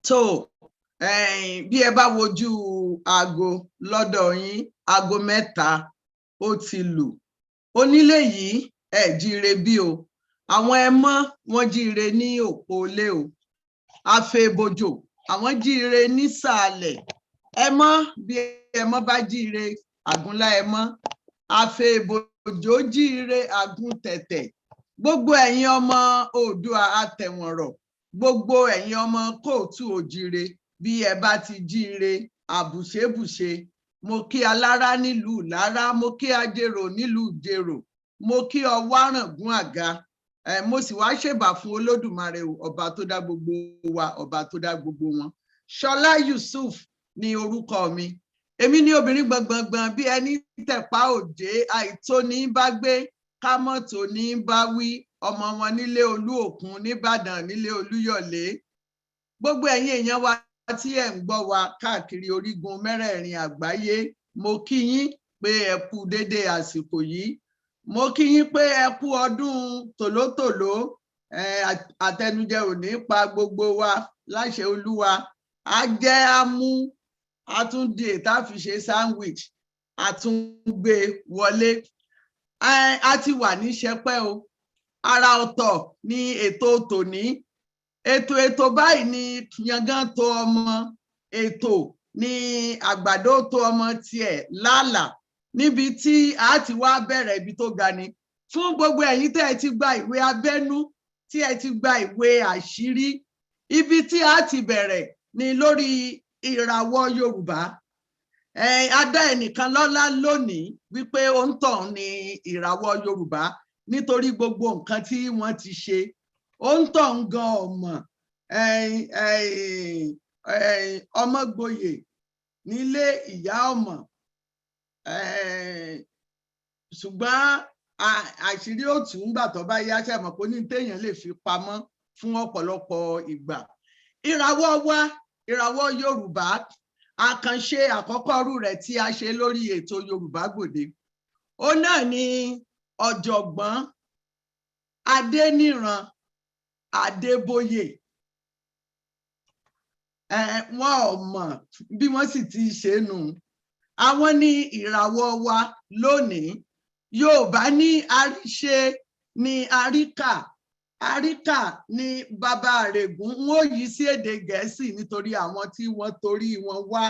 So, bí ẹ bá wojú aago lọ́dọ̀ yín, aago 3 ó ti lù. Onílé yìí ẹ jíire bí o. Àwọn ẹmọ́ wọ́n jíire ní òpó ilé o. Afẹ́bojò àwọn jíire nísàlẹ̀. Ẹmọ́ bí ẹmọ́ bá jíire, àgúnlá ẹmọ́. Afẹ́bojò jíire àgúntẹ̀tẹ̀. Gbogbo ẹ̀yin ọmọ Oòduà àtẹ̀wọ̀nrọ̀, gbogbo ẹ̀yin ọmọ kóòtù òjíire, bí ẹ bá ti jíire àbùṣébùṣe. Mo kí alára nílùú Ìlara, mo kí ajérò nílùú Ìjérò, mo kí ọwárangún àga. Mo sì wá ṣèbà fún Olódùmarè ọba tó dá gbogbo wa, ọba tó dá gbogbo wọn. Ṣọlá Yusuf ni orúkọ mi. Èmi ni obìnrin gbọ̀ngbọ̀ngbọ̀n bí ẹni tẹ̀pá òjé, àìtóní bá gbé kámọ́tò ní bá wí, ọmọ wọn nílé Olú Òkun nìbàdàn nílé Olúyọ̀lé. Gbogbo ẹ̀yin èèyàn wa tí ẹ̀ ń gbọ́ wa káàkiri orígun mẹ́rẹ̀ẹ̀rin àgbáyé, mo kí yín pé ẹ kú dédé àsìkò yìí. Mo kí yín pé ẹ kú ọdún tòlótòló. Àtẹnujẹ ò ní pa gbogbo wa láṣẹ Olúwa. A jẹ́ amú, àtúndì tá fi ṣe sandwich, àtúngbé wọlé. A ti wà ní ṣẹpẹ́ o. Ara ọ̀tọ̀ ni ètò tòní. Ètò báyìí ni yangan tó ọmọ. Ètò ni àgbàdo tó ọmọ tiẹ̀ lálà. Níbi tí a ti wá bẹ̀rẹ̀ ibi tó ga ni. Fún gbogbo ẹ̀yin tẹ́ ẹ ti gba ìwé abẹ́nú, tí ẹ ti gba ìwé àṣírí, ibi tí a ti bẹ̀rẹ̀ ni lórí ìràwọ̀ Yorùbá. A dá ẹnìkan lọ́lá lónìí wípé òǹtọ̀ ni ìràwọ̀ Yorùbá nítorí gbogbo nǹkan tí wọ́n ti ṣe. Òǹtọ̀ ń gan ọmọ Ọmọgboyè nílé ìyá ọmọ. Ṣùgbọ́n àṣírí ó tú ńgbà tó bá yá, ṣe mọ̀ pé ní téèyàn lè fi pamọ́ fún ọ̀pọ̀lọpọ̀ ìgbà. Ìràwọ̀ wa, ìràwọ̀ Yorùbá, àkànṣe àkọ́kọ́ rú rẹ̀ tí a ṣe lórí ètò Yorùbá Gbòde. Ó náà ni ọ̀jọ̀gbọ́n Adéníran Adébóyè. Wọn ò mọ̀ bí wọ́n sì ti ṣe nù. Àwọn ní ìràwọ̀ wa lónìí. Yorùbá ní àríṣe ní àríkà. Àríkà ní bàbá Àrègún. Wọ́n yí sí èdè Gẹ̀ẹ́sì nítorí àwọn tí wọ́n torí wọn wá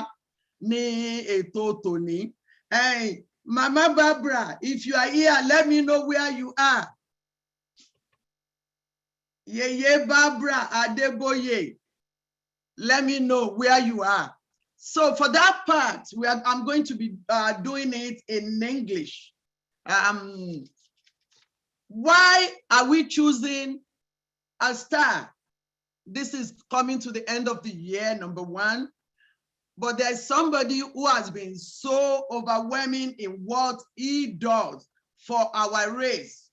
ní ètò tòní. Mama Barbara, if you are here, let me know where you are. Yeye Barbara Adeboye, let me know where you are. So for that part, I'm going to be doing it in English. Why are we choosing a star? This is coming to the end of the year, number one. But there's somebody who has been so overwhelming in what he does for our race.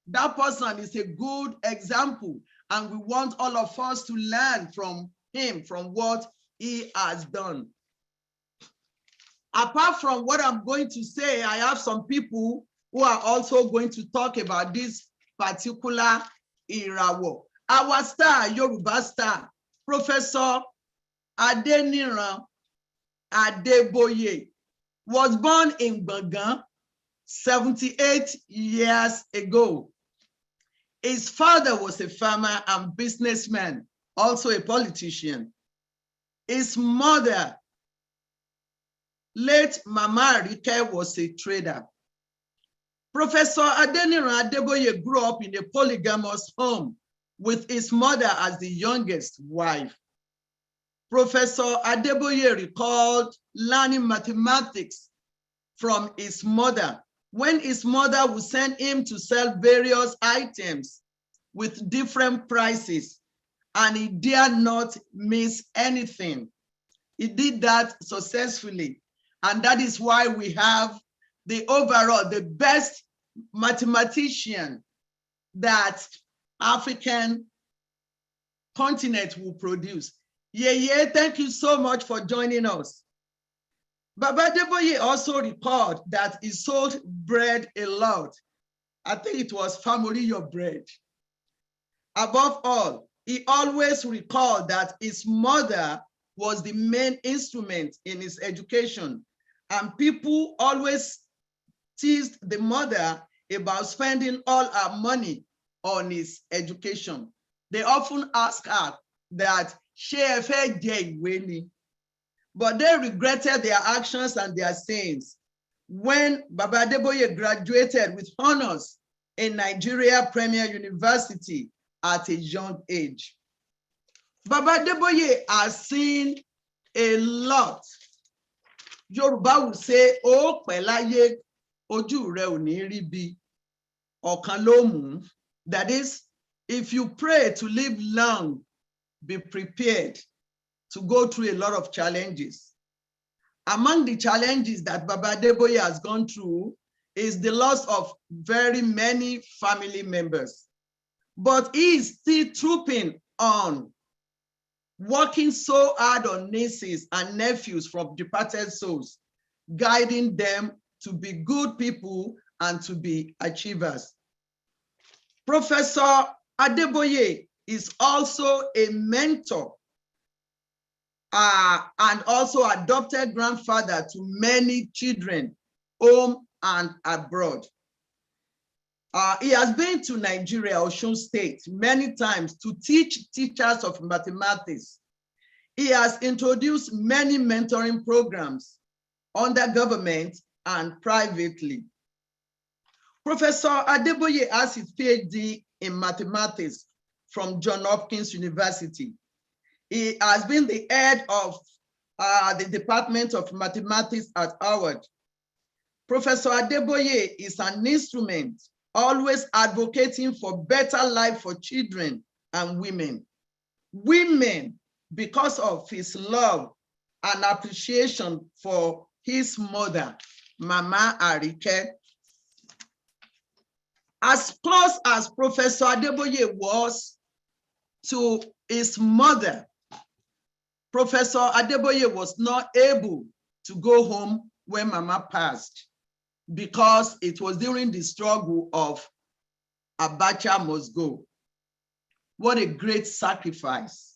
That person is a good example, and we want all of us to learn from him, from what he has done. Apart from what I'm going to say, I have some people who are also going to talk about this particular ìràwọ̀. Our star, Yoruba star, Professor Adéníran Adébóyè, was born in Gbọ̀ngán 78 years ago. His father was a farmer and businessman, also a politician. His mother, late Mama Arike, was a trader. Professor Adéníran Adébóyè grew up in a polygamous home with his mother as the youngest wife. Professor Adébóyè recalled learning mathematics from his mother when his mother would send him to sell various items with different prices, and he dared not miss anything. He did that successfully, and that is why we have the best mathematician that African continent will produce. Yeye, thank you so much for joining us. Baba Adébóyè also recalled that he sold bread a lot. I think it was Family Your Bread. Above all, he always recalled that his mother was the main instrument in his education, and people always teased the mother about spending all her money on his education. They often ask her that ṣé ẹ fẹ́ jẹ ìwé ni? But they regretted their actions and their sayings when Baba Adeboye graduated with honors in Nigeria Premier University at a young age. Baba Adeboye has seen a lot. Yoruba will say, "Ó pẹ́ láyé, ojú rẹ ò ní rí bí, ọ̀kan ló mú." That is, if you pray to live long, be prepared to go through a lot of challenges. Among the challenges that Baba Adeboye has gone through is the loss of very many family members. But he is still trooping on, working so hard on nieces and nephews from departed souls, guiding them to be good people and to be achievers. Professor Adeboye is also a mentor and also adopted grandfather to many children, home and abroad. He has been to Nigeria, Osun State, many times to teach teachers of mathematics. He has introduced many mentoring programs under government and privately. Professor Adeboye has his PhD in mathematics from Johns Hopkins University. He has been the head of the Department of Mathematics at Howard. Professor Adeboye is an instrument always advocating for better life for children and women. Women, because of his love and appreciation for his mother, Mama Arike. As close as Professor Adeboye was to his mother, Professor Adeboye was not able to go home when Mama passed because it was during the struggle of Abacha must go. What a great sacrifice.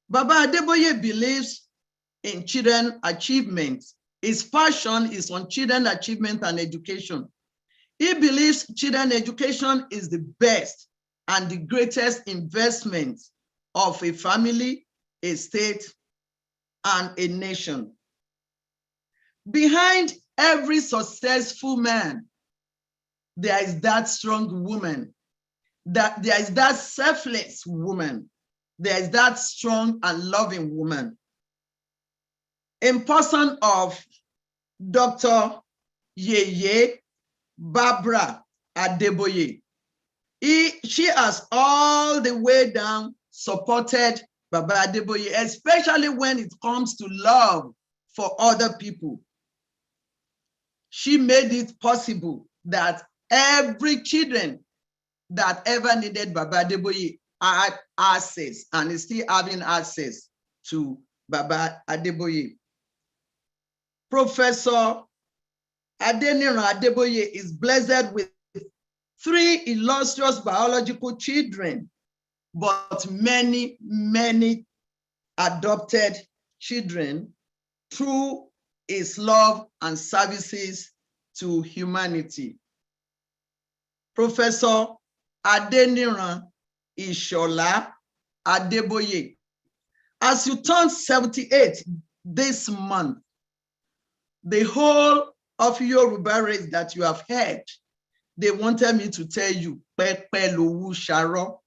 Baba Adeboye believes in children achievement. His passion is on children achievement and education. He believes children education is the best and the greatest investment of a family, a state, and a nation. Behind every successful man, there is that strong woman, that there is that selfless woman, there is that strong and loving woman. In person of Dr. Yeye Barbara Adeboye, she has all the way down supported Baba Adeboye, especially when it comes to love for other people. She made it possible that every children that ever needed Baba Adeboye had access and is still having access to Baba Adeboye. Professor Adeniran Adeboye is blessed with 3 illustrious biological children, but many, many adopted children through his love and services to humanity. Professor Adeniran Ishola Adeboye, as you turn 78 this month, the whole of Yoruba race that you have heard, they wanted me to tell you, Pepe Lowu Sharo.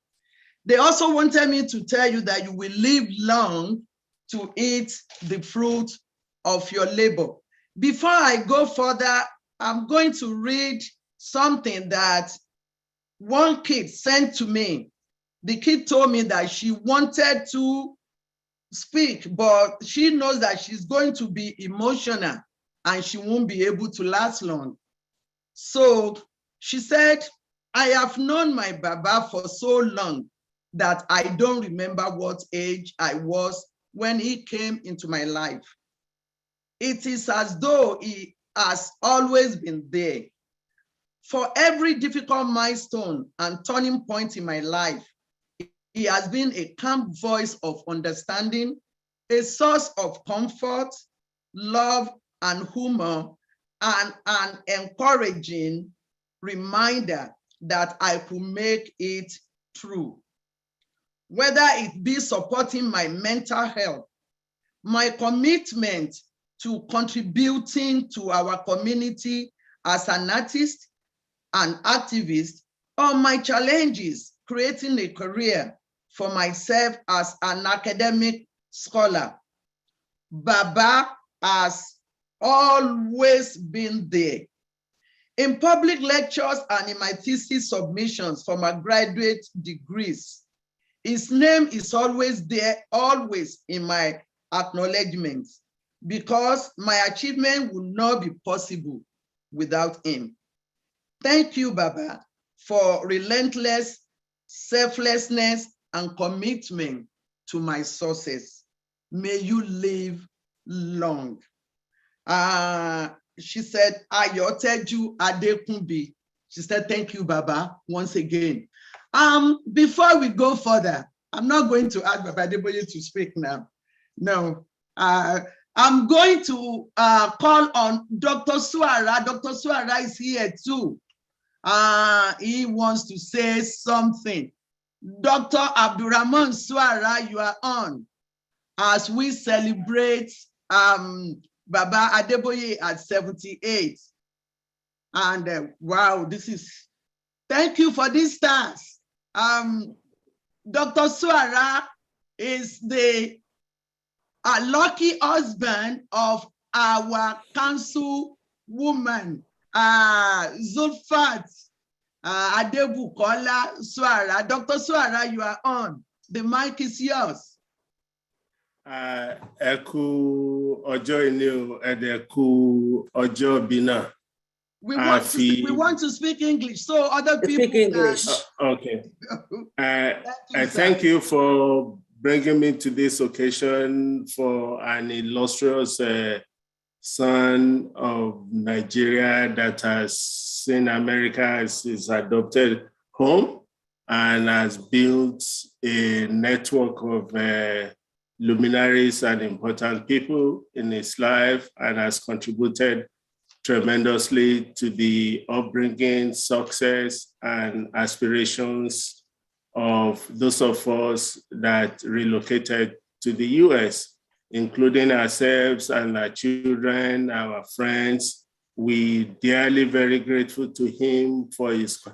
They also wanted me to tell you that you will live long to eat the fruit of your labor. Before I go further, I'm going to read something that one kid sent to me. The kid told me that she wanted to speak, but she knows that she's going to be emotional and she won't be able to last long. So she said, I have known my Baba for so long that I don't remember what age I was when he came into my life. It is as though he has always been there. For every difficult milestone and turning point in my life, He has been a calm voice of understanding, a source of comfort, love, and humor, and an encouraging reminder that I could make it through. Whether it be supporting my mental health, my commitment to contributing to our community as an artist, an activist, or my challenges creating a career for myself as an academic scholar. Baba has always been there. In public lectures and in my thesis submissions for my graduate degrees, his name is always there, always in my acknowledgements, because my achievement would not be possible without him. Thank you, Baba, for relentless selflessness and commitment to my success. May you live long. She said, Ayoteju Adekunbi. She said, thank you, Baba, once again. Before we go further, I'm not going to ask Baba Adeboye to speak now. No, I'm going to call on Dr. Suara. Dr. Suara is here too. He wants to say something. Dr. Abdurrahman Suara, you are on as we celebrate Baba Adeboye at 78. And wow, thank you for these stars. Dr. Suara is the lucky husband of our council woman, Zulfat Adebukola Suara. Dr. Suara, you are on. The mic is yours. Eku Ojo Inu Edeku Ojo Bina. We want to speak English, so other people speak English. Okay. Thank you for bringing me to this occasion for an illustrious son of Nigeria that has seen America as his adopted home and has built a network of luminaries and important people in his life and has contributed tremendously to the upbringing, success, and aspirations of those of us that relocated to the US, including ourselves and our children, our friends. We dearly very grateful to him for his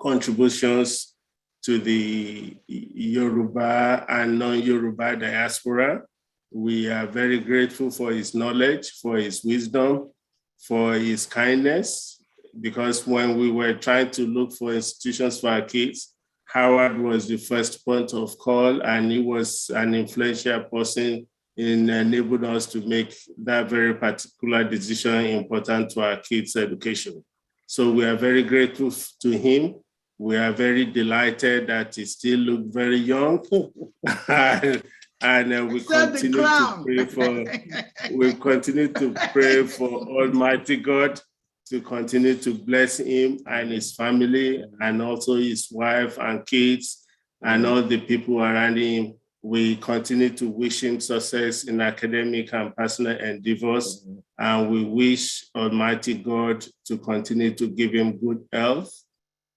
contributions to the Yoruba and non-Yoruba diaspora. We are very grateful for his knowledge, for his wisdom, for his kindness, because when we were trying to look for institutions for our kids, Howard was the first point of call, and he was an influential person in enabling us to make that very particular decision important to our kids' education. So we are very grateful to him. We are very delighted that he still looks very young. And we continue to pray for Almighty God to continue to bless him and his family and also his wife and kids and all the people around him. We continue to wish him success in academic and personal endeavors. And we wish Almighty God to continue to give him good health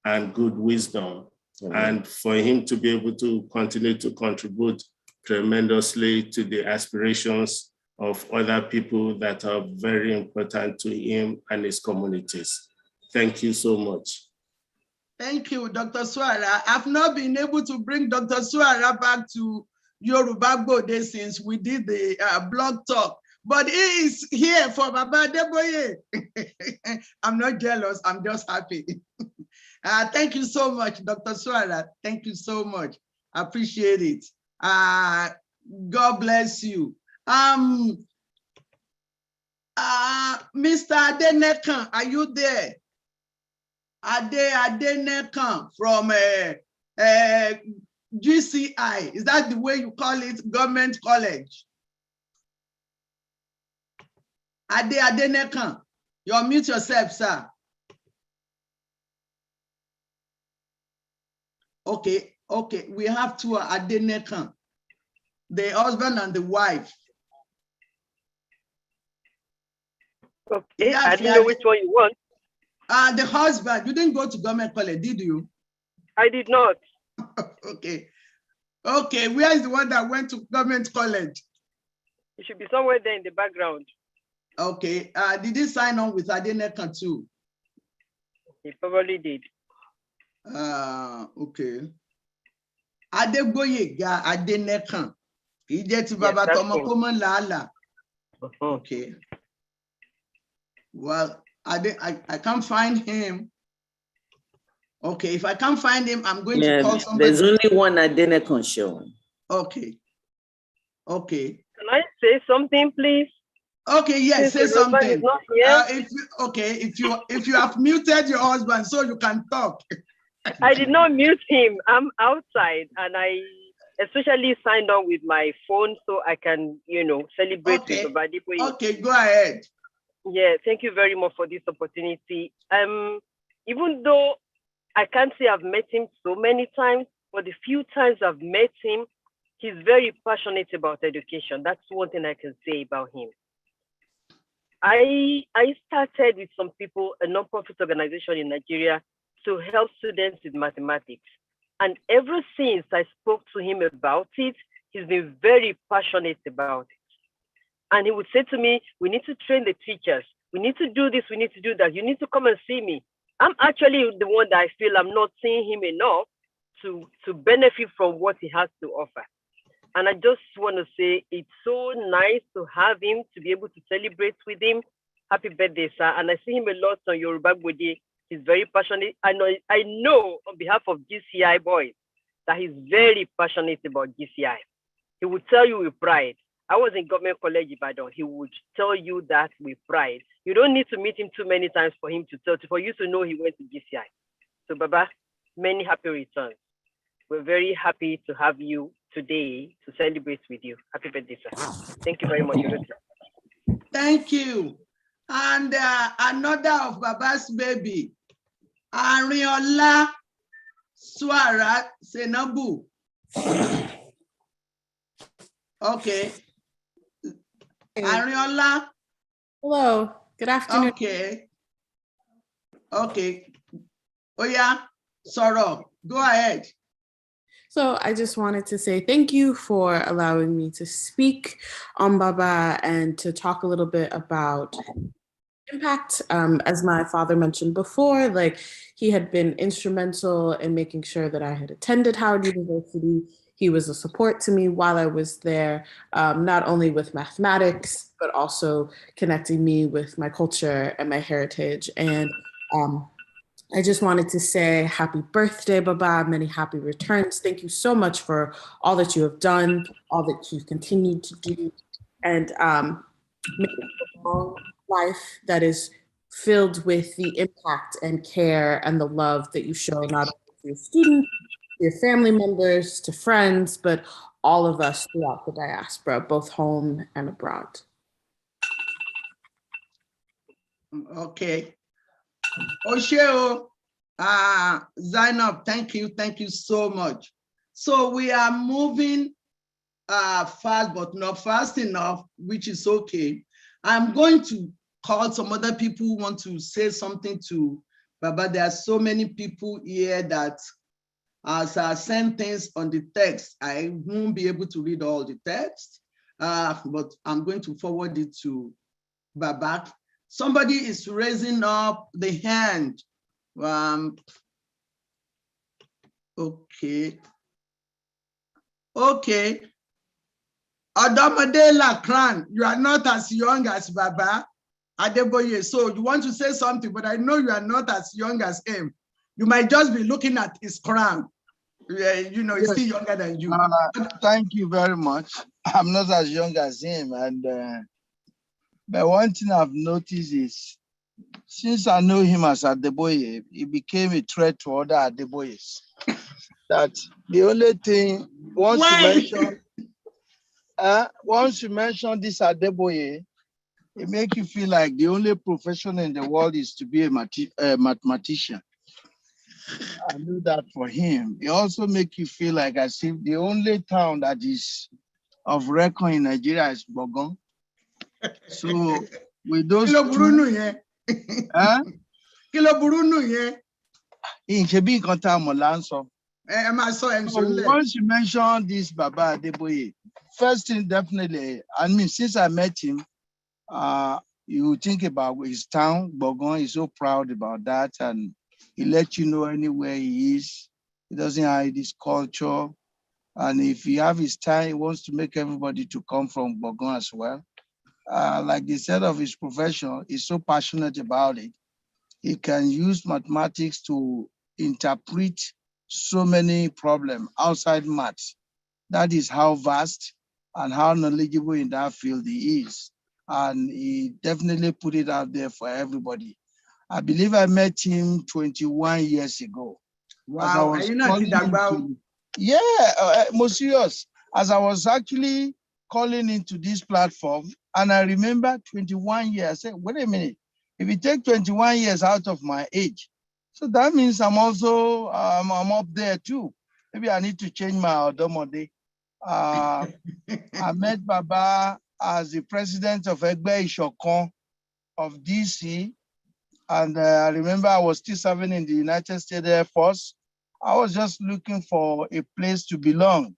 and good wisdom, and for him to be able to continue to contribute tremendously to the aspirations of other people that are very important to him and his communities. Thank you so much. Thank you, Dr. Suara. I've not been able to bring Dr. Suara back to Yoruba Gbode since we did the blog talk, but he is here for Baba Adeboye. I'm not jealous, I'm just happy. Thank you so much, Dr. Suara. Thank you so much. I appreciate it. God bless you. Mr. Adenekan, are you there? Adenekan from GCI. Is that the way you call it? Government College. Adenekan, you unmute yourself, sir. Okay, Okay, we have two Adenekan, the husband and the wife. Okay, I didn't know which one you want. The husband, you didn't go to government college, did you? I did not. Okay. Okay, where is the one that went to government college? It should be somewhere there in the background. Okay, did he sign on with Adenekan too? He probably did. Okay. Adegboyega Adenekan. He did to Baba Yes, Tomo Koman Lala. Okay. Well, I can't find him. Okay, if I can't find him, I'm going to call somebody. There's only one Adenekan show. Okay. Okay. Can I say something, please? Okay, yes, say something. Not here. If you have muted your husband so you can talk. I did not mute him. I'm outside and I especially signed on with my phone so I can, celebrate with Baba Adeboye. Okay, go ahead. Yeah, thank you very much for this opportunity. Even though I can't say I've met him so many times, but the few times I've met him, he's very passionate about education. That's one thing I can say about him. I started with some people, a non-profit organization in Nigeria, to help students with mathematics. And ever since I spoke to him about it, he's been very passionate about it. And he would say to me, we need to train the teachers. We need to do this, we need to do that. You need to come and see me. I'm actually the one that I feel I'm not seeing him enough to benefit from what he has to offer. And I just want to say it's so nice to have him, to be able to celebrate with him. Happy birthday, sir. And I see him a lot on Yoruba Gbode. He's very passionate. I know on behalf of GCI boys that he's very passionate about GCI. He would tell you with pride. I was in government college Ibadan. He would tell you that with pride. You don't need to meet him too many times for him to tell you, for you to know he went to GCI. So Baba, many happy returns. We're very happy to have you today to celebrate with you. Happy birthday, sir. Thank you very much. Thank you. And another of Baba's baby, Ariola Swara Senabu. Okay. Ariola. Hello, good afternoon. Okay. Okay. Oh yeah, Sorrow, go ahead. So I just wanted to say thank you for allowing me to speak on Baba and to talk a little bit about impact. As my father mentioned before, like he had been instrumental in making sure that I had attended Howard University. He was a support to me while I was there, not only with mathematics, but also connecting me with my culture and my heritage. And I just wanted to say happy birthday, Baba, many happy returns. Thank you so much for all that you have done, all that you've continued to do, and make a long life that is filled with the impact and care and the love that you show not only to your students, to your family members, to friends, but all of us throughout the diaspora, both home and abroad. Okay. Osheo, Zainab, thank you so much. So we are moving fast, but not fast enough, which is okay. I'm going to call some other people who want to say something to Baba. There are so many people here that as I send things on the text, I won't be able to read all the text, but I'm going to forward it to Baba. Somebody is raising up the hand. Okay. Okay. Adamade Lakran, you are not as young as Baba Adeboye. So you want to say something, but I know you are not as young as him. You might just be looking at his crown. You know, he's still younger than you. Thank you very much. I'm not as young as him. And but one thing I've noticed is, since I know him as Adeboye, he became a threat to other Adeboyes. That the only thing, once you mention this Adeboye, it makes you feel like the only profession in the world is to be a mathematician. I knew that for him. It also make you feel like as if the only town that is of record in Nigeria is Bogon. So with those Kilo Bruno, yeah. huh? Kilo Bruno, yeah. In Shebi Konta Molanso. So Once you mention this Baba Adeboye, first thing definitely, I mean, since I met him, you think about his town, Bogon. He's so proud about that, and he lets you know anywhere he is. He doesn't hide his culture, and if he have his time, he wants to make everybody to come from Bogon as well. Like they said of his profession, he's so passionate about it. He can use mathematics to interpret so many problems outside maths. That is how vast and how knowledgeable in that field he is. And he definitely put it out there for everybody. I believe I met him 21 years ago. Wow, are you not into? Yeah, most serious. As I was actually calling into this platform, and I remember 21 years, I said, wait a minute, if you take 21 years out of my age, so that means I'm also, I'm up there too. Maybe I need to change my odomode. I met Baba as the president of Egbe Ishokon of DC. And I remember I was still serving in the United States Air Force. I was just looking for a place to belong.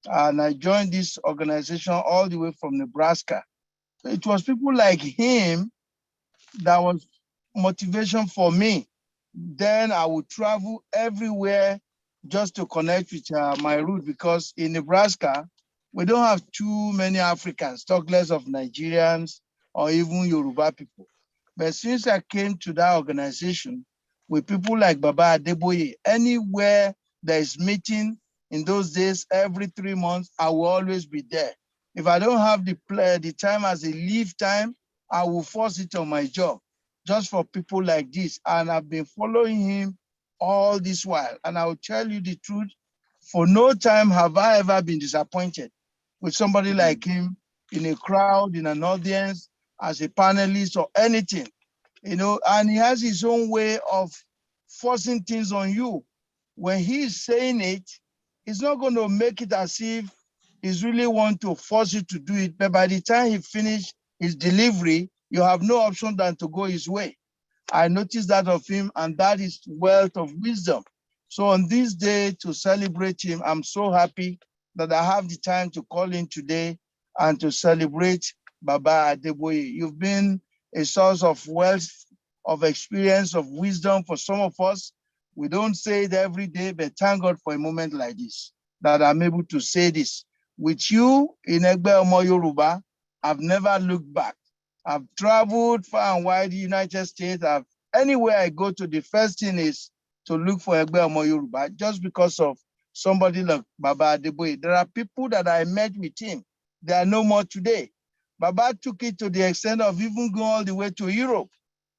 And I joined this organization all the way from Nebraska. So it was people like him that was motivation for me. Then I would travel everywhere just to connect with my root, because in Nebraska, we don't have too many Africans, talk less of Nigerians or even Yoruba people. But since I came to that organization with people like Baba Adeboye, anywhere there is meeting in those days, every 3 months, I will always be there. If I don't have the time as a leave time, I will force it on my job just for people like this. And I've been following him all this while. And I will tell you the truth, for no time have I ever been disappointed with somebody like him in a crowd, in an audience, as a panelist or anything, you know, and he has his own way of forcing things on you. When he's saying it, he's not going to make it as if he's really want to force you to do it. But by the time he finished his delivery, you have no option than to go his way. I noticed that of him, and that is wealth of wisdom. So on this day to celebrate him, I'm so happy that I have the time to call in today and to celebrate Baba Adeboye. You've been a source of wealth, of experience, of wisdom for some of us. We don't say it every day, but thank God for a moment like this, that I'm able to say this. With you in Egbe Omo Yoruba, I've never looked back. I've traveled far and wide the United States. Anywhere I go to, the first thing is to look for Egbe Omo Yoruba, just because of somebody like Baba Adeboye. There are people that I met with him. They are no more today. Baba took it to the extent of even going all the way to Europe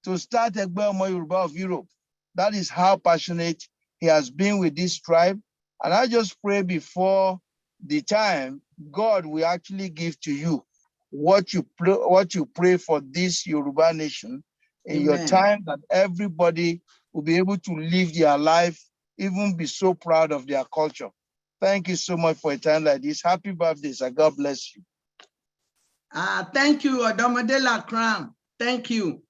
to start Egbe Omo Yoruba of Europe. That is how passionate he has been with this tribe. And I just pray before the time, God will actually give to you what you pray for this Yoruba nation in your time, that everybody will be able to live their life, even be so proud of their culture. Thank you so much for a time like this. Happy birthday, sir. God bless you. Thank you, Odomodela Crown. Thank you.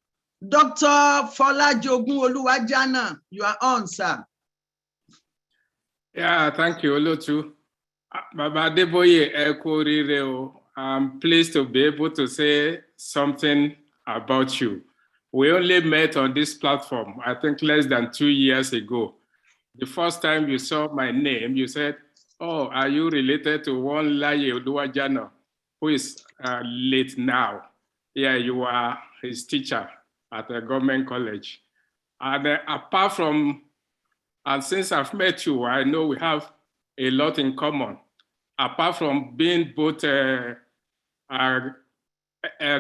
Dr. Folajogun Oluwajana, you are on, sir. Yeah, thank you, Olotu. Baba Adeboye Ekorire, I'm pleased to be able to say something about you. We only met on this platform, I think less than 2 years ago. The first time you saw my name, you said, oh, are you related to one Laye Oluwajana, who is late now? Yeah, you are his teacher at a government college. And apart from, and since I've met you, I know we have a lot in common. Apart from being both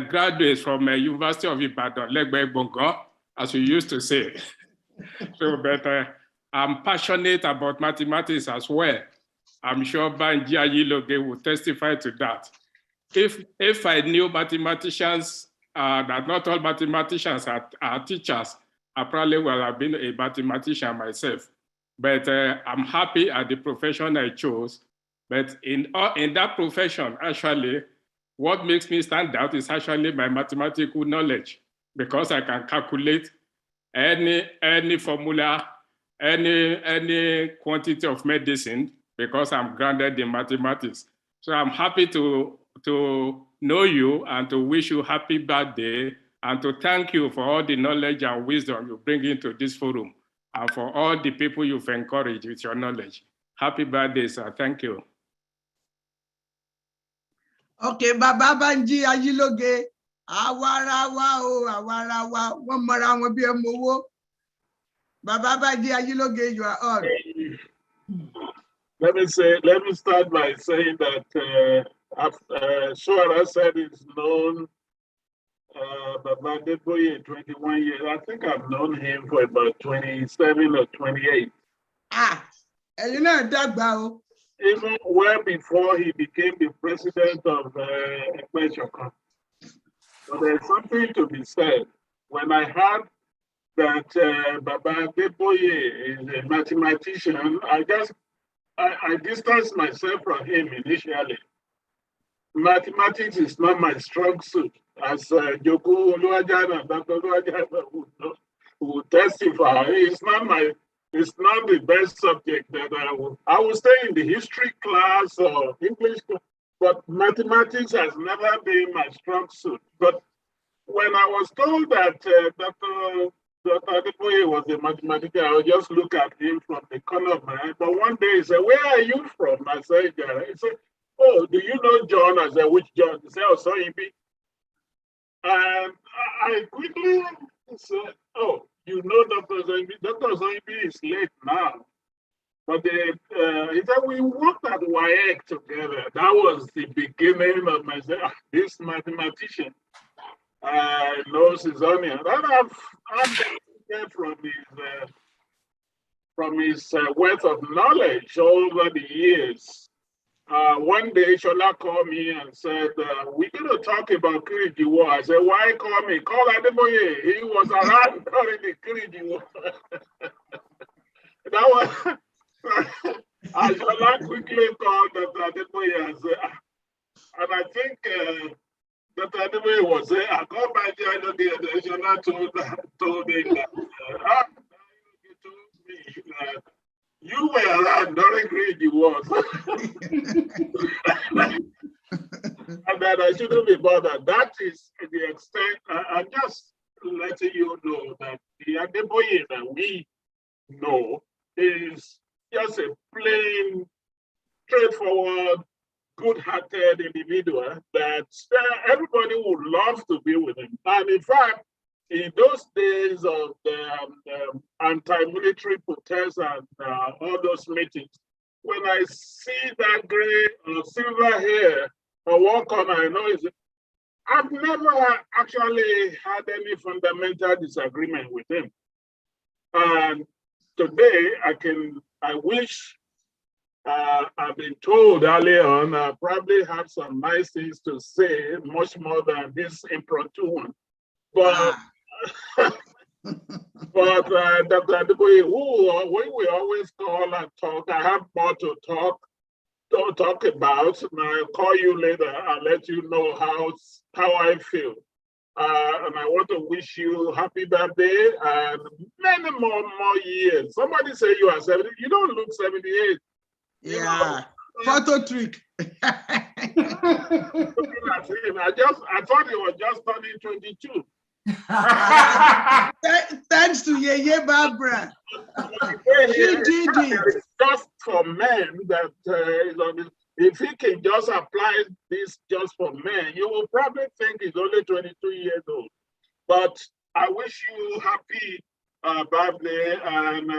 graduates from University of Ibadan, Legbe Bongo, as we used to say. So, but I'm passionate about mathematics as well. I'm sure Banji Ayiloge will testify to that. If I knew mathematicians, that not all mathematicians are teachers, I probably would have been a mathematician myself. But I'm happy at the profession I chose. But in that profession, actually, what makes me stand out is actually my mathematical knowledge, because I can calculate any formula, any quantity of medicine, because I'm grounded in mathematics. So I'm happy to know you and to wish you happy birthday and to thank you for all the knowledge and wisdom you bring into this forum and for all the people you've encouraged with your knowledge. Happy birthday, sir. Thank you. Okay, Baba Banji Ajiloge, awarawa o, awarawa, one mara won bi emowo. Baba Banji Ajiloge, you are on. Let me start by saying that Shuara said it's known Baba Deboye 21 years. I think I've known him for about 27 or 28. You know that even well before he became the president of Ekpeshokan. So there's something to be said. When I heard that Baba Deboye is a mathematician, I distanced myself from him initially. Mathematics is not my strong suit, as Joku Oluwajana and Dr. Oluwajana would testify. It's not the best subject that I will stay in the history class or English class, but mathematics has never been my strong suit. But when I was told that Dr. Adeboye was a mathematician, I would just look at him from the corner of my eye. But one day he said, "Where are you from?" I said, he said, "Oh, do you know John?" I said, "Which John?" He said, "Oh, so he be." And I quickly said, "Oh, you know Dr. Zoibi? Dr. Zoibi is late now." But he said, "We worked at WAEC together." That was the beginning of my, this mathematician knows his onion. And I've benefited from his wealth of knowledge over the years. One day, Shola called me and said, "We're going to talk about Kiriji War." I said, "Why call me? Call Adeboye. He was around during the Kiriji War." That was, Shola quickly called Dr. Adeboye and said, and I think Dr. Adeboye was there. I called back the other day, and Shola told me that, you told me that you were around during Kiriji War. And that I shouldn't be bothered. That is the extent. I'm just letting you know that the Adeboye that we know is just a plain, straightforward, good-hearted individual that everybody would love to be with him. And in fact, in those days of the anti-military protests and all those meetings, when I see that gray or silver hair or walk on, I know I've never actually had any fundamental disagreement with him. And today, I wish I've been told earlier on, I probably have some nice things to say, much more than this impromptu one. But but Dr. Adeboye, who we always call and talk, I have more to talk about. And I'll call you later and let you know how I feel. And I want to wish you happy birthday and many more years. Somebody say you are 70. You don't look 78. Yeah, photo trick. Looking at him, I thought he was just turning 22. Thanks to Yeye Barbara. She did it. It's just for men that if he can just apply this just for men, you will probably think he's only 22 years old. But I wish you happy birthday and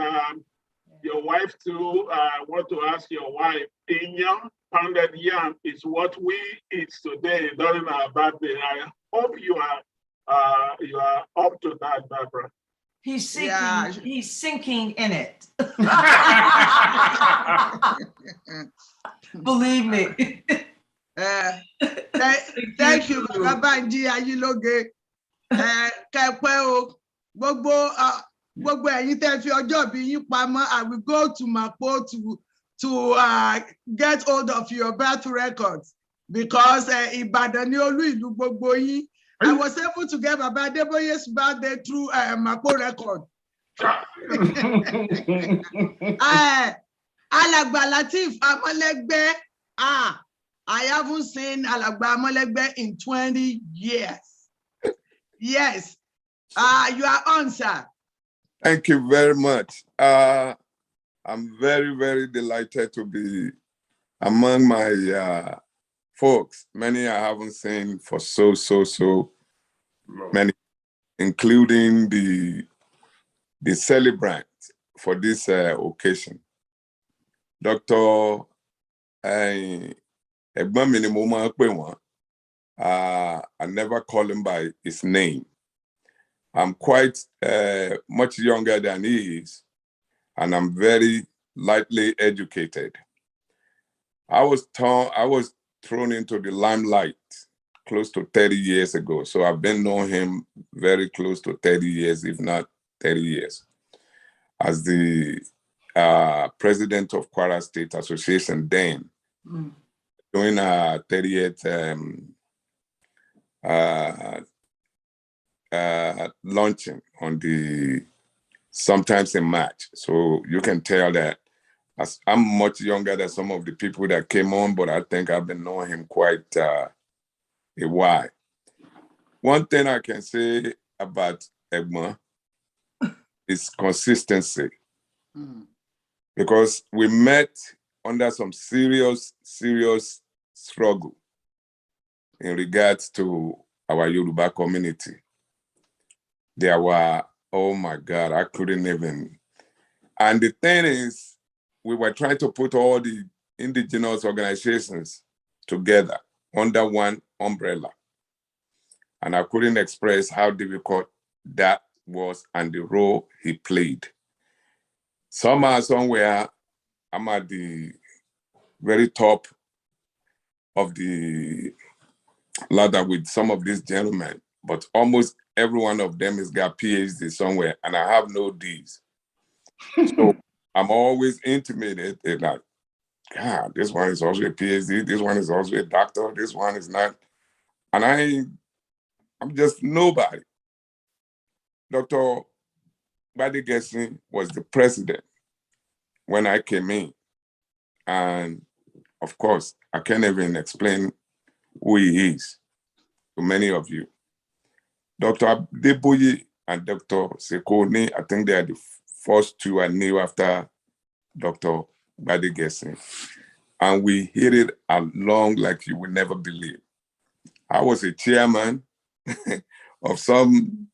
your wife too. I want to ask your wife, Inyam, pounded yam is what we eat today during our birthday. I hope you are up to that, Barbara. He's sinking. Yeah. He's sinking in it. Believe me. Thank you, Baba Banji Ajiloge. gbogbo ẹ̀yin tẹ́ fi ọjọ́ bí yín pamọ́, I will go to Mapo to get hold of your birth records because Ìbàdàn ni olú ìlú gbogbo yín. I was able to get Baba Adeboye's birthday through Mapo record. Alàgbà Lateef Amolegbe, I haven't seen Alàgbà Amolegbe in 20 years. Yes, you are on, sir. Thank you very much. I'm very, very delighted to be among my folks. Many I haven't seen for so many, including the celebrant for this occasion. Dr. I never call him by his name. I'm quite much younger than he is, and I'm very lightly educated. I was thrown into the limelight close to 30 years ago, so I've been knowing him very close to 30 years, if not 30 years, as the president of Kwara State Association then, during our 30th launching on sometimes in March. So you can tell that I'm much younger than some of the people that came on, but I think I've been knowing him quite a while. One thing I can say about Egma is consistency. Because we met under some serious struggle in regards to our Yoruba community. There were, oh my God, I couldn't even. And the thing is, we were trying to put all the indigenous organizations together under one umbrella. And I couldn't express how difficult that was and the role he played. Somehow, somewhere, I'm at the very top of the ladder with some of these gentlemen, but almost every one of them has got PhD somewhere, and I have no Ds. So I'm always intimidated like, God, this one is also a PhD, this one is also a doctor, this one is not. And I'm just nobody. Dr. Gbode Gessin was the president when I came in. And of course, I can't even explain who he is to many of you. Dr. Adeboye and Dr. Sekoni, I think they are the first two I knew after Dr. Gbode Gessin. And we hit it along like you would never believe. I was a chairman of some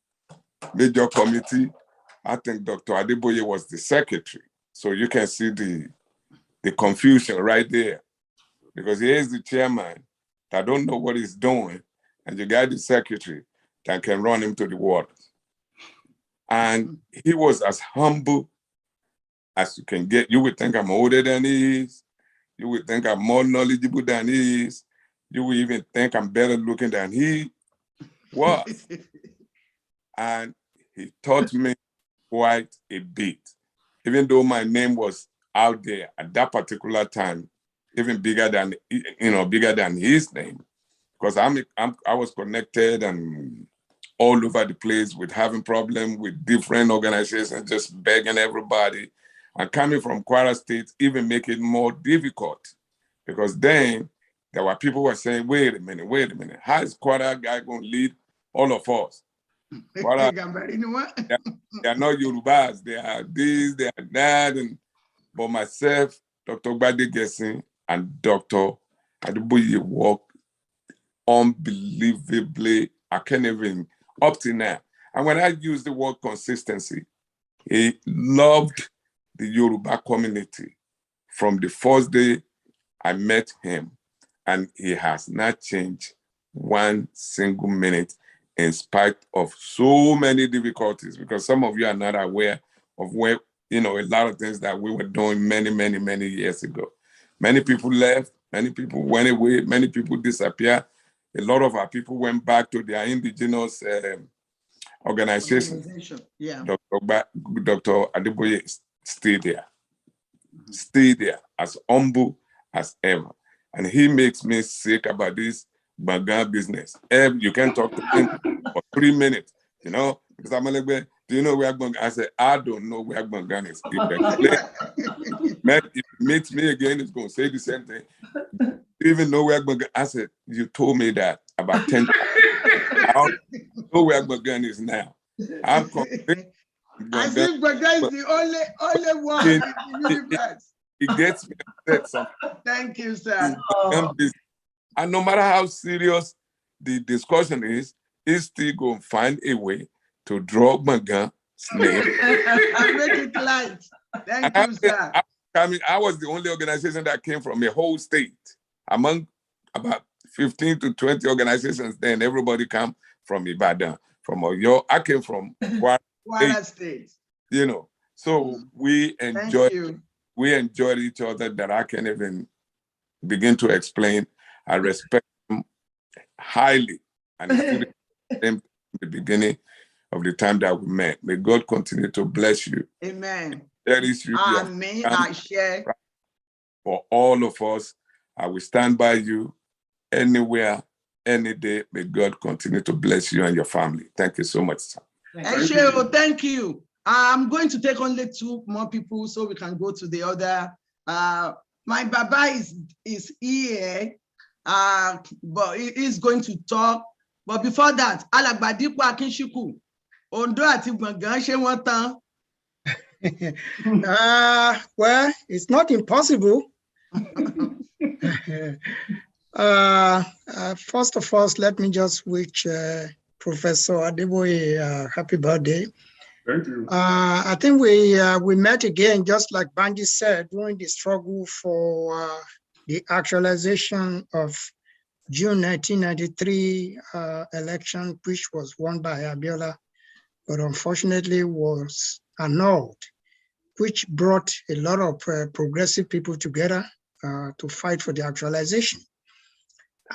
major committee. I think Dr. Adeboye was the secretary. So you can see the confusion right there. Because he is the chairman that don't know what he's doing, and you got the secretary that can run him to the waters. And he was as humble as you can get. You would think I'm older than he is. You would think I'm more knowledgeable than he is. You would even think I'm better looking than he was. And he taught me quite a bit, even though my name was out there at that particular time, even bigger than his name, because I was connected and all over the place with having problems with different organizations, just begging everybody. And coming from Kwara State even make it more difficult, because then there were people who were saying, wait a minute, how is Kwara guy going to lead all of us? Kwara, they are not Yorubas, they are this, they are that. But myself, Dr. Gbode Gessin, and Dr. Adeboye work unbelievably. I can't even, up to now. And when I use the word consistency, he loved the Yoruba community from the first day I met him, and he has not changed one single minute in spite of so many difficulties, because some of you are not aware of where, a lot of things that we were doing many years ago. Many people left, many people went away, many people disappeared. A lot of our people went back to their indigenous organization. Yeah. Dr. Adeboye stay there. Stay there as humble as ever. And he makes me sick about this Bagan business. You can talk to him for 3 minutes, you know, because I'm like, do you know where Bagan? I said, I don't know where Bagan is. If he meets me again, he's going to say the same thing. Even know where Bagan? I said, you told me that about 10 times. I don't know where Bagan is now. I'm convinced. I think Bagan is the only one in the universe. It gets me upset sometimes. Thank you, sir. And no matter how serious the discussion is, he's still going to find a way to draw Bagan's name. And make it light. Thank you, sir. I was the only organization that came from a whole state. Among about 15 to 20 organizations, then everybody come from Ibadan, from Oyo. I came from Kwara State. You know, so we enjoyed each other that I can't even begin to explain. I respect him highly, and it's still the beginning of the time that we met. May God continue to bless you. Amen. Cherish you. Amen. I share. For all of us, I will stand by you anywhere, any day. May God continue to bless you and your family. Thank you so much, sir. Thank you. I'm going to take only 2 more people so we can go to the other. My Baba is here, but he is going to talk. But before that, Alagbadipo Akinshiku, Ondo ati Gbọ̀ngán ṣé wọ́n tán? Well, it's not impossible. First of all, let me just wish Professor Adeboye happy birthday. Thank you. I think we met again, just like Banji said, during the struggle for the actualization of June 1993 election, which was won by Abiola, but unfortunately was annulled, which brought a lot of progressive people together to fight for the actualization.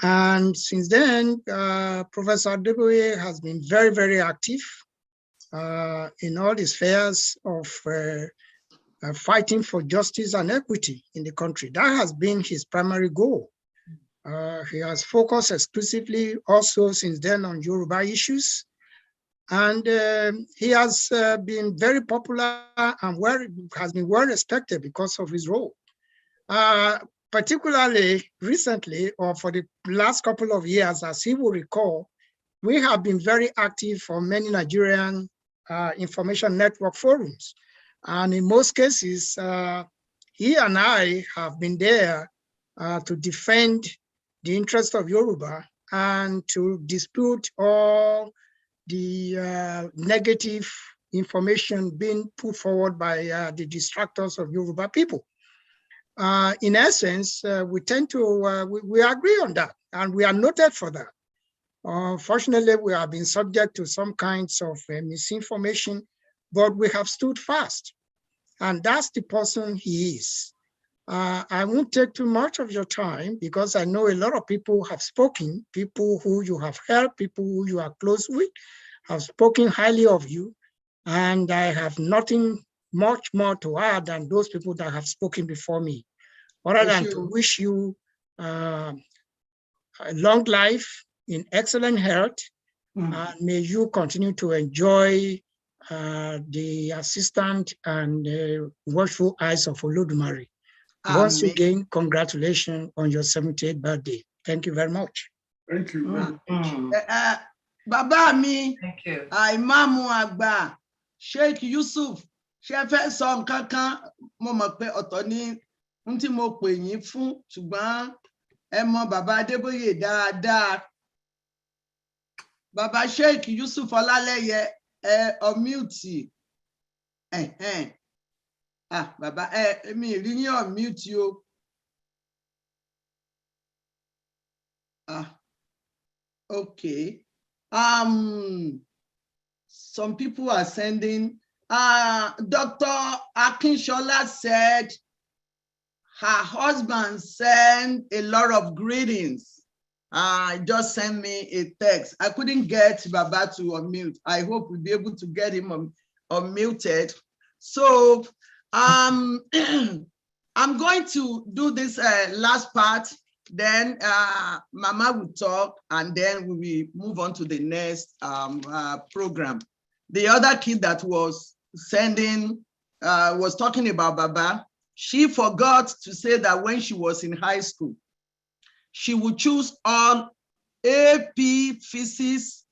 And since then, Professor Adeboye has been very, very active in all the spheres of fighting for justice and equity in the country. That has been his primary goal. He has focused exclusively also since then on Yoruba issues. And he has been very popular and has been well respected because of his role. Particularly recently, or for the last couple of years, as he will recall, we have been very active for many Nigerian information network forums. And in most cases, he and I have been there to defend the interest of Yoruba and to dispute all the negative information being put forward by the distractors of Yoruba people. In essence, we tend to, we agree on that, and we are noted for that. Unfortunately, we have been subject to some kinds of misinformation, but we have stood fast, and that's the person he is. I won't take too much of your time because I know a lot of people have spoken, people who you have heard, people who you are close with, have spoken highly of you, and I have nothing much more to add than those people that have spoken before me, other than to wish you a long life in excellent health, and may you continue to enjoy the assistant and watchful eyes of Olodumare. Once again, congratulations on your 78th birthday. Thank you very much. Thank you. Bàbá mi, Thank you. Ìmáàmù àgbà, Sheikh Yusuf, ṣé fẹ́ sọ nǹkan kan? Mo mọ̀ pé ọ̀tọ̀ ni ohun tí mo pè yín fún, ṣùgbọ́n ẹ mọ bàbá Adébóyè dáadáa. Bàbá Sheikh Yusuf Ọlálẹ́yẹ, unmute. Bàbá mi rí yín unmute o. Okay. Some people are sending. Dr. Akinshola said her husband sent a lot of greetings just sent me a text. I couldn't get Baba to unmute. I hope we'll be able to get him unmuted. So I'm going to do this last part, then Mama will talk, and then we will move on to the next program. The other kid that was was talking about Baba, she forgot to say that when she was in high school, she would choose all AP physics,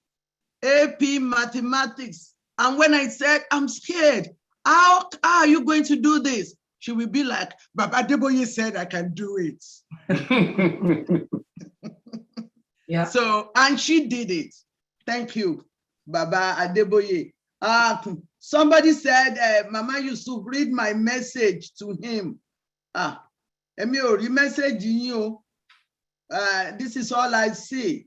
AP mathematics. And when I said, I'm scared, how are you going to do this? She will be like, Baba Adeboye said I can do it. Yeah. So, and she did it. Thank you, Baba Adeboye. Somebody said, Mama Yusuf, read my message to him. Emi ò rí message yín o. This is all I see.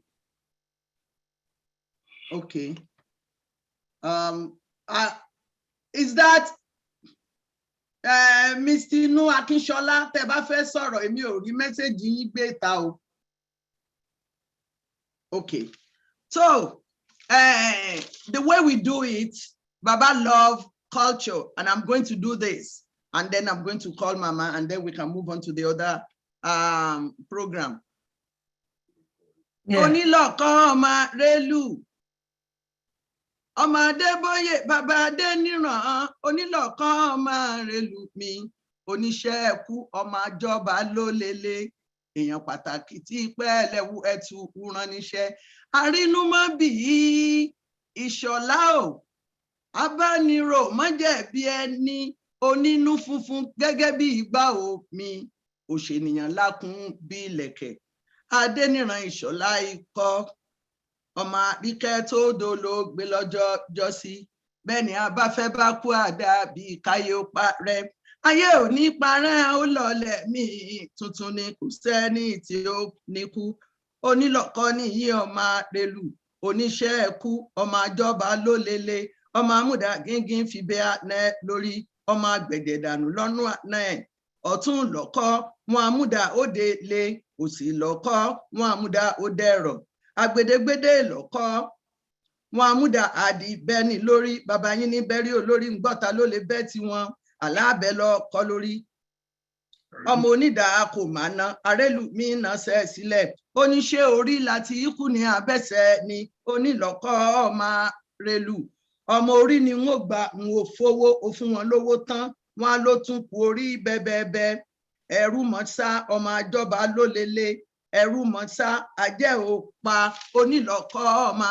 Okay. Is that Mr. Nu Akinshola, tẹ́ bá fẹ́ sọ̀rọ̀, èmi ò rí message yín gbé ta o. Okay. So the way we do it, Baba love culture, and I'm going to do this, and then I'm going to call Mama, and then we can move on to the other program. Onílọ̀kan ọmọ rélù, ọmọ Adébóyè Baba Adéníran, onílọ̀kan ọmọ rélù mi, oníṣẹ́ ẹkú ọmọ àjọba ló lélẹ̀, èèyàn pàtàkì tí pẹ́ lẹ́wù ẹ̀tù rán níṣẹ́, arínúmọ́bì Ìṣọ̀lá o, abánirò mọ́jẹ̀bi ẹni, onínú funfun gẹ́gẹ́ bí ìgbà omi, òṣènìyàn lákùn bí ìlẹ̀kẹ̀. Adéníran Ìṣọ̀lá ikọ́, ọmọ àbíkẹ́ tó dolóògbé lọ́jọ́ jọ́sí, bẹ́ẹ̀ ni abáfẹ́ bá kú àdá bí káyé ó parẹ́. Ayé ò ní parẹ́ ó lọlẹ̀ mí tuntun ni, kò sẹ́ni tí ó níkú. Onílọ̀kọ́ nìyí ọmọ rélù, oníṣẹ́ ẹkú ọmọ àjọba ló lélẹ̀, ọmọ amúdà gíngín fi bẹ́ẹ̀ nẹ́ lórí, ọmọ àgbẹ̀dẹ̀ dànù lọ́nà náà. Ọ̀tún lọ́kọ́ wọn amúdà òde lé, òsì lọ́kọ́ wọn amúdà òde ẹ̀rọ̀, agbedegbede lọ́kọ́ wọn amúdà àdì bẹ́ni lórí, bàbá yín ní bẹ́rí olórí ń gbọ́ta ló lè bẹ́ tí wọn aláàbẹ̀ lọ kọ́ lórí. Ọmọ onídàá kò máa ná arélù mí ná sẹ́ sílẹ̀, oníṣẹ́ orí láti ikú ní abẹ́sẹ̀ ni, onílọ́kọ́ ọmọ rélù, ọmọ orí ni wọ́n gbà ń wò fowó ó fún wọn lówó tán, wọn á ló tún kú orí bẹ́ẹ̀bẹ́ẹ̀bẹ́. Ẹrú mọ́sá ọmọ àjọba ló lélẹ̀, ẹrú mọ́sá ajẹ́ ò pa, onílọ́kọ́ ọmọ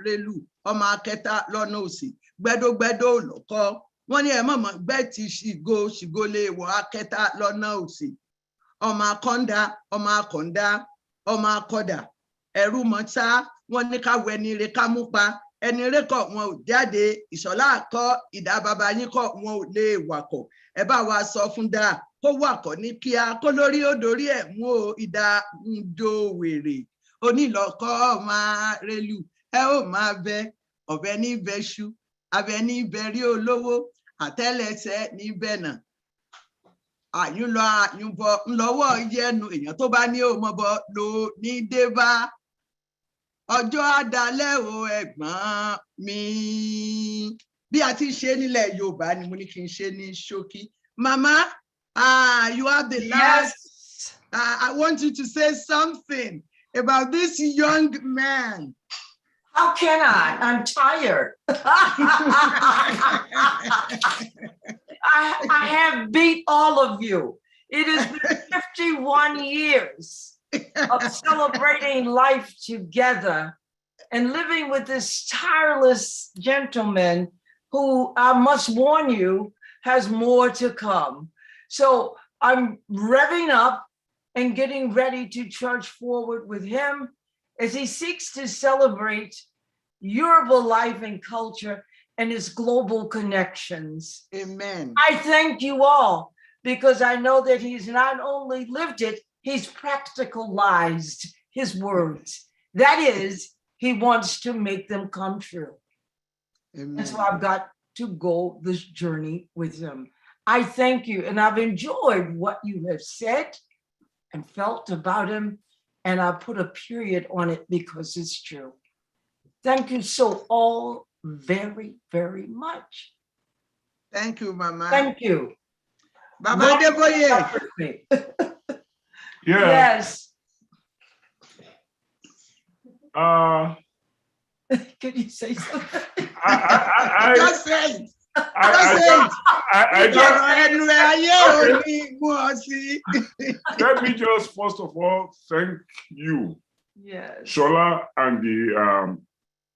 rélù, ọmọ akẹta lọ́nà òsì, gbẹdógbẹdó lọ́kọ́. Wọ́n ní ẹ mọ̀mọ́ gbẹ́ ti ṣìgò lè wọ akẹta lọ́nà òsì. Ọmọ akọ́ndá, ọmọ akọ̀ndá, ọmọ akọ́dà, ẹrú mọ́sá, wọ́n ní ká wẹ ẹni rẹ̀ ká mú pa, ẹni rẹ̀ kọ̀ wọn ò jáde, Ìṣọ̀lá kọ́ ìdá bàbá yín kọ̀ wọn ò lè wakọ̀. Ẹ bá wa sọ fún dáa kó wakọ̀ ní kíá, kó lórí ó dorí ẹ̀ mú o, ìdá ń do wèrè. Onílọ̀kọ́ ọmọ rélù, ẹ ó máa bẹ ọ̀bẹ ní bẹ́ṣú, abẹ ní bẹ̀rí olówó, àtẹ́lẹsẹ̀ ní bẹ̀nà. Àyúnlọ àyúnbọ ńlọ́wọ́ yẹnu, èèyàn tó bá ní òmọbọ ló ní dé bá. Ọjọ́ àdálẹ́ o ẹ̀gbọ́n mi. Bí a ti ṣe nílẹ̀ Yorùbá ni mo ní kí n ṣe ní ṣókí. Mama, you have the last. Yes. I want you to say something about this young man. How can I? I'm tired. I have beat all of you. It has been 51 years of celebrating life together and living with this tireless gentleman who, I must warn you, has more to come. So I'm revving up and getting ready to charge forward with him as he seeks to celebrate Yoruba life and culture and his global connections. Amen. I thank you all because I know that he's not only lived it, he's practicalized his words. That is, he wants to make them come true. Amen. And so I've got to go this journey with him. I thank you, and I've enjoyed what you have said and felt about him. And I put a period on it because it's true. Thank you so all very, very much. Thank you, Mama. Thank you. Baba Deboye. Yes. Can you say something? Just say it. Let me just first of all thank you, yes, Shola, and the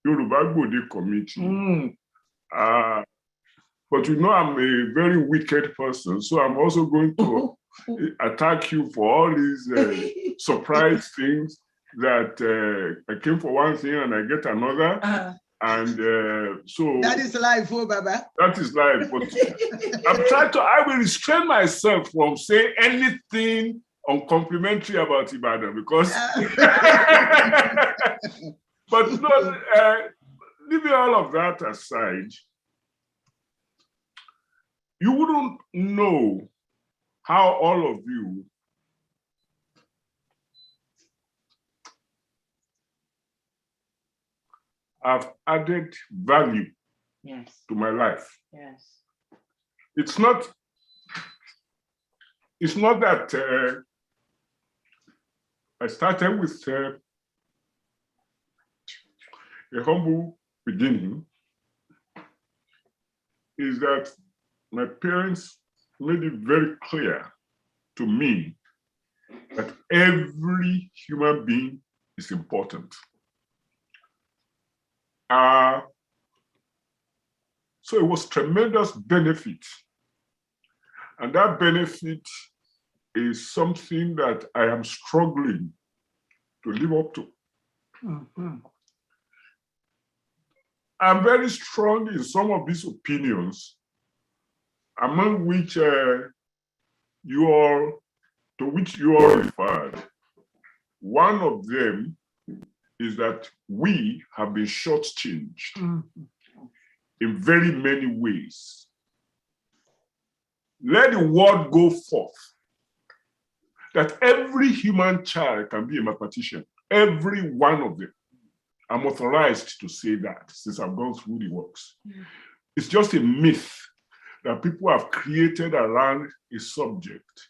Yoruba Gbode committee. But you know I'm a very wicked person, so I'm also going to attack you for all these surprise things that I came for one thing and I get another. And so that is life, oh Baba. That is life. But I will restrain myself from saying anything uncomplimentary about Ibadan because but no, leaving all of that aside, you wouldn't know how all of you have added value to my life. Yes. It's not that I started with a humble beginning. Is that my parents made it very clear to me that every human being is important. So it was tremendous benefit. And that benefit is something that I am struggling to live up to. I'm very strong in some of these opinions, among which you all referred. One of them is that we have been shortchanged in very many ways. Let the word go forth that every human child can be a mathematician, every one of them. I'm authorized to say that since I've gone through the works. It's just a myth that people have created around a subject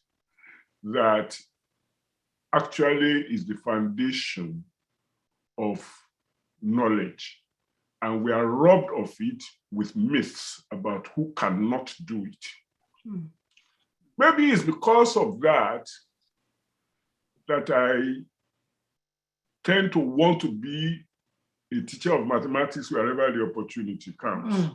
that actually is the foundation of knowledge. And we are robbed of it with myths about who cannot do it. Maybe it's because of that I tend to want to be a teacher of mathematics wherever the opportunity comes.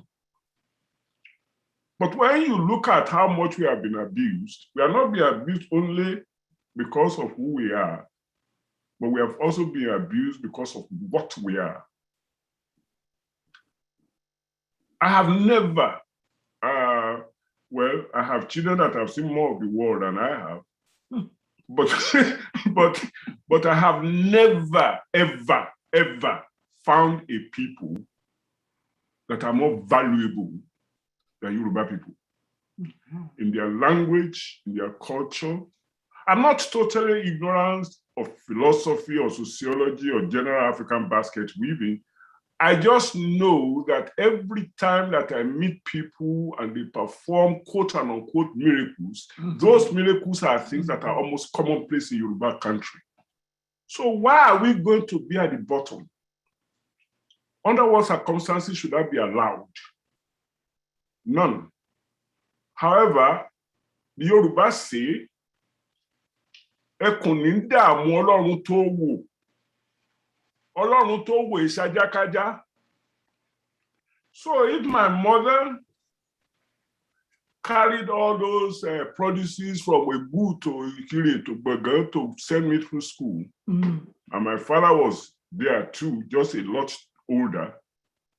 But when you look at how much we have been abused, we are not being abused only because of who we are, but we have also been abused because of what we are. I have never, well, I have children that have seen more of the world than I have, but I have never, ever found a people that are more valuable than Yoruba people in their language, in their culture. I'm not totally ignorant of philosophy or sociology or general African basket weaving. I just know that every time that I meet people and they perform quote and unquote miracles, those miracles are things that are almost commonplace in Yoruba country. So why are we going to be at the bottom? Under what circumstances should that be allowed? None. However, the Yoruba say, "Ẹkùn ní dààmú Ọlọ́run tó wò. Ọlọ́run tó wò ìṣajákájá." So if my mother carried all those produces from Ebu to Ikire to Gbọ̀ngán to send me through school, and my father was there too, just a lot older,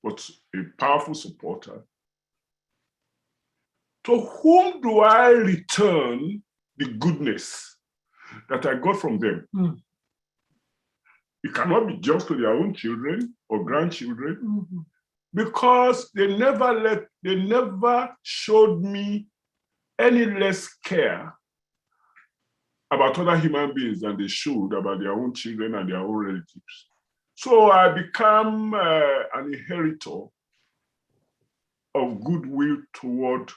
but a powerful supporter. To whom do I return the goodness that I got from them? It cannot be just to their own children or grandchildren, because they never showed me any less care about other human beings than they should about their own children and their own relatives. So I become an inheritor of goodwill toward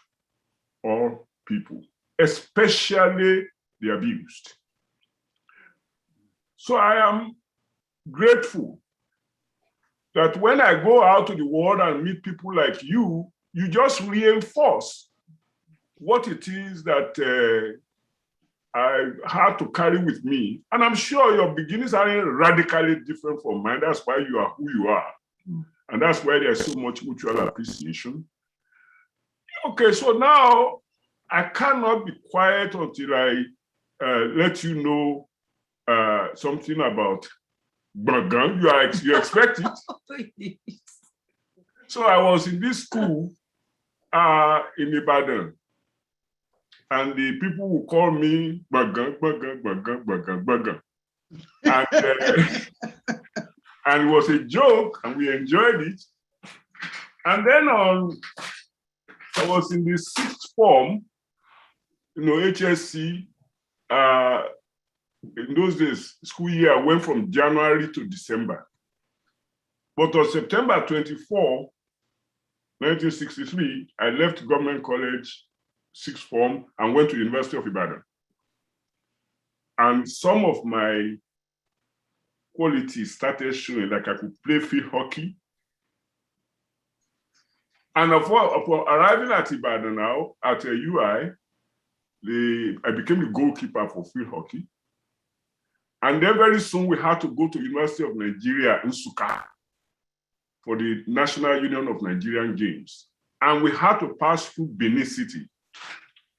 all people, especially the abused. So I am grateful that when I go out to the world and meet people like you, you just reinforce what it is that I had to carry with me. And I'm sure your beginnings aren't radically different from mine. That's why you are who you are. And that's why there's so much mutual appreciation. Okay, so now I cannot be quiet until I let you know something about Bagan. You expect it? So I was in this school in Ibadan. And the people will call me Bagan, Bagan, Bagan, Bagan, Bagan. And it was a joke, and we enjoyed it. And then I was in the 6th form, HSC. In those days, school year went from January to December. But on September 24, 1963, I left Government College 6th form and went to University of Ibadan. And some of my qualities started showing, like I could play field hockey. And upon arriving at Ibadan now, at a UI, I became the goalkeeper for field hockey. And then very soon we had to go to University of Nigeria in Nsukka for the National Union of Nigerian Games. And we had to pass through Benin City.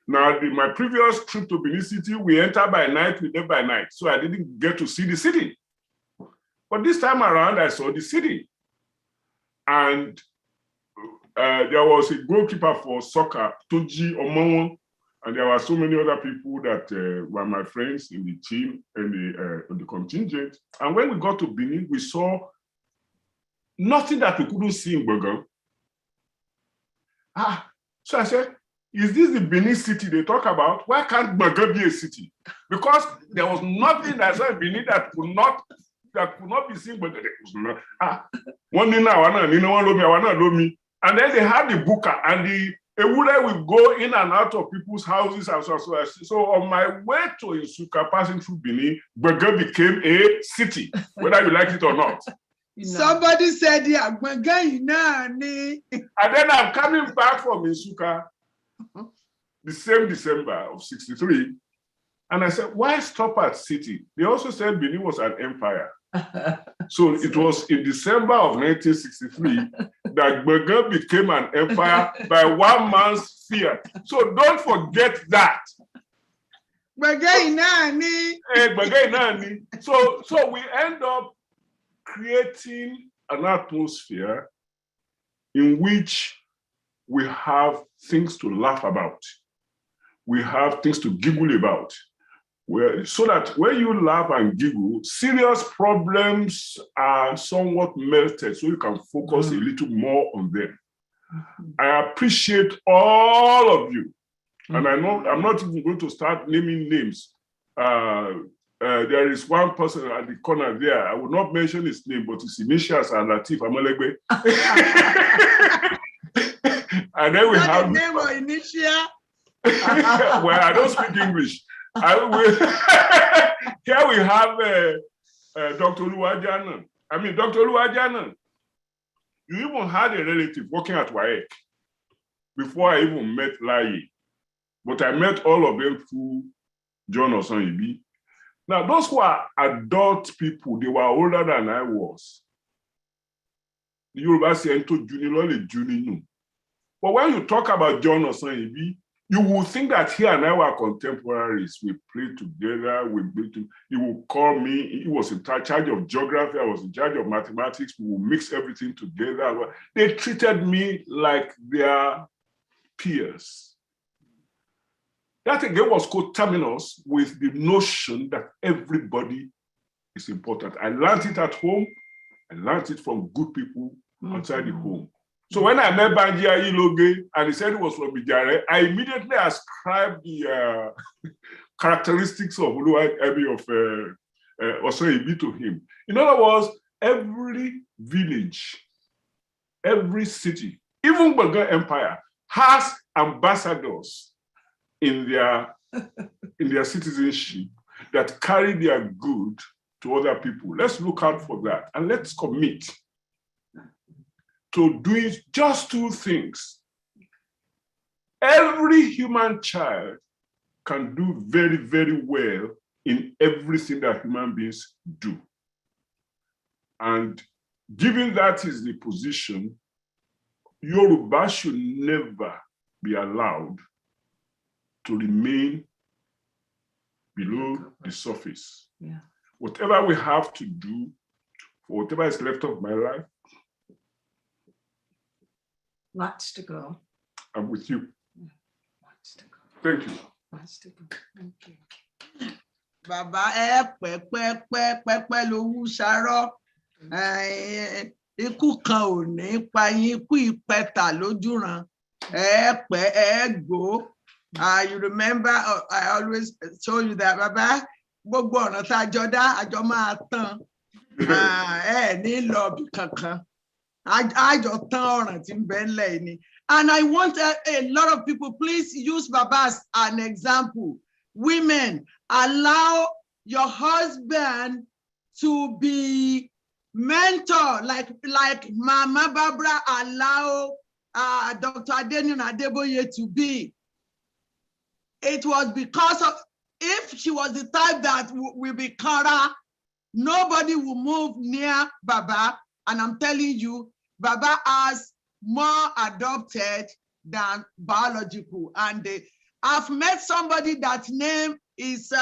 Now, my previous trip to Benin City, we entered by night, we left by night. So I didn't get to see the city. But this time around, I saw the city. And there was a goalkeeper for soccer, Toji Omonwo, and there were so many other people that were my friends in the team and the contingent. And when we got to Benin, we saw nothing that we couldn't see in Bagan. So I said, is this the Benin city they talk about? Why can't Bagan be a city? Because there was nothing that said Benin that could not be seen, but there was not. One day now, and then they had the buka, and the Ewure will go in and out of people's houses and so. So on my way to Nsukka, passing through Benin, Bagan became a city, whether you like it or not. Somebody said, yeah, Bagan, and then I'm coming back from Nsukka the same December of 63. And I said, why stop at city? They also said Benin was an empire. So it was in December of 1963 that Bagan became an empire by one man's fiat. So don't forget that. So we end up creating an atmosphere in which we have things to laugh about. We have things to giggle about. So that when you laugh and giggle, serious problems are somewhat melted, so you can focus a little more on them. I appreciate all of you. And I know I'm not even going to start naming names. There is one person at the corner there. I will not mention his name, but his initials are Latif Amalegbe. And then we have the name or initial. Well, I don't speak English. Here we have Dr. Oluwajanan. Dr. Oluwajanan, you even had a relative working at WAEC before I even met Lai. But I met all of them through John Osonyibi. Now, those who are adult people, they were older than I was. The Yoruba say, junior. But when you talk about John Osonyibi, you will think that he and I were contemporaries. We played together. He would call me. He was in charge of geography. I was in charge of mathematics. We would mix everything together. They treated me like their peers. That again was coterminous with the notion that everybody is important. I learned it at home. I learned it from good people outside the home. So when I met Banjia Iloge and he said he was from Bijare, I immediately ascribed the characteristics of Osoebi to him. In other words, every village, every city, even Baga Empire has ambassadors in their citizenship that carry their good to other people. Let's look out for that and let's commit to doing just two things. Every human child can do very, very well in everything that human beings do. And given that is the position, Yoruba should never be allowed to remain below the surface. Yeah. Whatever we have to do, for whatever is left of my life, Lots to go. I'm with you. Lots to go. Thank you. Lots to go. Thank you. Bàbá pẹ́pẹ́ lówú ṣarọ́. Ikú kan ò ní pa yín, ikú ìpẹta lójúran. Gbó. You remember, I always show you that, Baba, gbogbo ọ̀nà tá a jọ dá, a jọ máa tán. Ní lọ́ọ̀bì kankan. A jọ tán ọ̀ràn tí ń bẹ ńlẹ̀ ni. And I want a lot of people, please use Baba as an example. Women, allow your husband to be mentor, like Mama Barbara allow Dr. Adenin Adeboye to be. It was because of, if she was the type that will be Kara, nobody will move near Baba. And I'm telling you, Baba has more adopted than biological. And I've met somebody that name is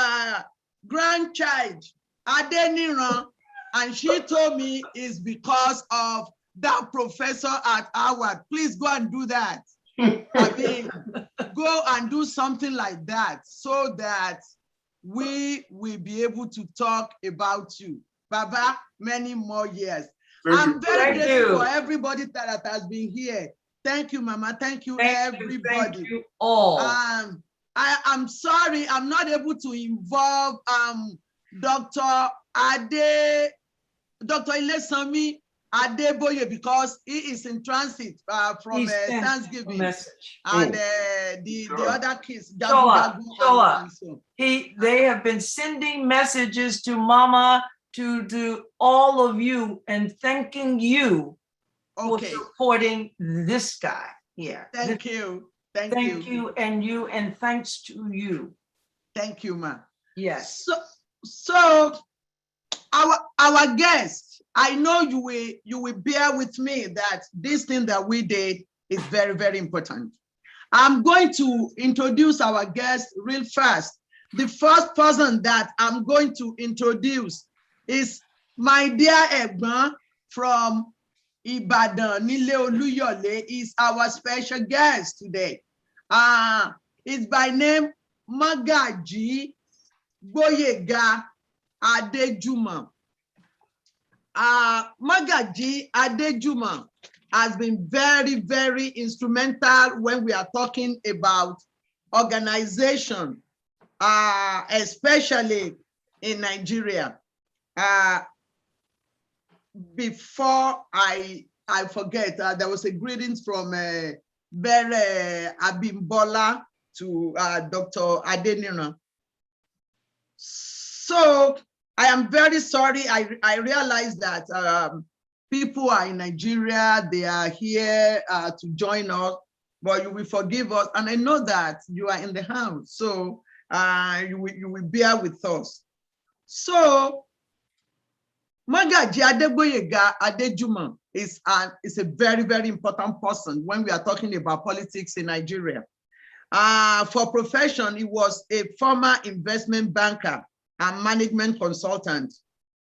grandchild, Adeniran, and she told me it's because of that professor at Howard. Please go and do that. I mean, go and do something like that so that we will be able to talk about you. Baba, many more years. I'm very grateful for everybody that has been here. Thank you, Mama. Thank you, everybody. Thank you all. I'm sorry, I'm not able to involve Dr. Ilesami Adeboye because he is in transit from Thanksgiving. And the other kids. They have been sending messages to Mama, to all of you, and thanking you for supporting this guy here. Thank you. Thank you, and thanks to you. Thank you, ma. Yes. So our guest, I know you will bear with me that this thing that we did is very, very important. I'm going to introduce our guest real fast. The first person that I'm going to introduce is my dear Egbon from Ibadan, Nile Oluyole, is our special guest today. It's by name Magaji Gboyega Adejuma. Magaji Adejuma has been very, very instrumental when we are talking about organization, especially in Nigeria. Before I forget, there was a greetings from Bere Abimbola to Dr. Adenina. So I am very sorry. I realize that people are in Nigeria, they are here to join us, but you will forgive us. And I know that you are in the house, so you will bear with us. So Magaji Adegboyega Adejuma is a very, very important person when we are talking about politics in Nigeria. For profession, he was a former investment banker and management consultant,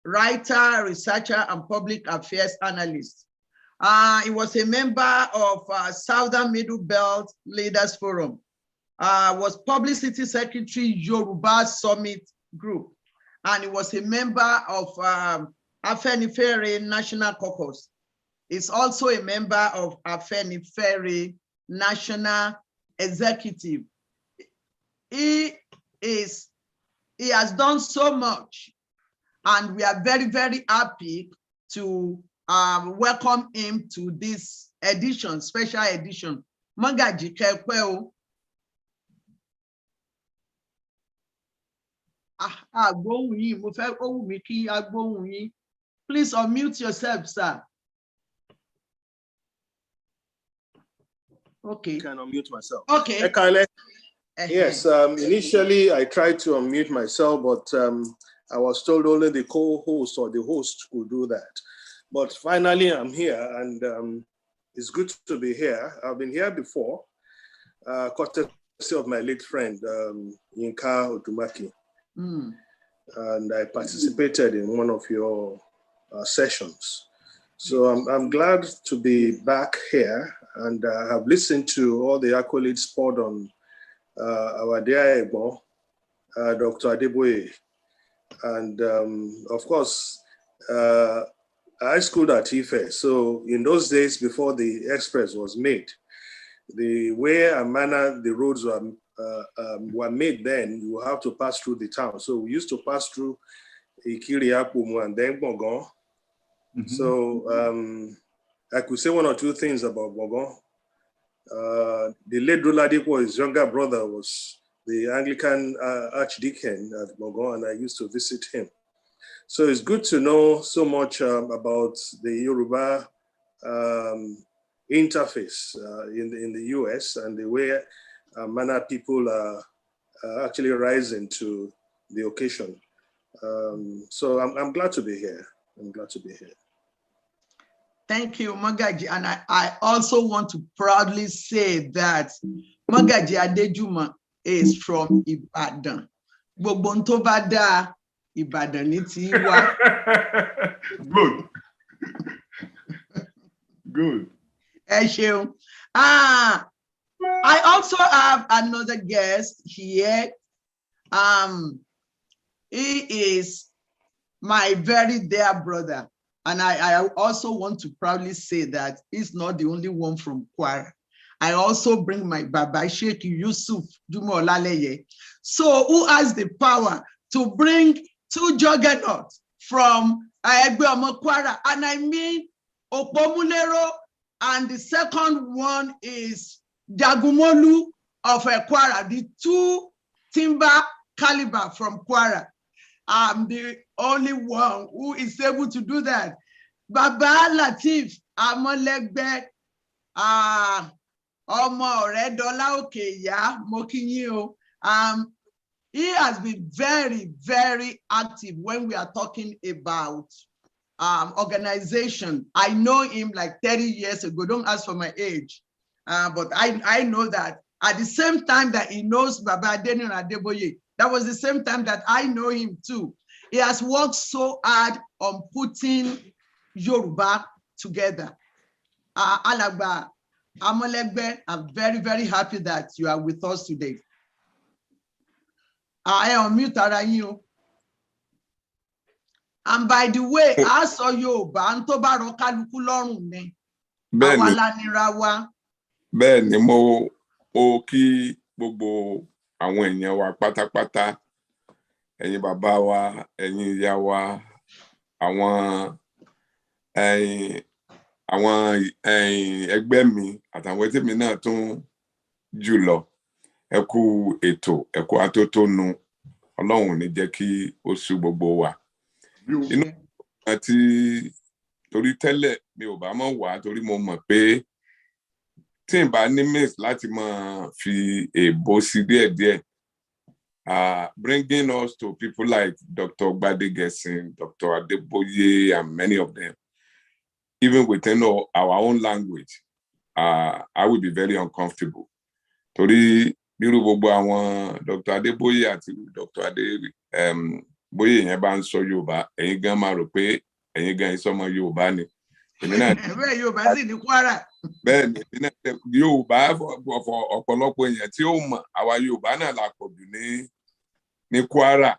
writer, researcher, and public affairs analyst. He was a member of Southern Middle Belt Leaders Forum, was publicity secretary, Yoruba Summit Group, and he was a member of Afenifere National Caucus. He's also a member of Afenifere National Executive. He is he has done so much, and we are very, very happy to welcome him to this edition, special edition. Magaji Kekwe o. Please unmute yourself, sir. Okay. I can unmute myself. Okay. Yes, initially I tried to unmute myself, but I was told only the co-host or the host could do that. But finally I'm here, and it's good to be here. I've been here before, courtesy of my late friend, Yinka Odumaki. And I participated in one of your sessions. So I'm glad to be back here, and I have listened to all the accolades poured on our dear Egbo, Dr. Adeboye. And of course, I schooled at Ife. So in those days before the express was made, the way and manner the roads were made then, you have to pass through the town. So we used to pass through Ikiriapumu and then Bongon. So I could say one or two things about Bongon. The late Doladipo, his younger brother, was the Anglican archdeacon at Bongon, and I used to visit him. So it's good to know so much about the Yoruba interface in the US, and the way manner people are actually rising to the occasion. So I'm glad to be here. I'm glad to be here. Thank you, Magaji. And I also want to proudly say that Magaji Adejuma is from Ibadan. Gbogbo n tó bá dáa, Ibadan ni ti wá. Good. Good. Ẹ ṣeun. I also have another guest here. He is my very dear brother. And I also want to proudly say that he's not the only one from Kwara. I also bring my Baba Sheikh Yusuf Dumo Olaleye. So who has the power to bring two juggernauts from Egbeomo Kwara? And I mean Opomulero, and the second one is Jagumolu of Kwara, the two timber caliber from Kwara. I'm the only one who is able to do that. Baba Latif Amolegbe, Omo Redola Okeya Mokinyo. He has been very, very active when we are talking about organization. I know him like 30 years ago. Don't ask for my age, but I know that at the same time that he knows Baba Daniel Adeboye, that was the same time that I know him too. He has worked so hard on putting Yoruba together. Alagba Amolegbe, I'm very, very happy that you are with us today. I unmute ara yin o. And by the way, I saw Yoruba and tó bá rọ kálukú lọ́rùn ni. Àwa la nira wa. Bẹ́ẹ̀ni, mo kí gbogbo àwọn èèyàn wa pátápátá, ẹ̀yin bàbá wa, ẹ̀yin ìyá wa, àwọn ẹgbẹ́ mi àtàwọn tèmi náà tún jùlọ. Ẹ kú ètò, ẹ kú atótónu, Ọlọ́run ò ní jẹ́ kí ó sú gbogbo wa. Inú àti torí tẹ́lẹ̀ mi ò bá mọ̀ wá torí mo mọ̀ pé tí n bá ní miss láti máa fi èbó sí díẹ̀díẹ̀. Bringing us to people like Dr. Gbode, Dr. Adeboye, and many of them, even within our own language, I will be very uncomfortable. Torí bírú gbogbo àwọn Dr. Adeboye àti Dr. Adeboye yẹn bá ń sọ Yorùbá, ẹ̀yin gan máa rò pé ẹ̀yin gan ìsọmọ Yorùbá ni. Bẹ́ẹ̀ Yorùbá sì ní Kwara. Bẹ́ẹ̀ni, Yorùbá ọ̀pọ̀lọpọ̀ èèyàn tí ó mọ̀, àwa Yorùbá náà la pọ̀ jù ní Kwara.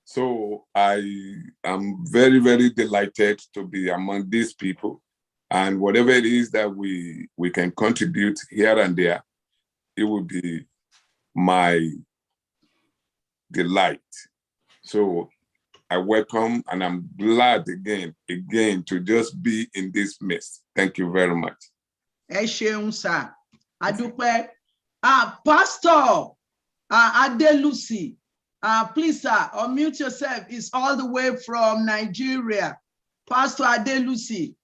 So I am very, very delighted to be among these people, and whatever it is that we can contribute here and there, it will be my delight So I welcome and I'm glad again to just be in this midst. Thank you very much. Ẹ ṣeun sir. Adúpẹ́. Pastor Adelusi, please sir, unmute yourself. It's all the way from Nigeria. Pastor Adelusi.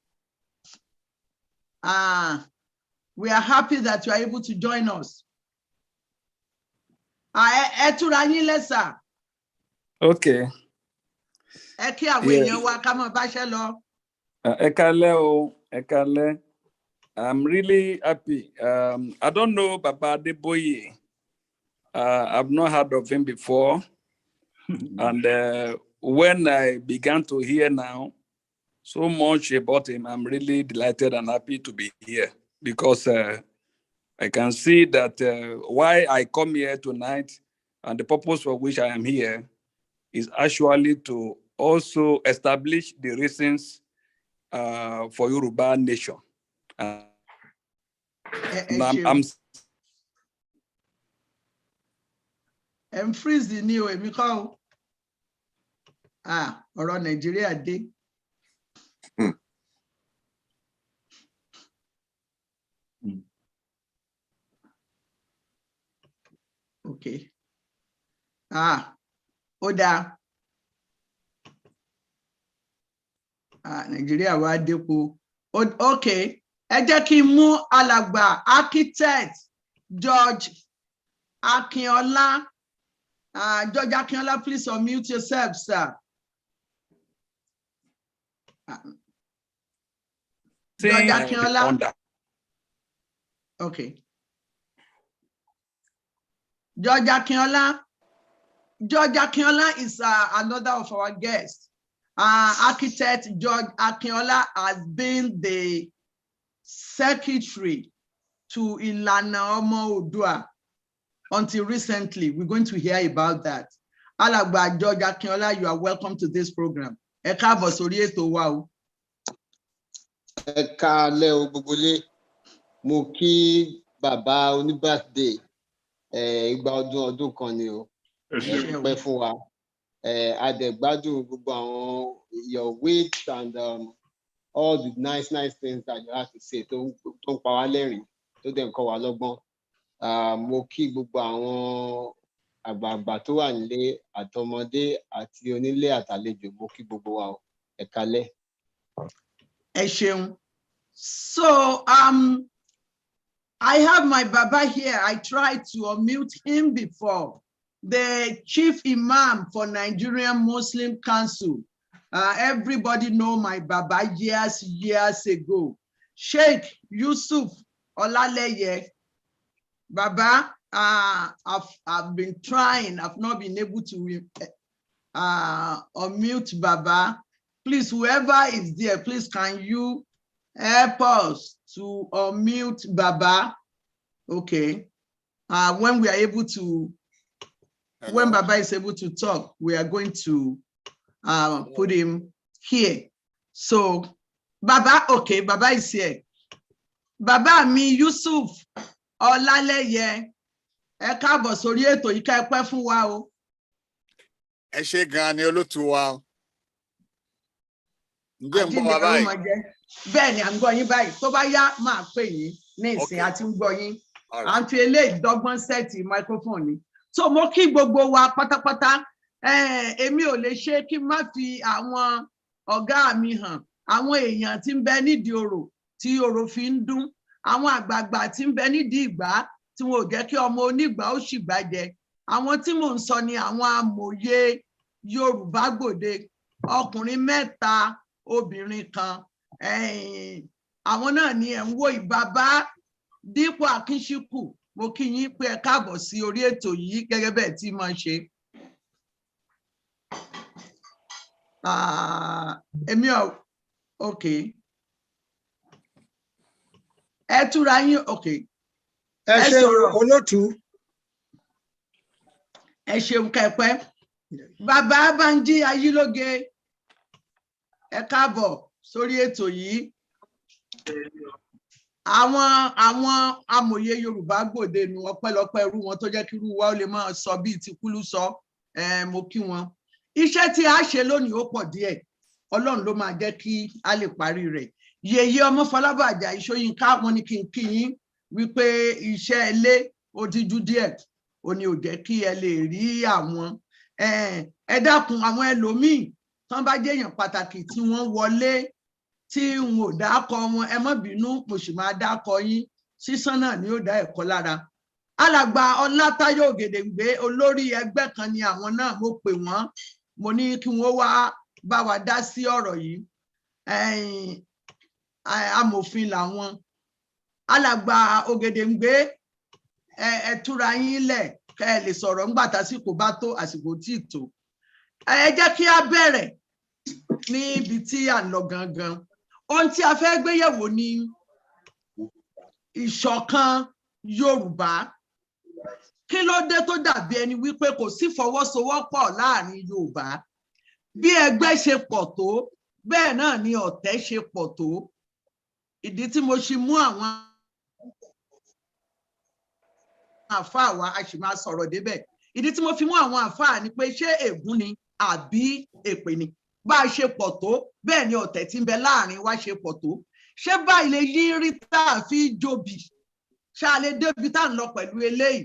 We are happy that you are able to join us. Okay. Ekale. I'm really happy. I don't know Baba Adeboye. I've not heard of him before. And when I began to hear now so much about him, I'm really delighted and happy to be here because I can see that why I come here tonight and the purpose for which I am here is actually to also establish the reasons for Yoruba nation. I'm freeze the new Emiko. Around Nigeria day. Okay. Oda. Nigeria wa depo. Okay. Ẹ jẹ́ kí n mú alàgbà architect George Akinola. George Akinola, please unmute yourself, sir. George Akinola. Okay. George Akinola. George Akinola is another of our guests. Architect George Akinola has been the secretary to Ilana Omo Odua until recently. We're going to hear about that. Alàgbà George Akinola, you are welcome to this program. Ẹ káàbọ̀ sórí ètò wa o. Ẹ káalẹ́ o gbogbo ilé. Mo kí bàbá oní birthday. Ìgbà ọdún kan ni o. Pẹ́ fún wa. A dẹ̀ gbádùn gbogbo àwọn your wit and all the nice things that you have to say tó ń pa wá lẹ́rìn tó dẹ̀ ń kọ́ wa lọ́gbọ́n. Mo kí gbogbo àwọn àgbààgbà tó wà nílé àtọmọdé àti onílé àtàlejò, mo kí gbogbo wa o. Ẹ káalẹ́. Ẹ ṣeun. So I have my Baba here. I tried to unmute him before. The chief imam for Nigerian Muslim Council. Everybody know my Baba years ago. Sheikh Yusuf Olaleye. Baba, I've been trying. I've not been able to unmute Baba. Please, whoever is there, please can you help us to unmute Baba? Okay. When we are able to, when Baba is able to talk, we are going to put him here. So, Baba, okay, Baba is here. Baba mi Yusuf Olaleye, ẹ káàbọ̀ sórí ètò yìí ká ẹ pẹ́ fún wa o. Ẹ ṣé gan ni olótùú wa. Ǹjẹ́ ń gbọ́ wa báyìí? Bẹ́ẹ̀ ni à ń gbọ́ yín báyìí. Tó bá yá máa pè yín ní ìsìn àti ń gbọ́ yín. À ń fi eléyìí dọ́gbọ́n sẹ́ẹ̀tì microphone ni. So mo kí gbogbo wa pátápátá. Èmi ò lè ṣe kí n má fi àwọn ọ̀gá mi hàn. Àwọn èèyàn tí ń bẹ nídìí orò tí orò fi ń dún. Àwọn àgbààgbà tí ń bẹ nídìí ìgbà tí wọn ò jẹ́ kí ọmọ onígbà ó sì gbàjẹ. Àwọn tí mò ń sọ ni àwọn amòye Yorùbá Gbode, ọkùnrin 3, obìnrin 1. Àwọn náà ni ẹ̀ ń wò Baba Dípò Akínṣíkù. Mo kí yín pé ẹ káàbọ̀ sí orí ètò yìí gẹ́gẹ́ bẹ́ẹ̀ tí mo ṣe. Èmi ò okay. Ẹ túra yín okay. Ẹ ṣé olótùú. Ẹ ṣeun kẹ́pẹ́. Bàbá Bánjí Ayílóge, ẹ káàbọ̀ sórí ètò yìí. Àwọn amòye Yorùbá Gbòde nu ọpẹ́lọpẹ́ irú wọn tó jẹ́ kí irú wa ó lè máa sọ bíi ti kúlú sọ. Mo kí wọn. iṣẹ́ tí a ṣe lónìí ó pọ̀ díẹ̀ Ọlọ́run ló máa jẹ́ kí a lè parí rẹ̀. Yèyé ọmọ Fọlábàjà Ìṣóyínká wọn ní kí n kí yín wípé iṣẹ́ ilé ó díjú díẹ̀ ó ní ò jẹ́ kí ẹ lè rí àwọn ẹ dákun àwọn ẹlòmíì tán bá jẹ́yàn pàtàkì tí wọ́n wọlé tí n ò dákọ wọn ẹ má bínú mo sì máa dákọ yín sísán náà ni ó dá ẹ̀kọ́ lára. Alàgbà Ọlátáyọ̀ Ògèdèǹgbé olórí ẹgbẹ́ kan ni àwọn náà mo pè wọ́n mo ní kí wọ́n wá bá wa dá sí ọ̀rọ̀ yìí amòfin làwọn. Alàgbà Ògèdèǹgbé ẹ túra yín lẹ̀ kẹ́ ẹ lè sọ̀rọ̀ ńgbà tásìkò bá tó àsìkò tí ì tó. Ẹ jẹ́ kí a bẹ̀rẹ̀ níbi tí à ń lọ gangan. Ohun tí a fẹ́ gbé yẹ̀wò ni ìṣọ̀kan Yorùbá. Kí ló dé tó dàbí ẹni wípé kò sí fọwọ́sowọ́pọ̀ láàrin Yorùbá? Bí ẹgbẹ́ ṣe pọ̀ tó bẹ́ẹ̀ náà ni ọ̀tẹ̀ ṣe pọ̀ tó. Ìdí tí mo ṣe mú àwọn àfáà wa a sì máa sọ̀rọ̀ débẹ̀. Ìdí tí mo fi mú àwọn àfáà ni pé ṣé ègún ni àbí èpè ni? Bá a ṣe pọ̀ tó bẹ́ẹ̀ ni ọ̀tẹ̀ tí ń bẹ láàrin wa ṣe pọ̀ tó. Ṣé báyìí lè yí rí tá a fi jòbì? Ṣá lè débi tá à ń lọ pẹ̀lú eléyìí?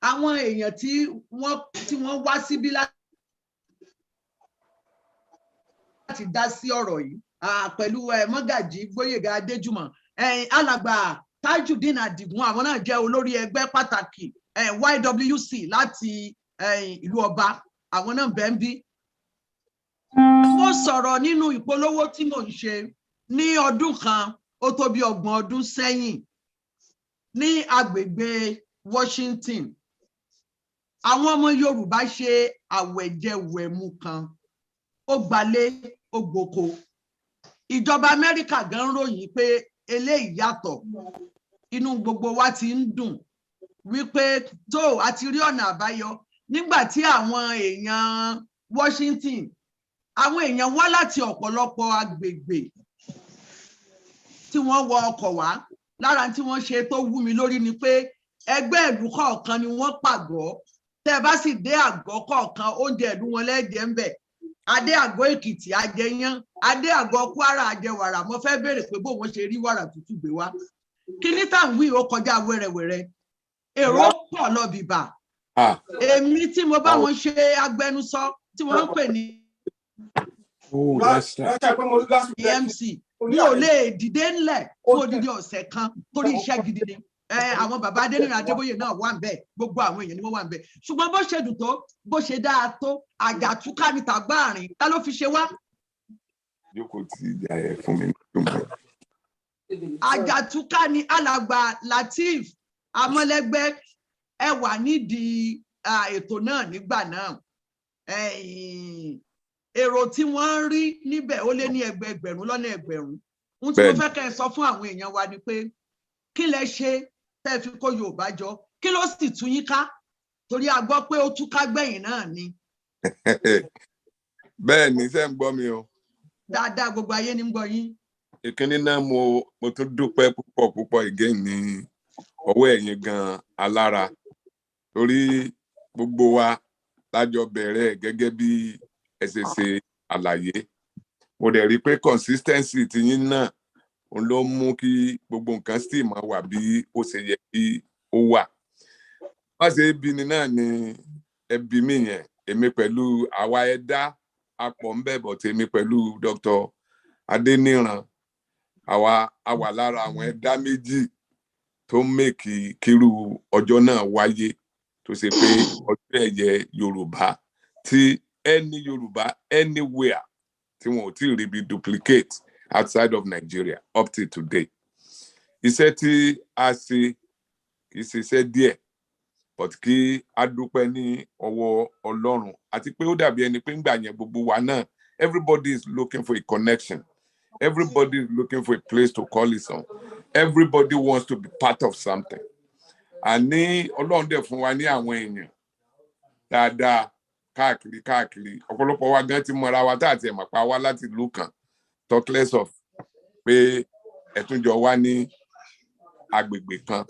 Àwọn èèyàn tí wọ́n wá síbí láti dá sí ọ̀rọ̀ yìí pẹ̀lú Mọ́gàjí Gbóyèga Adéjùmọ̀, alàgbà Tajudeen Adigun, àwọn náà jẹ́ olórí ẹgbẹ́ pàtàkì YWC láti ìlú Ọba, àwọn náà bẹ́ẹ̀ ń bí. Mo sọ̀rọ̀ nínú ìpolówó tí mò ń ṣe ní ọdún kan ó tó bí 30 ọdún sẹ́yìn ní agbègbè Washington. Àwọn ọmọ Yorùbá ṣe àwẹ̀jẹwẹ̀mu kan, ó gbalé ó gboko. Ìjọba Amẹ́ríkà gan ròyìn pé eléyìí yàtọ̀, inú gbogbo wa ti ń dùn wípé tó a ti rí ọ̀nà àbáyọ. Nígbà tí àwọn èèyàn Washington, àwọn èèyàn wá láti ọ̀pọ̀lọpọ̀ agbègbè tí wọ́n wọ ọkọ̀ wá, lára tí wọ́n ṣe tó wú mi lórí ni pé ẹgbẹ́ ìlú kọ̀ọ̀kan ni wọ́n pàgọ́. Tẹ́ bá sì dé àgọ́ kọ̀ọ̀kan oúnjẹ ìlú wọn lẹ́jẹ̀ ń bẹ̀. Adé àgọ́ Èkìtì ajẹyán, adé àgọ́ Kwara ajẹwàrà. Mo fẹ́ béèrè pé bó wọ́n ṣe rí wàrà tútù gbé wá. Kíní tá ń wí ó kọjá wẹ́rẹ́wẹ́rẹ́. Èrò pọ̀ lọ bìbà. Èmi tí mo bá wọn ṣe agbẹnusọ tí wọ́n ń pè ní EMC, mi ò lè dìde ńlẹ̀ fún odidi ọ̀sẹ̀ kan torí iṣẹ́ gidi ni. Àwọn bàbá Adéníran Adébóyè náà wà ń bẹ̀, gbogbo àwọn èèyàn ni wọ́n wà ń bẹ̀. Ṣùgbọ́n bó ṣe dùn tó, bó ṣe dáa tó, àjàtúká ní tàgbáàrin, ta ló fi ṣe wá? Jókòó tí ìjà ẹ̀ fún mi. Àjàtúká ni alàgbà Lateef Amọ́lẹ́gbẹ́ ẹ wà nídìí ètò náà nígbà náà. Èrò tí wọ́n ń rí níbẹ̀ ó lé ní ẹgbẹ̀rún lọ́nà ẹgbẹ̀rún. Ohun tí mo fẹ́ kẹ́ ẹ sọ fún àwọn èèyàn wa ni pé kí lẹ ṣe tẹ́ fi kó Yorùbá jọ, kí ló sì tú yín ká? Torí a gbọ́ pé ó túká gbẹ̀yìn náà ni. Bẹ́ẹ̀ ni ṣé ń gbọ́ mi o. Dáadáa gbogbo ayé ní ń gbọ́ yín. Ìkíní náà mo tún dúpẹ́ púpọ̀ again ní ọwọ́ ẹ̀yin gan alára, torí gbogbo wa lájọ bẹ̀rẹ̀ gẹ́gẹ́ bí ẹ ṣe ṣe àlàyé. Mo dẹ̀ rí pé consistency ti yín náà òun ló mú kí gbogbo nǹkan sì máa wà bí ó ṣe yẹ kí ó wà. Má ṣe bí ni náà ni ẹbí mi yẹn, èmi pẹ̀lú àwa ẹ̀dá apọ̀ ń bẹ̀bọ̀ tèmi pẹ̀lú Dr. Adéníran, àwa wà lára àwọn ẹ̀dá méjì tó mẹ́kì kírú ọjọ́ náà wáyé, tó ṣe pé ọjọ́ ẹ̀yẹ Yorùbá tí any Yorùbá anywhere tí wọn ò tí ì rí bí duplicate outside of Nigeria up till today. Iṣẹ́ tí a ṣe kì í ṣe iṣẹ́ díẹ̀, but kí a dúpẹ́ ní ọwọ́ Ọlọ́run, àti pé ó dàbí ẹni pé ńgbà yẹn gbogbo wa náà, everybody is looking for a connection. Everybody is looking for a place to call his own. Everybody wants to be part of something. Àní Ọlọ́run dẹ̀ fún wa ní àwọn èèyàn dáadáa káàkiri. Ọ̀pọ̀lọpọ̀ wa gan ti mọra wa tá àti ẹ̀mọ̀ pa wá láti ìlú kan, talk less of pé ẹ̀túnjọ wá ní agbègbè kan.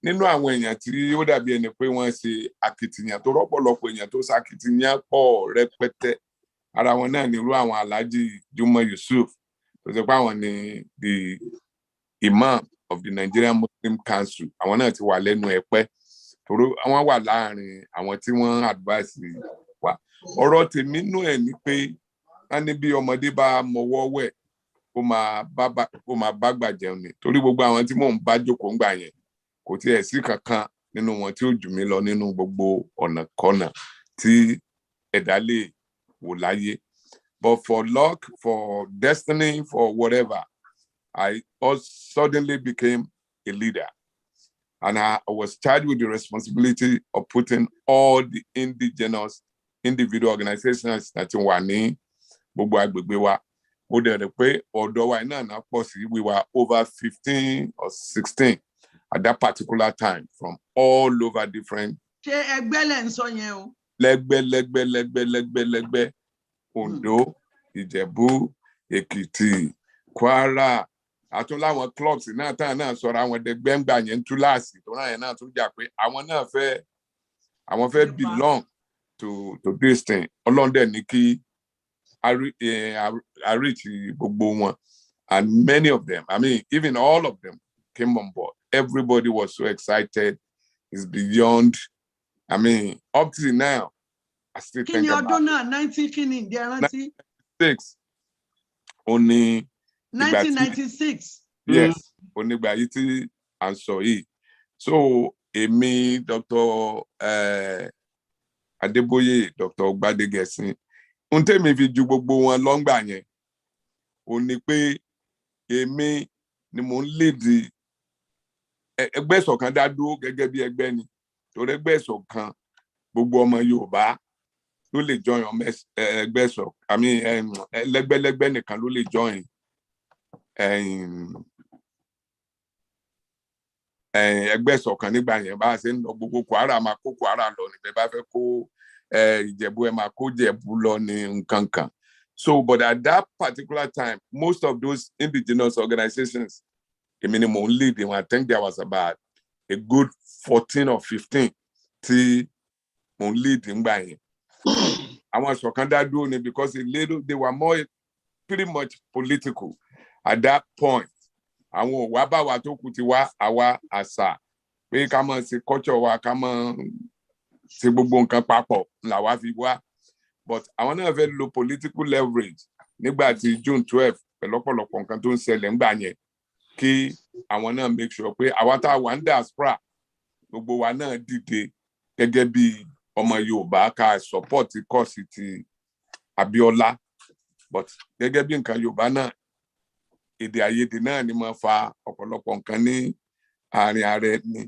nínú àwọn èèyàn tí ó dàbí ẹni pé wọ́n ṣe akitiyan tó rọ́pọ̀lọpọ̀ èèyàn tó ṣakitiyan pọ̀ rẹpẹtẹ ara wọn náà nírú àwọn Alhaji Juma Yusuf tó ṣe pé àwọn ni the imam of the Nigerian Muslim Council àwọn náà ti wà lẹ́nu ẹ̀pẹ́ torí àwọn wà láàrin àwọn tí wọ́n advice wa ọ̀rọ̀ tèmi nú ẹ̀ ni pé wọ́n ní bí ọmọdé bá mọwọ́ wẹ̀ ó máa bá gbà jẹun ni torí gbogbo àwọn tí mò ń bá jókòó ń gbà yẹn kò tiẹ̀ sí kankan nínú wọn tí ó jù mí lọ nínú gbogbo ọ̀nà kọ́nà tí ẹ̀dá lè wò láyé. But for luck, for destiny, for whatever, I suddenly became a leader. And I was charged with the responsibility of putting all the indigenous individual organizations that were ní gbogbo agbègbè wa. Ó dẹ̀ rẹ̀ pé ọ̀dọ́ wa iná náà pọ̀ sí, we were over 15 or 16 at that particular time from all over different. Ṣé ẹgbẹ́ lẹ̀ ń sọ yẹn o? Lẹ́gbẹ́. Ondo, Ìjẹ̀bú, Èkìtì, Kwara, àtún láwọn clubs náà tán náà sọ̀rọ̀ àwọn ẹgbẹ́ngbà yẹn túláàsì tó náà yẹn náà tún jà pé àwọn náà fẹ́ belong to this thing. Ọlọ́run dẹ̀ ní kí I reach gbogbo wọn. And many of them, I mean, even all of them came on board. Everybody was so excited. It's beyond, I mean, up to now, I still think about it. Kí ni ọdún náà 19 kí ni ǹjẹ́ rántí? 1996. Only 1996. Yes, onígbà yìí tí à ń sọ yìí. So, èmi, Dr. Adeboye, Dr. Gbode Gesin, ohun tèmi fi ju gbogbo wọn lọ́ngbà yẹn, ó ní pé èmi ni mò ń lead ẹgbẹ́ ìṣọ̀kan dá dúró gẹ́gẹ́ bí ẹgbẹ́ ni. Torí ẹgbẹ́ ìṣọ̀kan gbogbo ọmọ Yorùbá ló lè join ẹgbẹ́ ìṣọ̀kan, I mean, lẹ́gbẹ́lẹ́gbẹ́ nìkan ló lè join ẹgbẹ́ ìṣọ̀kan nígbà yẹn bá a ṣe ń lọ gbogbo Kwara máa kó Kwara lọ níbẹ̀ bá fẹ́ kó Ìjẹ̀bú ẹ máa kó Ìjẹ̀bú lọ ní nǹkan kan. So, but at that particular time, most of those indigenous organizations, èmi ni mò ń lead them. I think there was about a good 14 or 15 tí mò ń lead nígbà yẹn. Àwọn ìṣọ̀kan dá dúró ni because they were more pretty much political at that point. Àwọn òwà bá wa tó kù ti wá àwa àṣà pé ká máa ṣe culture wa ká máa ṣe gbogbo nǹkan papọ̀ làwa fi wá. But àwọn náà fẹ́ lo political leverage nígbà tí June 12 pẹ̀lú ọ̀pọ̀lọpọ̀ nǹkan tó ń ṣẹlẹ̀ ńgbà yẹn kí àwọn náà make sure pé àwa tá a wà ń diaspora gbogbo wa náà dìde gẹ́gẹ́ bí ọmọ Yorùbá ká support cause ti Abíọ́lá. But gẹ́gẹ́ bí nǹkan Yorùbá náà èdè àìyedè náà ni máa fa ọ̀pọ̀lọpọ̀ nǹkan ní àárín ààrẹ ni.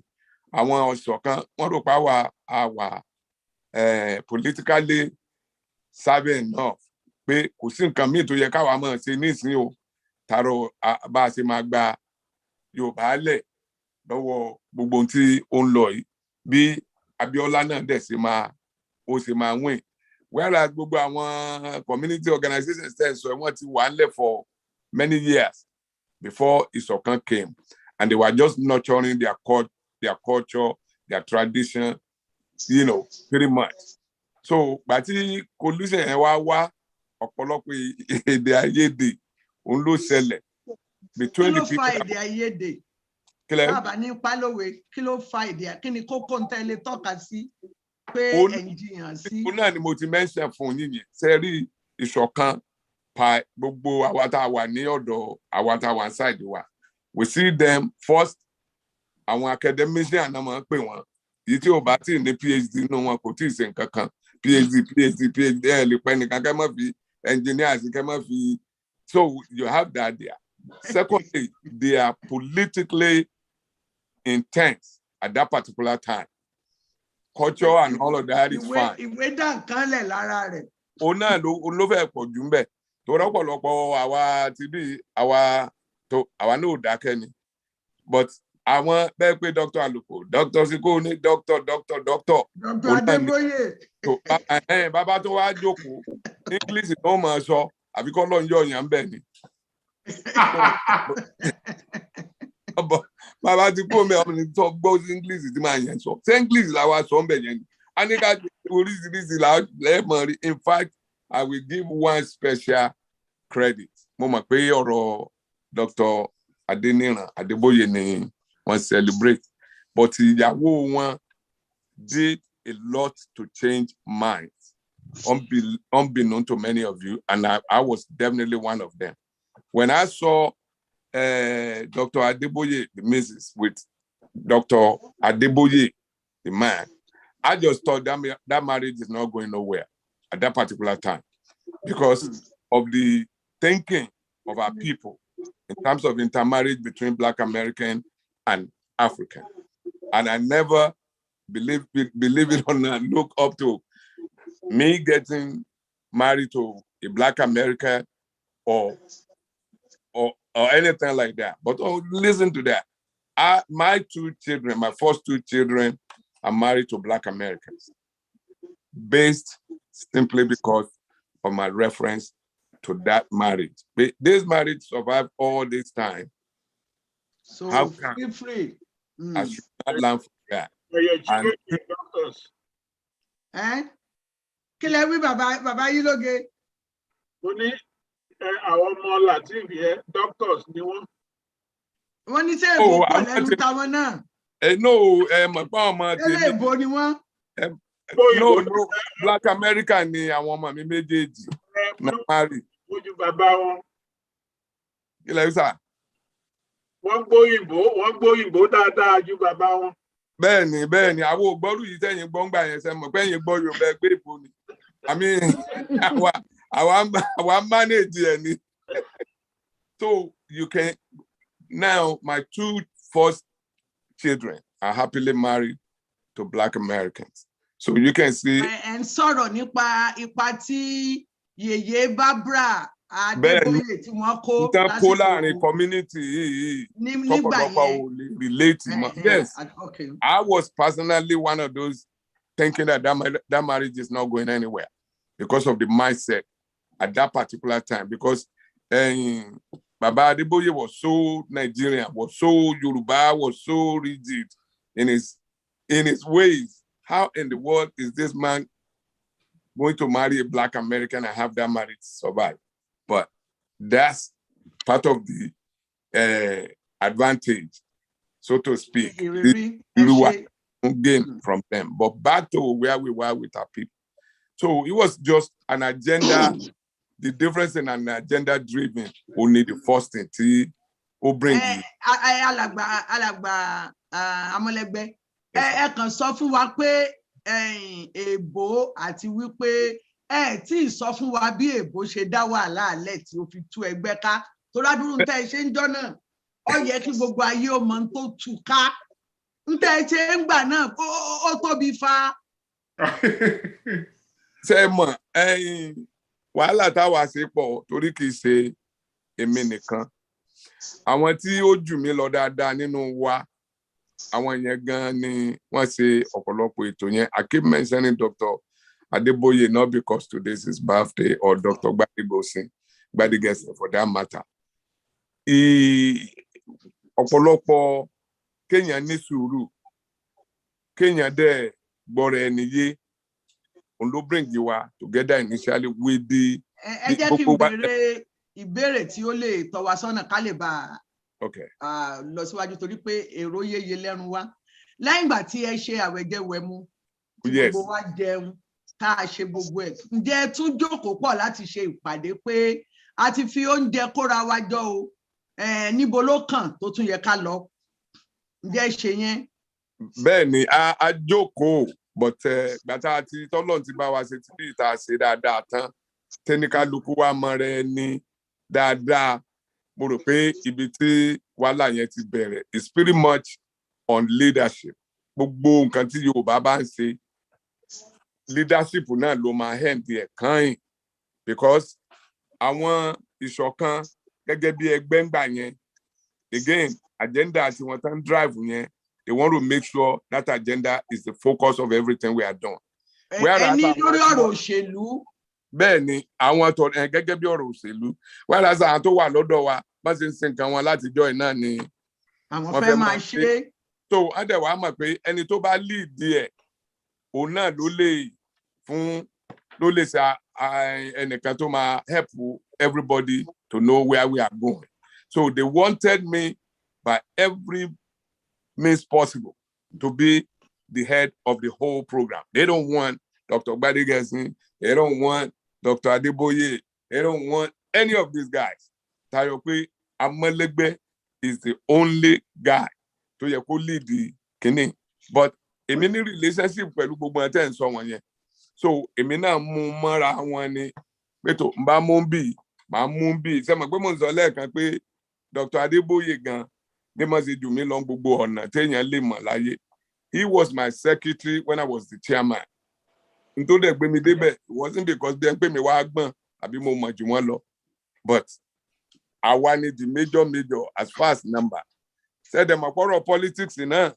Àwọn ọ̀ṣọ̀kan wọ́n rò pé àwa politically savvy enough pé kò sí nǹkan míì tó yẹ káwa máa ṣe nísìnyí o tààrọ bá a ṣe máa gba Yorùbá lẹ̀ lọ́wọ́ gbogbo ohun tí ó ń lọ yìí bí Abíọ́lá náà dẹ̀ ṣe máa win. Whereas gbogbo àwọn community organizations tẹ̀ sọ wọ́n ti wà ńlẹ̀ for many years before Ìṣọ̀kan came, and they were just nurturing their culture, their tradition, you know, pretty much. So, gbàtí collusion yẹn wá ọ̀pọ̀lọpọ̀ èdè àìyedè òun ló ṣẹlẹ̀ between the people. Kí ló fa èdè àìyedè? Bàbá ní pálówe, kí ló fa èdè? Kí ni kókó ń tẹ́lẹ̀ tọ́ka sí pé ẹ̀jìyàn sí? Òun náà ni mo ti mention fún yín yẹn. Ṣé rí ìṣọ̀kan pa gbogbo àwa tá a wà ní ọ̀dọ̀ àwa tá a wà inside wa. We see them first, àwọn academician náà máa ń pè wọ́n. Èyí tí ò bá tí ní PhD nínú wọn kò tí ì ṣe nǹkan kan. PhD ẹ lè pẹ́ nìkan kẹ́ mọ́ fi engineers kẹ́ mọ́ fi. So you have that there. Secondly, they are politically intense at that particular time. Culture and all of that is fine. Ìwé dá nǹkan lẹ̀ lára rẹ̀. Òun náà ló fẹ́ pọ̀ jù ń bẹ̀. Torí ọ̀pọ̀lọpọ̀ àwa ti bí àwa náà ò dákẹ́ ni. But àwọn bẹ́ẹ̀ pé Dr. Aluko, Dr. Siko ní Dr. Dr. Adeboye. Bàbá tó wá jókòó, English ló máa sọ, àbí kọ́ ló ń yọ ìyàn bẹ́ẹ̀ ni. Bàbá ti kó mi ọmọ ní tó gbọ́ English tí màá yẹn sọ. Ṣé English làwa sọ ń bẹ̀ yẹn ni? A ní ká oríṣiríṣi lẹ́ẹ̀mọ̀ rí. In fact, I will give one special credit. Mo mọ̀ pé ọ̀rọ̀ Dr. Adeniran Adeboye ni wọ́n celebrate. But ìyàwó wọn did a lot to change minds, unbeknown to many of you, and I was definitely one of them. When I saw Dr. Adeboye, the Mrs., with Dr. Adeboye, the man, I just thought that marriage is not going nowhere at that particular time because of the thinking of our people in terms of intermarriage between Black American and African. And I never believe it or not, look up to me getting married to a Black American or anything like that. But listen to that. My first two children are married to Black Americans, based simply because of my reference to that marriage. This marriage survived all this time. So how come feel free. I should not learn from that? Kí lẹ wí bàbá yìí lóge? Ó ní àwọn ọmọ Latif yẹn doctors ni wọ́n. Wọ́n ní ṣé èbó pọ̀ lẹ́nu táwọn náà? No, mọ̀ pé ọmọ tèmi. Ṣé èbó ni wọ́n? No, Black American ni àwọn ọmọ mi méjèèjì na marry. Ojú bàbá wọn. Kí lẹ sà? Wọ́n gbóyìnbó dáadáa ju bàbá wọn. Bẹ́ẹ̀ni, àwọn ògbọ́rù yìí tẹ̀yìn gbọ́ngbà yẹn ṣe mọ̀ pé ẹ̀yin gbọ́ Yorùbá ẹgbẹ́ ìbò ni. I mean, àwa manage ẹ̀ ni. So you can, now my two first children are happily married to Black Americans. So you can see. Ẹ ń sọ̀rọ̀ nípa ipa tí Yèyé Barbara Adébóyè tí wọ́n kó lásìkò láàrin community yìí kọ́pọ̀lọpọ̀ ò lè relate mọ́. Yes, okay. I was personally one of those thinking that marriage is not going anywhere because of the mindset at that particular time. Because Baba Adeboye was so Nigerian, was so Yoruba, was so rigid in his ways. How in the world is this man going to marry a Black American and have that marriage survive? But that's part of the advantage, so to speak. You gain from them. But back to where we were with our people. So it was just an agenda. The difference in an agenda driven only the first thing to bring you. Alàgbà Amolegbe, ẹ kàn sọ fún wa pé èbó àti wípé tí sọ fún wa bí èbó ṣe dá wàhálà alẹ́ tí ó fi tú ẹgbẹ́ ká tó ládùúrú ntẹ́ ṣe ń jọ́ náà ó yẹ kí gbogbo ayé ó mọ tó tú ká ntẹ́ ṣe ń gbà náà ó tóbi fa. Ṣé mọ̀ wàhálà táwa ṣe pọ̀ torí kì í ṣe èmi nìkan. Àwọn tí ó jù mí lọ dáadáa nínú wa, àwọn yẹn gan ni wọ́n ṣe ọ̀pọ̀lọpọ̀ ètò yẹn. I keep mentioning Dr. Adeboye, not because today is his birthday, or Dr. Gbode for that matter. Ọ̀pọ̀lọpọ̀ kéèyàn ní sùúrù, kéèyàn dẹ̀ gbọ́ra ẹni yé, òun ló bring you together initially with the. Ẹ jẹ́ kí n béèrè ìbéèrè tí ó lè tọ́ wa sọ́nà ká lè bá lọ síwájú torí pé èrò yéye lẹ́rù wa. Lẹ́yìn ìgbà tí ẹ ṣe àwẹ̀jẹwẹ̀mu, tí gbogbo wa jẹun, tá a ṣe gbogbo ẹ̀, ǹjẹ́ ẹ tún jókòó pọ̀ láti ṣe ìpàdé pé a ti fi oúnjẹ kóra wa jọ o, níbo ló kàn tó tún yẹ ká lọ? Ǹjẹ́ ẹ ṣe yẹn? Bẹ́ẹ̀ni, a jókòó, but gbàtà àti tọ́lọ́run ti bá wa ṣe tí bí ìta ṣe dáadáa tán, tẹ́níkálukú wa mọ rẹ ní dáadáa. Mo rò pé ibi tí wàhálà yẹn ti bẹ̀rẹ̀ is pretty much on leadership. Gbogbo nǹkan tí Yorùbá bá ń ṣe, leadership náà ló máa hand ẹ̀ kàn, because àwọn ìṣọ̀kan gẹ́gẹ́ bí ẹgbẹ́ ń gbà yẹn, again, agenda tí wọ́n tán drive yẹn, they want to make sure that agenda is the focus of everything we are doing. Ẹni lórí ọ̀rọ̀ òṣèlú. Bẹ́ẹ̀ni, àwọn tó gẹ́gẹ́ bí ọ̀rọ̀ òṣèlú. Whereas àwọn tó wà lọ́dọ̀ wa bá ṣe ń sin nǹkan wọn látijọ́ ẹ̀ náà ni Àwọn fẹ́ máa ṣe. So ade wa mọ̀ pé ẹni tó bá lead díẹ̀ òun náà ló lè ṣe ẹnìkan tó máa help everybody to know where we are going. So they wanted me by every means possible to be the head of the whole program. They don't want Dr. Gbode. They don't want Dr. Adeboye. They don't want any of these guys. Tayope Amolegbe is the only guy to lead the kini. But a mini relationship with gbogbo ete and so on. So a mina mu mara wani beto mba mumbi ma mumbi se mo gbe mo so le kan pe Dr. Adeboye gan they must do me long gbogbo ona teyan le mo láyé. He was my secretary when I was the chairman. Nto de gbe mi debe, it wasn't because they pay me wa agbon abi mo mo ju won lo. But I wanted the major as far as number. Said them a politics in her.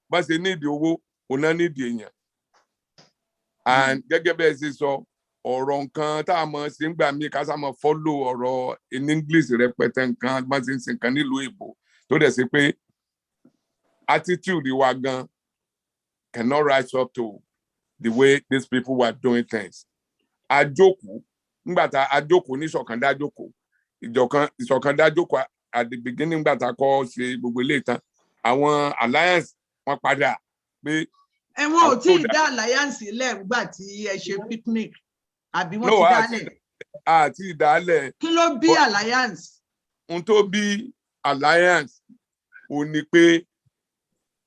But they need the una need the and gege so or on kan ta mo se ngba mi ka sa mo follow or in English repete kan ma se kan ni lu ibo to de se pe attitude wa gan cannot rise up to the way these people were doing things. Ajoku ngba ta ajoku ni sokan da joko ìṣọ̀kan dájókòó at the beginning gbà tá kọ́ ṣe gbogbo ilé ìtàn àwọn alliance wọn padà pé. Wọn ò tí ì dá alliance lẹ̀ nígbà tí ẹ ṣe picnic àbí wọ́n ti dálẹ̀. Àti ìdálẹ̀. Kí ló bí alliance? Ohun tó bí alliance ò ní pé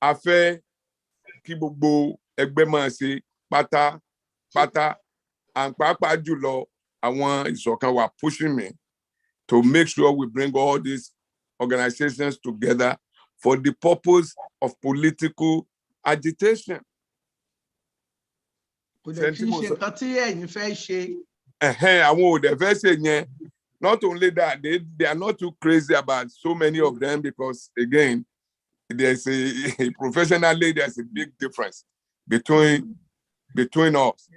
a fẹ́ kí gbogbo ẹgbẹ́ máa ṣe pátápátá and pàápàá jùlọ àwọn ìṣọ̀kan wà pushing me to make sure we bring all these organizations together for the purpose of political agitation. Not only that, they are not too crazy about so many of them because, again, there's professionally, there's a big difference between us.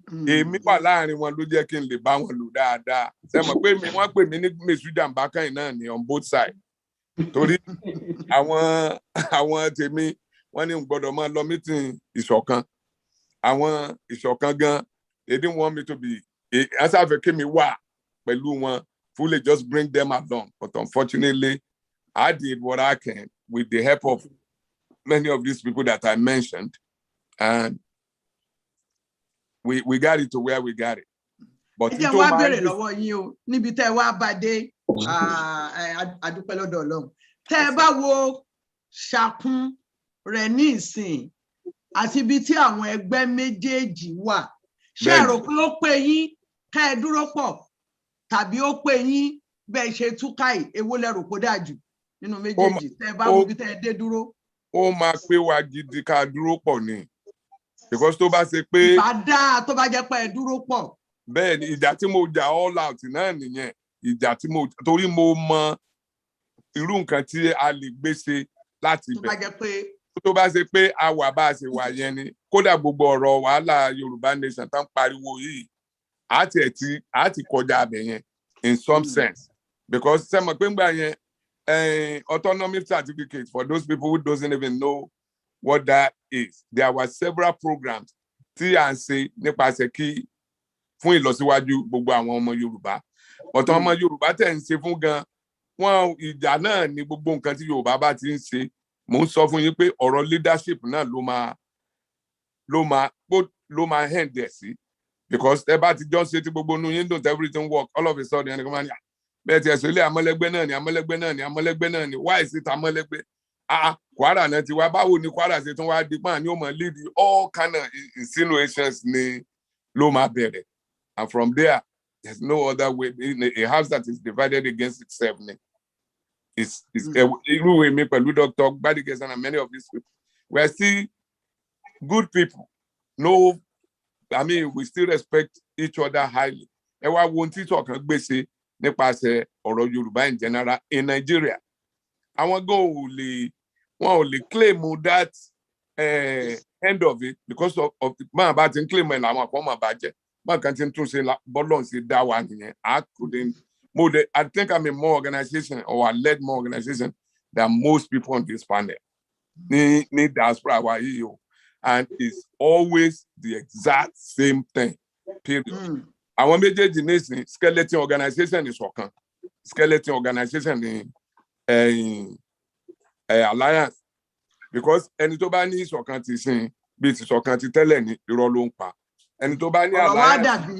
Èmi wà láàrin wọn ló jẹ́ kí n lè bá wọn lò dáadáa. Ṣé mọ̀ pé wọ́n pè mí ní Mèsúdà Mbákàn náà ní on both sides. Torí àwọn tèmi wọ́n ní gbọ́dọ̀ máa lọ meeting ìṣọ̀kan. Àwọn ìṣọ̀kan gan, they didn't want me to be asáfẹ́ kí mi wà pẹ̀lú wọn fully just bring them along. But unfortunately, I did what I can with the help of many of these people that I mentioned. And we got it to where we got it. But ẹ jẹ́ wá bèrè lọ́wọ́ yín o níbi tẹ́ wá bá dé adúpẹ́ lọ́dọ̀ Ọlọ́run. Tẹ́ bá wo Ṣàkún rẹ̀ ní ìsìn àti ibi tí àwọn ẹgbẹ́ méjèèjì wà. Ṣé rò pé ó pé yín ká ẹ dúró pọ̀ tàbí ó pé yín bẹ́ẹ̀ ṣe túká yìí èwo lẹ rò kó dájú nínú méjèèjì tẹ́ bá wo ibi tẹ́ dé dúró? Ó máa pé wa gidi ká dúró pọ̀ ni. Because tó bá ṣe pé ìbádá tó bá jẹ́ pé ẹ dúró pọ̀. Bẹ́ẹ̀ ni ìjà tí mo jà all out náà nìyẹn. Ìjà tí mo torí mo mọ irú nǹkan tí a lè gbé ṣe láti bẹ̀. Tó bá ṣe pé a wà bá a ṣe wà yẹn ni kódà gbogbo ọ̀rọ̀ wàhálà Yorùbá nation tán pariwo yìí á ti kọjá abẹ yẹn in some sense. Because ṣé mọ̀ pé ńgbà yẹn autonomy certificate for those people who doesn't even know what that is. There were several programs tí à ń ṣe nípasẹ̀ kí fún ìlọsíwájú gbogbo àwọn ọmọ Yorùbá. Ọ̀tọ̀ ọmọ Yorùbá tẹ̀ ń ṣe fún gan wọn ìjà náà ni gbogbo nǹkan tí Yorùbá bá ti ń ṣe. Mo ń sọ fún yín pé ọ̀rọ̀ leadership náà ló máa hand there sí. Because ẹ bá ti jọ ṣe tí gbogbo inú yín dùn everything work all of a sudden ẹnìkan máa ní bẹ́ẹ̀ tí ẹ̀sùn ilé amọ́lẹ́gbẹ́ náà ni why is it amọ́lẹ́gbẹ́? Kwara náà ti wá báwo ni Kwara ṣe tún wá di pọ́n ní ó mọ̀ lead all kind of insinuations ni ló máa bẹ̀rẹ̀. And from there, there's no other way. A house that is divided against itself is irú èmi pẹ̀lú Dr. Gbode and many of these people. We are still good people. No, I mean, we still respect each other highly. Ẹ wá wo ohun tí ìṣọ̀kan gbèsè nípasẹ̀ ọ̀rọ̀ Yorùbá in general in Nigeria. Àwọn gan wọn ò lè claim that end of it because of máa bá ti ń claim ẹ̀ làwọn àpọ̀ máa bàjẹ́. Máa kan ti ń tún ṣe bọ́lọ̀ ṣe dá wa nìyẹn. I think I'm in more organization or I led more organization than most people on this panel. Ni diaspora wa yìí o, and it's always the exact same thing. Period. Àwọn méjèèjì nísìn skeleton organization ní ṣọ̀kan, skeleton organization ní alliance, because ẹni tó bá ní ìṣọ̀kan ti sìn bí ti ṣọ̀kan ti tẹ́lẹ̀ ní irọ́ ló ń pa. Ẹni tó bá ní alliance,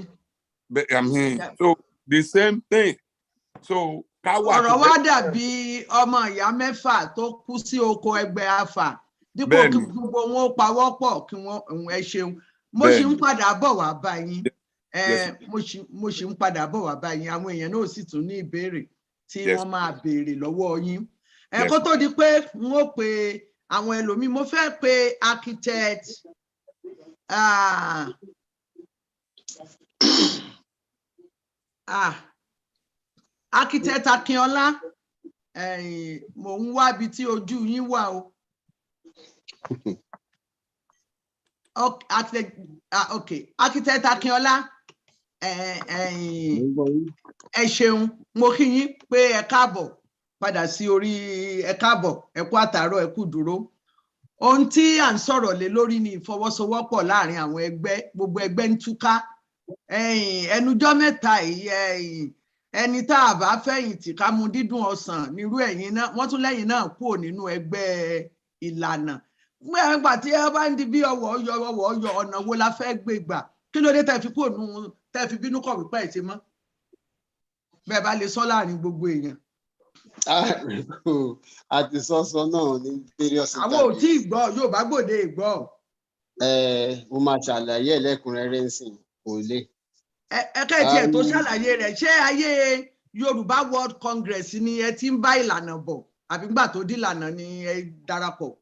so the same thing. So ọ̀rọ̀ wa dàbí ọmọ ìyá mẹ́fà tó kú sí oko ẹgbẹ́ afa dípò kí gbogbo wọn ó pawọ́pọ̀ kí wọ́n ẹ ṣeun. Mo ṣì ń padà bọ̀ wá bá yín. Mo ṣì ń padà bọ̀ wá bá yín. Àwọn èèyàn náà sì tún ní ìbéèrè tí wọ́n máa béèrè lọ́wọ́ yín. Kó tó di pé n ó pe àwọn ẹlòmíì, mo fẹ́ pe architect architect Akínọlá, mò ń wá ibi tí ojú yín wà o. Okay, architect Akínọlá, ẹ ṣeun, mo kí yín pé ẹ káàbọ̀ padà sí orí, ẹ káàbọ̀, ẹ kú àtàárọ̀, ẹ kú dúró. Ohun tí à ń sọ̀rọ̀ lé lórí ni ìfọwọ́sowọ́pọ̀ láàrin àwọn ẹgbẹ́, gbogbo ẹgbẹ́ ń túká. Ẹnujọ́ mẹ́ta yìí, ẹni tá a bá fẹ̀yìntì ká mu dídùn ọsàn nírú ẹ̀yin náà, wọ́n tún lẹ́yìn náà kúrò nínú ẹgbẹ́ ìlànà. Nígbà tí ẹ bá ń di bí ọwọ́ yọ ọ̀nà wo la fẹ́ gbé gbà, kí ló dé tẹ́ fi kúrò nínú, tẹ́ fi bínú kọ̀ wípé ẹ̀ ti mọ́? Bẹ́ẹ̀ bá lè sọ láàrin gbogbo èèyàn. Àti sọ́sọ́ náà ní various interviews. Àwọn ò tí ì gbọ́, Yorùbá Gbòde gbọ́. Mo máa ṣàlàyé ẹlẹ́kùnrẹ́rẹ́ ń sìn kò lè. Ẹ̀ka ìtì ẹ̀ tó ṣàlàyé rẹ̀, ṣé ayé Yorùbá World Congress ni ẹ ti ń bá ìlànà bọ̀ àbí nígbà tó di ìlànà ni ẹ darapọ̀?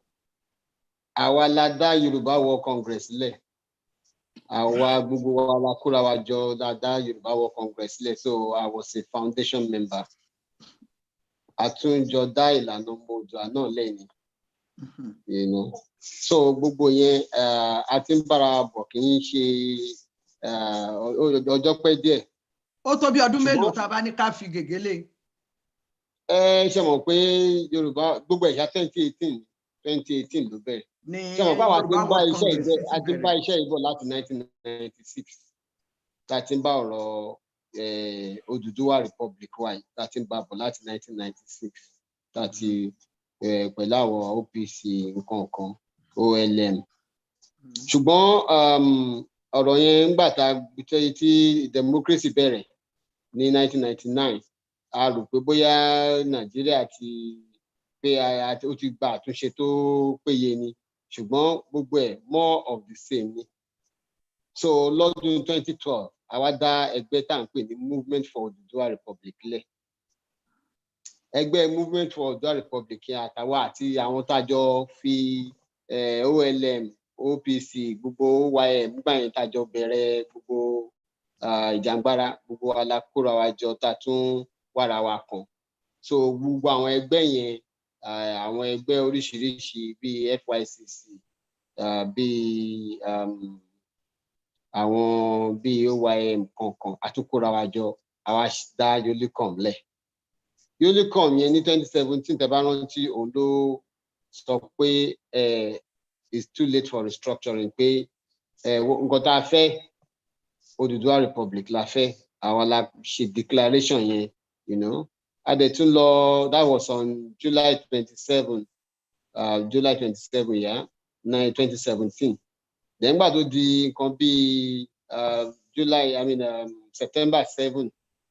Àwa la dá Yorùbá World Congress lẹ̀. Àwa gbogbo wa la kóra wa jọ la dá Yorùbá World Congress lẹ̀, so I was a foundation member. Àtúnjọ dá ìlànà Oòduà náà lẹ́yìn. So gbogbo yẹn a ti ń bára bọ̀ kì í ṣe ọjọ́ pẹ́ díẹ̀. Ó tó bí ọdún mélòó tá a bá ní ká fi gègélé? Ṣe mọ̀ pé Yorùbá gbogbo ẹ̀yà 2018 ló bẹ̀rẹ̀. Ṣe mọ̀ pé àwa ti ń bá iṣẹ́ ìbọ̀ láti 1996 tá a ti ń bá ọ̀rọ̀ Odùduwà Republic wa yìí tá a ti ń bá bọ̀ láti 1996 tá a ti pẹ̀lú àwọn OPC nǹkan kan OLM. Ṣùgbọ́n ọ̀rọ̀ yẹn ńgbà tá tí democracy bẹ̀rẹ̀ ní 1999, a rò pé bóyá Nàìjíríà ti pé ó ti gba àtúnṣe tó péye ni, ṣùgbọ́n gbogbo ẹ̀ more of the same ni. So lọ́dún 2012 àwa dá ẹgbẹ́ tá à ń pè ní Movement for Odùduwà Republic lẹ̀. Ẹgbẹ́ Movement for Odùduwà Republic àtàwọn àti àwọn tájọ fi OLM, OPC, gbogbo OYM nígbà yẹn tájọ bẹ̀rẹ̀ gbogbo ìjàngbara, gbogbo alákóra wa jọ tá tún wàrà wa kàn. So gbogbo àwọn ẹgbẹ́ yẹn, àwọn ẹgbẹ́ oríṣiríṣi bíi FYCC, bíi àwọn bíi OYM kankan àtúnkóra wa jọ, àwa dá Yolicom lẹ̀. Yolicom yẹn ní 2017 tẹ́ bá rántí, òun ló sọ pé it's too late for restructuring, pé nǹkan tá a fẹ́ Odùduwà Republic la fẹ́, àwa la ṣe declaration yẹn, a dẹ̀ tún lọ, that was on July 27, yeah, 2017. Then gbà tó di nǹkan bíi September 7,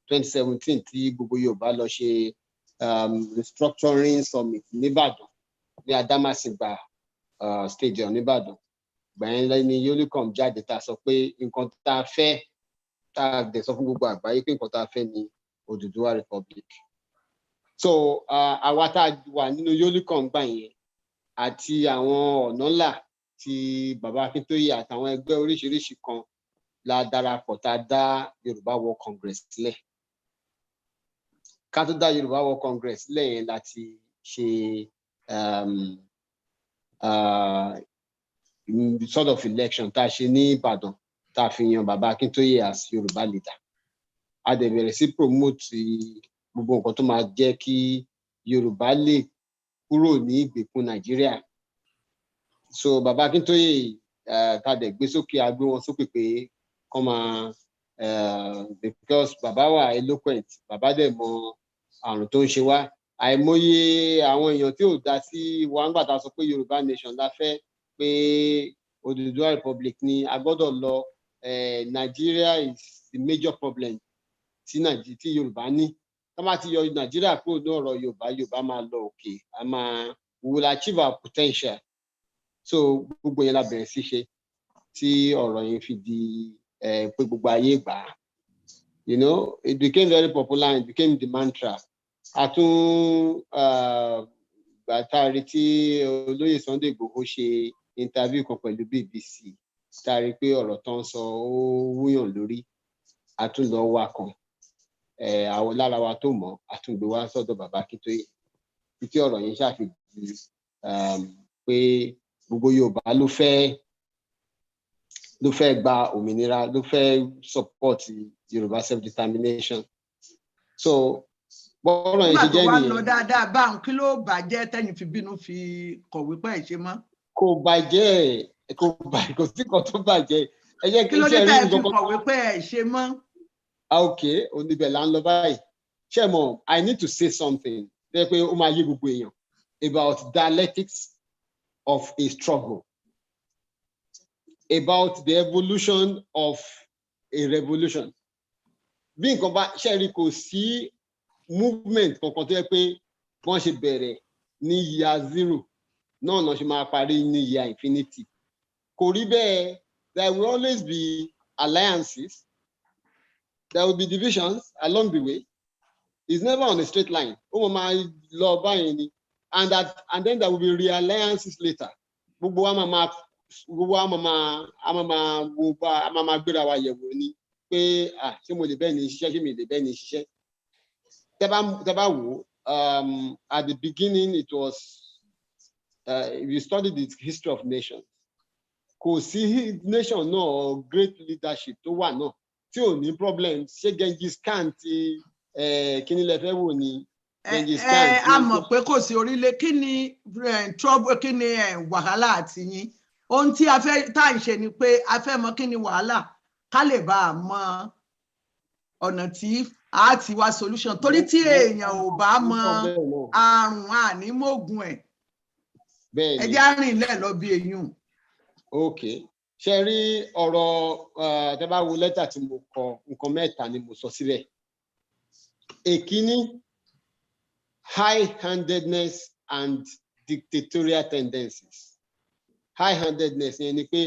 2017 tí gbogbo Yorùbá lọ ṣe restructuring summit nìbàdàn ní Adamasingba stadium nìbàdàn. Ìgbà yẹn ni Yolicom jáde tá a sọ pé nǹkan tá a fẹ́, tá a dẹ̀ sọ fún gbogbo àgbáyé pé nǹkan tá a fẹ́ ni Odùduwà Republic. So àwa tá a wà nínú Yolicom gbà yẹn àti àwọn ọ̀nà ńlá ti bàbá Akíntóyè àtàwọn ẹgbẹ́ oríṣiríṣi kan la darapọ̀ tá a dá Yorùbá World Congress sílẹ̀. Ká tó dá Yorùbá World Congress sílẹ̀ yẹn láti ṣe sort of election tá a ṣe ní Ìbàdàn tá a fi yan bàbá Akíntóyè as Yorùbá leader. A dẹ̀ bẹ̀rẹ̀ sí promote gbogbo nǹkan tó máa jẹ́ kí Yorùbá lè kúrò ní ìgbèkùn Nàìjíríà. So Baba Akintoye ká dẹ̀ gbé sókè agbé wọn sókè pé kọ́ máa because Baba wà eloquent, Baba dẹ̀ mọ àrùn tó ń ṣe wá. Àìmọye àwọn èèyàn tí ò dá sí wa ńgbà tá a sọ pé Yorùbá nation la fẹ́ pé Odùduwà Republic ni a gbọ́dọ̀ lọ. Nigeria is the major problem tí Yorùbá ní. Tá bá ti yọ Nigeria kúrò ní ọ̀rọ̀ Yorùbá máa lọ òkè. We will achieve our potential. So gbogbo yẹn la bẹ̀rẹ̀ sí ṣe tí ọ̀rọ̀ yẹn fi di pé gbogbo ayé gbà. You know, it became very popular and it became the mantra. Àtún gbàtàrí tí olóyè Sunday Igboho ṣe interview kan pẹ̀lú BBC tàrí pé ọ̀rọ̀ tó ń sọ ó wúyàn lórí. Àtún lọ wá kan àwọn lára wa tó mọ̀ àtúngbé wá sọ́dọ̀ Baba Akintoye títí ọ̀rọ̀ yẹn ṣàfihàn pé gbogbo Yorùbá ló fẹ́ gba òmìnira, ló fẹ́ support Yorùbá self-determination. So bọ́ọ̀rọ̀ yẹn ṣe jẹ́ nìyẹn. Nígbà tó wá lọ dáadáa báwọn kí ló bàjẹ́ tẹ́yìn fi bínú fi kọ̀wé pé ẹ̀ ṣe mọ́? Kò bàjẹ́, kò sí kan tó bàjẹ́. Ẹ jẹ́ kí ló dé tẹ́ ẹ fi kọ̀wé pé ẹ̀ ṣe mọ́? Okay, oníbẹ̀ là ń lọ báyìí. Ṣé mo, I need to say something pé ó máa yé gbogbo èèyàn about dialectics of a struggle, about the evolution of a revolution. Bí nǹkan bá ṣe rí kò sí movement kankan tó yẹ pé wọ́n ṣe bẹ̀rẹ̀ ní year 0 náà náà ṣe máa parí ní year infinity. Kò rí bẹ́ẹ̀. There will always be alliances. There will be divisions along the way. It's never on a straight line. And then there will be realliances later. Gbogbo wa máa gbéra wa yẹ̀wò ni pé ṣé mo lè bẹ́ẹ̀ ni ṣiṣẹ́, ṣé mi lè bẹ́ẹ̀ ni ṣiṣẹ́. Tẹ́ bá wò at the beginning it was if you study the history of nations, kò sí nation náà great leadership tó wà náà tí ò ní problem. Ṣé Genghis Khan ti kíní lẹ fẹ́ wò ni? Genghis Khan. A mọ̀ pé kò sí orílẹ̀, kí ni trouble, kí ni wàhálà àti yín? Ohun tí a fẹ́ tá à ń ṣe ni pé a fẹ́ mọ̀ kí ni wàhálà ká lè bá a mọ ọ̀nà tí a ti wá solution. Torí tí èèyàn ò bá mọ àrùn ànímọ̀gùn ẹ̀, ẹ jẹ́ á rìn lẹ̀ lọ bí eyín. Okay. Ṣé rí ọ̀rọ̀ tẹ́ bá wo lẹ́tà tí mo kọ, nǹkan mẹ́ta ni mo sọ síbẹ̀. Èkíní, high-handedness and dictatorial tendencies. High-handedness yẹn ni pé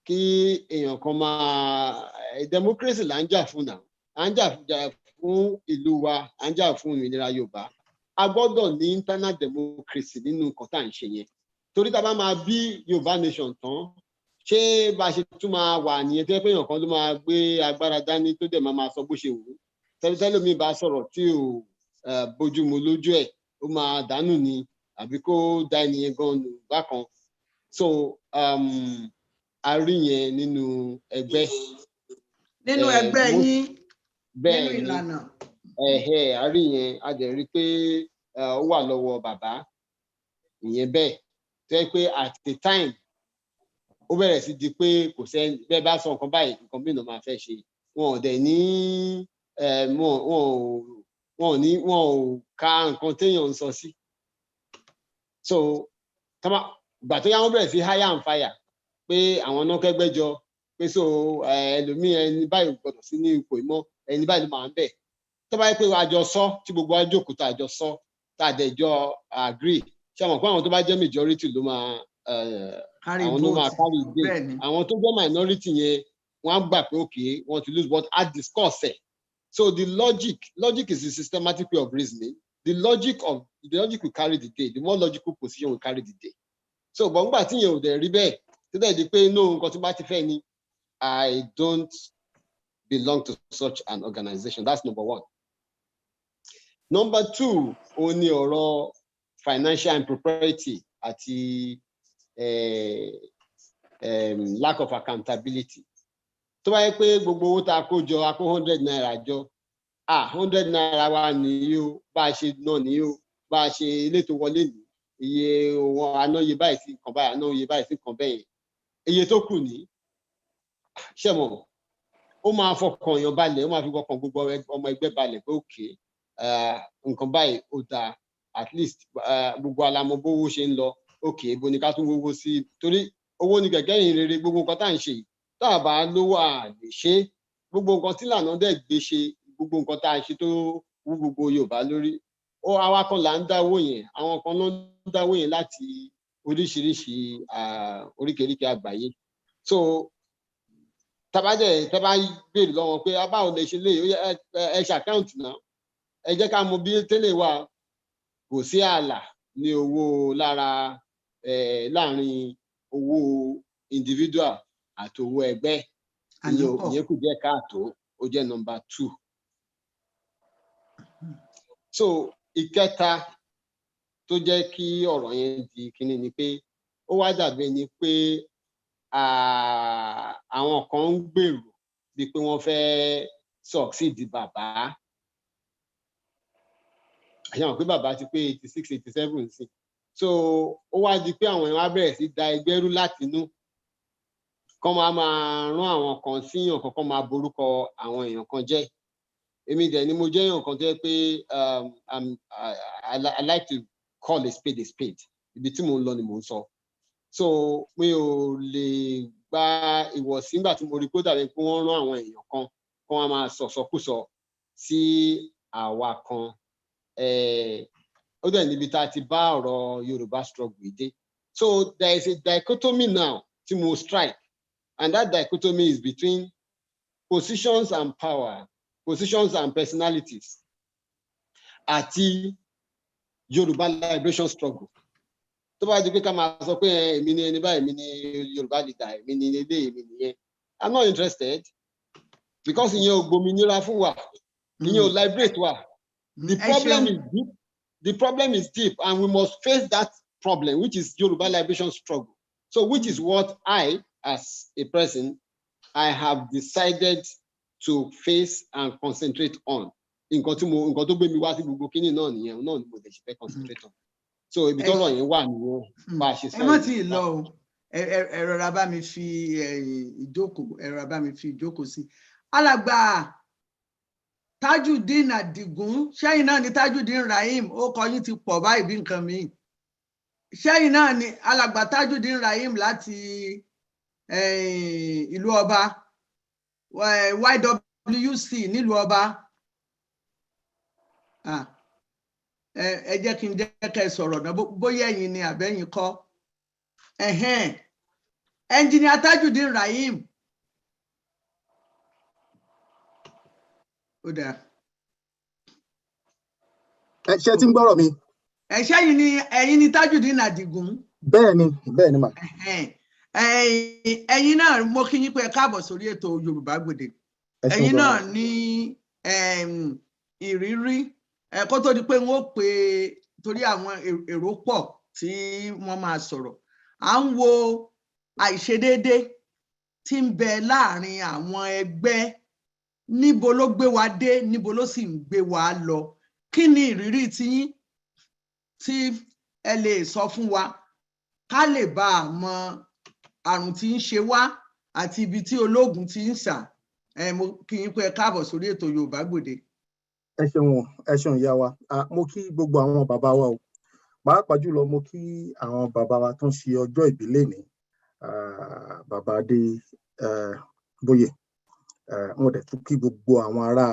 kí èèyàn kan máa democracy là ń jà fún náà. À ń jà fún ìlú wa, à ń jà fún ìmìnira Yorùbá. A gbọ́dọ̀ ní internal democracy nínú nǹkan tá à ń ṣe yẹn. Torí tá a bá máa bí Yorùbá nation tán, ṣé bá ṣe tún máa wà nìyẹn tó yẹ pé èèyàn kan ló máa gbé agbára dání tó dẹ̀ máa sọ bó ṣe wù ú. Tẹ́lẹ̀ mi bá sọ̀rọ̀ tí ò bójúmu lójú ẹ̀, ó máa dànù ni àbí kó dá ènìyàn gan nù bákan. So a rí yẹn nínú ẹgbẹ́. Nínú ẹgbẹ́ yín, nínú ìlànà. A rí yẹn, a dẹ̀ rí pé ó wà lọ́wọ́ bàbá ìyẹn bẹ́ẹ̀. Tẹ́ pé at the time ó bẹ̀rẹ̀ sí di pé kò sẹ́ni bẹ́ẹ̀ bá sọ nǹkan báyìí nǹkan mìíràn máa fẹ́ ṣe. Wọn ò dẹ̀ ní wọn ò ka nǹkan téèyàn ń sọ sí. So ìgbà tó yá wọn bẹ̀rẹ̀ sí hire and fire pé àwọn náà kẹ́gbẹ́ jọ pé so ẹlòmíì ẹni báyìí gbọdọ̀ sí ní ipò ìmọ̀ ẹni báyìí ló máa ń bẹ̀. Tó bá yẹ pé àjọ sọ tí gbogbo àjòkó tá àjọ sọ tá àdẹjọ agree, ṣé àwọn kan àwọn tó bá jẹ́ majority ló máa àwọn ló máa carry day. Àwọn tó jẹ́ minority yẹn wọ́n á gbà pé okay want to lose but at discourse ẹ̀. So the logic is a systematic way of reasoning. The logic will carry the day. The more logical position will carry the day. So but nígbà tí yẹn ò dẹ̀ rí bẹ́ẹ̀ tó dẹ̀ di pé inú nǹkan tí bá ti fẹ́ ni I don't belong to such an organization. That's number one. Number two, ó ní ọ̀rọ̀ financial impropriety àti lack of accountability. Tó bá yẹ pé gbogbo owó tá a kó jọ, a kó 100 naira jọ, 100 naira wa nìyí o, bá a ṣe náà nìyí o, bá a ṣe ilé tó wọlé nìyí. iye wọn àná iye báyìí sí kan báyìí àná iye báyìí sí kan bẹ́ẹ̀ iye tó kù ní ṣẹ̀mọ̀ ó máa fọkàn èèyàn balẹ̀ ó máa fi fọkàn gbogbo ọmọ ẹgbẹ́ balẹ̀ pé òkè nǹkan báyìí ó dáa at least gbogbo alamọ bówó ṣe ń lọ òkè ibo ni ká tún wówó sí torí owó ni kẹ̀kẹ́ ìhìn rere gbogbo nǹkan tá à ń ṣe tá a bá lówó à lè ṣe gbogbo nǹkan tí lànà dẹ̀ gbé ṣe gbogbo nǹkan tá a ṣe tó wú gbogbo Yorùbá lórí ó àwa kan là ń dáwó yẹn àwọn kan ló ń dáwó yẹn láti oríṣiríṣi oríkèéríkèé àgbáyé so tàbá béèrè lọ́wọ́ pé abáwo lè ṣe lè ẹ ṣe àkáǹtì náà ẹ jẹ́ ká mọ bí tẹ́lẹ̀ wà kò sí ààlà ní owó láàrin owó individual àti owó ẹgbẹ́ ìyẹn kù jẹ́ káàtó ó jẹ́ number 2. So ìkẹta tó jẹ́ kí ọ̀rọ̀ yẹn di kíní ni pé ó wá dàbí ẹni pé àwọn kan ń gbèrò bíi pé wọ́n fẹ́ succeed bàbá àyàn pé bàbá ti pé 86 87 sí so ó wá di pé àwọn èèyàn á bẹ̀rẹ̀ sí da ẹgbẹ́ rú látinú kán máa rán àwọn kan síyàn kankan máa borúkọ àwọn èèyàn kan jẹ́ èmi dẹ̀ ni mo jẹ́ èèyàn kan tó yẹ pé I like to call a spade ibi tí mò ń lọ ni mò ń sọ so mi ò lè gba ìwọ̀sí nígbà tí mo rí pé ó dàbí pé wọ́n rán àwọn èèyàn kan kí wọ́n máa sọ̀sọ́kùsọ sí àwa kan ó dẹ̀ níbi tá a ti bá ọ̀rọ̀ Yorùbá struggle dé so there is a dichotomy now tí mo strike and that dichotomy is between positions and power positions and personalities àti Yorùbá liberation struggle tó bá di pé ká máa sọ pé èmi ni ẹni báyìí èmi ni Yorùbá leader èmi ni ilé èmi nìyẹn I'm not interested because ìyẹn ò gbòmìnira fún wa ìyẹn ò liberate wa the problem is deep and we must face that problem which is Yorùbá liberation struggle so which is what I as a person I have decided to face and concentrate on nǹkan tó gbé mi wá sí gbogbo kíní náà nìyẹn náà ni mo lè ṣe fẹ́ concentrate on so ibi tọ́rọ̀ yẹn wà nìyẹn bá a ṣe sọ. ẹ má tí ì lọ o ẹ rọra bá mi fi ìjókòó sí alàgbà Tajudeen Adigun ṣẹ́yìn náà ni Tajudeen Rahim ó kọ yín ti pọ̀ báyìí bí nǹkan mi ṣẹ́yìn náà ni alàgbà Tajudeen Rahim láti ìlú ọba YWC nílùú ọba ẹ jẹ́ kí n jẹ́ kẹ́ sọ̀rọ̀ náà bóyá ẹ̀yin ni àbẹ́yìn kọ́ ẹnjìnìà Tajudeen Rahim ó dáa. ṣé tí ń gbọ́rọ̀ mi. ẹ̀yin ni Tajudeen Adigun. bẹ́ẹ̀ ni mà. ẹ̀yin náà mo kí yín pé ẹ káàbọ̀ sórí ètò Yorùbá Gbòde ẹ̀yin náà ní ìrírí kó tó di pé wọ́n pè torí àwọn èrò pọ̀ tí wọ́n máa sọ̀rọ̀ à ń wo àìṣedéédé tí ń bẹ láàrin àwọn ẹgbẹ́ níbo ló gbé wa dé níbo ló sì ń gbé wa lọ kí ni ìrírí tiyín tí ẹ lè sọ fún wa ká lè bá a mọ àrùn tí ń ṣe wá àti ibi tí ológun ti ń sà mo kí yín pé ẹ káàbọ̀ sórí ètò Yorùbá Gbòde. ẹ ṣeun ìyá wa mo kí gbogbo àwọn bàbá wa o pàápàá jùlọ mo kí àwọn bàbá wa tó ń ṣe ọjọ́ ìbí lénìí bàbá Adébóyè wọn dẹ̀ tún kí gbogbo àwọn ará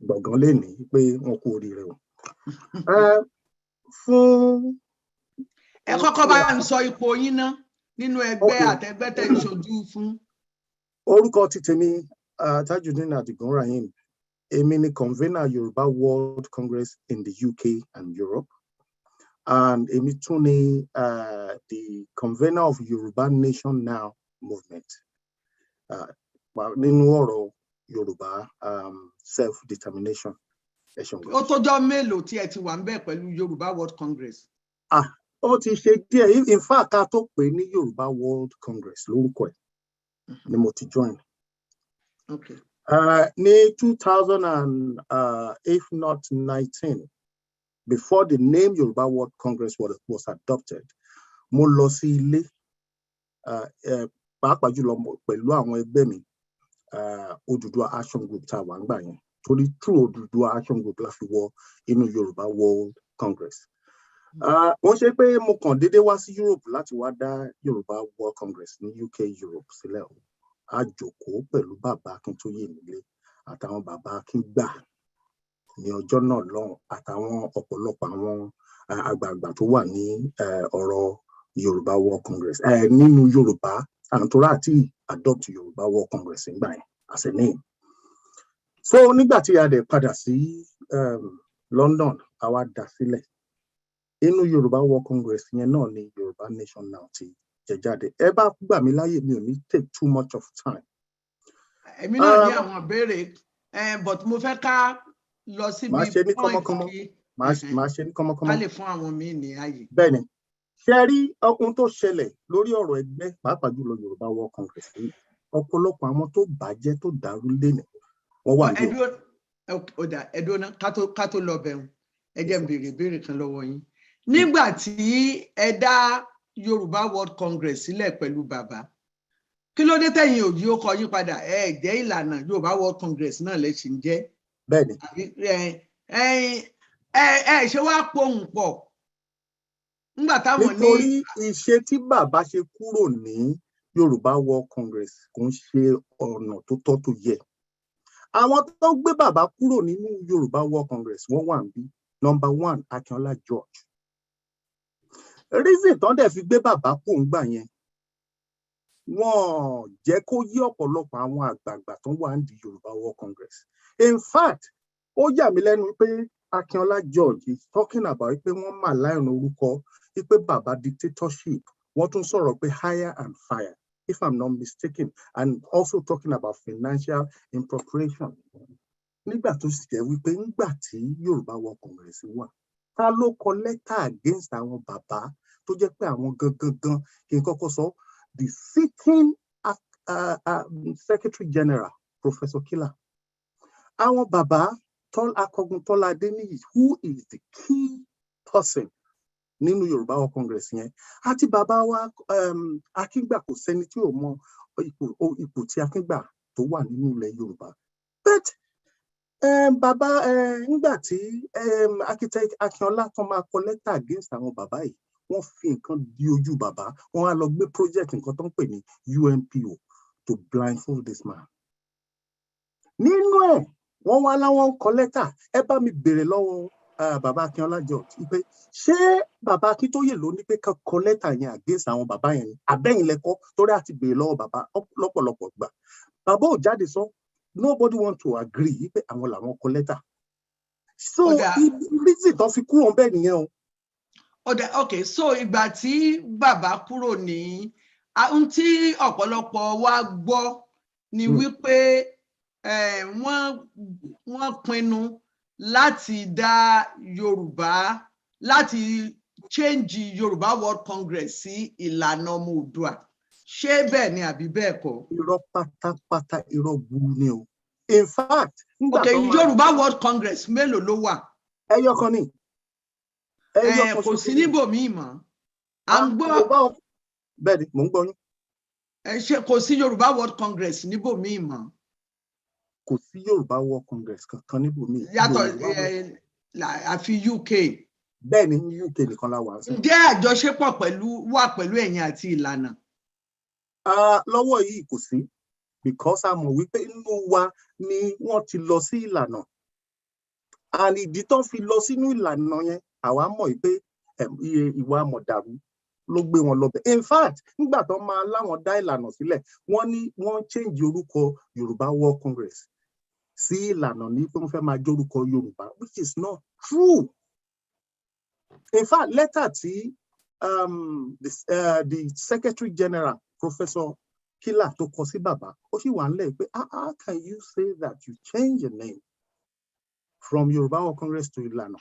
gbọ̀ngàn lénìí pé wọn kú oríire o. fún. ẹ kọ́kọ́ bá ń sọ ipò yín ná nínú ẹgbẹ́ àtẹgbẹ́ tẹ̀ ń ṣojú fún. orúkọ ti tèmi Tajudeen Adigun Rahim èmi ni convener Yoruba World Congress in the UK and Europe and èmi tún ni the convener of Yoruba Nation Now movement nínú ọ̀rọ̀ Yorùbá self-determination. ó tọ́jọ́ mélòó tí ẹ ti wà ń bẹ̀ pẹ̀lú Yoruba World Congress? ó ti ṣe díẹ̀ in fact ká tó pè ní Yoruba World Congress lórúkọ ẹ̀ ni mo ti join. Okay. Ní 2000 and if not 19 before the name Yoruba World Congress was adopted, mo lọ sí ilé pàápàá jùlọ pẹ̀lú àwọn ẹgbẹ́ mi Odùduwà Action Group tá a wà ńgbà yẹn torí through Odùduwà Action Group la fi wọ inú Yoruba World Congress. Wọ́n ṣe pé mo kàn déédéé wá sí Europe láti wá dá Yoruba World Congress ní UK Europe sílẹ̀ o. A jókòó pẹ̀lú bàbá Akíntóyè nílé àtàwọn bàbá Akíngbà ní ọjọ́ náà lọ́hùn àtàwọn ọ̀pọ̀lọpọ̀ àwọn àgbààgbà tó wà ní ọ̀rọ̀ Yoruba World Congress nínú Yorùbá àtúrà àti adopt Yoruba World Congress ńgbà yẹn as a name. So nígbà tí a dẹ̀ padà sí London a wá dá sílẹ̀ inú Yoruba World Congress yẹn náà ni Yoruba Nation now ti jẹ jáde. Ẹ bá gbà mí láyè mi ò ní take too much of time. Èmi náà ní àwọn ìbéèrè but mo fẹ́ ká lọ síbi máa ṣe ní kọ́mọ́kọ́mọ́ máa ṣe ní kọ́mọ́kọ́mọ́ ká lè fún àwọn míì ní ààyè. Bẹ́ẹ̀ni ṣe rí ohun tó ṣẹlẹ̀ lórí ọ̀rọ̀ ẹgbẹ́ pàápàá jùlọ Yoruba World Congress yìí ọ̀pọ̀lọpọ̀ àwọn tó bàjẹ́ tó dàrú lénìí wọ́n wà ní. ẹdùn náà ká tó lọ bẹ̀rù ẹ jẹ́ n béèrè ìbéèrè kan lọ́wọ́ yín. Nígbà tí ẹ dá Yoruba World Congress sílẹ̀ pẹ̀lú bàbá kí ló dé tẹ̀yìn òjì ó kọ yín padà ẹ jẹ́ ìlànà Yoruba World Congress náà lẹ ṣì ń jẹ́. Bẹ́ẹ̀ni. ẹ ṣe wá pohùn pọ̀ nígbà táwọn ní. Nítorí ìṣe tí bàbá ṣe kúrò ní Yoruba World Congress kò ń ṣe ọ̀nà tó tọ́ tó yẹ. Àwọn tó gbé bàbá kúrò nínú Yoruba World Congress wọ́n wà níbí. Number 1 Akínọlá George. Reason tán dẹ̀ fi gbé bàbá kò ń gbà yẹn wọ́n jẹ́ kó yí ọ̀pọ̀lọpọ̀ àwọn àgbààgbà tó wà ní Yoruba World Congress. In fact ó yà mí lẹ́nu pé Akínọlá George is talking about pé wọ́n mà láìrùn orúkọ pé bàbá dictatorship wọ́n tún sọ̀rọ̀ pé hire and fire if I'm not mistaken and also talking about financial impropriation. Nígbà tó sì jẹ́ wípé nígbà tí Yoruba World Congress wà ta ló kọ lẹ́tà against àwọn bàbá tó jẹ́ pé àwọn gangan kí n kọ́kọ́ sọ the sitting Secretary General Professor Killer àwọn bàbá Akọgun Tọ́lá Adéníyì who is the key person nínú Yoruba World Congress yẹn àti bàbá wa Akíngbà kò sẹ́ni tí ò mọ ipò tí Akíngbà tó wà nínú ilẹ̀ Yorùbá but bàbá nígbà tí architect Akínọlá tó máa kọ lẹ́tà against àwọn bàbá yìí wọ́n fi nǹkan di ojú bàbá wọ́n á lọ gbé project nǹkan tó ń pè ní UNPO to blindfold this man. Nínú ẹ̀ wọ́n wá láwọn kọ lẹ́tà ẹ bá mi béèrè lọ́wọ́ bàbá Akínọlá George pé ṣé bàbá Akíntóyè ló ní pé ká kọ lẹ́tà yẹn against àwọn bàbá yẹn ni àbẹ́yìn lẹ́kọ́ torí àti béèrè lọ́wọ́ bàbá lọ́pọ̀lọpọ̀ gbà bàbá ò jáde sọ nobody want to agree pé àwọn làwọn kọ lẹ́tà so reason tó fi kúrò bẹ́ẹ̀ nìyẹn o. Okay, so ìgbà tí bàbá kúrò ní ohun tí ọ̀pọ̀lọpọ̀ wa gbọ́ ni wípé wọ́n pinnu láti dá Yorùbá láti change Yoruba World Congress sí ìlànà ọmọ Oòduà ṣé bẹ́ẹ̀ ni àbí bẹ́ẹ̀ kọ́? Irọ́ pátápátá irọ́ gburu ni o. In fact Yoruba World Congress mélòó ló wà? Ẹyọ kan ni. Kò sí níbòmíì mọ́. À ń gbọ́. Bẹ́ẹ̀ ni mò ń gbọ́ yín. Ṣé kò sí Yoruba World Congress níbòmíì mọ́? Kò sí Yoruba World Congress kankan níbòmíì. Yàtọ̀ àfi UK. Bẹ́ẹ̀ ni UK nìkan la wà. Ǹjẹ́ àjọṣepọ̀ wà pẹ̀lú ẹ̀yin àti ìlànà? Lọ́wọ́ yìí kò sí because a mọ̀ wípé inú wa ni wọ́n ti lọ sí ìlànà and ìdí tó fi lọ sínú ìlànà yẹn àwa mọ̀ pé ìwà mọ̀dàrú ló gbé wọn lọ bẹ̀. In fact nígbà tó máa láwọn dá ìlànà sílẹ̀ wọ́n ní wọ́n change orúkọ Yoruba World Congress sí ìlànà ní pé wọ́n fẹ́ máa jórúkọ Yorùbá which is not true. In fact letter tí the Secretary General Professor Killer tó kọ sí bàbá ó sì wà nílẹ̀ pé how can you say that you change your name from Yoruba World Congress to Ìlànà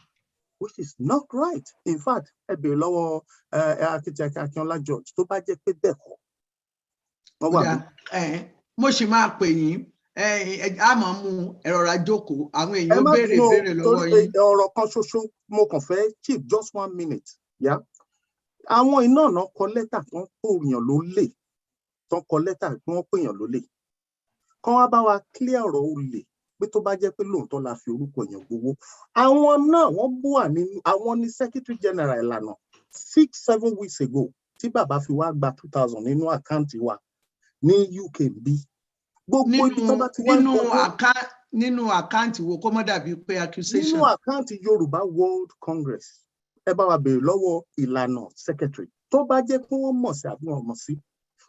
which is not right. In fact ẹ bèrè lọ́wọ́ architect Akínọlá George tó bá jẹ́ pé bẹ́ẹ̀ kọ́ wọ́n wà bí. Mo sì máa pè yín àmọ́ mú ẹ̀rọ rajókòó àwọn èèyàn béèrè lọ́wọ́ yín. ọ̀rọ̀ kan ṣoṣo mo kàn fẹ́ chief just 1 minute yeah. Àwọn iná ọ̀nà kọ lẹ́tà tó ń pòyàn lólè tó ń kọ lẹ́tà tí wọ́n pèèyàn lólè kán wá bá wa clear ọ̀rọ̀ olè pé tó bá jẹ́ pé lóòótọ́ la fi orúkọ èèyàn gbowó àwọn náà wọ́n bú wà nínú àwọn ní secretary general ìlànà 6-7 weeks ago tí bàbá fi wá gba 2000 nínú àkáǹtì wa ní UK bí gbogbo ibi tó bá ti wá nínú àkáǹtì wo kó má dàbí pé accusation. Nínú àkáǹtì Yorùbá World Congress ẹ bá wa béèrè lọ́wọ́ ìlànà secretary tó bá jẹ́ pé wọ́n mọ̀ sí àbí wọ́n mọ̀ sí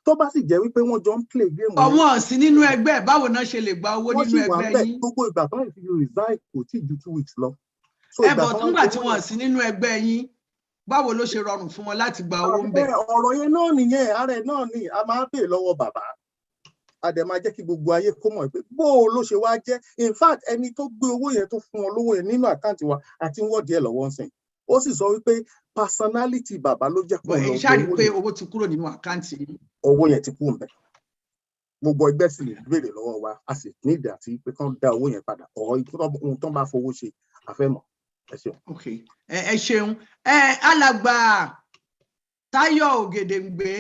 tó bá sì jẹ́ wípé wọ́n jọ ń play game. Ọwọ́n sí nínú ẹgbẹ́ báwo náà ṣe lè gba owó nínú ẹgbẹ́ yín. Gbogbo ìgbà tó ń fi resign kò tí ju 2 weeks lọ. Ẹ̀bọ̀ tó ń gbà tí wọ́n sí nínú ẹgbẹ́ yín báwo ló ṣe rọrùn fún wọn láti gba owó ń bẹ̀. Ọ̀rọ̀ yẹn náà nìyẹn ààrẹ náà ni a máa béèrè lọ́wọ́ bàbá a dẹ̀ máa jẹ́ kí gbogbo ayé kó mọ̀ pé bó ló ṣe wá jẹ́ in fact ẹni tó gbé owó yẹn tó fún wọn lówó yẹn nínú àkáǹtì wa àti wọ́ọ̀dì ẹ̀ lọ́wọ́ ń sìn ó sì sọ wípé personality bàbá ló jẹ́ kó lọ gbé owó pé owó ti kúrò nínú àkáǹtì yìí. Owó yẹn ti kú ńbẹ̀ gbogbo ẹgbẹ́ sì béèrè lọ́wọ́ wa a sì ní ìdí àti pé kán dá owó yẹn padà ọ̀rọ̀ ohun tó ń bá fowó ṣe àfẹ́mọ̀ ẹ ṣeun. Ẹ ṣeun alàgbà Táyọ̀ Ògèdèǹgbé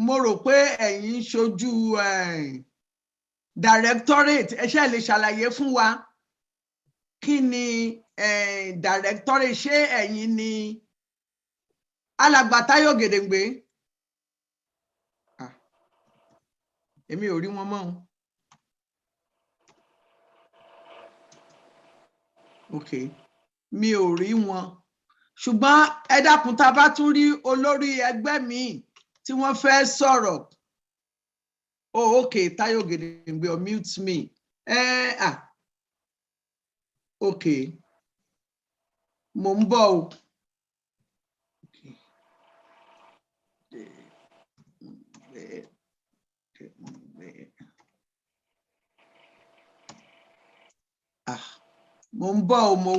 mo rò pé ẹ̀yin ṣojú directorate ẹ ṣe lè ṣàlàyé fún wa kí ni directorate ṣé ẹ̀yin ni alàgbà Táyọ̀ Ògèdèǹgbé èmi ò rí wọn mọ́ mi ò rí wọn ṣùgbọ́n ẹ dákun tá a bá tún rí olórí ẹgbẹ́ míì tí wọ́n fẹ́ sọ̀rọ̀ Táyọ̀ Ògèdèǹgbé unmute me mo ń bọ̀ o. Mo ń bọ̀ o mo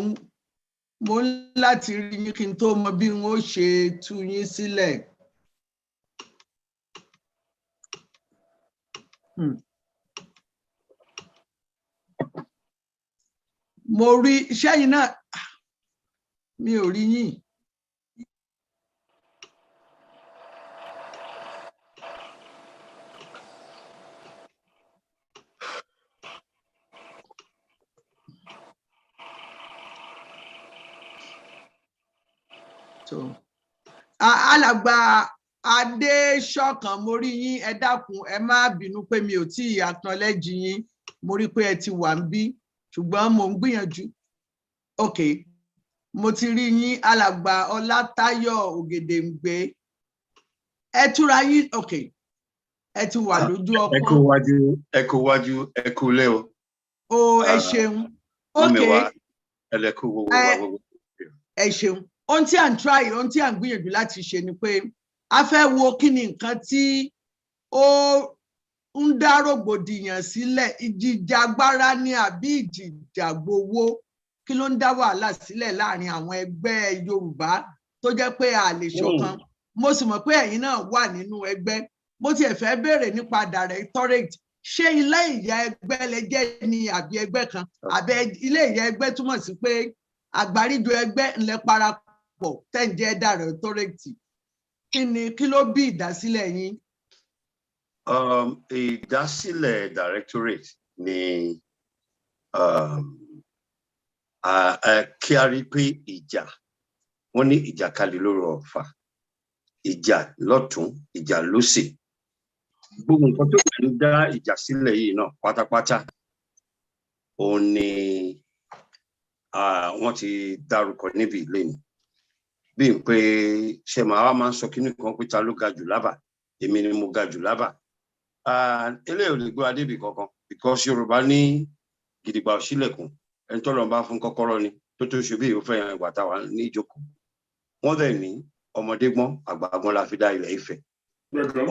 ń láti rí yín kí n tó mọ bí n ó ṣe tú yín sílẹ̀. Mo rí iṣẹ́ yìí náà mi ò rí yín. Alàgbà Adéṣọ̀kan mo rí yín ẹ dákun ẹ má bínú pé mi ò tí ì acknowledge yín mo rí pé ẹ ti wà ń bí ṣùgbọ́n mo ń gbìyànjú. Mo ti rí yín alàgbà Ọlátáyọ̀ Ògèdèǹgbé ẹ túra yín ẹ ti wà lójú ọpọ́n. ẹ kú wájú ẹ kú lé o. Ẹ ṣeun. Ẹ ṣeun. Ohun tí à ń try ohun tí à ń gbìyànjú láti ṣe ni pé a fẹ́ wo kí ni nǹkan tí ó ń dá rògbòdìyàn sílẹ̀ ìjìjàgbara ní àbí ìjìjàgbowó kí ló ń dá wàhálà sílẹ̀ láàrin àwọn ẹgbẹ́ Yorùbá tó jẹ́ pé a lè ṣọ̀kan mo sì mọ̀ pé ẹ̀yin náà wà nínú ẹgbẹ́ mo tiẹ̀ fẹ́ béèrè nípa directorate ṣé ilé ìyá ẹgbẹ́ lẹ jẹ́ ní àbí ẹgbẹ́ kan àbẹ ilé ìyá ẹgbẹ́ túmọ̀ sí pé àgbáríjọ ẹgbẹ́ ńlẹ̀ parapọ̀ tẹ̀ ń jẹ́ directorate kí ló bí ìdásílẹ̀ yín? Ìdásílẹ̀ directorate ni kí a rí pé ìjà wọ́n ní ìjàkadì lórí ọ̀fà ìjà lọ́tún ìjà lósì gbogbo nǹkan tó ń dá ìjà sílẹ̀ yìí náà pátápátá òun ni wọ́n ti dárúkọ níbi ìlénì bí n pé ṣe màá máa ń sọ kíní kan pé ta ló ga jù lábà èmi ni mo ga jù lábà eléyìí ò lè gbé adébì kankan because Yorùbá ní gidigba òṣìlẹ̀kùn ẹni tó lọ́n bá fún kọ́kọ́rọ́ ni tó tó ṣe bí ìwòfẹ́ yẹn ìgbà táwa ní ìjókòó wọ́n dẹ̀ ní ọmọdé gbọ́n àgbà gbọ́n la fi dá Ilẹ̀ Ifẹ̀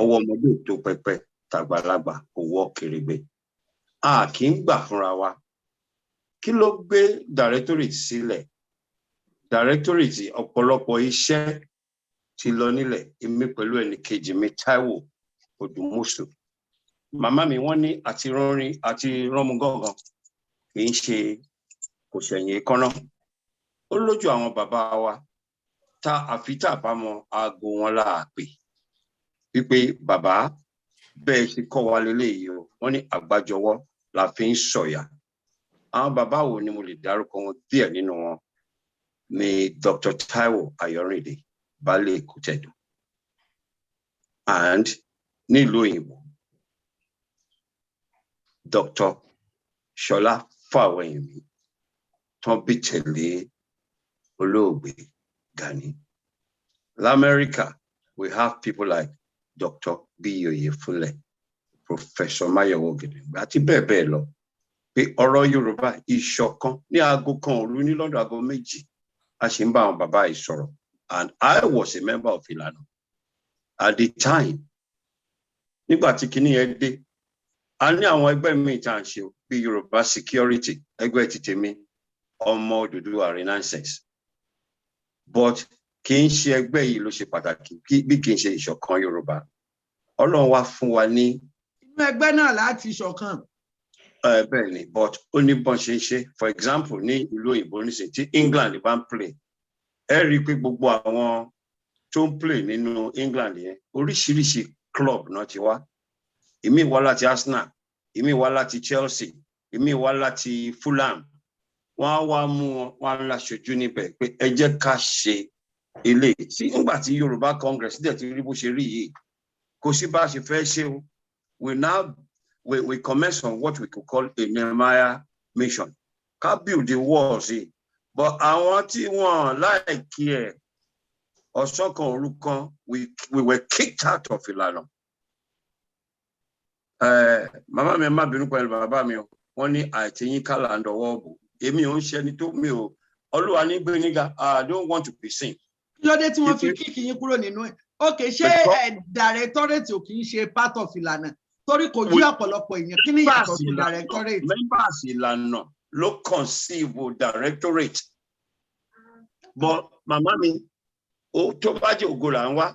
ọwọ́ ọmọdé tó pẹpẹ tàgbàlagbà owó kèrègbè a kì í gbà fúnra wa kí ló gbé directorate sílẹ̀ directorate ọ̀pọ̀lọpọ̀ iṣẹ́ ti lọ nílẹ̀ èmi pẹ̀lú ẹnì kejì mi Táíwò Odumusu. Màmá mi wọ́n ní àti rọrin àti rọmú gángan kì í ṣe kò ṣẹ̀yìn kọ́nà. Ó lójú àwọn bàbá wa tá àfi tá bá mọ aago wọn láàpè. Wípé bàbá bẹ́ẹ̀ ṣe kọ́ wa lélẹ́yìí o, wọ́n ní àgbájọwọ́ la fi ń sọ̀yà. Àwọn bàbá wo ni mo lè dárúkọ wọn díẹ̀ nínú wọn ni Dr. Taiwo Ayorinde, Baálé Kútẹ̀dù. And nílùú òyìnbó, Dr. Shola Faweyimi, tán bí tẹ̀lé olóògbé Gani. L'America, we have people like Dr. Biyoye Fule, Professor Mayowo Gedengbe, àti bẹ́ẹ̀ bẹ́ẹ̀ lọ. Pé ọ̀rọ̀ Yorùbá ìṣọ̀kan ní aago kan òru ní lọ́dọ̀ aago méjì, a ṣì ń bá àwọn bàbá yìí sọ̀rọ̀. And I was a member of Ìlànà at the time. Nígbà tí kinní yẹn dé, a ní àwọn ẹgbẹ́ mi tá à ń ṣe bí Yorùbá Security, ẹgbẹ́ ti tèmi, ọmọ Odùduwà Renaissance. But kì í ṣe ẹgbẹ́ yìí ló ṣe pàtàkì bí kì í ṣe ìṣọ̀kan Yorùbá. Ọlọ́run wá fún wa ní. Inú ẹgbẹ́ náà láti ṣọ̀kan. Bẹ́ẹ̀ ni, but ó ní bọ́n ṣe ń ṣe. For example, ní ìlú òyìnbó nísìnyí tí England bá ń play, ẹ rí i pé gbogbo àwọn tó ń play nínú England yẹn oríṣiríṣi club náà ti wá. Ìmí wá láti Arsenal, ìmí wá láti Chelsea, ìmí wá láti Fulham. Wọ́n á wá mú wọn, wọ́n á láṣojú níbẹ̀ pé ẹ jẹ́ ká ṣe eléyìí. Sí nígbà tí Yorùbá Congress dẹ̀ ti rí bó ṣe rí yìí, kò sí bá a ṣe fẹ́ ṣe o. We commence on what we could call a Nehemiah mission. Can't build the walls, but àwọn tí wọ́n láìkí ẹ̀ ọ̀sán kan òru kan, we were kicked out of Ìlànà. Màmá mi má bínú pẹ̀lú bàbá mi o, wọ́n ní àìtẹ́yìn kálà ń dọwọ́ bò. Èmi ò ń ṣe ẹni tó mi ò, Olúwa ní gbé níga, I don't want to be seen. Kí ló dé tí wọ́n fi kíkì yín kúrò nínú ẹ̀? Okay, ṣé directorate ò kì í ṣe part of Ìlànà? Torí kò yí ọ̀pọ̀lọpọ̀ èèyàn, kí ni yàtọ̀ sí directorate? Members Ìlànà ló conceive directorate. But màmá mi, tó bá jẹ́ ògo là ń wá,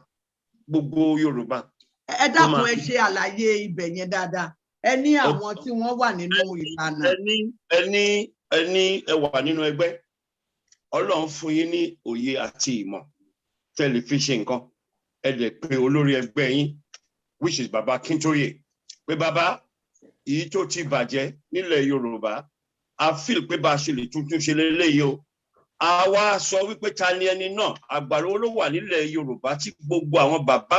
gbogbo Yorùbá. Ẹ dákun ẹ ṣe àlàyé ibẹ̀ yẹn dáadáa. Ẹ ní àwọn tí wọ́n wà nínú Ìlànà. Ẹ wà nínú ẹgbẹ́. Ọlọ́run fún yín ní òye àti ìmọ̀. Tẹlifíṣàn nǹkan. Ẹ lè pe olórí ẹgbẹ́ yín, which is Baba Kintoye. Pé bàbá, èyí tó ti bàjẹ́ nílẹ̀ Yorùbá, a feel pé bá a ṣe lè tuntun ṣe léléyìí o. A wá sọ wípé ta ni ẹni náà, àgbàrá ló wà nílẹ̀ Yorùbá tí gbogbo àwọn bàbá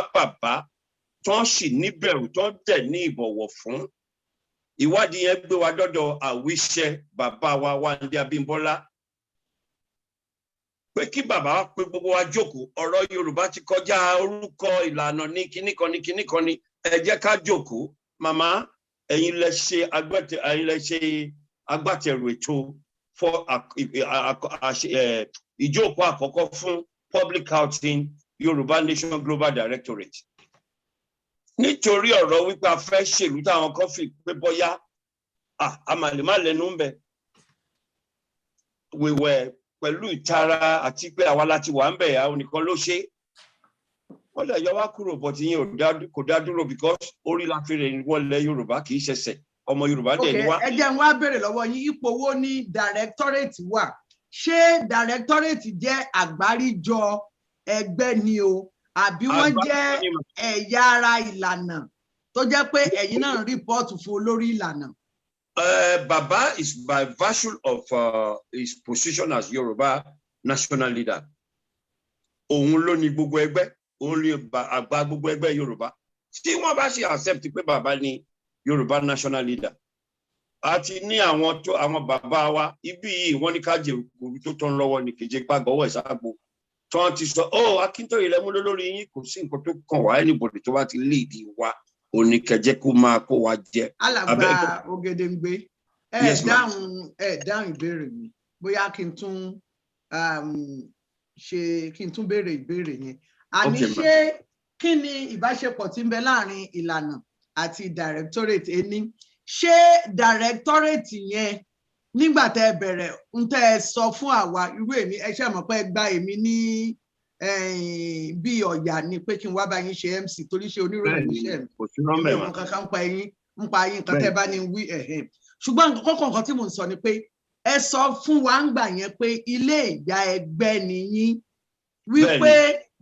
tó ń sì níbẹ̀rù tó ń tẹ̀ ní ìbọ̀wọ̀ fún. Ìwádìí yẹn gbé wa dọ́dọ̀ àwíṣẹ bàbá wa Wándé Abímbọ́lá. Pé kí bàbá pé gbogbo wa jókòó, ọ̀rọ̀ Yorùbá ti kọjá orúkọ Ìlànà ní kíníkan ní, ẹ jẹ́ ká jókòó. Màmá, ẹ̀yin lẹ ṣe agbátẹrù ètò fún ìjókòó àkọ́kọ́ fún Public Outing Yorùbá Nation Global Directorate. Nítorí ọ̀rọ̀ wípé a fẹ́ ṣèlú táwọn kan fi pé bọ́yá a mà lè má lẹ́nu ń bẹ. Wíwẹ̀ pẹ̀lú ìtara àti pé àwa láti wà ń bẹ̀ àwọn nìkan ló ṣe. Wọ́n lè yọ wá kúrò bọ̀ tí yín kò dá dúró because orí la fi rẹ̀ wọlé Yorùbá kì í ṣẹ̀ṣẹ̀. Ọmọ Yorùbá dẹ̀ ni wá. Ẹ jẹ́ n wá béèrè lọ́wọ́ yín, ipò wo ni directorate wà? Ṣé directorate jẹ́ àgbáríjọ ẹgbẹ́ ni o? Àbí wọ́n jẹ́ ẹ̀yà ara Ìlànà tó jẹ́ pé ẹ̀yin náà report fún olórí Ìlànà? Baba is by virtue of his position as Yoruba national leader. Òun ló ní gbogbo ẹgbẹ́, òun ló àgbà gbogbo ẹgbẹ́ Yorùbá. Tí wọ́n bá ṣe accept pé bàbá ni Yoruba national leader. Àti ní àwọn bàbá wa, ibi yìí wọ́n ní ká jẹ òkúrú tó tán lọ́wọ́ ní kejì pàgọ́wọ́ ìsáàgbò. Tí wọ́n ti sọ, Akíntóyè lẹ́mú lórí yín, kò sí nǹkan tó kàn wá, anybody tó bá ti lead wa. Oníkẹjẹ kó máa kó wa jẹ. Alàgbà Ògèdèngbé, dáhùn ìbéèrè mi, bóyá kí n tún béèrè ìbéèrè yẹn. Àní ṣé kí ni ìbáṣepọ̀ tí ń bẹ láàrin Ìlànà àti directorate ẹni? Ṣé directorate yẹn nígbà tẹ́ bẹ̀rẹ̀ ń tẹ́ sọ fún àwa irú èmi, ẹ ṣe mọ̀ pé gba èmi ní bí ọ̀yà ni pé kí n wá bá yín ṣe MC torí ṣe oníròyìn iṣẹ́ mi èmi ò mọ kankan ń pa yín nǹkan tẹ́ bá ní wí ṣùgbọ́n kọ́kọ́ tí mò ń sọ ni pé ẹ sọ fún wa ń gbà yẹn pé ilé ìyá ẹgbẹ́ ni yín wípé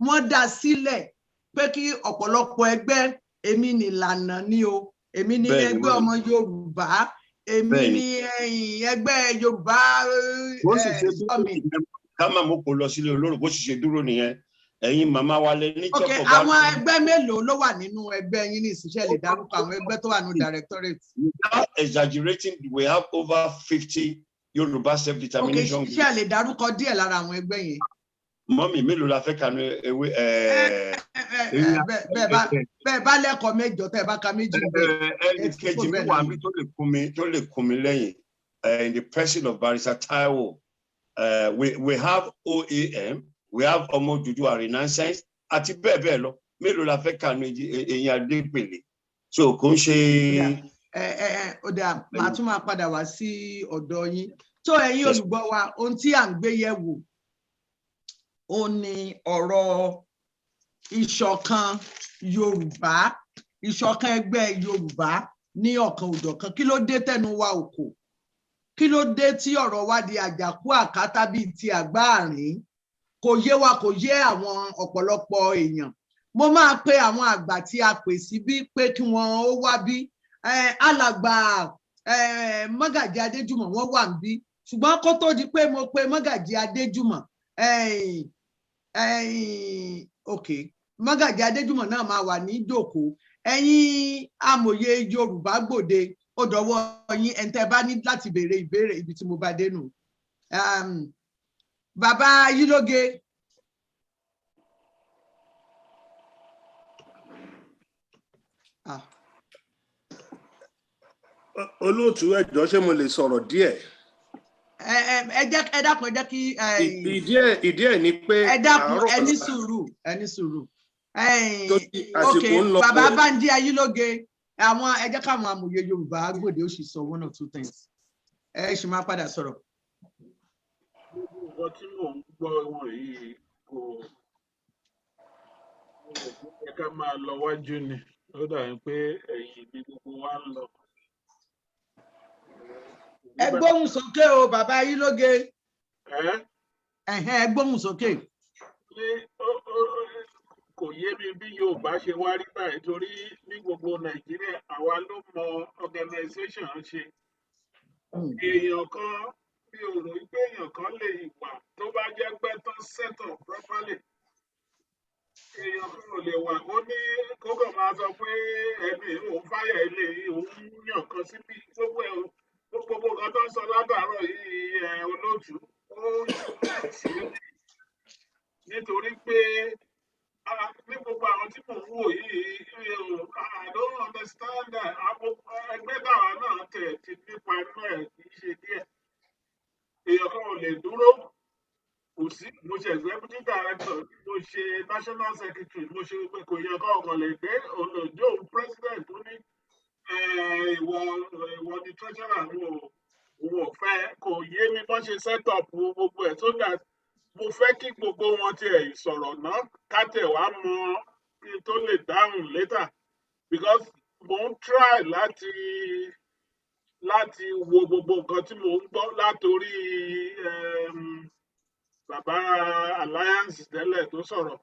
wọ́n dá sílẹ̀ pé kí ọ̀pọ̀lọpọ̀ ẹgbẹ́ èmi nìlànà ni o èmi ní ẹgbẹ́ ọmọ Yorùbá èmi ní ẹgbẹ́ Yorùbá summit. ká má mú kó lọ sílé olóró bó sì ṣe dúró nìyẹn ẹ̀yin màmá wa lẹ ní ok àwọn ẹgbẹ́ mélòó ló wà nínú ẹgbẹ́ yín ní ìṣiṣẹ́ lè dárúkọ àwọn ẹgbẹ́ tó wà ní directorate. Without exaggerating, we have over 50 Yoruba self-determination. ok ṣé lè dárúkọ díẹ̀ lára àwọn ẹgbẹ́ yẹn. Mọ́mì mélòó la fẹ́ kanu ewé bẹ́ẹ̀ bá lẹ́kọ̀ọ́ mẹ́jọ tẹ́ ẹ bá ka méjì bẹ́ẹ̀. kejì mi wà mí tó lè kún mi lẹ́yìn in the person of Barrister Taiwo. We have OAM, we have Ọmọ Odùduwà Renaissance àti bẹ́ẹ̀ bẹ́ẹ̀ lọ mélòó la fẹ́ kanu èyí adépèlé so kò ń ṣe. ó dáa màá tún máa padà wá sí ọ̀dọ̀ yín tó ẹ̀yin olùgbọ́ wa ohun tí à ń gbé yẹ̀wò ó ní ọ̀rọ̀ ìṣọ̀kan Yorùbá ìṣọ̀kan ẹgbẹ́ Yorùbá ní ọ̀kan òjọ̀kan kí ló dé tẹnu wa òkò kí ló dé tí ọ̀rọ̀ wa di àjàkú àkátá bíi ti àgbáàrín kò yé wa kò yé àwọn ọ̀pọ̀lọpọ̀ èèyàn mo máa pe àwọn àgbà tí a pè síbí pé kí wọ́n ó wá bí alàgbà Mọ́gàjí Adéjùmọ̀ wọ́n wà níbí ṣùgbọ́n kó tó di pé mo pe Mọ́gàjí Adéjùmọ̀ ok Mọ́gàjí Adéjùmọ̀ náà máa wà ní ìjókòó ẹ̀yin amòye Yorùbá Gbòde ó dọ̀wọ́ yín ẹni tẹ́ bá ní láti béèrè ìbéèrè ibi tí mo bá dé nù bàbá Yílóge. Olóòtú ẹjọ́ ṣé mo lè sọ̀rọ̀ díẹ̀. ẹ dákun ẹ jẹ́ kí. ìdí ẹ̀ ni pé. ẹ dákun ẹ ní sùúrù. ok bàbá Bánjí Ayílóge àwọn ẹ jẹ́ káwọn amòye Yorùbá Gbòde ó sì sọ one or two things ẹ sì máa padà sọ̀rọ̀. nǹkan tí mò ń gbọ́ wọ̀nyí kò yẹ ká máa lọ wájú ni ó dàbí pé ẹ̀yìn ni gbogbo wa ń lọ. ẹ gbóhùn sókè o bàbá Ayílóge. ẹ gbóhùn sókè. Kò yé mi bí Yorùbá ṣe wá rí báyìí torí ní gbogbo Nàìjíríà àwa ló mọ organization ṣe. Èèyàn kan bí o rò pé èèyàn kan lè wà tó bá jẹ́ pé tó set up properly. Èèyàn kan ò lè wà kó ní kókò máa sọ pé ẹbí òun fáyà ilé òun yàn kan síbi gbogbo nǹkan tó ń sọ látàárọ̀ yìí olóòtú ó ṣe nítorí pé ní gbogbo àwọn tí mò ń wò yìí I don't understand that ẹgbẹ́ táwa náà tẹ̀ ti nípa inú ẹ̀ kì í ṣe díẹ̀ èèyàn kan ò lè dúró kò sí mo ṣe executive director mo ṣe national secretary mo ṣe pé kò yẹ kó ọkàn lè dé olóòjó president tó ní ìwọ ni treasurer òun ò fẹ́ kò yé mi bọ́n ṣe set up gbogbo ẹ̀ so that mo fẹ́ kí gbogbo wọn tiẹ̀ sọ̀rọ̀ náà ká tẹ̀ wá mọ kí n tó lè dáhùn later because mo ń try láti wo gbogbo nǹkan tí mo ń gbọ́ látòrí bàbá alliance tẹ́lẹ̀ tó sọ̀rọ̀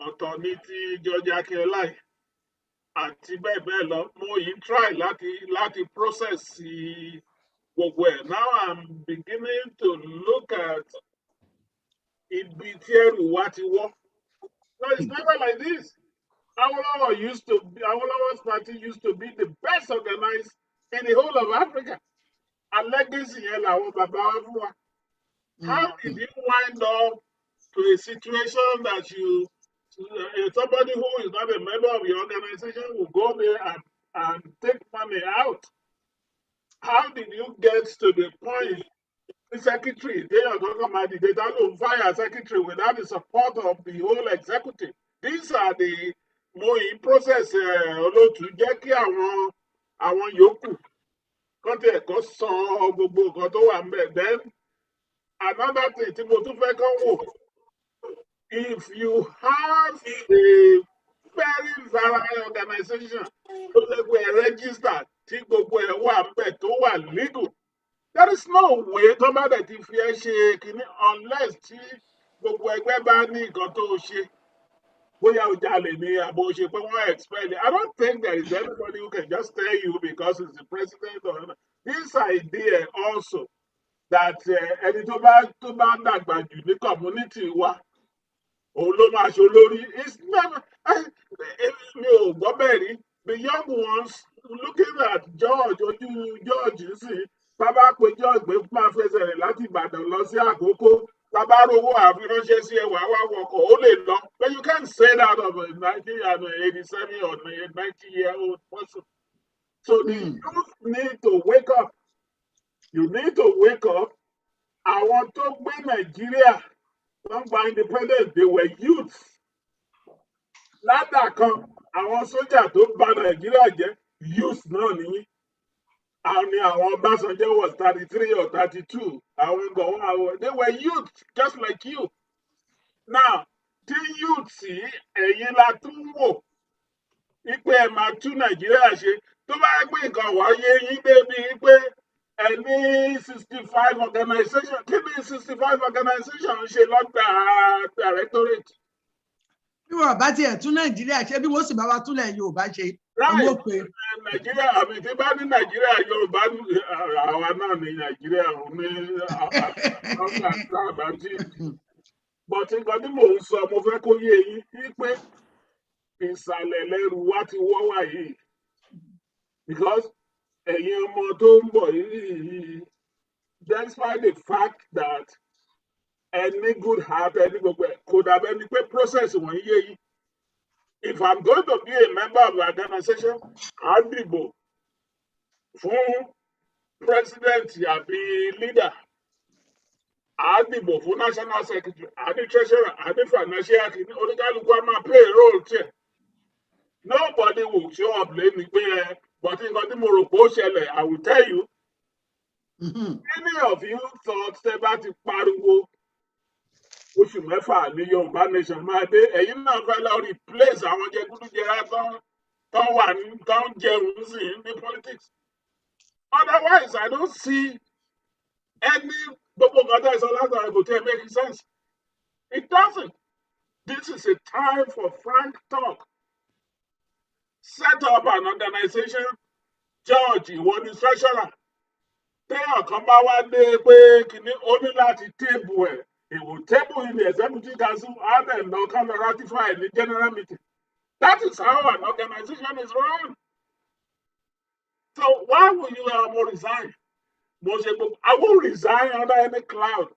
ọ̀tọ̀ ní ti George Akínọlá àti bẹ́ẹ̀ bẹ́ẹ̀ lọ mo yìí try láti process gbogbo ẹ̀ now I'm beginning to look at ibi tí ẹrù wa ti wọ́. No, it's never like this. Awolowo's party used to be the best organized in the whole of Africa. And legacy yẹn làwọn bàbá wa fún wa. How did you wind up to a situation that somebody who is not a member of your organization will go there and take money out? How did you get to the point the secretary, they are talking about they don't fire secretary without the support of the whole executive? These are the more in process olóòtú jẹ́ kí àwọn yòókù kán tẹ̀ kó san gbogbo nǹkan tó wà ńbẹ̀. Then another thing tí mo tún fẹ́ kán wò if you have a very varied organization, we're registered, legal, there is no way that if you unless I don't think there is anybody who can just tell you because it's the president or not. This idea also that any tó bá dàgbà jù ní community wa òun ló máa ṣe olórí is never mi ò gbọ́ bẹ́ẹ̀ rí. The young ones looking at George ojú George sí bàbá pé George pé máa fẹsẹ̀ rẹ̀ láti Ìbàdàn lọ sí Àkókó bàbá rówó àfiránṣẹ́ sí ẹwà wá wọkọ̀ ó lè lọ, but you can't say that of a 87 or 90-year-old person. So the youth need to wake up. You need to wake up. Àwọn tó gbé Nàìjíríà wọ́n gba independence, they were youths. Látàkan àwọn sójà tó bà Nàìjíríà jẹ́ youths náà nìyí. Àwọn Ọbásanjọ́ was 33 or 32. They were youths just like you. Now, tí youths yìí ẹ̀yin la tún wò wípé ẹ máa tún Nàìjíríà ṣe tó bá gbé nǹkan wáyé yín débi wípé any 65 organization, kí ni 65 organization ṣe lọ́gbà directorate? Bí wọ́n bá tiẹ̀ tún Nàìjíríà ṣe bí wọ́n sì bá wa túnlẹ̀ Yorùbá ṣe. Nàìjíríà àmì tí bá ní Nàìjíríà Yorùbá àwa náà ní Nàìjíríà ní àbájí. But nǹkan tí mò ń sọ mo fẹ́ kó yé yín wípé ìsàlẹ̀ lẹ́rù wa ti wọ́ wà yìí. Because ẹ̀yin ọmọ tó ń bọ̀ yìí, despite the fact that any good heart, any gbogbo ẹ̀ kò dàbẹ́ ni pé process wọ̀nyí yé yìí. If I'm going to be a member of the organization, I'll dìbò fún president àbí leader. I'll dìbò fún national secretary, àbí treasurer, àbí financial kìíní, oníkálukú á máa play a role tiẹ̀. Nobody will show up lẹ́nu pé but nǹkan tí mo rò pé ó ṣẹlẹ̀, I will tell you. Many of you thought tẹ́ bá ti pariwo oṣù mẹ́fà ní Yorùbá nation máa dé, ẹ̀yin náà fẹ́ lọ replace àwọn jẹgúdújẹrá tán wà tán jẹun sí ní politics. Otherwise, I don't see any gbogbo nǹkan tẹ́ sọ látara kò tẹ́ make sense. It doesn't. This is a time for frank talk. Set up an organization. George, ìwọ ni treasurer. Téèyàn kan bá wá dé pé kìíní ó ní láti table ẹ̀. He will table in the executive council and then they'll come to ratify in the general meeting. That is how an organization is run. So why will you resign? I won't resign under any cloud.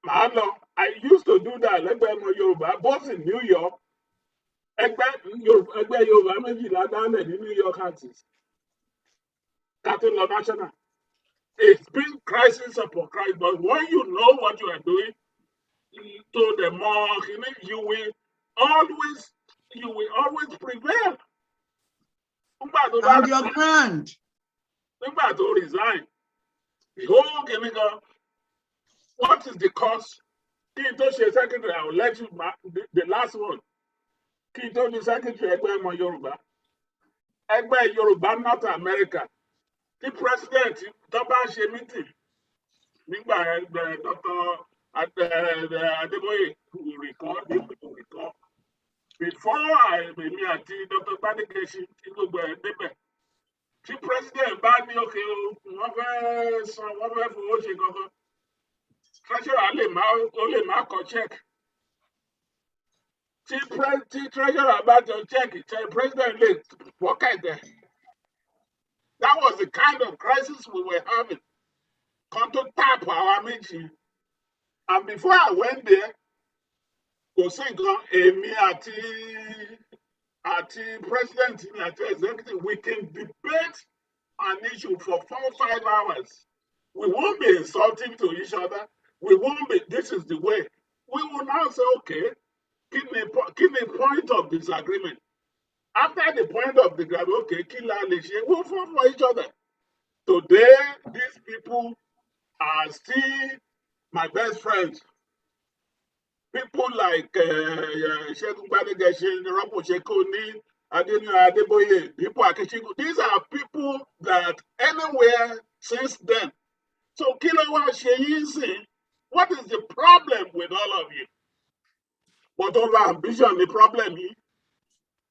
I used to do that. Ẹgbẹ́ Yoruba, both in New York. Ẹgbẹ́ Yoruba méjìlá dálẹ̀ ní New York artists. Capital National. It's been crisis upon crisis, but when you know what you are doing, to the more you will always prevail. Stand your ground. Nígbà tó resign, the whole chemical. What is the cost? Kí n tó ṣe secretary, I will let you the last one. Kí n tó ṣe secretary ẹgbẹ́ ọmọ Yorùbá. Ẹgbẹ́ Yorùbá North America. The president tó bá ṣe meeting nígbà Dr. Adeboye will recall. Before èmi àti Dr. Gbade tí gbogbo ẹ̀ débẹ̀. Tí president bá ní òkè wọ́n fẹ́ fowó ṣe kankan. Treasurer lè má kọ check. Tí treasurer bá jọ check, president lè pocket there. That was the kind of crisis we were having. Come to tap our meeting. And before I went there, kò sí nǹkan èmi àti president àti executive, we can debate an issue for 4 or 5 hours. We won't be insulting to each other. We won't be, this is the way. We will now say, okay, give me point of disagreement. After the point of disagreement, okay, we'll fall for each other. Today, these people are still my best friends. people like Shegun Gbadegeshin, Robo Shekoni, Adeniran Adeboye, people Akeshiku, these are people that anywhere since then. So Kilowa Sheyin, what is the problem with all of you? But over ambition, the problem is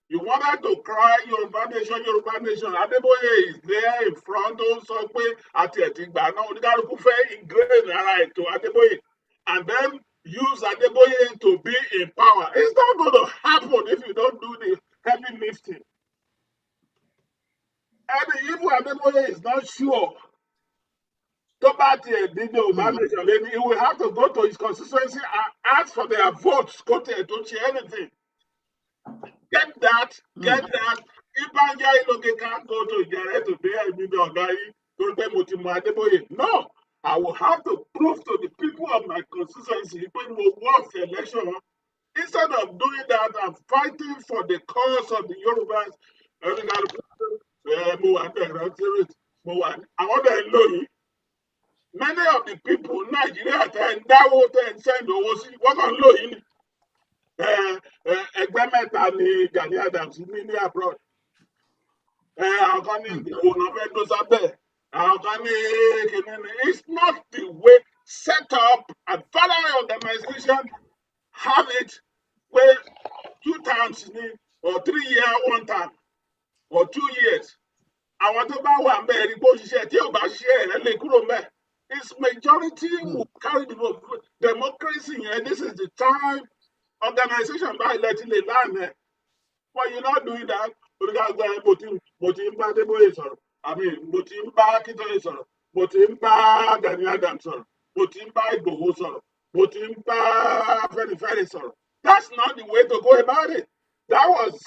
you wanted to cry Yoruba Nation, Yoruba Nation. Adeboye is there in front also at Etigba. Now, Oníkálukú fẹ́ ingrain ara ètò Adeboye and then use Adeboye to be in power. It's not going to happen if you don't do the heavy lifting. And even Adeboye is not sure. He will have to go to his constituency and ask for their votes. Go to anything. Get that. Ibanja Iloke can't go to Ijare today. I mean, no, I will have to prove to the people of my constituency when we work the election. Instead of doing that, I'm fighting for the cause of the Yorubas. I want to know many of the people in Nigeria and send what on low Egbemetà ni Gani Adams ní abroad. Àwọn kan ní òun ọ̀fẹ́ tó sábẹ́. Àwọn kan ní kìnìún. It's not the way set up and federal organization have it where 2 times or 3 years, 1 time or 2 years. Àwọn tó bá wà ńbẹ̀ rí bó ṣiṣẹ́ tí ò bá ṣiṣẹ́ ẹ̀ lè kúrò ńbẹ̀. Its majority will carry the democracy, and this is the time. Organization by letting the land. But you're not doing that. I mean, Mutimba Kitolisor, Mutimba Gani Adams, Mutimba Igboho, Mutimba Ferrisor. That's not the way to go about it. That was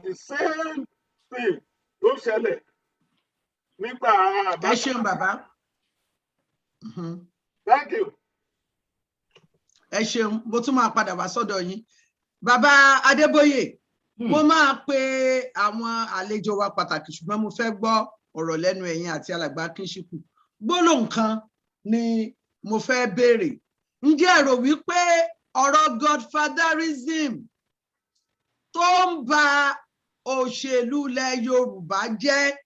the same thing. Don't sell it. Baba. Thank you. Ẹ ṣeun, mo tún máa padà wá sọ́dọ̀ yín. Bàbá Adébóyè, mo máa pe àwọn àlejò wa pàtàkì ṣùgbọ́n mo fẹ́ gbọ́ ọ̀rọ̀ lẹ́nu ẹ̀yin àti alàgbà Kíṣíkù. Gbólóhùn kan ni mo fẹ́ béèrè. Ǹjẹ́ ẹ rò wípé ọ̀rọ̀ godfatherism tó ń ba òṣèlú ilẹ̀ Yorùbá jẹ́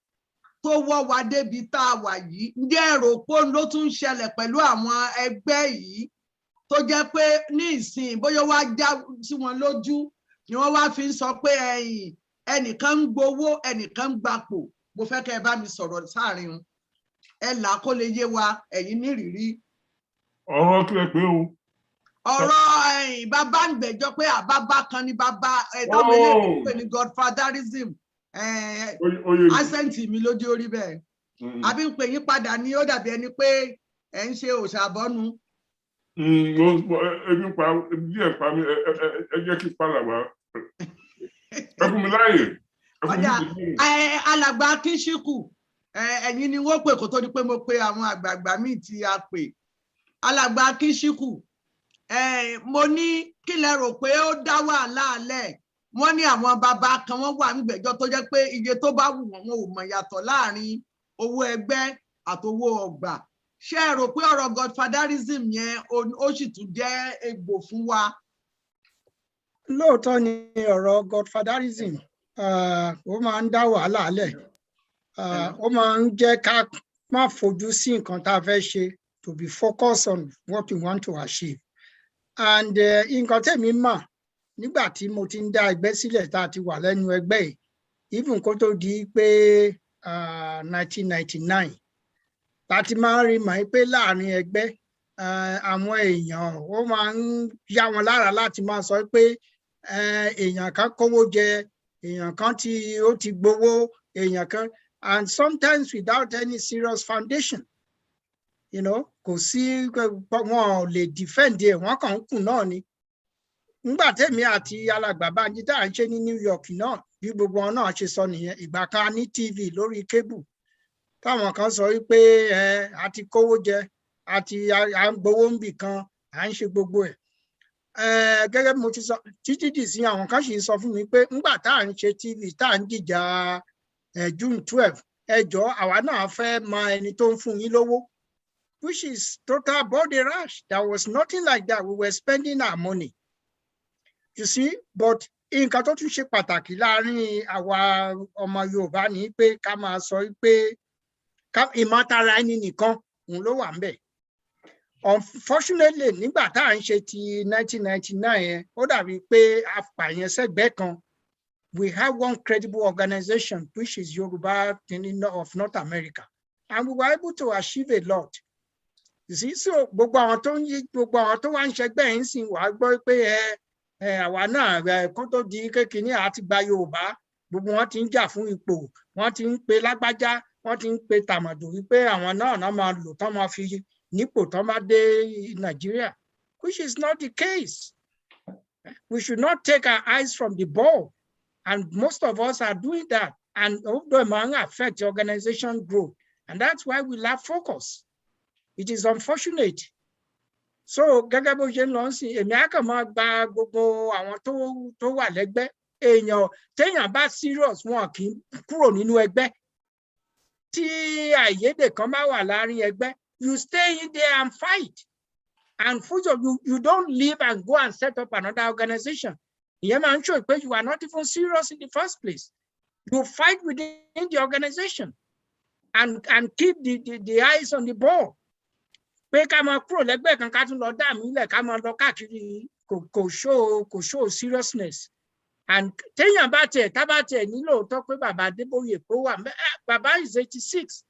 tó wọ́ wa débi tá a wà yìí, ǹjẹ́ ẹ rò pé ló tún ń ṣẹlẹ̀ pẹ̀lú àwọn ẹgbẹ́ yìí? Tó jẹ́ pé ní ìsìn bóyá wá já sí wọn lójú ni wọ́n wá fi ń sọ pé ẹnìkan ń gbowó ẹnìkan ń gbapò. Mo fẹ́ kẹ́ ẹ bá mi sọ̀rọ̀ sáàrin wọn. Ẹ là kó lè yé wa ẹ̀yin nírìírí. Ọ̀rọ̀ kílẹ̀ pé o. Ọ̀rọ̀ bàbá ń gbẹ́jọ́ pé àbábá kan ní bàbá táwọn eléyìí pè ní godfatherism. Accent mi lójú orí bẹ́ẹ̀. Àbí ń pè yín padà ní ó dàbí ẹni pé ẹ̀ ń ṣe òṣàbọ́nu. Ebi pa díẹ̀ pa mi ẹ jẹ́ kí padà wá. Ẹ fún mi láàyè. Ọjà alàgbà Kíṣíkù ẹ̀yin ni wọ́n pè kó tó di pé mo pe àwọn àgbààgbà míì tí a pè. Alàgbà Kíṣíkù mo ní kí lẹ rò pé ó dá wàhálà lẹ̀. Wọ́n ní àwọn bàbá kan wọ́n wà nígbẹ̀jọ́ tó jẹ́ pé iye tó bá wù wọ́n ò mọ̀ yàtọ̀ láàrin owó ẹgbẹ́ àtowó ọgbà. Ṣé ẹ rò pé ọ̀rọ̀ godfatherism yẹn ó sì tún jẹ́ egbò fún wa? Lóòótọ́ ni ọ̀rọ̀ godfatherism ó máa ń dá wàhálà lẹ̀. Ó máa ń jẹ́ ká má fojú sí nǹkan tá a fẹ́ ṣe, to be focused on what we want to achieve. And nǹkan tẹ̀mí mà nígbà tí mo ti ń dá ẹgbẹ́ sílẹ̀ tá a ti wà lẹ́nu ẹgbẹ́ yìí, even kó tó di pé 1999. Láti máa ń rí mọ̀ pé láàrin ẹgbẹ́ àwọn èèyàn ó máa ń yá wọn lára láti máa sọ pé èèyàn kan kówó jẹ, èèyàn kan ó ti gbowó, èèyàn kan, and sometimes without any serious foundation. Kò sí wọn ò lè defend ẹ̀, wọ́n kàn ń kùn náà ni. Nígbà tèmi àti alàgbà Bánjí tá à ń ṣe ní New York náà, bí gbogbo wọn náà ṣe sọ nìyẹn, ìgbà kan ní TV lórí cable. Táwọn kan sọ wípé a ti kówó jẹ, à ń gbowó ń bì kan, à ń ṣe gbogbo ẹ̀. Gẹ́gẹ́ bí mo ti sọ títí dì sí àwọn kan sì sọ fún mi pé ńgbà tá à ń ṣe TV tá à ń jìjà June 12, ẹ jọ̀ọ́ àwa náà fẹ́ mọ ẹni tó ń fún yín lówó. which is total body rush. There was nothing like that. We were spending our money. You see, but nǹkan tó tún ṣe pàtàkì láàrin àwa ọmọ Yorùbá ni pé ká máa sọ pé ìmọ̀tara ẹni nìkan òun ló wà ńbẹ̀. Unfortunately, nígbà tá à ń ṣe ti 1999 yẹn, ó dàbí pé a pààyàn sẹ́gbẹ̀ẹ́ kan. We have one credible organization, which is Yoruba of North America, and we were able to achieve a lot. You see, so gbogbo àwọn tó wá ń ṣẹgbẹ́ yìí sì wá gbọ́ pé àwa náà kó tó di kékeré àti gba Yorùbá, gbogbo wọn ti ń jà fún ipò, wọn ti ń pe lágbájá, wọn ti ń pe tàmàdù wípé àwọn náà máa lò tán máa fi nípò tán bá dé Nàìjíríà, which is not the case. We should not take our eyes from the ball. And most of us are doing that. And although it might affect organization growth, and that's why we lack focus. It is unfortunate. So, gẹ́gẹ́ bó ṣe ń lọ sí, èmi á kàn máa gba gbogbo àwọn tó wà lẹ́gbẹ́. Téèyàn bá serious, wọn kì í kúrò nínú ẹgbẹ́. Tí àìyedè kan bá wà láàrin ẹgbẹ́, you stay in there and fight. And you don't leave and go and set up another organization. You are not even serious in the first place. You fight within the organization and keep the eyes on the ball. Kò show seriousness. And Baba is 86.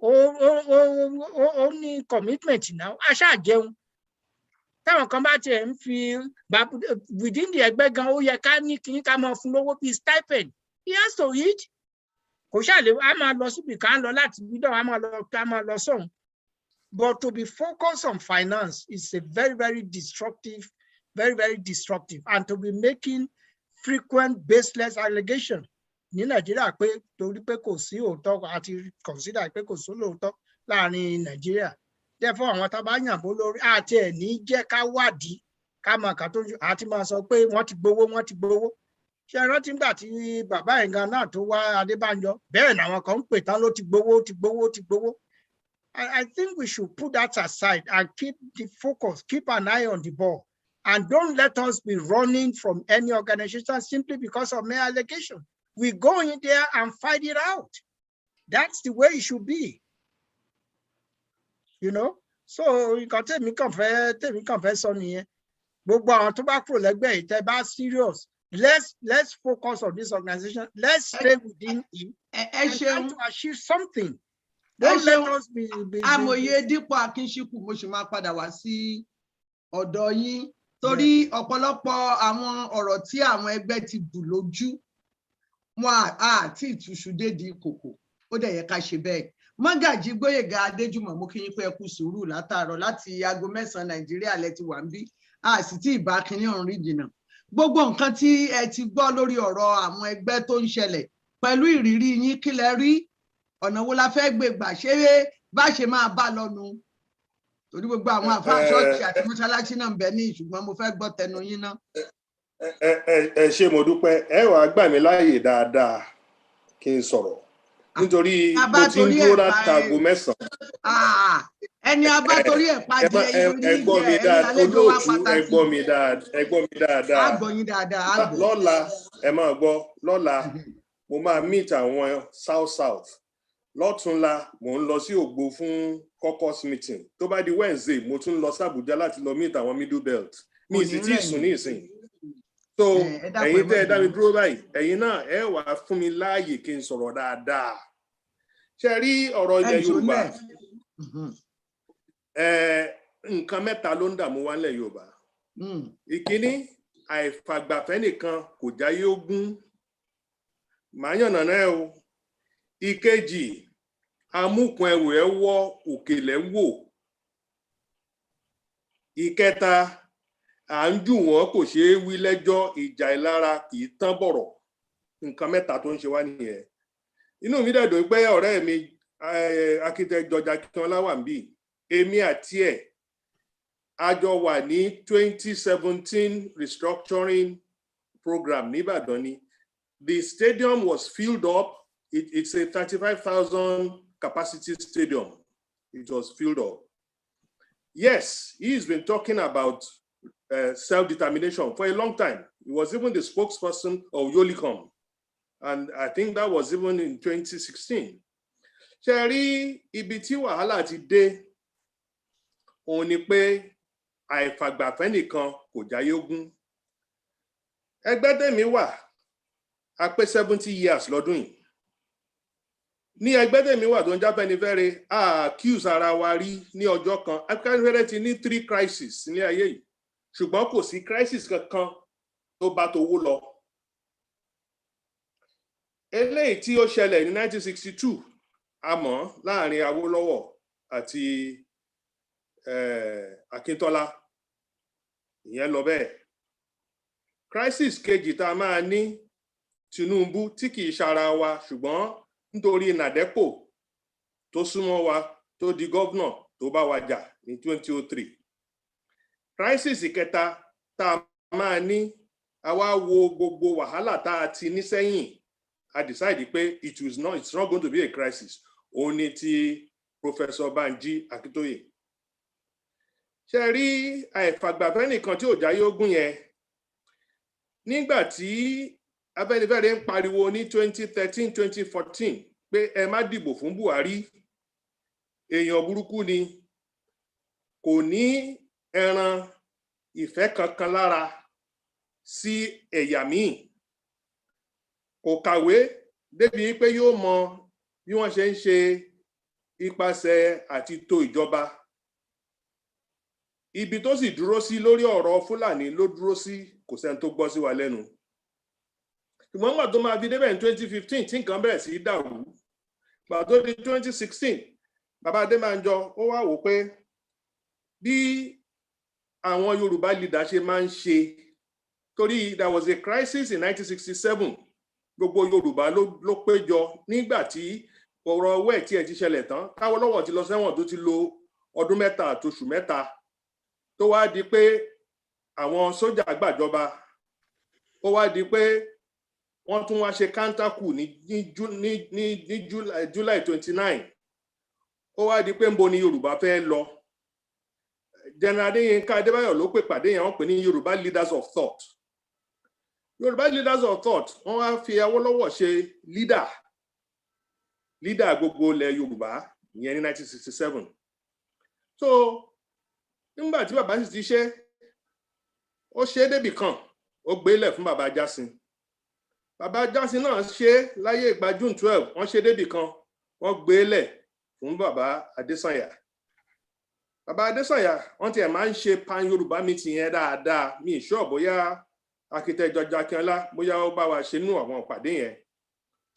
Only commitment now. Táwọn kan bá tiẹ̀ ń fi within the ẹgbẹ́ gan ó yẹ ká ní kí ká máa fún lówó bíi stipend. He has to eat. Kò ṣàlè á máa lọ síbi kan lọ láti bídọ̀ á máa lọ sóhun. But to be focused on finance is a very, very destructive, and to be making frequent baseless allegations. Ní Nàìjíríà pé torí pé kò sí òótọ́ àti consider pé kò sí òótọ́ láàrin Nàìjíríà. Therefore, àwọn tá bá yàn bó lórí àti ẹ̀ ní jẹ́ ká wádìí ká máa kà tó àti máa sọ pé wọ́n ti gbowó. Ṣé ẹ rántí nígbà tí bàbá ẹ̀ gan náà tó wá Adébánjọ bẹ́ẹ̀ làwọn kan ń pè tán ló ti gbowó. I think we should put that aside and keep the focus, keep an eye on the ball, and don't let us be running from any organization simply because of mere allegation. We go in there and fight it out. That's the way it should be. You know, so you can tell me compare sọ nìyẹn. Gbogbo àwọn tó bá kúrò lẹ́gbẹ́ yìí tẹ́ bá serious. Let's focus on this organization. Let's stay within it and try to achieve something. Don't let us be. Amòye Dípò Akínṣíkù mo ṣì máa padà wá sí ọ̀dọ̀ yín torí ọ̀pọ̀lọpọ̀ àwọn ọ̀rọ̀ tí àwọn ẹgbẹ́ ti bù lójú wọn àti ìtúṣu dédìí kòkò ó dẹ̀ yẹ ká ṣe bẹ́ẹ̀. Mọ́gàjí Gbóyèga Adéjùmọ̀ mo kí yín pé ẹ kú sùúrù látàárọ̀ láti aago 9 Nàìjíríà lẹ ti wà ń bí a sì tí ìbá kínní ọ̀run rí jìnnà. Gbogbo nǹkan tí ẹ ti gbọ́ lórí ọ̀rọ̀ àwọn ẹgbẹ́ tó ń ṣẹlẹ̀ pẹ̀lú ìrírí yín kí lẹ rí ọ̀nà wo la fẹ́ gbé gbà ṣé bá ṣe máa bá lọ́nu torí gbogbo àwọn àfáà ṣọ́ọ̀ṣì àti mọ́ṣáláṣí náà ń bẹ ní ṣùgbọ́n mo fẹ́ gbọ́ tẹnu yín náà. Ẹ ṣé mo dúpẹ́ ẹ wàá gbà mí láàyè dáadáa kí n sọ̀rọ̀ nítorí mo ti ń dúró látago 9. Ẹni abá torí ẹ̀ pàdé ẹ gbọ́ mi dáadáa olóòtú ẹ gbọ́ mi dáadáa lọ́la ẹ máa gbọ́ lọ́la mo máa meet àwọn south lọ́túnla mo ń lọ sí Ògbó fún caucus meeting tó bá di Wednesday mo tún lọ sí Àbújá láti lọ meet àwọn middle belt mi sì tí ì sùn ní ìsìn so ẹ̀yin tẹ́ ẹ dá mi dúró báyìí ẹ̀yin náà ẹ wà fún mi láàyè kí n sọ̀rọ̀ dáadáa ṣe rí ọ̀rọ̀ ilẹ̀ Yorùbá nǹkan mẹ́ta ló ń dààmú wa nílẹ̀ Yorùbá. Ìkíní àìfàgbàfẹ́ nìkan kò jáyé ogún màá yànnàná ẹ o. Ìkejì amúkun ẹrù ẹ wọ òkèlè wò. Ìkẹta à ń jù wọ́n kò ṣeé wí lẹ́jọ́ ìjà ìlara kì í tán bọ̀rọ̀. Nǹkan mẹ́ta tó ń ṣe wá nìyẹn. Inú mi dẹ̀ dùn pé ọ̀rẹ́ mi architect George Akínọlá wà níbí èmi àti ẹ̀ a jọ wà ní 2017 restructuring program ní Ìbàdàn ni. The stadium was filled up. It's a 35,000 capacity stadium. it was filled up. Yes, he's been talking about self-determination for a long time. He was even the spokesperson of Yolicom. And I think that was even in 2016. Ṣé ibi tí wàhálà ti dé, òun ni pé àìfàgbàfẹ́ nìkan kò jáyé ogún. Ẹgbẹ́ tèmi wà, a pé 70 years lọ́dún yìí. Ní ẹgbẹ́ tèmi wà tó ń jáfẹ́nifẹ́re, a accuse ara wa rí ní ọjọ́ kan. Afẹ́nifẹ́re ti ní 3 crises ní ayé yìí. Ṣùgbọ́n kò sí crisis kankan tó bá towó lọ. Eléyìí tí ó ṣẹlẹ̀ ní 1962, àmọ́ láàrin Awólọ́wọ̀ àti Akíntọ́lá, ìyẹn lọ bẹ́ẹ̀. Crisis kejì tá a máa ní Tinubu tí kìí ṣara wa ṣùgbọ́n nítorí Nàdẹ́pò tó súnmọ́ wa tó di gọ́vnà tó bá wa jà ní 2003. Crisis kẹta tá a máa ní, a wá wo gbogbo wàhálà tá a ti ní sẹ́yìn, a decide pé it's not going to be a crisis. Òun ni ti Professor Banji Akintoye. Ṣé rí àìfàgbàfẹ́ nìkan tí ò jáyé ogún yẹn, nígbà tí Afẹ́nifẹ́re ń pariwo ní 2013, 2014 pé ẹ má dìbò fún Buhari, èèyàn burúkú ni, kò ní ẹran ìfẹ́ kankan lára sí ẹ̀yà míì, kò kàwé débi pé yóò mọ bí wọ́n ṣe ń ṣe ipasẹ̀ àti tò ìjọba. Ibi tó sì dúró sí lórí ọ̀rọ̀ Fúlàní ló dúró sí, kò sẹ́ni tó gbọ́ sí wa lẹ́nu. Ṣùgbọ́n nígbà tó máa fi débẹ̀ ní 2015 tí nǹkan bẹ̀rẹ̀ sí dàrú, gbà tó di 2016, bàbá Adébánjọ ó wá wò pé bí àwọn Yorùbá leader ṣe máa ń ṣe, torí there was a crisis in 1967, gbogbo Yorùbá ló péjọ nígbà tí ọ̀rọ̀ ọwọ́ ẹ̀ tí ẹ̀ ti ṣẹlẹ̀ tán, Awólọ́wọ̀ ti lọ sẹ́wọ̀n tó ti lo ọdún 3 àtoṣù 3, tó wá di pé àwọn sójà gbàjọba, ó wá di pé wọ́n tún wá ṣe counter coup ní July 29. Ó wá di pé ńbo ni Yorùbá fẹ́ lọ. General Adéyínká Adébáyọ̀ ló pè pàdé yẹn, wọ́n pè ní Yorùbá Leaders of Thought. Yorùbá Leaders of Thought, wọ́n wá fi Awólọ́wọ̀ ṣe leader gbogbo ilẹ̀ Yorùbá ìyẹn ní 1967. So nígbà tí bàbá sì ti ṣe, ó ṣe débì kan, ó gbélẹ̀ fún bàbá Jásin. Bàbá Jásin náà ṣe láyé ìgbà June 12, wọ́n ṣe débì kan, wọ́n gbélẹ̀ fún bàbá Adésànyà. Bàbá Adésànyà, wọ́n tiẹ̀ máa ń ṣe pan Yorùbá meeting yẹn dáadáa. Mi sure bóyá Architect George Akínọlá bóyá ó bá wa ṣe nú àwọn ìpàdé yẹn.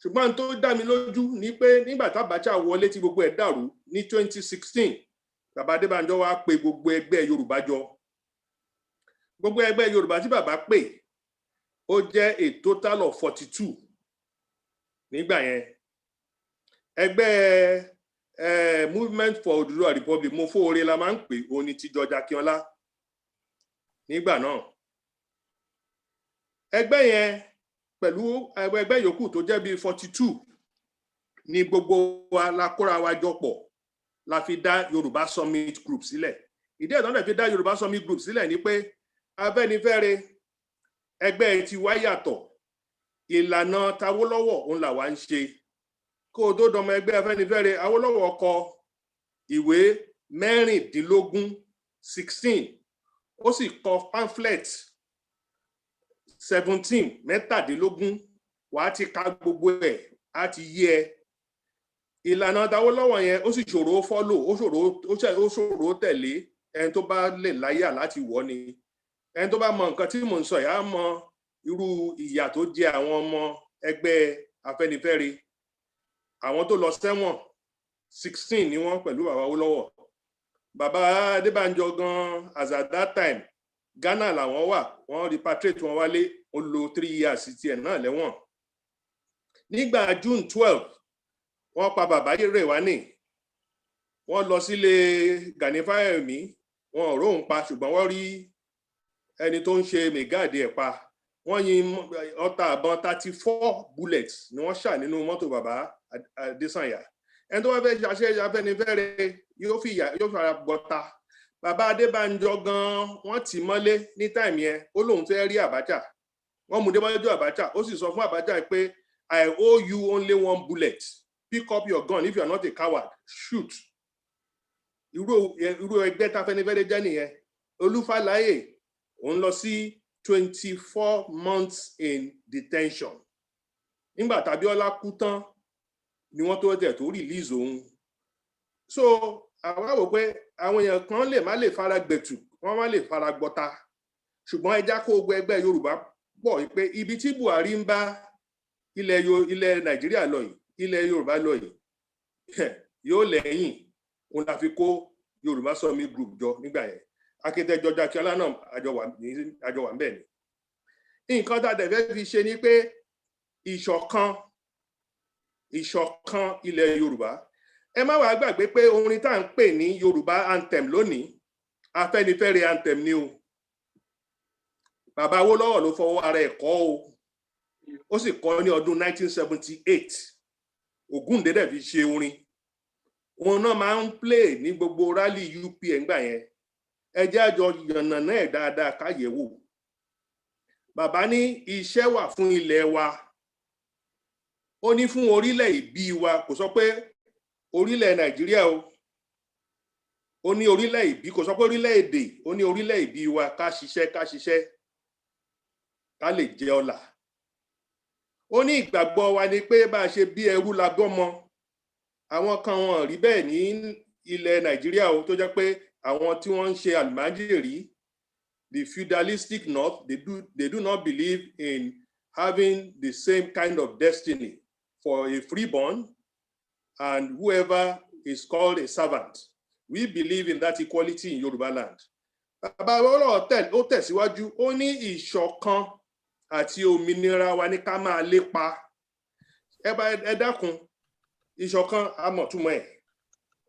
Ṣùgbọ́n tó dá mi lójú ni pé nígbà tí Abacha wọlé tí gbogbo ẹ̀ dàrú ní 2016, bàbá Adébánjọ wá pe gbogbo ẹgbẹ́ Yorùbá jọ. Gbogbo ẹgbẹ́ Yorùbá tí bàbá pè, ó jẹ́ a total of 42 nígbà yẹn. Ẹgbẹ́ Movement for Oduduwa Republic, mo fóore la máa ń pè, òun ni ti George Akínọlá nígbà náà. Ẹgbẹ́ yẹn pẹ̀lú ẹgbẹ́ yòókù tó jẹ́ bí 42 ni gbogbo wa la kóra wa jọ pọ̀ la fi dá Yorùbá Summit Group sílẹ̀. Ìdí ẹ̀ tán fi dá Yorùbá Summit Group sílẹ̀ ni pé Afẹ́nifẹ́re ẹgbẹ́ ti wá yàtọ̀, ìlànà t'Awólọ́wọ̀ òun là wá ń ṣe. Kó o tó dọmọ ẹgbẹ́ Afẹ́nifẹ́re, Awólọ́wọ̀ kọ ìwé 16, ó sì kọ pamphlet 17, wà á ti ka gbogbo ẹ̀, á ti yé ẹ. Ìlànà t'Awólọ́wọ̀ yẹn ó sì ṣòro follow, ó ṣòro tẹ̀lé, ẹni tó bá lè láyà láti wọ̀ ni. Ẹni tó bá mọ nǹkan tí mò ń sọ yà á mọ irú ìyà tó jẹ àwọn ọmọ ẹgbẹ́ Afẹ́nifẹ́re. Àwọn tó lọ sẹ́wọ̀n 16 ni wọ́n pẹ̀lú bàbá Awólọ́wọ̀. Bàbá Adébánjọ gan as at that time, Ghana làwọn wà, wọ́n repatriate wọn wálé, ó lò 3 years tiẹ̀ náà lẹ́wọ̀n. Nígbà June 12, wọ́n pa bàbá Rèwánì, wọ́n lọ sílé Gani Fáyẹ̀mí, wọn ò róhùn pa ṣùgbọ́n wọ́n rí ẹni tó ń ṣe mẹgáàdì ẹ̀ pa. Wọ́n yin ọta àbọn 34 bullets ni wọ́n ṣà nínú mọ́tò bàbá Adésànyà. ẹni tó wá fẹ́ ṣàṣẹ Afẹ́nifẹ́re yóò fara gbọ́ta. Bàbá Adébánjọ gan wọ́n tì mọ́lé ní táìmù yẹn, ó lóun fẹ́ rí Abacha. Wọ́n mú débọ́jọ́ Abacha, ó sì sọ fún Abacha pé I owe you only one bullet. Pick up your gun if you are not a coward. Shoot. Irú ẹgbẹ́ t'Afẹ́nifẹ́re jẹ́ nìyẹn. Olúfàlàyé òun lọ sí 24 months in detention. Nígbà t'Abíọ́lá kú tán ni wọ́n tó tẹ̀ tó release òun. So àwa wò pé àwọn èèyàn kan lè má lè fara gbẹ̀tù, wọ́n má lè fara gbọ́ta. Ṣùgbọ́n ẹ já kó gbogbo ẹgbẹ́ Yorùbá pọ̀ pé ibi tí Buhari ń bá ilẹ̀ Nàìjíríà lọ yìí, ilẹ̀ Yorùbá lọ yìí, yóò lẹ́yìn. Òun la fi kó Yorùbá Summit Group jọ nígbà yẹn. Akéde George Akínọlá náà àjọ wà ń bẹ̀ ni. Nǹkan tá a dẹ̀ fẹ́ fi ṣe ni pé ìṣọ̀kan ilẹ̀ Yorùbá. Ẹ má wàá gbàgbé pé orin tá à ń pè ní Yorùbá anthem lónìí, Afẹ́nifẹ́re anthem ni o. Bàbá Awólọ́wọ̀ ló fọwọ́ ara ẹ̀ kọ o. Ó sì kọ ní ọdún 1978. Ògúndé dẹ̀ fi ṣe orin. Òun náà máa ń play ní gbogbo rally UPN gbà yẹn. Ẹ jẹ́ àjọ yànnàná ẹ̀ dáadáa káyẹ̀wò. Bàbá ní iṣẹ́ wà fún ilẹ̀ wa. Ó ní fún orílẹ̀ ìbí wa, kò sọ pé orílẹ̀ Nàìjíríà o. Ó ní orílẹ̀ ìbí, kò sọ pé orílẹ̀ èdè, ó ní orílẹ̀ ìbí wa ká ṣiṣẹ́ ká lè jẹ ọlà. Ó ní ìgbàgbọ́ wa ni pé bá a ṣe bí ẹrú la gbọ́mọ. Àwọn kan wọn rí bẹ́ẹ̀ ní ilẹ̀ Nàìjíríà o, tó jẹ́ pé àwọn tí wọ́n ń ṣe àlùmájèrì, the feudalistic north, they do not believe in having the same kind of destiny for a freeborn and whoever is called a servant. We believe in that equality in Yoruba land. Bàbá Awólọ́wọ̀ ó tẹ̀síwájú, ó ní ìṣọ̀kan àti òmìnira wa ní ká máa lépa. Ẹ dákun, ìṣọ̀kan àmọ̀túmọ̀ ẹ̀.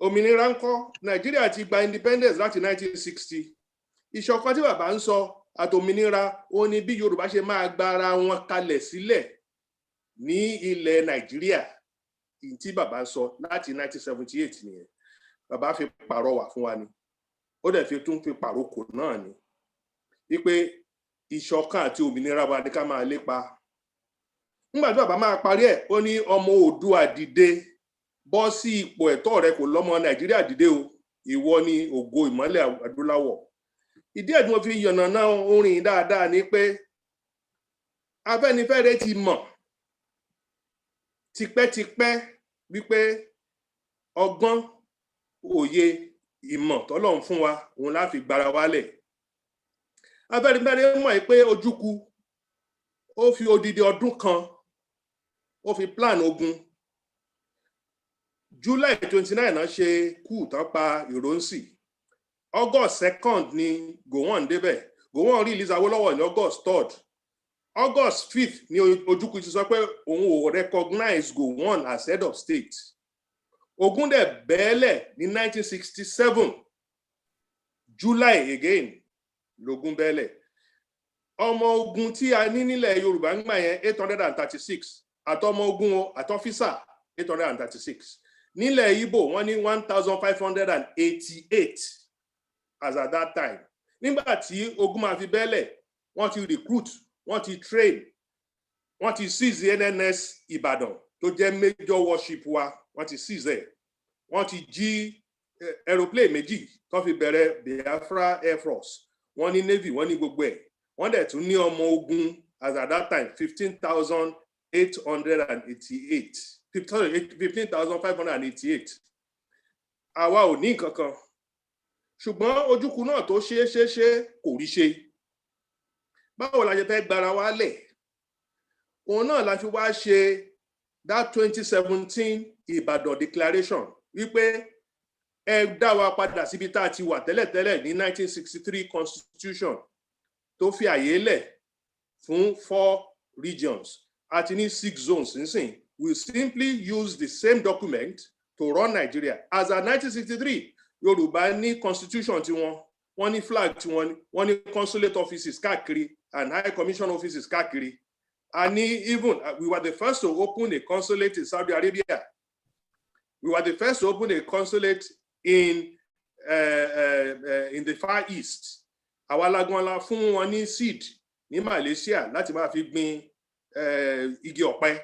Òmìnira ńkọ́, Nàìjíríà ti gba independence láti 1960. Ìṣọ̀kan tí bàbá ń sọ àtòmìnira, ó ní bí Yorùbá ṣe máa gba ara wọn kalẹ̀ sílẹ̀ ní ilẹ̀ Nàìjíríà. Tí bàbá ń sọ láti 1978 nìyẹn. Bàbá fi pàrọwà fún wa ni. Ó dẹ̀ tún fi pàrókò náà ni. Wípé ìṣọ̀kan àti òmìnira wa ní ká máa lépa. Nígbà tí bàbá máa parí ẹ̀, ó ní ọmọ Oòduà dìde, bọ́ sí ipò ẹ̀tọ́ rẹ, kò lọ́mọ Nàìjíríà dìde o. Ìwọ ni ògo ìmọ́lẹ̀ adúláwọ̀. Ìdí ẹ̀ tí mo fi yànnàná orin dáadáa ni pé Afẹ́nifẹ́re ti mọ̀ tipẹ́tipẹ́ wípé ọgbọ́n, òye, ìmọ̀ tọ́lọ́run fún wa, òun la fi gbára wálẹ̀. Afẹ́nifẹ́re mọ̀ pé Ojúkú ó fi odidi ọdún kan ó fi plan ogun. July 29 náà ṣe kú tán pa Ìrọ̀nsì. August 2nd ni Gowon débẹ̀. Gowon release Awólọ́wọ̀ ní August 3rd. August 5th ni Ojúkú ti sọ pé òun ò recognize Gowon as head of state. Ogun dẹ̀ bẹ́ẹ̀lẹ̀ ní 1967. July again lógun bẹ́ẹ̀lẹ̀. Ọmọ ogun tí a ní nílẹ̀ Yorùbá ń gbà yẹn 836. Àtọmọ ogun àtọ́físà 836. Nílẹ̀ Igbo wọ́n ní 1588 as at that time. Nígbà tí ogun máa fi bẹ́ẹ̀lẹ̀, wọ́n ti recruit, wọ́n ti train, wọ́n ti seize NNS Ìbàdàn tó jẹ́ major warship wa, wọ́n ti seize ẹ̀. Wọ́n ti jí aeroplane méjì tó fi bẹ̀rẹ̀ Biafra Air Force. Wọ́n ní Navy, wọ́n ní gbogbo ẹ̀. Wọ́n dẹ̀ tún ní ọmọ ogun as at that time 15,888. 15,588. Àwa ò ní nǹkan kan. Ṣùgbọ́n Ojúkú náà tó ṣe kò rí ṣe. Báwo la ṣe fẹ́ gbára wálẹ̀? Òun náà la fi wá ṣe that 2017 Ìbàdàn Declaration wípé ẹ dá wa padà síbi tá a ti wà tẹ́lẹ̀tẹ́lẹ̀ ní 1963 Constitution tó fi àyè lẹ̀ fún 4 regions àti ní 6 zones nísìn. We simply use the same document to run Nigeria. As at 1963, Yorùbá ní constitution tiwọn, wọ́n ní flag tiwọn, wọ́n ní consulate offices káàkiri and high commission offices káàkiri. And even we were the first to open a consulate in Saudi Arabia. We were the first to open a consulate in the Far East. Àwa la gan la fún wọn ní seed ní Malaysia láti máa fi gbin igi ọ̀pẹ.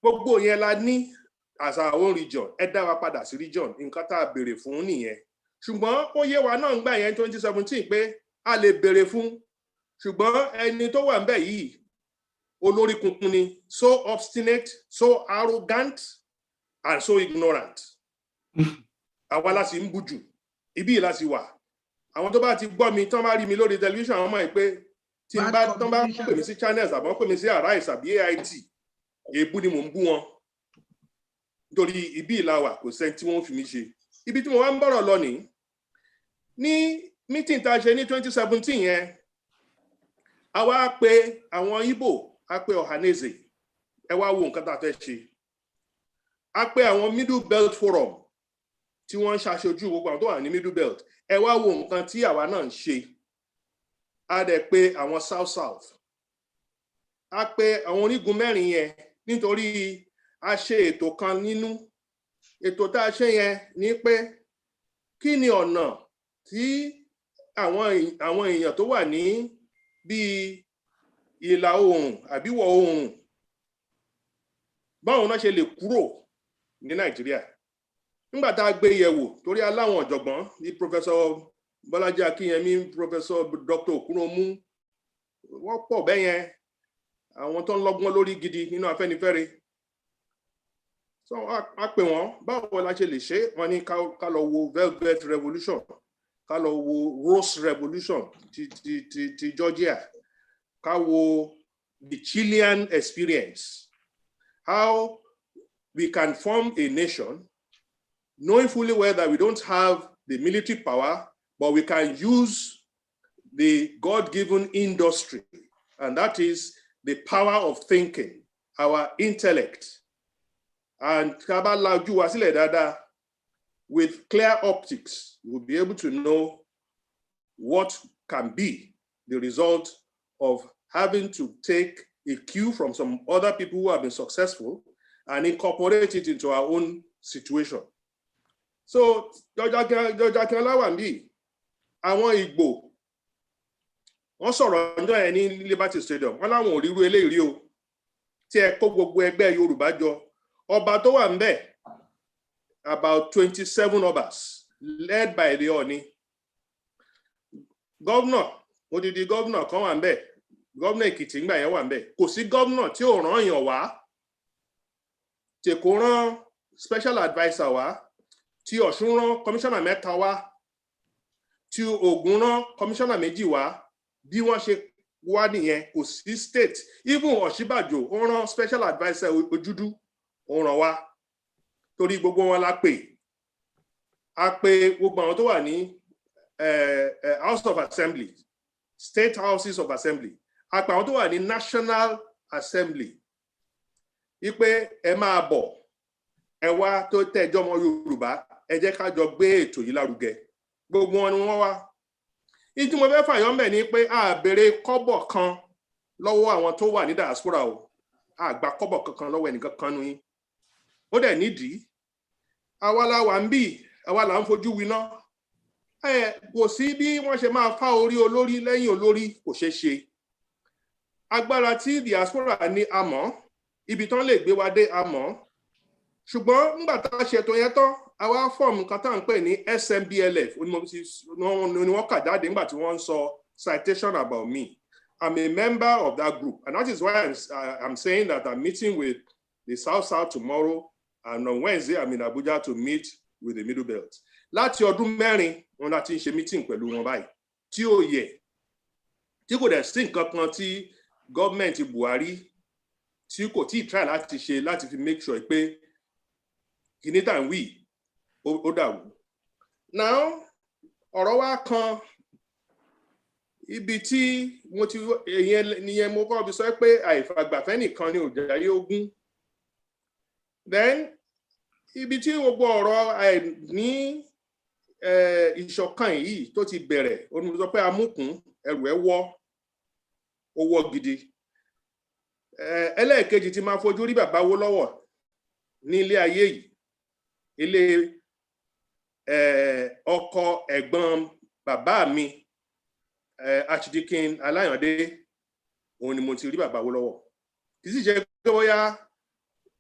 Gbogbo yẹn la ní as our own region. Ẹ dá wa padà sí region. Nǹkan tá a béèrè fún nìyẹn. Ṣùgbọ́n ó yé wa náà ń gbà yẹn 2017 pé a lè béèrè fún. Ṣùgbọ́n ẹni tó wà ńbẹ̀ yìí olórí kunkun ni, so obstinate, so arrogant, and so ignorant. Àwa la sì ń bujú. Ibi la sì wà. Àwọn tó bá ti gbọ́ mi tán bá rí mi lórí television àwọn mọ̀ pé tí n bá tán bá pè mí sí channels àbọ̀ pè mí sí Arise àbí AIT èébú ni mò ń bú wọn. Nítorí ibi la wà kò sẹ́ni tí wọ́n fi mí ṣe. Ibi tí mo wá ń bọ̀rọ̀ lọ ní meeting tá a ṣe ní 2017 yẹn, a wá pè àwọn Igbo, a pè Ohaneze, ẹ wá wo nǹkan tá a fẹ́ ṣe. A pè àwọn Middle Belt Forum tí wọ́n ń ṣaṣojú gbogbo àwọn tó wà ní Middle Belt, ẹ wá wo nǹkan tí àwa náà ń ṣe. A dẹ̀ pè àwọn South. A pè àwọn orígun mẹ́rin yẹn nítorí a ṣe ètò kan nínú. Ètò tá a ṣe yẹn ni pé kí ni ọ̀nà tí àwọn èèyàn tó wà ní bíi ìlà oòrùn àbí ìwọ̀ oòrùn báwọn náà ṣe lè kúrò ní Nàìjíríà. Nígbà tá a gbé yẹ̀wò torí aláwọn ọ̀jọ̀gbọ́n ní Professor Bọ́lájí Akínyẹmí, Professor Dr. Okunomu, wọ́n pọ̀ bẹ́yẹn, àwọn tó ń lọ́gbọ́n lórí gidi nínú Afẹ́nifẹ́re. So a pè wọ́n, báwo la ṣe lè ṣe? Wọ́n ní ká lọ wo Velvet Revolution, ká lọ wo Rose Revolution ti Georgia, ká wo the Chilean experience, how we can form a nation knowing fully well that we don't have the military power, but we can use the God-given industry, and that is the power of thinking, our intellect. And with clear optics, we'll be able to know what can be the result of having to take a cue from some other people who have been successful and incorporate it into our own situation. So, Jọjá Akínọlá wà níbí, àwọn Ìgbò, wọ́n sọ̀rọ̀ ọjọ́ ẹ̀ ní Liberty Stadium, wọ́n láwọn ò ríru eléyìí rí o, tí ẹ kó gbogbo ẹgbẹ́ Yorùbá jọ. Ọba tó wà ńbẹ̀, about 27 obas, led by the Ọọ̀ni. Governor, odidi governor kan wà ńbẹ̀, governor Èkìtì ńgbà yẹn wà ńbẹ̀. Kò sí governor tí ò rán èèyàn wá, tí kò rán special adviser wá, tí Ọ̀ṣun rán commissioner mẹ́ta wá, tí Ògùn rán commissioner méjì wá. Bí wọ́n ṣe wá nìyẹn, kò sí state. Even Ọ̀ṣínbàjò ó rán special adviser Ojúdú ó rán wá. Torí gbogbo wọn la pè. A pè gbogbo àwọn tó wà ní House of Assembly, State Houses of Assembly. A pè àwọn tó wà ní National Assembly. Wípé ẹ máa bọ̀, ẹ wá tó tẹ́jọ́ ọmọ Yorùbá, ẹ jẹ́ ká jọ gbé ètò yìí lárugẹ. Gbogbo wọn ni wọ́n wá. Ìdí mo fẹ́ fàyọ́ ńbẹ̀ ni pé a béèrè kọ́bọ̀ kan lọ́wọ́ àwọn tó wà ní diaspora o. A gba kọ́bọ̀ kankan lọ́wọ́ ẹnìkan kan nínú yín. Ó dẹ̀ nídìí. Àwa la wà ń bì, àwa là ń fojú winá. Kò sí bí wọ́n ṣe máa fá orí olórí lẹ́yìn olórí, kò ṣeé ṣe. Agbára tí diaspora ní a mọ̀, ibi tán lè gbé wa dé a mọ̀. Ṣùgbọ́n nígbà tá a ṣètò yẹn tán, àwa fọ́ọ̀mù kan tá à ń pè ní SMBLF, ni wọ́n kà jáde nígbà tí wọ́n ń sọ citation about me. I'm a member of that group, and that is why I'm saying that I'm meeting with the South tomorrow, and on Wednesday I'm in Abuja to meet with the Middle Belt. Láti ọdún mẹ́rin wọn láti ń ṣe meeting pẹ̀lú wọn báyìí, tí ó yẹ, tí kò dẹ̀ sí nǹkan kan tí gọ́ọ̀mẹ̀ntì Buhari tí kò tí ì try láti ṣe láti fi make sure pé kìíní tà ń wí ó dàrú. Now, ọ̀rọ̀ wa kan ibi tí mo ti ìyẹn mo kọ́ bí sọ pé àìfàgbàfẹ́ nìkan ni òjò ayé ogún. Then ibi tí gbogbo ọ̀rọ̀ àìní ìṣọ̀kan yìí tó ti bẹ̀rẹ̀, ó ní mo sọ pé amúkùn ẹrù ẹ̀ wọ́, ó wọ́ gidi. Ẹlẹ́ẹ̀kejì tí máa fojú rí bàbá wó lọ́wọ́ nílé ayé yìí, ilé ọkọ ẹ̀gbọ́n bàbá mi Archdeacon Alayande, òun ni mo ti rí bàbá Awólọ́wọ̀. Kì í sì jẹ́ pé bóyá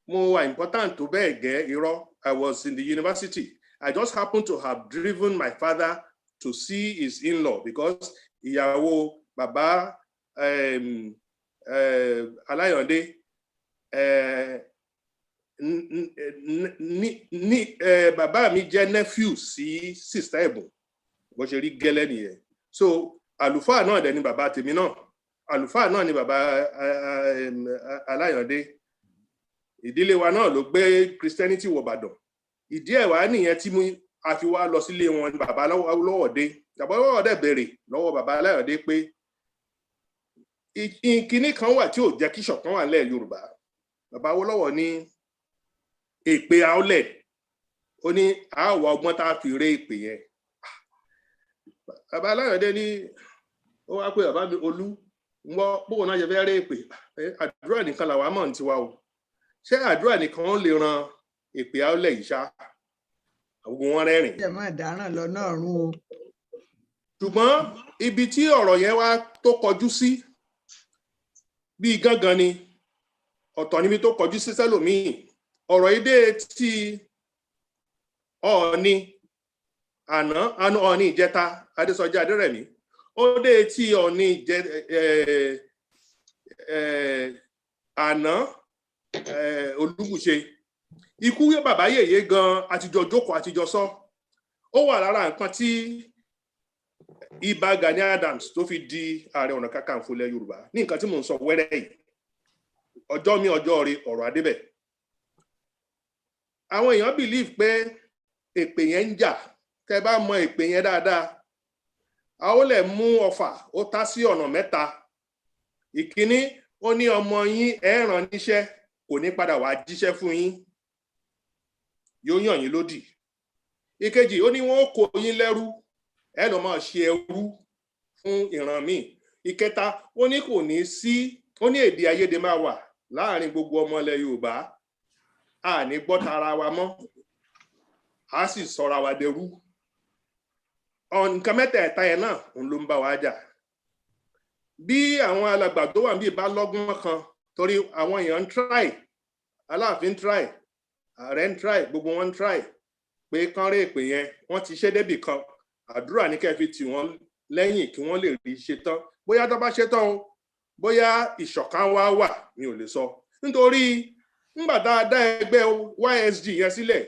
mo wà important tó bẹ́ẹ̀ gẹ́, irọ́. I was in the university. I just happened to have driven my father to see his in-law because ìyàwó bàbá Alayande bàbá mi jẹ́ nephew sí sister Ẹ̀bùn, bó ṣe rí gẹ́lẹ́ nìyẹn. So àlùfáà náà dẹ̀ ni bàbá tèmi náà, àlùfáà náà ni bàbá Alayande. Ìdílé wa náà ló gbé Christianity wọ Ìbàdàn. Ìdí ẹ̀ wá nìyẹn tí a fi wá lọ sílé wọn ni bàbá Awólọ́wọ̀ dé. Bàbá Awólọ́wọ̀ dẹ̀ béèrè lọ́wọ́ bàbá Alayande pé ìkíní kan wà tí ò jẹ́ kí ṣọ̀kan wà nílẹ̀ Yorùbá. Bàbá Awólọ́wọ̀ ní èpè Aolẹ̀, ó ní àwọ̀ ọgbọ́n tá a fi ré èpè yẹn. Bàbá Alayande ní ó wá pé bàbá mi Olú ń gbọ́ bóun náà ṣe fẹ́ ré èpè, àdúrà nìkan làwa mọ̀ ní tiwa o. Ṣé àdúrà nìkan lè ran èpè Aolẹ̀ yìí ṣá? Àwọn wọn rẹ́rìn. Ẹ má dáràn lọ́nà ọ̀run o. Ṣùgbọ́n ibi tí ọ̀rọ̀ yẹn wá tó kọjú sí bíi gángan ni, ọ̀tọ̀ níbi tó kọjú sí sẹ́lòmíì. Ọ̀rọ̀ yìí dé tí Ọọ̀ni àná Ọọ̀ni ìjẹta Adésọjí Adérẹ̀mí, ó dé tí Ọọ̀ni àná Olúbùṣe. Ikú bàbá yèyé gan àtijọ́ jókòó àtijọ́ sọ. Ó wà lára nǹkan tí Ìbà Gani Adams tó fi di Ààrẹ Ọ̀nà Kakanfò ilẹ̀ Yorùbá, ní nǹkan tí mò ń sọ wẹ́rẹ́ yìí. Ọjọ́ mi ọjọ́ rí ọ̀rọ̀ adébẹ̀. Àwọn èèyàn believe pé èpè yẹn ń jà. Tẹ́ bá mọ èpè yẹn dáadáa, Aolẹ̀ mú ọfà ó tá sí ọ̀nà mẹ́ta. Ìkíní, ó ní ọmọ yín ẹ rán níṣẹ́ kò ní padà wá jíṣẹ́ fún yín, yóò yàn yín lódì. Ìkejì, ó ní wọn ó kó yín lẹ́rú, ẹ lọ máa ṣe ẹrú fún ìran míì. Ìkẹta, ó ní kò ní sí, ó ní èdè àìyedè máa wà láàrin gbogbo ọmọ ilẹ̀ Yorùbá, a ní gbọ́ tara wa mọ́, a sì sọra wa dẹrú. Nǹkan mẹ́tẹ̀ẹ̀ta yẹn náà òun ló ń bá wa jà. Bí àwọn alàgbà tó wà níbí bá lọ́gbọ́n kan, torí àwọn èèyàn ń try, Aláàfin try, Ààrẹ ń try, gbogbo wọn ń try pé kán rí èpè yẹn, wọ́n ti ṣe débì kan. Àdúrà ní kẹ́ fi tì wọ́n lẹ́yìn kí wọ́n lè rí ṣe tán. Bóyá tó bá ṣe tán o, bóyá ìṣọ̀kan wá wà, mi ò lè sọ. Nítorí ńgbà tá a dá ẹgbẹ́ YSG yẹn sílẹ̀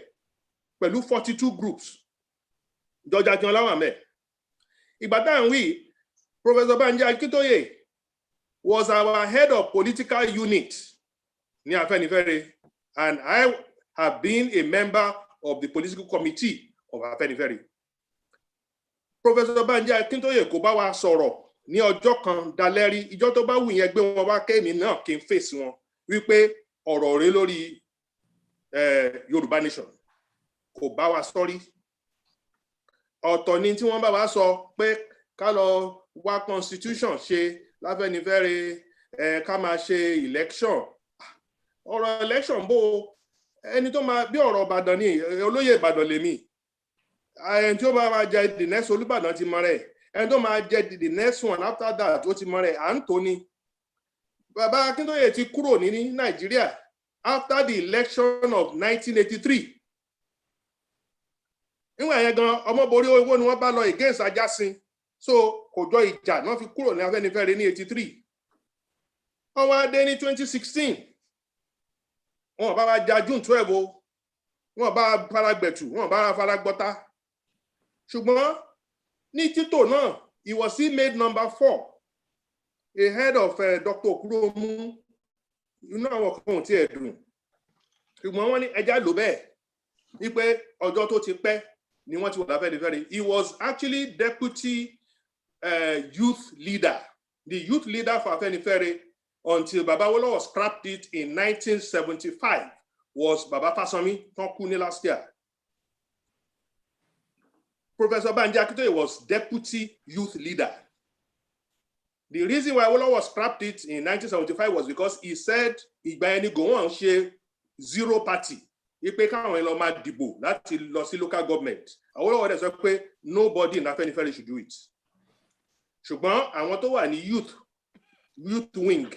pẹ̀lú 42 groups, George Akínọlá wà ńbẹ̀. Ìgbà tá à ń wí, Professor Banji Akintoye was our head of political unit ní Afẹ́nifẹ́re, and I have been a member of the political committee of Afẹ́nifẹ́re. Professor Banji Akintoye kò bá wa sọ̀rọ̀ ní ọjọ́ kan dalẹ́rí, ìjọ́ tó bá wù yẹn gbé wọn wá kéèmí náà kí n fèsì wọn wípé ọ̀rọ̀ rẹ̀ lórí Yorùbá nation kò bá wa sọ́rí. Ọ̀tọ̀ ni tí wọ́n bá wa sọ pé ká lọ wá constitution ṣe l'Afẹ́nifẹ́re, ká máa ṣe election. Ọ̀rọ̀ election bó ẹni tó máa bí ọ̀rọ̀ Ìbàdàn ni, olóyè Ìbàdàn lèmi. Ẹni tí ó bá máa jẹ the next Olúbàdàn ti mọ rẹ̀, ẹni tó máa jẹ the next one after that ó ti mọ rẹ̀, à ń tó ni. Bàbá Akíntóyè ti kúrò ní Nàìjíríà after the election of 1983. Nígbà yẹn gan Ọmọborí owó ni wọ́n bá lọ against Ajásin, so kò jọ ìjà náà fi kúrò ní Afẹ́nifẹ́re ní 83. Wọ́n wá dé ní 2016. Wọ́n bá wa jà June 12 o, wọ́n bá fara gbẹ̀tù, wọ́n bá fara gbọ́ta. Ṣùgbọ́n ní títò náà, he was still made number 4, ahead of Dr. Okuromu. Inú àwọn kan ò tiẹ̀ dùn. Ṣùgbọ́n wọ́n ní ẹja lò bẹ́ẹ̀ wípé ọjọ́ tó ti pẹ́ ni wọ́n ti wà l'Afẹ́nifẹ́re. He was actually deputy youth leader, the youth leader for Afẹ́nifẹ́re until Baba Awólọ́wọ̀ scrapped it in 1975. Was Baba Fáṣọ̀mí tó kú ní last year. Professor Banji Akintoye was deputy youth leader. The reason why Awólọ́wọ̀ scrapped it in 1975 was because he said ìgbà ẹni gòwọ́n ṣe zero party ipe káwọn lọ máa dìbò láti lọ sí local government. Awólọ́wọ̀ dẹ̀ sọ pé nobody in Afẹ́nifẹ́re should do it. Ṣùgbọ́n àwọn tó wà ní youth wing,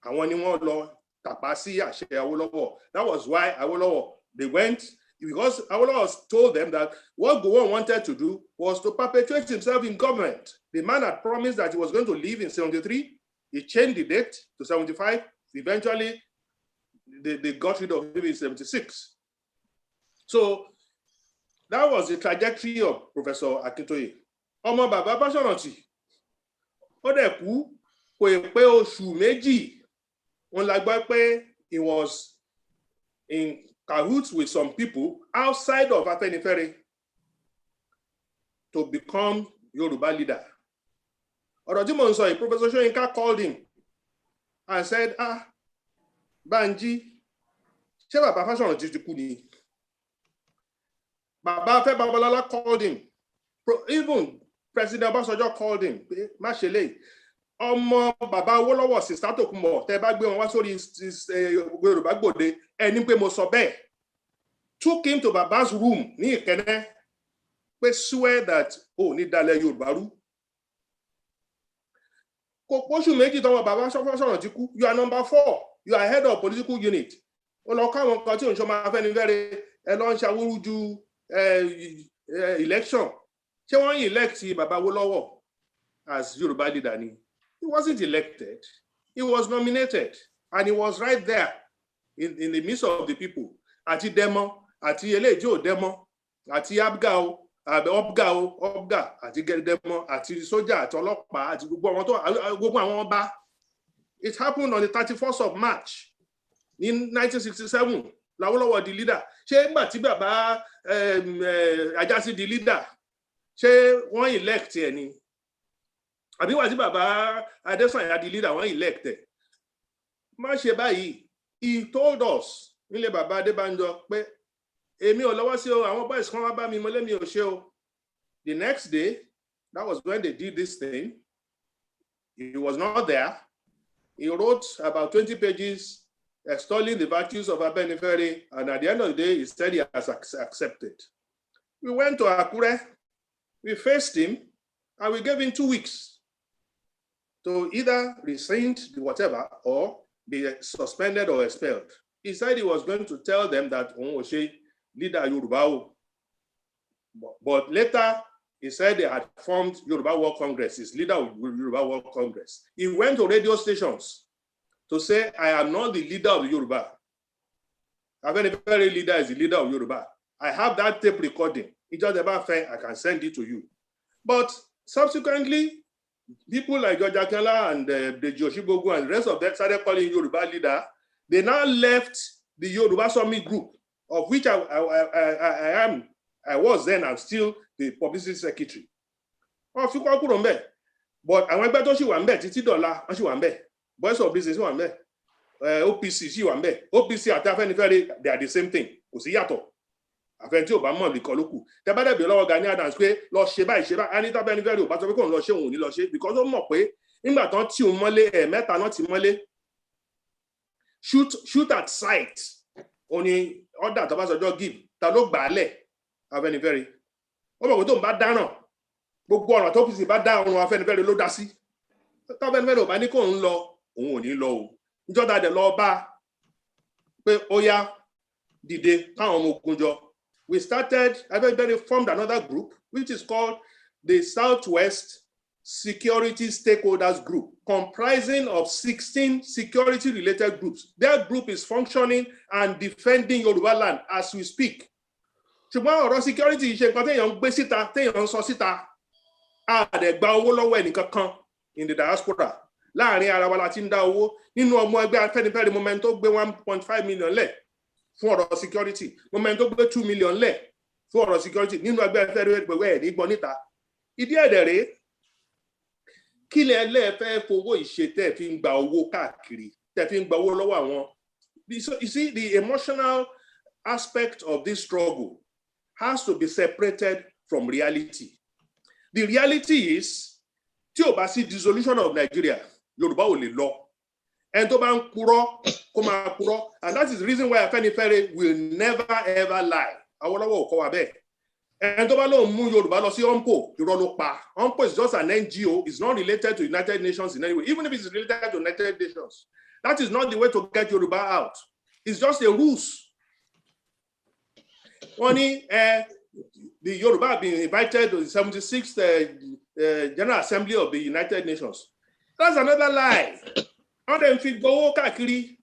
àwọn ni wọ́n lọ tàpá sí àṣẹ Awólọ́wọ̀. That was why Awólọ́wọ̀, they went, because Awólọ́wọ̀ told them that what Gowon wanted to do was to perpetuate himself in government. The man had promised that he was going to leave in 73. He changed the date to 75. Eventually, they got rid of him in 76. So that was the trajectory of Professor Akintoye. Ọmọ bàbá Fáṣọ̀rántì, ó dẹ̀ kú kò pé oṣù méjì. Wọ́n la gbọ́ pé he was in cahoots with some people outside of Afẹ́nifẹ́re to become Yoruba leader. Ọ̀rọ̀ tí mo ń sọ yìí, Professor Soyinka called him and said, Banji, ṣé bàbá Fáṣọ̀rántì ti kú ni? Bàbá Fẹ́ Babalọ́lá called him. Even President Obasanjo called him. Má ṣe lè. Ọmọ bàbá Awólọ́wọ̀ Sister Tokunbo, tẹ́ bá gbé wọn wá sórí Yorùbá Gbòde, ẹni pé mo sọ bẹ́ẹ̀. Took him to Baba's room ní Ìkẹ́nnẹ́, pé swear that ní dalẹ̀ Yorùbá rú. Kò pósù méjì tọwọ́ bàbá Fáṣọ̀rántì kú. You are number 4. You are head of political unit. Ó lọ kọ́ àwọn kan tí òun ṣe máa Afẹ́nifẹ́re, ẹ lọ ń ṣàwúrúju election. Ṣé wọ́n elect bàbá Awólọ́wọ̀ as Yoruba leader ni? He wasn't elected. He was nominated. And he was right there in the midst of the people. Àti Demo, àti Elejo Demo, àti Abga, àti Demo, àti Sójà, àti Ọlọ́pàá, àti gbogbo àwọn ọba. It happened on the 31st of March in 1967. Awólọ́wọ̀ di leader. Ṣé nígbà tí bàbá Àjàsí di leader, ṣé wọ́n elect ẹ ni? Àbí wà tí bàbá Adésànyà di leader, wọ́n elect ẹ? Má ṣe báyìí. He told us nílé bàbá Adébánjọ pé èmi ò lọ́wọ́ sí o, àwọn boys kan wá bá mi, mo lé mi ò ṣe o. The next day, that was when they did this thing. He was not there. He wrote about 20 pages extolling the virtues of Afẹ́nifẹ́re, and at the end of the day, he said he has accepted. We went to Akure, we faced him, and we gave him 2 weeks to either rescind whatever or be suspended or expelled. He said he was going to tell them that Onwoshe leader Yoruba. But later, he said they had formed Yoruba World Congress, his leader of Yoruba World Congress. He went to radio stations to say, I am not the leader of Yoruba. Afẹ́nifẹ́re leader is the leader of Yoruba. I have that tape recording. It's just about fair, I can send it to you. But subsequently, people like George Akala and the Joshibogu and the rest of them started calling Yoruba leader. They now left the Yoruba Summit group, of which I was then, I'm still the publicity secretary. But àwọn ẹgbẹ́ tó ṣì wà ńbẹ̀ títí dọ̀la wọ́n ṣì wà ńbẹ̀. Voice of Business wà ńbẹ̀. OPC ṣì wà ńbẹ̀. OPC àti Afẹ́nifẹ́re, they are the same thing. Kò sí yàtọ̀. Àfẹ́ni tí ò bá mọ̀ nìkan ló kù. Tẹ́ bá dẹ̀ bí lọ́wọ́ Gani Adams pé lọ ṣe báyìí. Anita Afẹ́nifẹ́re ò bá sọ pé kò ń lọ ṣe òun ò ní lọ ṣe, because ó mọ̀ pé nígbà tán tí òun mọ́lé ẹ̀ẹ̀mẹ́ta náà ti mọ́lé. Shoot at sight. Ó ní order tó bá sọjọ́ give. Ta ló gbà á lẹ̀ Afẹ́nifẹ́re. Ó mọ̀ pé tó ń bá dáràn. Gbogbo ọ̀ràn tó PCC bá dá ọ̀run Afẹ́nifẹ́re ló dá sí. Afẹ́nifẹ́re ò bá ní kó ń lọ, òun ò ní lọ o. Níjọ́ dẹ̀ lọ bá pé ó yá dìde káwọn ọmọ ogun jọ. We started, Afẹ́nifẹ́re formed another group, which is called the Southwest Security Stakeholders Group, comprising of 16 security-related groups. That group is functioning and defending Yoruba land as we speak. Ṣùgbọ́n ọ̀rọ̀ security ṣe nǹkan téèyàn ń gbé síta, téèyàn ń sọ síta. Àdẹ̀gbà owó lọ́wọ́ ẹnìkankan in the diaspora. Láàárín ara wa la ti ń dá owó. Nínú ọmọ ẹgbẹ́ Afẹ́nifẹ́re moment tó gbé 1.5 million lẹ̀ fún ọ̀rọ̀ security. Moment tó gbé 2 million lẹ̀ fún ọ̀rọ̀ security. Nínú ẹgbẹ́ Afẹ́nifẹ́re gbẹ̀wẹ́ ẹ̀ ní gbọ́ níta. Ìdí ẹ̀dẹ̀ rèé. Kí lẹ lẹ́ẹ̀fẹ́ fowó ìṣe tẹ́ fi ń gba owó káàkiri, tẹ́ fi ń gba owó lọ́wọ́ àwọn. You see, the emotional aspect of this struggle has to be separated from reality. The reality is, tí ò bá sí dissolution of Nigeria, Yorùbá ò lè lọ. And tó bá ń purọ́, kó máa purọ́. And that is the reason why Afenifere will never ever lie. Awolowo ò kọ́ wa bẹ́ẹ̀. And tó bá lóun mú Yorùbá lọ sí OMPO, irọ́ ló pa. OMPO is just an NGO. It's not related to United Nations in any way. Even if it's related to United Nations, that is not the way to get Yoruba out. It's just a ruse. Only the Yoruba have been invited to the 76th General Assembly of the United Nations. That's another lie. On them fit go kakiri.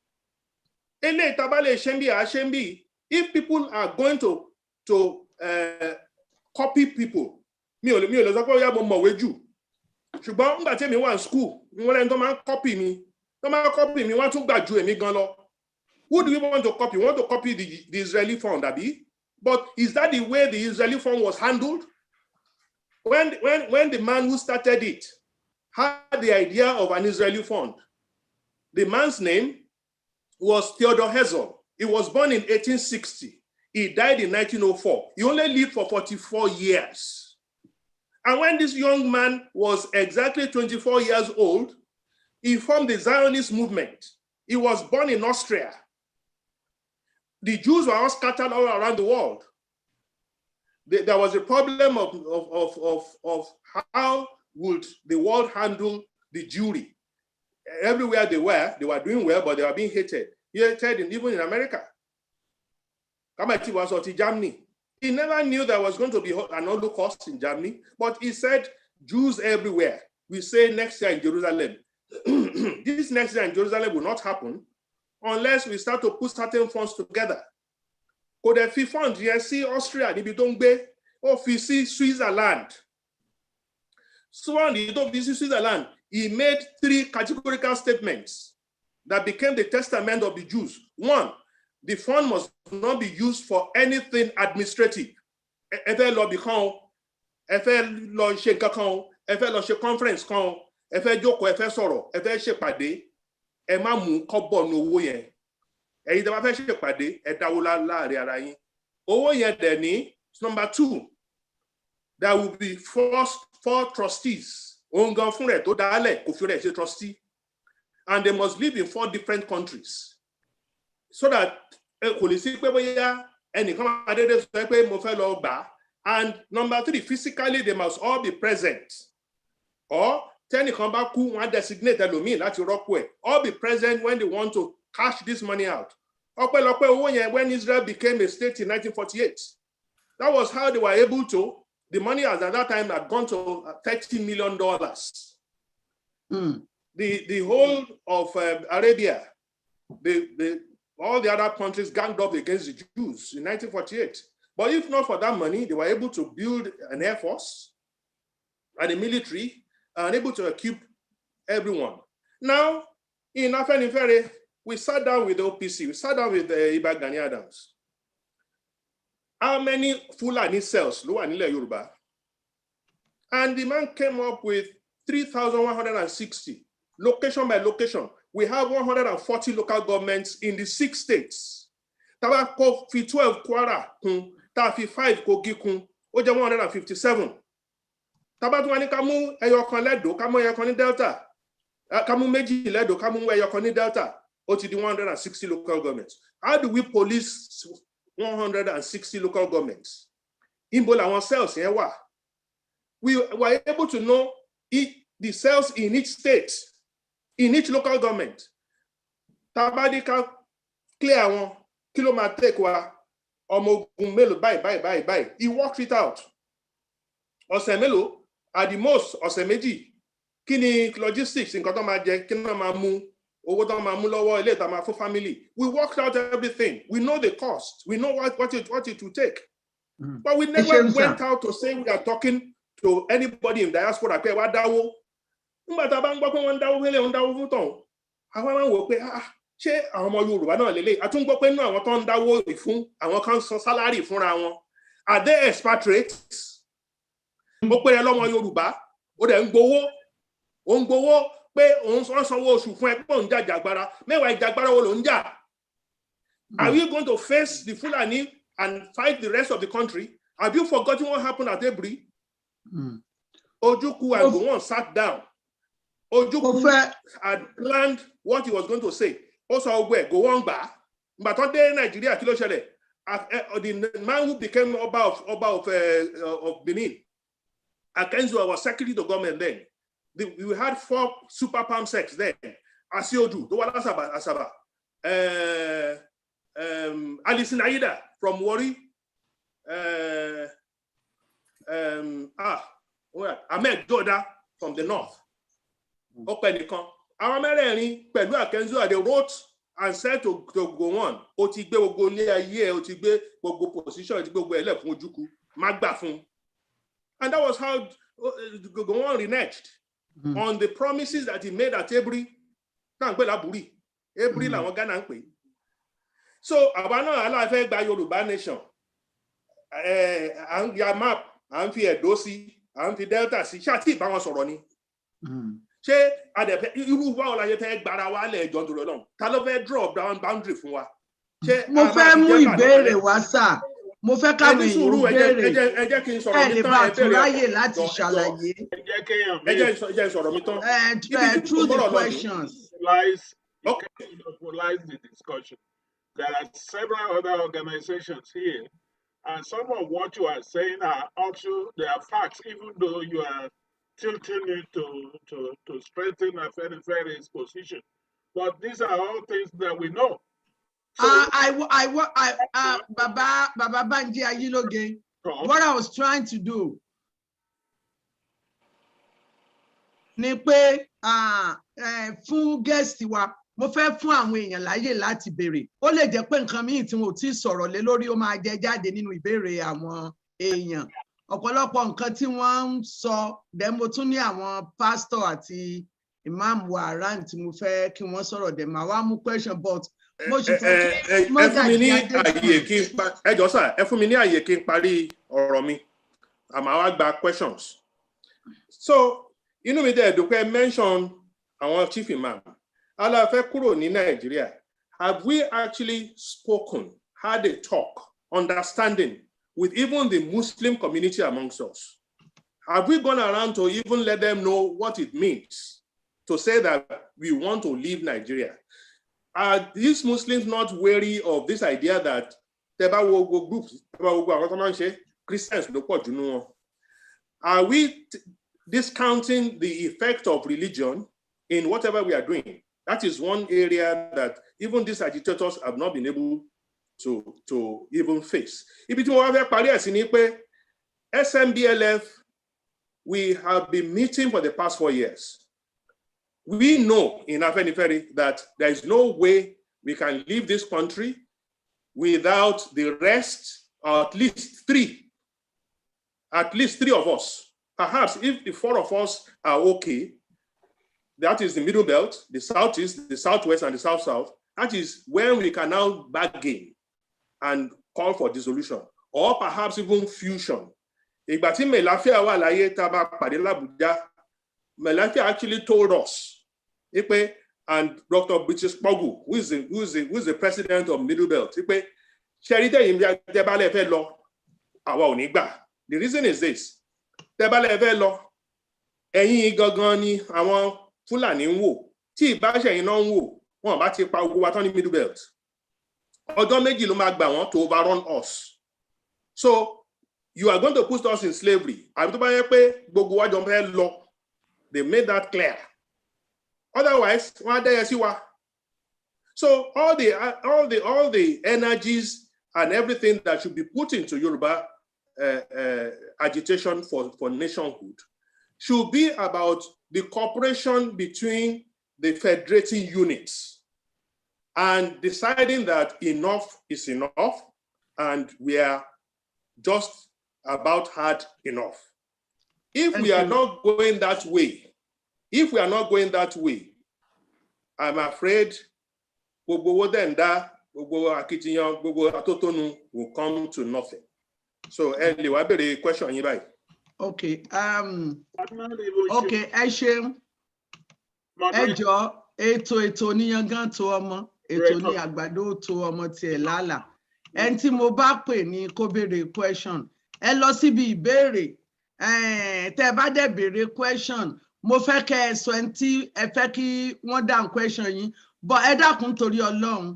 If people are going to copy people, mi ò lè sọ pé ó yá mo mọ̀wé jù. Ṣùgbọ́n nígbà tí èmi wà ní school, wọ́n lẹ́nu tó máa ń copy mi. Tó máa ń copy mi, wọ́n tún gbà ju èmi gan lọ. Who do we want to copy? We want to copy the Israeli fund, Abi. But is that the way the Israeli fund was handled? When the man who started it had the idea of an Israeli fund, the man's name was Theodor Herzl. He was born in 1860. He died in 1904. He only lived for 44 years. And when this young man was exactly 24 years old, he formed the Zionist movement. He was born in Austria. The Jews were all scattered all around the world. There was a problem of how would the world handle the Jewry. Everywhere they were doing well, but they were being hated. Even in America. Kamati was out in Germany. He never knew there was going to be an Holocaust in Germany, but he said Jews everywhere. We say next year in Jerusalem. This next year in Jerusalem will not happen unless we start to put certain funds together. Could the fee fund, see Austria, níbi tó ń gbé, ó fi sí Switzerland. So when he don't visit Switzerland, he made 3 categorical statements that became the testament of the Jews. 1, the fund must not be used for anything administrative. Ẹ fẹ́ lọ bí kan, ẹ fẹ́ lọ ṣe nǹkan kan, ẹ fẹ́ lọ ṣe conference kan, ẹ fẹ́ jókòó, ẹ fẹ́ sọ̀rọ̀, ẹ fẹ́ ṣèpàdé, ẹ má mú kọ́bọ̀ ní owó yẹn. Ẹ̀yin tẹ́ bá fẹ́ ṣèpàdé, ẹ dáwó láàrin ara yín. Owó yẹn dẹ̀ ní. Number 2, there will be 4 trustees. Òun gan fún rẹ̀ tó dálẹ̀ kò fi rẹ̀ ṣe trustee. And they must live in 4 different countries. So that kò lè sí pé bóyá ẹnìkan máa dédé sọ pé mo fẹ́ lọ gbà. And number 3, physically they must all be present. Or tẹ́nìkan bá kú, wọ́n á designate ẹlòmíì láti rọ́pò ẹ̀. All be present when they want to cash this money out. Ọpẹ́lọpẹ́ owó yẹn when Israel became a state in 1948. That was how they were able to. The money at that time had gone to $30 million. The whole of Arabia, all the other countries ganged up against the Jews in 1948. But if not for that money, they were able to build an air force and a military and able to equip everyone. Now, in Afenifere, we sat down with the OPC, we sat down with Iba Gani Adams. How many Fulani cells ló wà nílẹ̀ Yorùbá? And the man came up with 3,160, location by location. We have 140 local governments in the 6 states. Taba ko fi 12 Kwara kun, ta fi 5 Kogi kun, ó jẹ́ 157. Taba tún wá ní ká mú ẹyọ kan lẹ́dọ̀, ká mú ẹyọ kan ní Delta, ká mú méjì lẹ́dọ̀, ká mú ẹyọ kan ní Delta, ó ti di 160 local governments. How do we police 160 local governments? Níbo làwọn cells yẹn wà? We were able to know the cells in each state, in each local government. Tabadika clear one, kilometer take wa, ọmọ ogun mélòó báyìí. He worked it out. Ọ̀sẹ̀ mélòó, at the most, ọ̀sẹ̀ méjì. Kí ni logistics, nǹkan tó máa jẹ, kí ni wọ́n máa mú, owó tó máa mú lọ́wọ́, ilé ìta máa fún family. We worked out everything. We know the cost. We know what it will take. But we never went out to say we are talking to anybody in diaspora pé wá dáwó. Nígbà tá a bá ń gbọ́ pé wọ́n ń dáwó fẹ́lẹ̀, wọ́n ń dáwó fún tọ̀hún. Àwọn máa ń wò pé ṣé àwọn ọmọ Yorùbá náà lélẹ̀? A tún gbọ́ pé inú àwọn tó ń dáwó fún àwọn kan san sálárì fúnra wọn. Are they expatriates? Mo pé ẹ lọ́mọ Yorùbá, ó dẹ̀ ń gbowó. Ó ń gbowó pé òun sanwó oṣù fún ẹ pé òun jà jàgbára. Mẹ́wàá ìjàgbára wo ló ń jà? Are you going to face the Fulani and fight the rest of the country? Have you forgotten what happened at Ebri? Ojukwu and Gowon sat down. Ojukwu had planned what he was going to say. Also, go on back. But on day Nigeria, the man who became Oba of Benin, Akenzo was secretary to government then. We had 4 super palm sects then. Asiodu, Asaba, Alison Aida from Wari, Ahmed Joda from the north. Openikon. Our American, Pedro Akenzo, they wrote and said to go on. Otigbe will go near a year, Otigbe will go position, Otigbe will left Mojuku, Magbafun. And that was how go on reneged on the promises that he made at Ebri. Ebri la won Ghana npe. So abana ala fe gba Yoruba nation. An ya map, an fi Edosi, an fi Delta si shati ba won sọ̀rọ̀ ni. Ṣé adepe irú wa ola ye fe gbara wa le ejo duro lohun. Ta ló fẹ́ drop down boundary fún wa. Ṣé mo fẹ́ mú ìbéèrè wá sà. Mo fẹ́ káwọn èèyàn béèrè. Ẹ jẹ́ kí n sọ̀rọ̀ mi tán, bá tún ráyè láti ṣàlàyé. Ẹ jẹ́ sọ̀rọ̀ mi tán. Through the questions. Monopolize the discussion. There are several other organizations here, and some of what you are saying are also they are facts, even though you are tilting it to strengthen Afenifere's position. But these are all things that we know. So, Baba Banji Ayiloge, what I was trying to do, ni pé fún guest wa, mo fẹ́ fún àwọn èèyàn láyè láti béèrè. Ó lè jẹ́ pé nǹkan míì tí mo ti sọ̀rọ̀ lé lórí ó máa jẹ jáde nínú ìbéèrè àwọn èèyàn. Ọ̀pọ̀lọpọ̀ nǹkan tí wọ́n ń sọ, then mo tún ní àwọn pastor àti imam wa around tí mo fẹ́ kí wọ́n sọ̀rọ̀ dẹ̀ máa wá mú question but mo sì fẹ́ kí ẹ fún mi ní àyè kí n parí ọ̀rọ̀ mi. Àmọ́ wá gba questions. So, inú mi dẹ̀ dùn pé mention àwọn chief imam. Ala fẹ́ kúrò ní Nigeria. Have we actually spoken, had a talk, understanding with even the Muslim community amongst us? Have we gone around to even let them know what it means to say that we want to leave Nigeria? Are these Muslims not wary of this idea that groups, Christians, are we discounting the effect of religion in whatever we are doing? That is one area that even these agitators have not been able to even face. SMBLF, we have been meeting for the past 4 years. We know in Afenifere that there is no way we can leave this country without the rest, or at least three of us. Perhaps if the 4 of us are okay, that is the middle belt, the southeast, the southwest, and the south-south. That is when we can now bargain and call for dissolution, or perhaps even fusion. Melafia actually told us, and Dr. British Pogu, who is the president of Middle Belt, the reason is this. Fulani ń wò tí ìbáṣẹ iná ń wò wọn bá ti pa ogun wa tán ní Middle Belt ọjọ́ méjì ló máa gbà wọ́n to overrun us. So you are going to put us in slavery. Àbí tó bá yẹ pé gbogbo wa jọ fẹ́ lọ, they made that clear. Otherwise wọ́n á dẹ́yẹ sí wa. So all the energies and everything that should be put into Yoruba agitation for nationhood should be about the cooperation between the federating units and deciding that enough is enough and we are just about had enough. If we are not going that way, I'm afraid will come to nothing. So, anyway, the question you buy. Okay. Okay, ẹ ṣeun. Ẹ jọ̀ọ́, ètò níyangan tó ọmọ, ètò ní àgbàdo tó ọmọ tiẹ̀ lálà. Ẹni tí mo bá pè ní kó béèrè question. Ẹ lọ síbi ìbéèrè. Tẹ́ bá dẹ̀ béèrè question, mo fẹ́ kẹ́ ẹ sọ ẹni tí ẹ fẹ́ kí wọ́n dáhùn question yín but ẹ dákun torí Ọlọ́run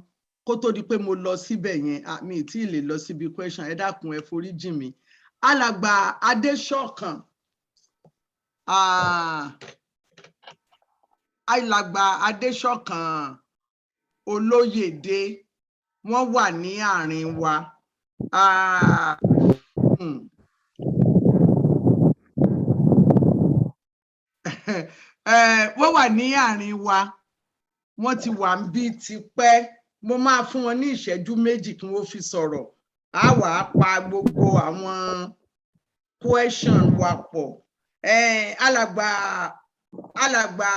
kó tó di pé mo lọ síbẹ̀ yẹn mi ì tí ì lè lọ síbi question ẹ dákun ẹ forí jì mí. Alàgbà Adéṣọ̀kan alàgbà Adéṣọ̀kan Olóyèdé wọ́n wà ní àárín wa. Wọ́n wà ní àárín wa, wọ́n ti wà ń bí tipẹ́. Mo máa fún wọn ní ìṣẹ́jú méjì kí wọ́n fi sọ̀rọ̀. A wà á pa gbogbo àwọn question wa pọ̀. Alàgbà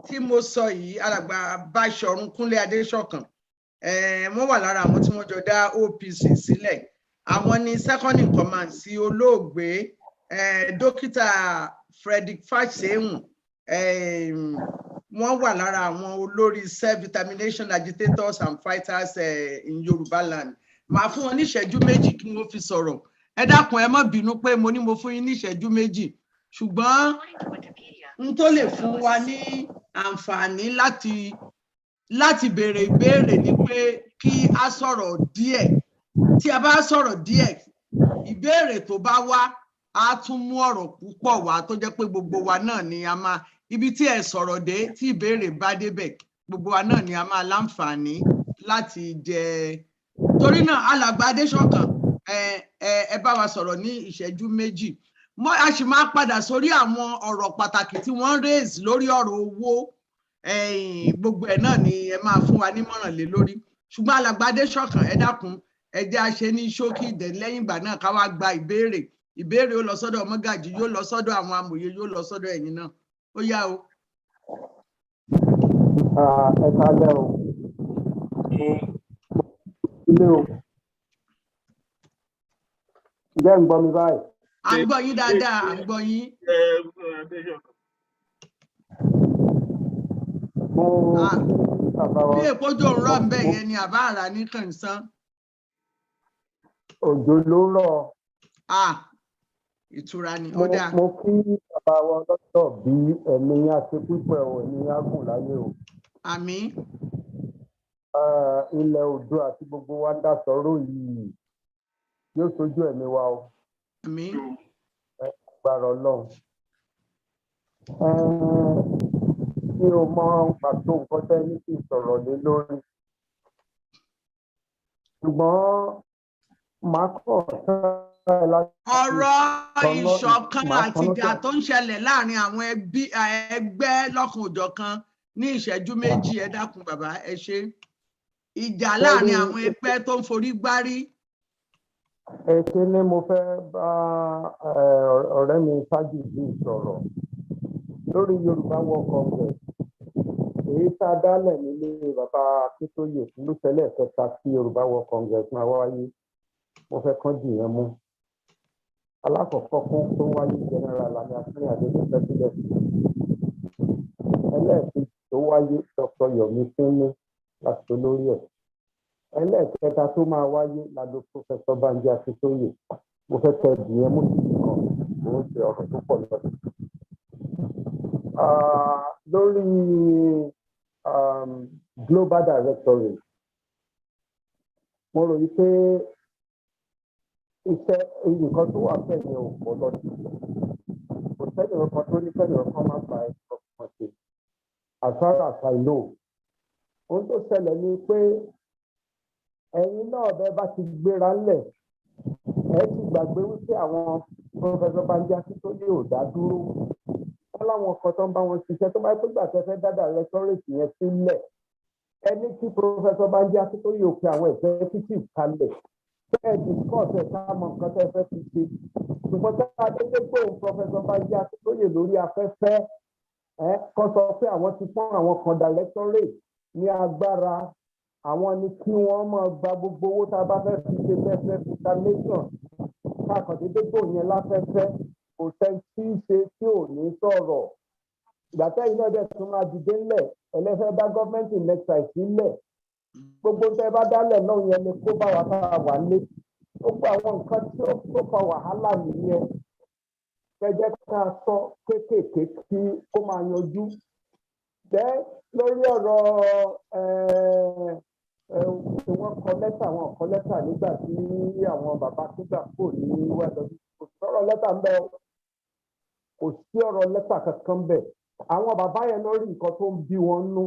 tí mo sọ yìí, alàgbà Báṣọ̀run Kúnlé Adéṣọ̀kan, wọ́n wà lára àwọn tí wọ́n jọ dá OPC sílẹ̀. Àwọn ni second in command sí olóògbé dókítà Frederick Fáṣẹ̀hùn. Wọ́n wà lára àwọn olórí self-determination agitators and fighters in Yoruba land. Màá fún wọn ní ìṣẹ́jú méjì kí wọ́n fi sọ̀rọ̀. Ẹ dákun ẹ má bínú pé mo ní mo fún yín ní ìṣẹ́jú méjì, ṣùgbọ́n n tó lè fún wa ní àǹfààní láti béèrè ìbéèrè ni pé kí a sọ̀rọ̀ díẹ̀. Tí a bá sọ̀rọ̀ díẹ̀, ìbéèrè tó bá wá á tún mú ọ̀rọ̀ púpọ̀ wá tó jẹ́ pé gbogbo wa náà ni a máa ibi tí ẹ sọ̀rọ̀ dé tí ìbéèrè bá débẹ̀ gbogbo wa náà ni a máa láǹfààní láti jẹ. Torí náà alàgbà Adéṣọ̀kan ẹ bá wa sọ̀rọ̀ ní ìṣẹ́jú méjì. A sì máa padà sórí àwọn ọ̀rọ̀ pàtàkì tí wọ́n raise lórí ọ̀rọ̀ owó. Gbogbo ẹ̀ náà ni ẹ máa fún wa nímọ̀ràn lé lórí. Ṣùgbọ́n alàgbà Adéṣọ̀kan ẹ dákun ẹ jẹ́ a ṣe ní ṣókí lẹ́yìn ìgbà náà ká wá gba ìbéèrè. Ìbéèrè ó lọ sọ́dọ̀ Mọ́gàjí, yóò lọ sọ́dọ̀ àwọn amòye, yóò lọ sọ́dọ̀ ẹ̀yin náà. Ó yá o. Ẹ káalẹ́ o. Ilé o. Ǹjẹ́ ń gbọ́ mi báyìí? À ń gbọ́ yín dáadáa, à ń gbọ́ yín. Bí èpójò ń rọ̀ ń bẹ̀ yẹn ni àbá àrà ní kànsán. Òjò ló rọ̀. Ìtura ni ó dáa. Mo kí bàbá wa lọ́tọ̀ bí ẹ̀mí àti pípẹ́ ẹ̀mí ágùn láyé o. Àmín. Ilẹ̀ Oòduà àti gbogbo wa ń dá sọ̀rọ̀ yìí yóò sojú ẹ̀mí wa o. Àmín. Agbára Ọlọ́run. Mi ò mọ pàtó nǹkan tẹ́ ní kí n sọ̀rọ̀ lé lórí. Ṣùgbọ́n màá kọ̀ sáré láti. Ọ̀rọ̀ ìṣọ̀kan àti ìjà tó ń ṣẹlẹ̀ láàrin àwọn ẹgbẹ́ lọ́kan-ò-jọ̀kan ní ìṣẹ́jú méjì ẹ dákun bàbá ẹ ṣe. Ìjà láàrin àwọn ẹgbẹ́ tó ń forí gbárí. Èké ni mo fẹ́ bá ọ̀rẹ́ mi ṣáájú yìí sọ̀rọ̀ lórí Yorùbá World Congress. Èyí tá a dálẹ̀ nílé bàbá Akíntóyè lóṣẹ̀lẹ̀ kẹta sí Yorùbá World Congress máa wáyé. Mo fẹ́ kán dì yẹn mú. Alákọ̀ọ́kọ́ fún tó wáyé general àmì àfihàn àdéhùn president. Ẹlẹ́ẹ̀kejì tó wáyé Dr. Yomi Fínní láti olórí ẹ̀. Ẹlẹ́ẹ̀kẹta tó máa wáyé ládó Professor Banji Akíntóyè. Mo fẹ́ tẹ ìdíyẹn mú sí kan mo ń ṣe ọ̀rọ̀ tó pọ̀ lọ́dún. Lórí global directorate mo rò yí pé iṣẹ́ nǹkan tó wà fẹ́ yẹn ò pọ̀ lọ́dún. Kò sẹ́ni ọkàn tó ní kẹ́ni ọkàn máa gba ẹ̀kọ́ kan ṣe. As far as I know, ohun tó ṣẹlẹ̀ ni pé ẹ̀yin náà bẹ́ẹ̀ bá ti gbéra ńlẹ̀ ẹ ti gbàgbé wípé àwọn Professor Banji Akíntóyè ò dá dúró. Wọ́n láwọn kan tó ń bá wọn ṣiṣẹ́ tó máa ń pègbà tẹ́fẹ́ dáadáa rẹ́tọ́rẹ́tì yẹn sílẹ̀. Ẹni tí Professor Banji Akíntóyè ò pe àwọn executive kalẹ̀. Bẹ́ẹ̀ discuss ẹ̀ ká mọ nǹkan tẹ́ fẹ́ fi ṣe. Ṣùgbọ́n tá a dédé pé òun Professor Banji Akíntóyè lórí afẹ́fẹ́ kan sọ pé àwọn ti fún àwọn kan directorate ní agbára. Àwọn ni kí wọ́n máa gba gbogbo owó tá a bá fẹ́ fi ṣe fẹ́fẹ́ determination. Káàkiri dédé gbò yẹn láfẹ́fẹ́ kò sẹ́ni tí í ṣe tí ò ní sọ̀rọ̀. Ìgbà tẹ́yìn náà dẹ̀ tún máa dìde ńlẹ̀ ẹlẹ́fẹ́ dá gọ́ọ̀mẹ́ntì nexa sílẹ̀. Gbogbo tẹ́ bá dálẹ̀ náà yẹn ni kó bá wa tá a wà lé. Gbogbo àwọn nǹkan tí ó fa wàhálà nìyẹn. kẹjẹ ká sọ kéékèèké kí kó máa yanjú jẹ lórí ọ̀rọ̀ wọ́n kọ lẹ́tà nígbà tí àwọn bàbá nígbà kò ní wẹ́ẹ̀dọ́ kò sọ̀rọ̀ lẹ́tà ń bẹ kò sí ọ̀rọ̀ lẹ́tà kankan bẹ àwọn bàbá yẹn lórí nǹkan tó ń bí wọn nú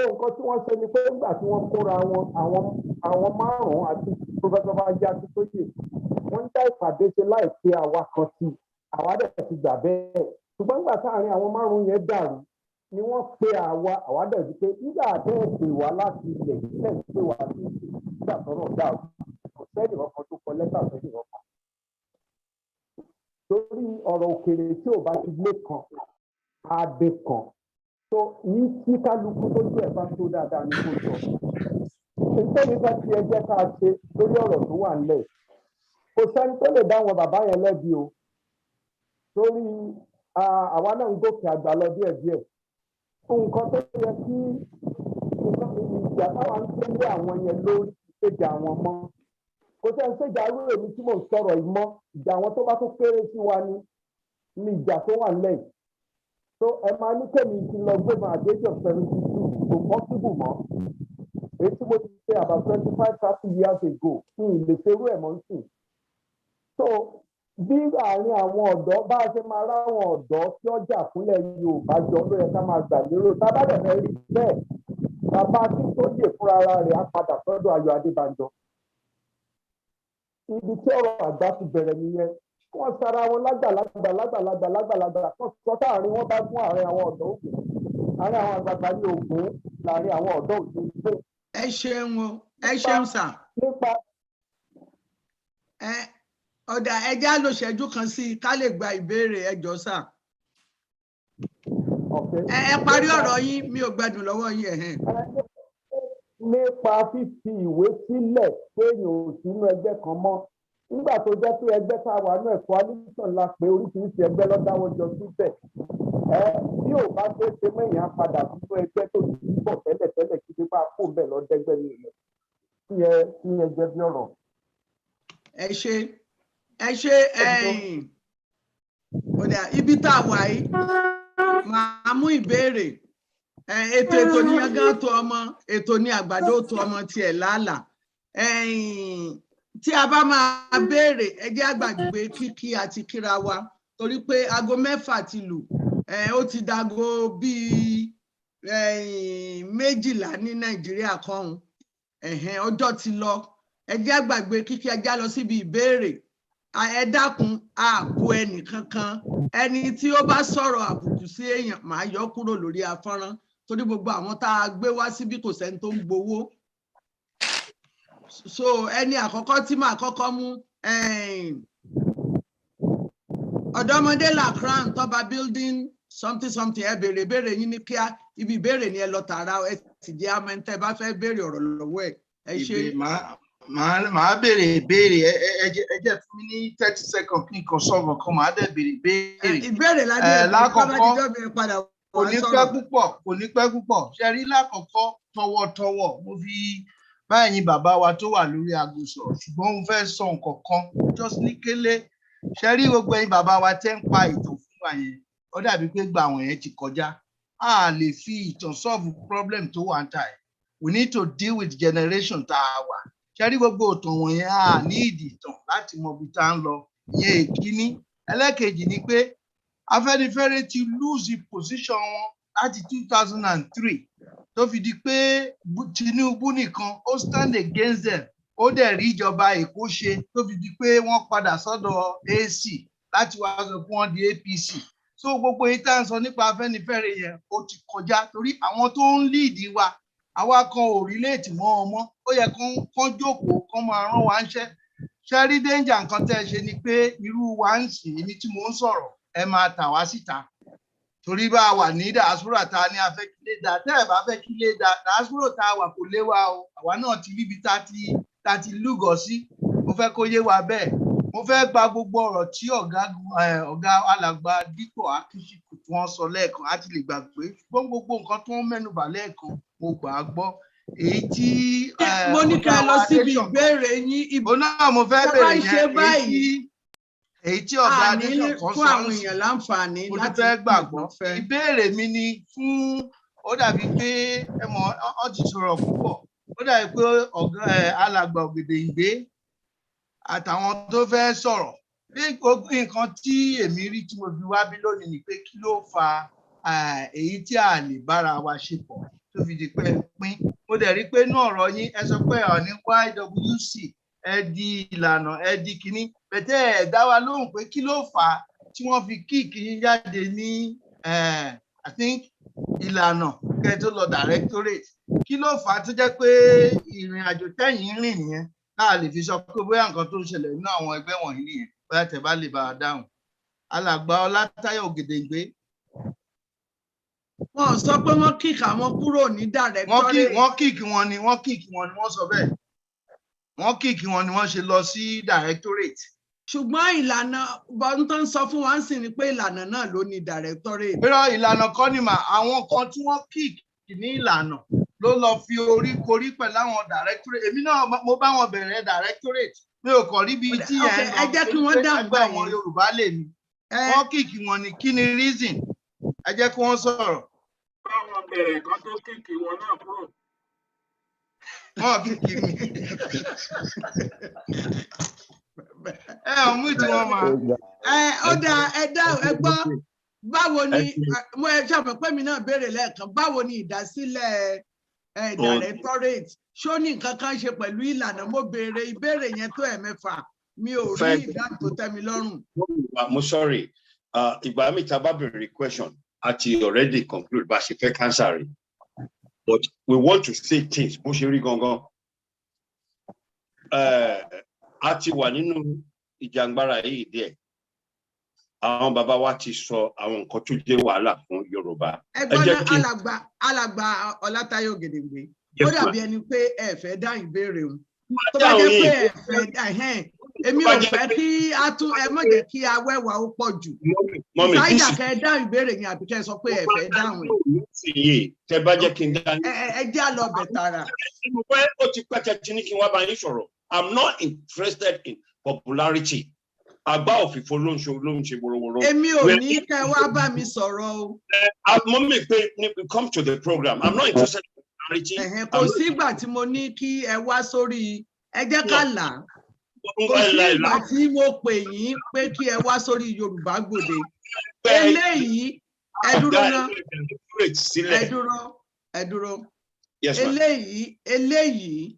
nǹkan tí wọ́n ṣe ni pé nígbà tí wọ́n kóra àwọn márùn-ún àti pọfẹsọ Bánjí Akíntóyè wọ́n ń dá ìpàdé ṣe láìpẹ́ àwa kan sí àwa dẹ̀ ti gbà bẹ́ẹ̀ ṣùgbọ́n nígbà táàrin àwọn márùn-ún yẹn dàrú ni wọ́n pe àwa dẹ̀ di pé nígbà bẹ́ẹ̀ pè wá láti ilẹ̀ ilẹ̀ ń pè wá sí ìgbà tọ́nà dàrú kò sẹ́ni ọkàn tó kọ lẹ́tà sẹ́ni ọkàn torí ọ̀rọ̀ òkèèrè tí ò bá ti lé kan adé kan tó ní kí kálukú tó jẹ́ ẹ̀ bá tó dáadáa ní kó sọ nítorí bá ti ẹjẹ́ ká ṣe lórí ọ̀rọ̀ tó wà nílẹ̀ kò sẹ́ni tó lè dá àwọn bàbá yẹn lẹ́bi o torí àwa náà ń gòkè àgbà lọ díẹ̀díẹ̀ nǹkan tó yẹ kí ìjà táwọn ń tẹ́lẹ̀ àwọn yẹn lórí ìṣèjà àwọn mọ́ kò sẹ́ni ṣèjà irú èmi tí mò ń sọ̀rọ̀ yìí mọ́ ìjà àwọn tó bá tó kéré sí wa ní ìjà tó wà nílẹ̀ yìí so ẹ máa ní kẹ́mi ti lọ gbé máa dé jọ 72 kò possible mọ́ èyí tí mo ti ṣe about 25-30 years ago kí n lè ṣerú ẹ̀ mọ́ sí so bí àárín àwọn ọ̀dọ́ bá a ṣe máa ráwọn ọ̀dọ́ tí ọjà fúnlẹ̀ Yorùbá jọ ló yẹ ká máa gbà lérò tábà dẹ̀ fẹ́ rí bẹ́ẹ̀ bàbá tí tó yè fúnra ara rẹ̀ á padà sọ́dọ̀ Ayọ̀ Adébánjọ ibi tí ọ̀rọ̀ àgbà ti bẹ̀rẹ̀ nìyẹn wọ́n sara wọn lágbàlagbà kan sọ táàrin wọn bá gún àárín àwọn ọ̀dọ́ ògùn àárín àwọn àgbàgbà ní Ògùn láàrin àwọn ọ̀dọ́ ògùn gbé. ẹ ṣeun sà. nípa ọ̀dà ẹja ló ṣẹ́jú kan sí i ká lè gba ìbéèrè ẹjọ́ sà. ẹ parí ọ̀rọ̀ yín mi ò gbẹdùn lọ́wọ́ yín ẹ̀hẹ́n. nípa fífi ìwé sílẹ̀ péèyàn ò sínú ẹgbẹ́ kan mọ́ nígbà tó jẹ́ pé ẹgbẹ́ tá a wà ní ẹ̀kọ́ alison la pé oríṣiríṣi ẹgbẹ́ lọ́dáwọ́ jọ síbẹ̀ bí ò bá ṣe é ṣe mẹ́yìn á padà sínú ẹgbẹ́ tó ti ń bọ̀ tẹ́lẹ̀ kí pípa kó bẹ́ẹ̀ lọ́dẹ́gbẹ́ ní ilẹ̀ kí ẹ jẹ́ bí ọ̀rọ̀. ẹ ṣe ọ̀dà ibi tá a wà yìí màá mú ìbéèrè ètò ní yangán tó ọmọ ètò ní àgbàdo tó ọmọ tiẹ̀ lálàá tí a bá máa béèrè ẹ jẹ́ àgbàgbé kíkí àti kíra wa torí pé aago 6 ti lù ó ti dago bíi 12 ní Nàìjíríà kọ́hún ọjọ́ ti lọ ẹ jẹ́ àgbàgbé kíkí ẹ já lọ síbi ìbéèrè ẹ dákun ààbò ẹnì kankan ẹni tí ó bá sọ̀rọ̀ àbùkù sí èèyàn máa yọ kúrò lórí afọ́nrán torí gbogbo àwọn tá a gbé wá síbí kò sẹ́ni tó ń gbowó so ẹni àkọ́kọ́ tí màá kọ́kọ́ mú ọ̀dọ́mọdé lacran tọ́ba building something ẹ béèrè yín ní kíá ibi ìbéèrè ni ẹ lọ tààrà ẹ sì jẹ́ àmọ́ ẹ tẹ́ bá fẹ́ béèrè ọ̀rọ̀ lọ́wọ́ ẹ ṣe. màá béèrè ìbéèrè ẹ jẹ́ fún mi ní 30 seconds kí n kàn sọ̀rọ̀ kan màá dẹ̀ béèrè ìbéèrè. ìbéèrè ládé lákọ̀ọ́kọ́ kò ní pẹ́ púpọ̀ ṣe rí lákọ̀ọ́kọ́ tọwọ́tọwọ́ mo fi báyìí bàbá wa tó wà lórí aago sọ̀rọ̀ ṣùgbọ́n mo fẹ́ sọ nǹkan kan just ní kélé ṣe rí gbogbo ẹ̀yin bàbá wa tẹ́ ń pa ìtàn fún wa yẹn ó dàbí pé gba àwọn yẹn ti kọjá a lè fi ìtàn solve problem tó wà ń ta ẹ̀ we need to deal with generation tá a wà ṣe rí gbogbo ìtàn wọ̀nyẹn a ní ìdí ìtàn láti mọ ibi tá a ń lọ ìyẹn èkíní ẹlẹ́kejì ni pé Afẹ́nifẹ́re ti lose position wọn láti 2003 tó fi di pé Tinubu nìkan ó stand against them ó dẹ̀ rí ìjọba Èkó ṣe tó fi di pé wọ́n padà sọ́dọ̀ AC láti wá sọ fún wọn di APC so gbogbo èyí tá à ń sọ nípa Afẹ́nifẹ́re yẹn ó ti kọjá torí àwọn tó ń lead wa àwa kan ò relate mọ́ ọmọ ó yẹ kán jókòó kán máa rán wa ń ṣe rí danger nǹkan tẹ́ ẹ ṣe ni pé irú wa ń sìn èmi tí mò ń sọ̀rọ̀ ẹ máa tà wá síta torí bá a wà ní diaspora ta ni a fẹ́ kí lè dá tẹ́ ẹ bá fẹ́ kí lè dá diaspora ta wà kò lé wa o àwa náà ti ríbi ta ti lúgọ sí mo fẹ́ kó yé wa bẹ́ẹ̀ mo fẹ́ gba gbogbo ọ̀rọ̀ tí ọ̀gá alàgbà Dípò Akínsíkù tí wọ́n sọ lẹ́ẹ̀kan á ti lè gbàgbé ṣùgbọ́n gbogbo nǹkan tí wọ́n mẹ́nubà lẹ́ẹ̀kan mo gbà á gbọ́ èyí tí mo ní ká lọ síbi ìbéèrè yín ìbò náà mo fẹ́ bèèrè yẹn èyí tí ọ̀gá Adéṣọ̀kan fún àwọn èèyàn láǹfààní láti fẹ́ gbàgbọ́. Ìbéèrè mi ni fún ó dàbí pé ẹ mọ̀ ọ ti sọ̀rọ̀ púpọ̀. Ó dàbí pé ọ̀gá alàgbà Ògèdèngbé àtàwọn tó fẹ́ sọ̀rọ̀. Bí nǹkan tí èmi rí tí mo fi wá bí lónìí ni pé kí ló fa èyí tí a lè bára wa ṣe pọ̀ tó fi di pé pín. Mo dẹ̀ rí pé inú ọ̀rọ̀ yín ẹ sọ pé ní YWC ẹ di ìlànà ẹ di kínní bẹ̀tẹ̀ ẹ̀ dá wa lóhùn pé kí ló fà á tí wọ́n fi kíìkì yín jáde ní I think ìlànà kẹ́ tó lọ directorate. Kí ló fà á tó jẹ́ pé ìrìn àjò tẹ́yìn rìn nìyẹn náà lè fi sọ pé bóyá nǹkan tó ń ṣẹlẹ̀ nínú àwọn ẹgbẹ́ wọ̀nyí nìyẹn bóyá tẹ́ bá lè bá a dáhùn. Alàgbà Ọlátáyọ̀ Ògèdèngbé. Wọ́n sọ pé wọ́n kíìkì àwọn kúrò ní directorate. Wọ́n kíìkì wọn ni wọ́n sọ bẹ́ẹ̀. Wọ́n kíìkì wọn ni wọ́n ṣe lọ sí directorate. Ṣùgbọ́n ìlànà bọ́n tó ń sọ fún wa ń sìn ni pé ìlànà náà ló ní directorate. Bírọ̀ ìlànà kọ́ ni mà àwọn kan tí wọ́n kíìkì ní ìlànà ló lọ fi orí korí pẹ̀lú àwọn directorate. Èmi náà mo bá wọn bẹ̀rẹ̀ directorate. Mi ò kàn rí bí tí yẹn lọ. Ẹ jẹ́ kí wọ́n dàgbà ọmọ Yorùbá lè mi. Wọ́n kíìkì wọn ni kí ni reason? Ẹ jẹ́ kí wọ́n sọ̀rọ̀. Báwọn bẹ̀rẹ̀ kan tó kíìkì wọn náà kúrò. Wọ́n kíìkì mi. Mú tí wọ́n máa. Ó dáa ẹ gbọ́ báwo ni mo ẹ ṣàmọ̀ pé mi náà béèrè lẹ́ẹ̀kan báwo ni ìdásílẹ̀ directorate ṣó ní nǹkan kan ṣe pẹ̀lú ìlànà mo béèrè ìbéèrè yẹn tó ẹ̀mẹ́fà mi ò rí ìdáhùn tó tẹ́ mi lọ́rùn. Mo sorry ìgbà mi ta bá béèrè question àti already conclude bá ṣe fẹ́ cancer rẹ̀ but we want to say things bó ṣe rí gangan. A ti wà nínú ìjàngbara yìí díẹ̀. Àwọn bàbá wa ti sọ àwọn nǹkan tó jẹ́ wàhálà fún Yorùbá. Ẹgbọ́n alàgbà Ọlátáyọ̀ Ògèdèngbé. Ó dàbí ẹni pé ẹ fẹ́ dá ìbéèrè o. Tó bá jẹ́ pé ẹ fẹ́ dá èmi ò fẹ́ kí a tún ẹ má jẹ́ kí awẹ́wà ó pọ̀ jù. Ìsáyà kẹ́ dá ìbéèrè yẹn àbí kẹ́ sọ pé ẹ fẹ́ dáhùn ẹ̀. Tẹ́ bá jẹ́ kí n dá. Ẹ jẹ́ àlọ́ bẹ̀ tààrà. Mo fẹ́ ó ti pẹ́ tẹ́tí ní kí n wá bá yín sọ̀rọ̀. I'm not interested in popularity. Àgbá òfìfo ló ń ṣe wòrowòro. Èmi ò ní kẹ́ wá bá mi sọ̀rọ̀ o. Mo mì pé come to the program. I'm not interested in popularity. Kò sígbà tí mo ní kí ẹ wá sórí ẹ jẹ́ ká là. Kò sígbà tí mo pè yín pé kí ẹ wá sórí Yorùbá Gbòde. Eléyìí ẹ dúró ná. Ẹ dúró. Eléyìí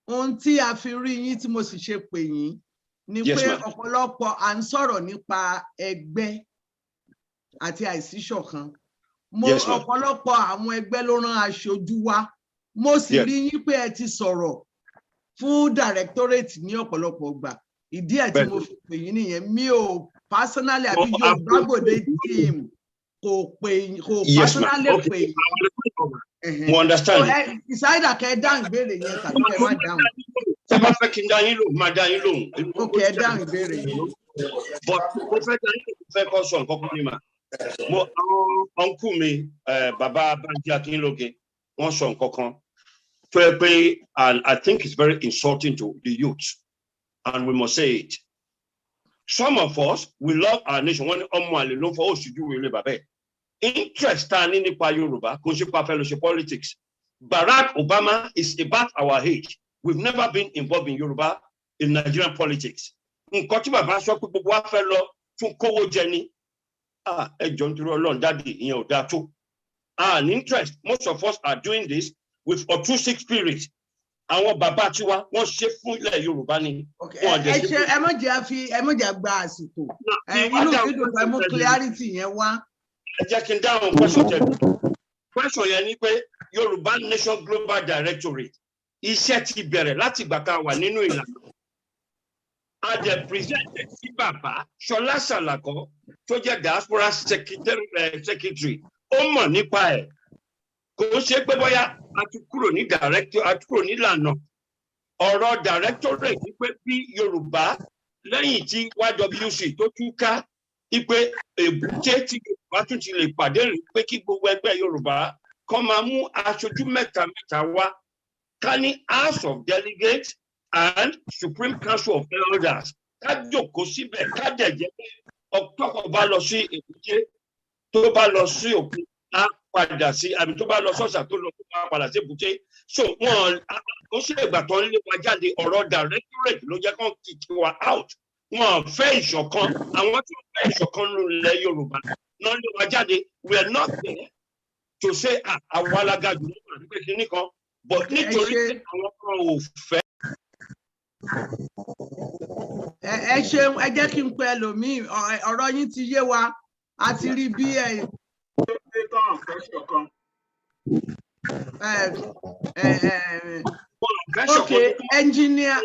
ohun tí a fi rí yín tí mo sì ṣe pè yín ni pé ọ̀pọ̀lọpọ̀ à ń sọ̀rọ̀ nípa ẹgbẹ́ àti àìsíṣọ̀kan. Ọ̀pọ̀lọpọ̀ àwọn ẹgbẹ́ ló rán aṣojú wá. Mo sì rí yín pé ẹ ti sọ̀rọ̀ fún directorate ní ọ̀pọ̀lọpọ̀ ìgbà. Ìdí ẹ̀ tí mo fi pè yín nìyẹn. Mi ò personally àbí Yorùbá Gbòde team kò personally pè yín. Mo understand. Ìsáyédà kẹ́ dáhùn ìbéèrè yẹn tàbí kẹ́ má dáhùn. Ṣé bá fẹ́ kí n dá yín lóhùn, máa dá yín lóhùn. Ok, ẹ dáhùn ìbéèrè yẹn. But mo fẹ́ dá yín lóhùn fẹ́ kọ́ sọ nǹkan kan ní mà. Ọ̀nkú mi, bàbá Bánjí Akínlóge, wọ́n sọ nǹkan kan. So and I think it's very insulting to the youth, and we must say it. Some of us, we love our nation. When interest nípa Yorùbá, kò ṣe pa fellowship politics. Barack Obama is about our age. We've never been involved in Yoruba, in Nigerian politics. Nǹkan tí bàbá sọ pé gbogbo wa fẹ́ lọ fún kówó jẹ ni. Ẹ jọ̀ọ́ nítorí Ọlọ́run dáàdì ìyẹn ò dáa tó. An interest, most of us are doing this with altruistic spirit. Àwọn bàbá tiwa wọ́n ṣe fún ilẹ̀ Yorùbá ni. Ẹ má jẹ́ gba àsìkò. Inú fídíò pẹ̀ mú clarity yẹn wá. Ẹ jẹ́ kí n dáhùn question tẹ̀lé. Question yẹn ni pé Yorùbá Nation Global Directorate iṣẹ́ ti bẹ̀rẹ̀ láti ìgbà tá a wà nínú ìlànà. A jẹ́ presented sí bàbá Ṣọlá Ṣàlàkọ́ tó jẹ́ diaspora secretary. Ó mọ̀ nípa ẹ̀. Kò ṣe pé bóyá a ti kúrò ní ìlànà. Ọ̀rọ̀ directorate ni pé bí Yorùbá lẹ́yìn tí YWC tó túká ipe èbúté tí Yorùbá tún ti lè pàdé rí pé kí gbogbo ẹgbẹ́ Yorùbá kàn máa mú aṣojú mẹ́ta wá. Ká ní House of Delegates and Supreme Council of Elders ká jókòó síbẹ̀ ká dẹ̀ jẹ́ pé ọ̀pọ̀lọpọ̀ bá lọ sí èbúté tó bá lọ sí òkun á padà sí àbí tó bá lọ sọ́sà tó lọ tó bá padà sí èbúté so wọn ó ṣe ìgbà tó ń lé wa jáde ọ̀rọ̀ directorate ló jẹ́ kán kick wa out wọn fẹ́ ìṣọ̀kan àwọn tí wọ́n fẹ́ ìṣọ̀kan lórílẹ̀ Yorùbá náà lé wa jáde we are not there to say àwọn alágàjù ló wà nípa kíní kan but nítorí pé àwọn kan ò fẹ́. ẹ ṣeun ẹ jẹ́ kí n pe ẹlòmíì ọ̀rọ̀ yín ti yé wa a ti rí bí ẹ. Okay, engineer.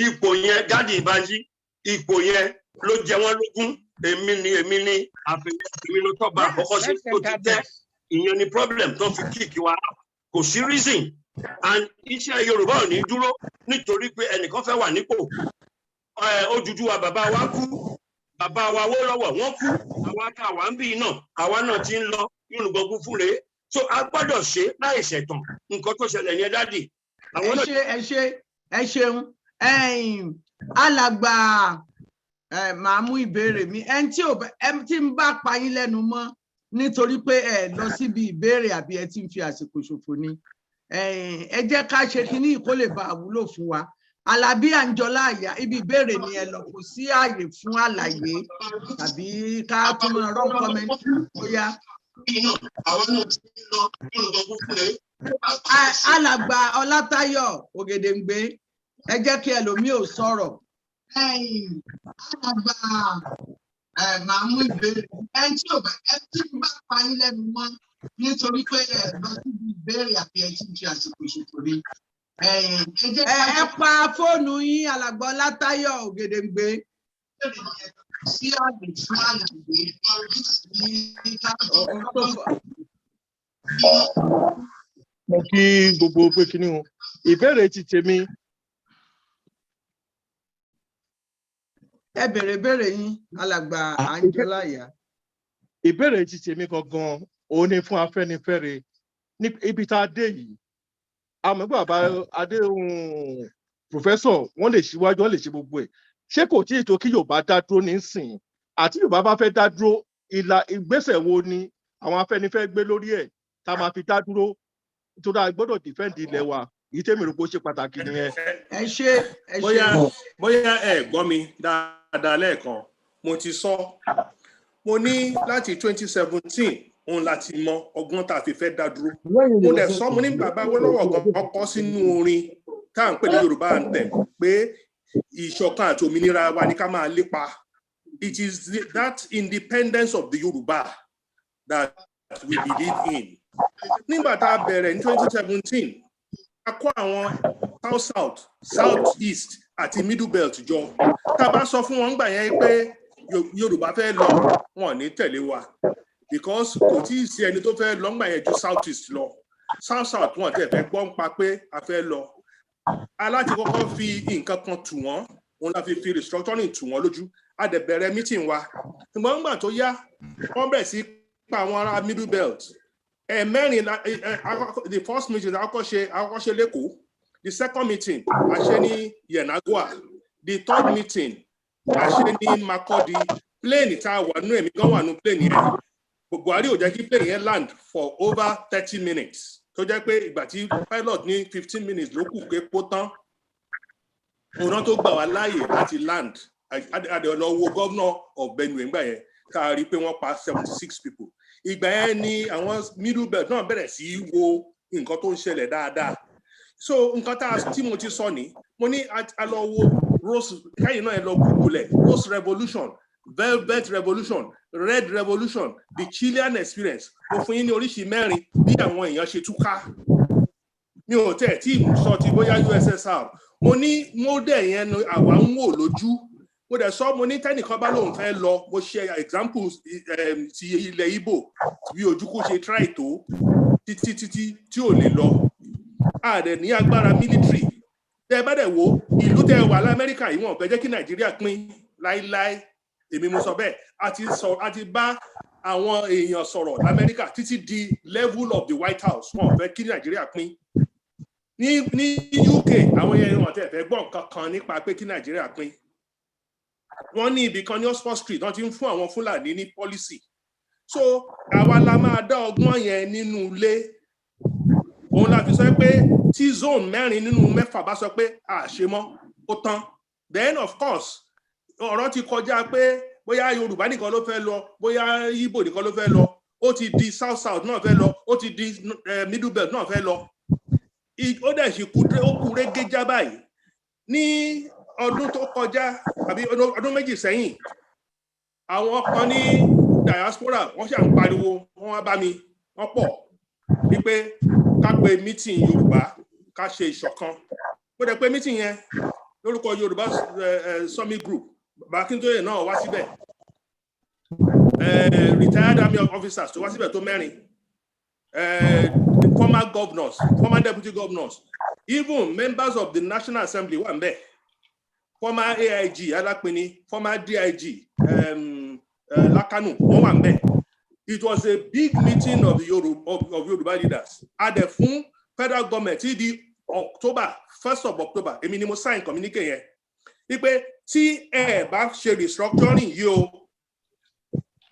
Ipò yẹn Daddy Banji ipò yẹn ló jẹ wọ́n lógún èmi ni àfihàn ló tọ́ba àkọ́kọ́ sí tó ti tẹ́ ìyẹn ni problem tó fi kíkì wa kò sí reason and iṣẹ́ Yorùbá ò ní dúró nítorí pé ẹnìkan fẹ́ wà nípò Odùduwà bàbá wa kú bàbá wa Awólọ́wọ̀ wọ́n kú àwa tá a wà ń bí náà àwa náà ti ń lọ Yorùbá fún rèé so a gbọ́dọ̀ ṣe láì ṣẹ̀tàn nǹkan tó ṣẹlẹ̀ yẹn Daddy. ẹ ṣeun alàgbà màá mú ìbéèrè mi ẹni tí ń bá pa yín lẹ́nu mọ́ nítorí pé ẹ lọ síbi ìbéèrè àbí ẹ ti ń fi àsìkò ṣòfò ni ẹ jẹ́ ká ṣe kínní kó lè bá àwúlò fún wa. Alábí Àǹjọlá Àyà ibi ìbéèrè ni ẹ lọ kò sí ààyè fún àlàyé tàbí ká tún máa rán kọ́mẹ́ntì bóyá. Alàgbà Ọlátayọ̀ Ògèdèǹgbé ẹ jẹ́ kí ẹlòmíì ò sọ̀rọ̀. Alàgbà màá mú ìbéèrè ẹni tí ò bá pa yín lẹ́nu mọ́ nítorí pé ẹ lọ síbi ìbéèrè àbí ẹ ti ń fi àsìkò ṣòfò ni. Ẹ pa fóònù yín Alàgbà Ọlátayọ̀ Ògèdèǹgbé. Sí àgbè fún àlàyé mo kí gbogbo pé kíní o ìbéèrè ti tèmi. Ẹ béèrè yín Alàgbà Àǹjọlá Àyà. Ìbéèrè ti tèmi gangan òun ni fún Afẹ́nifẹ́re ní ibi tá a dé yìí àmọ́ bàbá Adéhùn pòfẹ́sọ̀ wọ́n lè ṣíwájú wọ́n lè ṣe gbogbo ẹ̀ ṣé kò tí ì tó kí Yorùbá dá dúró nísìn àti Yorùbá bá fẹ́ dá dúró ìgbésẹ̀ wo ni àwọn Afẹ́nifẹ́re gbé lórí ẹ̀ tá a máa fi dá dúró nítorí a gbọ́dọ̀ defend ilẹ̀ wa èyí tẹ́mi rò pé ó ṣe pàtàkì nìyẹn. Ẹ ṣé. Bóyá ẹ gbọ́ mi dáadáa lẹ́ẹ̀kan mo ti sọ mo ní láti 2017 òun láti mọ ọgbọ́n tá a fi fẹ́ dá dúró mo dẹ̀ sọ mo ní bàbá Awólọ́wọ̀ kọ́kọ́ sínú orin tá à ń pè ní Yorùbá anthem pé ìṣọ̀kan àti òmìnira wa ni ká máa lépa. It is that independence of the Yoruba that we believe in. Nígbà tá a bẹ̀rẹ̀ ní 2017 a kó àwọn south east àti middle belt jọ tá a bá sọ fún wọn gbà yẹn pé Yorùbá fẹ́ lọ wọn ní tẹ̀lé wa because kò tí ì sí ẹni tó fẹ́ lọ gbà yẹn ju south east lọ south wọn tẹ̀ fẹ́ gbọ́ ń pa pé a fẹ́ lọ aláti kọ́kọ́ fi nǹkan kan tù wọ́n òun la fi restructuring tù wọ́n lójú a dẹ̀ bẹ̀rẹ̀ meeting wa ṣùgbọ́n nígbà tó yá wọ́n bẹ̀rẹ̀ sí pa àwọn ará middle belt mẹ́rin the first meeting àkọ́kọ́ ṣe lẹ́kọ̀ọ́ the second meeting a ṣe ní Yenagoa the third meeting a ṣe ní Makurdi plane tá a wà nínú èmi gan wà nínú plane yẹn Buhari ò jẹ́ kí plane yẹn land for over 30 minutes tó jẹ́ pé ìgbà tí pilot ní 15 minutes ló kù pé kó tán òun tó gbà wá láàyè láti land àdéhùn governor of Benue ńgbà yẹn tá a rí pé wọ́n pa 76 people ìgbà yẹn ni àwọn middle belt náà bẹ̀rẹ̀ sí wo nǹkan tó ń ṣẹlẹ̀ dáadáa so nǹkan tí mo ti sọ ni mo ní a lọ wo rose kẹ́yìn náà ẹ lọ google ẹ̀ rose revolution velvet revolution red revolution the Chilean experience mo fún yín ní oríṣi mẹ́rin bí àwọn èèyàn ṣe túká mi ò tẹ̀ tí sọ ti bóyá USSR mo ní model yẹn ni àwa ń wò lójú mo dẹ̀ sọ mo ní tẹ́nìkan bá lóun fẹ́ lọ mo ṣe examples ti ilẹ̀ Igbo bí Ojukwu ṣe try tó títí tí ò lè lọ a dẹ̀ ní agbára military tẹ́ bá dẹ̀ wo ìlú tẹ́ wà l'Amẹ́ríkà yìí wọ́n fẹ́ jẹ́ kí Nàìjíríà pín láíláí èmi mo sọ bẹ́ẹ̀ a ti bá àwọn èèyàn sọ̀rọ̀ l'Amẹ́ríkà títí di level of the White House wọ́n fẹ́ kí Nàìjíríà pín ní UK àwọn èèyàn wọn tẹ́ fẹ́ gbọ́ nǹkan kan nípa pé kí Nàìjíríà pín wọ́n ní ibì kan ní Oxford Street wọ́n ti ń fún àwọn Fúlàní ní policy so àwa la máa dá ọgbọ́n yẹn nínú ilé òun la fi sọ pé tí zone 4 nínú 6 bá sọ pé àṣemọ́ ó tán then of course ọ̀rọ̀ ti kọjá pé bóyá Yorùbá nìkan ló fẹ́ lọ bóyá Igbo nìkan ló fẹ́ lọ ó ti di south náà fẹ́ lọ ó ti di middle belt náà fẹ́ lọ ó dẹ̀ sì kú régéjá báyìí ní ọdún tó kọjá àbí ọdún méjì sẹ́yìn àwọn kan ní diaspora wọ́n ṣà ń pariwo wọ́n wá bá mi wọ́n pọ̀ wípé ká pe meeting Yorùbá ká ṣe ìṣọ̀kan ó dẹ̀ pé meeting yẹn lórúkọ Yorùbá summit group Bákíntóyè náà wá síbẹ̀ retired army officers tó wá síbẹ̀ tó 4 former governors former deputy governors even members of the National Assembly wà ńbẹ̀ former AIG Alápinni former DIG Lákànú wọ́n wà ńbẹ̀. It was a big meeting of the Yoruba leaders at the federal government till the 1st of October èmi ni mo sign communique yẹn wípé tí ẹ bá ṣe restructuring yìí o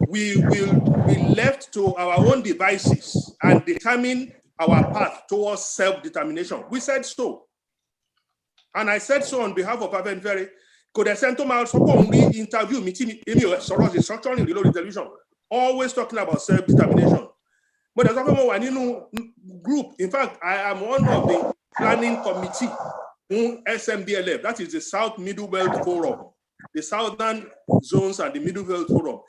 we will be left to our own devices and determine our path towards self-determination. We said so. And I said so on behalf of Afenifere. Could I send to my interview meeting restructuring the television, always talking about self-determination. But there's a new group. In fact, I am one of the planning committee SMBLF, that is the South Middle Belt Forum, the Southern Zones and the Middle Belt Forum.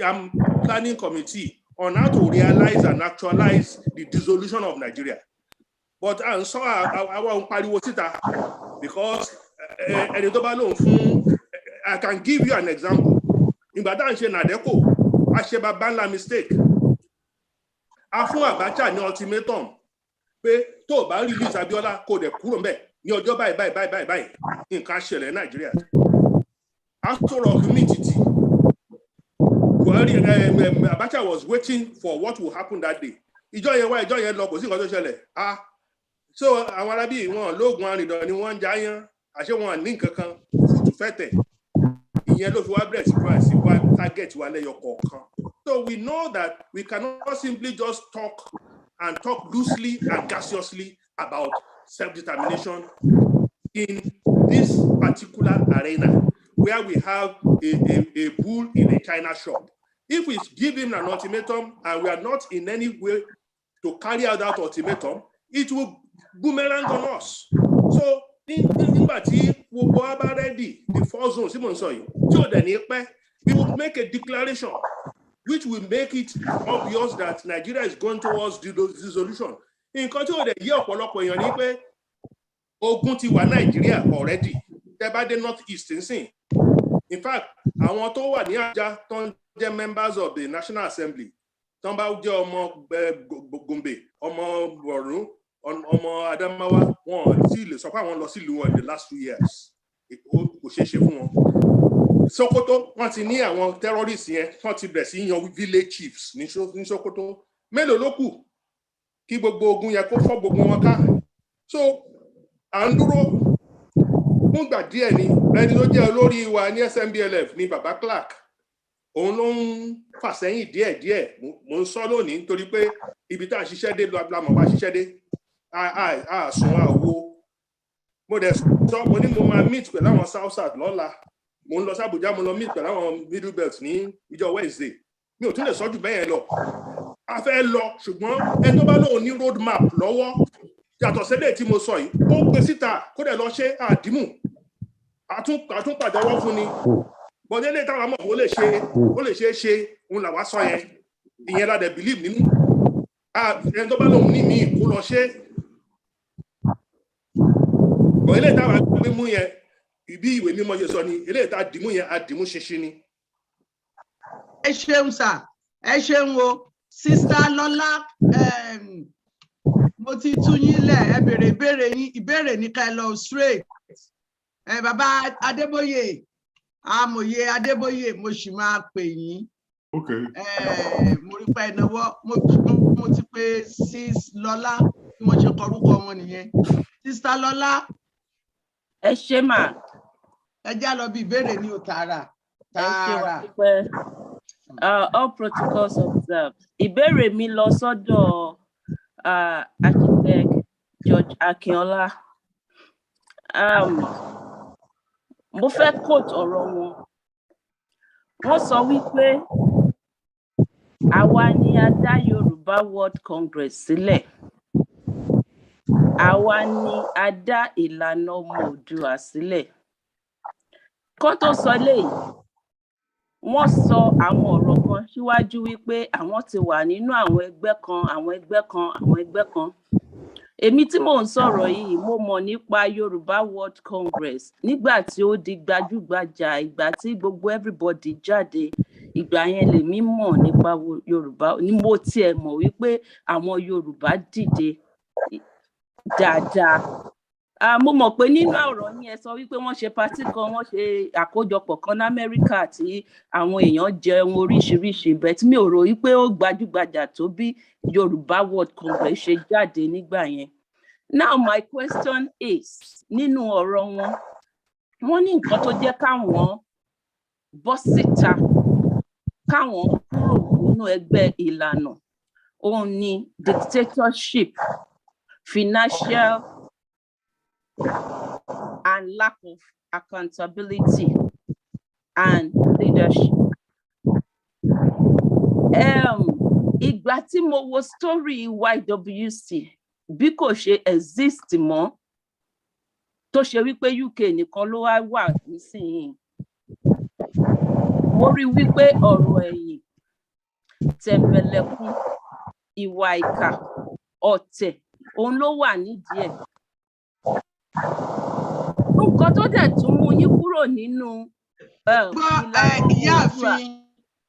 I'm planning committee on how to realize and actualize the dissolution of Nigeria. But I saw our because I can give you an example. In Badan Nadeko, I share a banla mistake. After Abacha ni ultimatum, pé tó bá release Abiola kó dẹ̀ kúrò ńbẹ̀ ní ọjọ́ báyìí nǹkan ṣẹlẹ̀ Nigeria. After all humility, Abacha was waiting for what will happen that day. Ìjọ yẹn lọ kò sí nǹkan tó ṣẹlẹ̀. So àwọn arábí wọn lóògùn àrìndàn ni wọ́n ń jayán àṣẹ wọn ní nǹkan kan fútù fẹ́tẹ̀. Ìyẹn ló fi wá bẹ̀rẹ̀ sí wá target wa lẹ́yọ kọ̀ọ̀kan. So we know that we cannot simply just talk loosely and gaseously about self-determination in this particular arena where we have a bull in a china shop. If we give him an ultimatum and we are not in any way to carry out that ultimatum, it will boomerang on us. So, nígbà tí gbogbo wa bá ready, the 4 zones, we will make a declaration which will make it obvious that Nigeria is going towards dissolution. Nǹkan tí ó dẹ̀ yé ọ̀pọ̀lọpọ̀ èèyàn ni pé ogun ti wà Nigeria already. Tẹ́ bá dé North East nsìn. In fact, àwọn tó wà ní Àbújá tó ń jẹ́ members of the National Assembly, tó ń bá jẹ́ ọmọ Gombe, ọmọ Borno, ọmọ Adamawa, wọn ti lè sọ pé àwọn lọ sílùú wọn in the last 2 years. Kò ṣeé ṣe fún wọn. Sokoto, wọ́n ti ní àwọn terrorists yẹn, wọ́n ti bẹ̀rẹ̀ sí yan village chiefs ní Sokoto. Mélòó ló kù kí gbogbo ogun yẹn kó fọ́ gbogbo wọn ká. So, à ń dúró fún ìgbà díẹ̀ ni ẹni tó jẹ́ olórí wa ní SMBLF ní Baba Clark. Òun ló ń fà sẹ́yìn díẹ̀díẹ̀. Mo ń sọ lónìí nítorí pé ibi tá a ṣiṣẹ́ dé lọ abúlámọ̀ bá ṣiṣẹ́ dé. Àsùn àwo. Mo dẹ̀ sọ mo ní mo máa meet pẹ̀lú àwọn South lọ́la. Mo ń lọ sí Abuja, mo lọ meet pẹ̀lú àwọn Middle Belt ní ìjọ Wednesday. Mi ò tún lè sọ jù bẹ́ẹ̀ yẹn lọ. A fẹ́ lọ ṣùgbọ́n ẹni tó bá lóun ní road map lọ́wọ́ yàtọ̀ sílẹ̀ tí mo sọ yìí ó gbé síta kó dẹ̀ lọ ṣe àdìmú àtúnpàdánwọ́ fún ni. Bọ̀dé lè táwọn àmọ́ ó lè ṣe òun làwa sọ yẹn ìyẹn la dẹ̀ believe nínú. Ẹni tó bá lóun ní mi kó lọ ṣe. Bọ̀dé lè táwọn àgbẹ̀ mú yẹn ibi ìwé mímọ́ yẹn sọ ni eléyìí tá dìmú yẹn àdìmú ṣinṣin ni. Ẹ ṣeun sà, ẹ ṣeun o, Sister Lọlá, mo ti tú yín lẹ̀, ẹ béèrè ìbéèrè ní ká ẹ lọ straight. Bàbá Adébóyè, Amòye Adébóyè, mo sì máa pè yín. Okay. Mo rí pa ìnáwó, mo ti pè Sis Lọlá bí wọ́n ṣe kọrúkọ wọn nìyẹn. Sister Lọlá. Ẹ ṣé mà. ẹ já lọ bí ìbéèrè ní o tààrà. All protocols observed. Ìbéèrè mi lọ sọ́dọ̀ architect George Akinola. Mo fẹ́ quote ọ̀rọ̀ wọn. Wọ́n sọ wípé àwa ni a dá Yorùbá World Congress sílẹ̀. Àwa ni a dá ìlànà ọmọ Oòduà sílẹ̀. Kó tó sọ léyìí, wọ́n sọ àwọn ọ̀rọ̀ kan síwájú wípé àwọn ti wà nínú àwọn ẹgbẹ́ kan. Èmi tí mò ń sọ̀rọ̀ yìí, mo mọ̀ nípa Yorùbá World Congress nígbà tí ó di gbajúgbajà, ìgbà tí gbogbo everybody jáde, ìgbà yẹn lèmi mọ̀ nípa Yorùbá, ni mo tiẹ̀ mọ̀ wípé àwọn Yorùbá dìde dáadáa. Mo mọ̀ pé nínú ọ̀rọ̀ yẹn sọ wípé wọ́n ṣe pátì kan, wọ́n ṣe àkójọpọ̀ kan ní Amẹ́ríkà tí àwọn èèyàn jẹun oríṣiríṣi, bẹ́ẹ̀ tí mi ò rò wípé ó gbajúgbajà tó bí Yorùbá World Congress ṣe jáde nígbà yẹn. Now my question is, nínú ọ̀rọ̀ wọ́n ní nǹkan tó jẹ́ káwọn bọ́ síta, káwọn kúrò nínú ẹgbẹ́ ìlànà, òun ni dictatorship, financial and lack of accountability and leadership. Ìgbà tí mo wo story YWC, bí kò ṣe exist mọ́, tó ṣe wípé UK nìkan ló wà nísìnyí, mo rí wípé ọ̀rọ̀ ẹ̀yìn, tẹ̀mbẹ̀lẹ̀kun, ìwà ìkà, ọ̀tẹ̀, òun ló wà nídìí ẹ̀. Nǹkan tó dẹ̀ tún mú yín kúrò nínú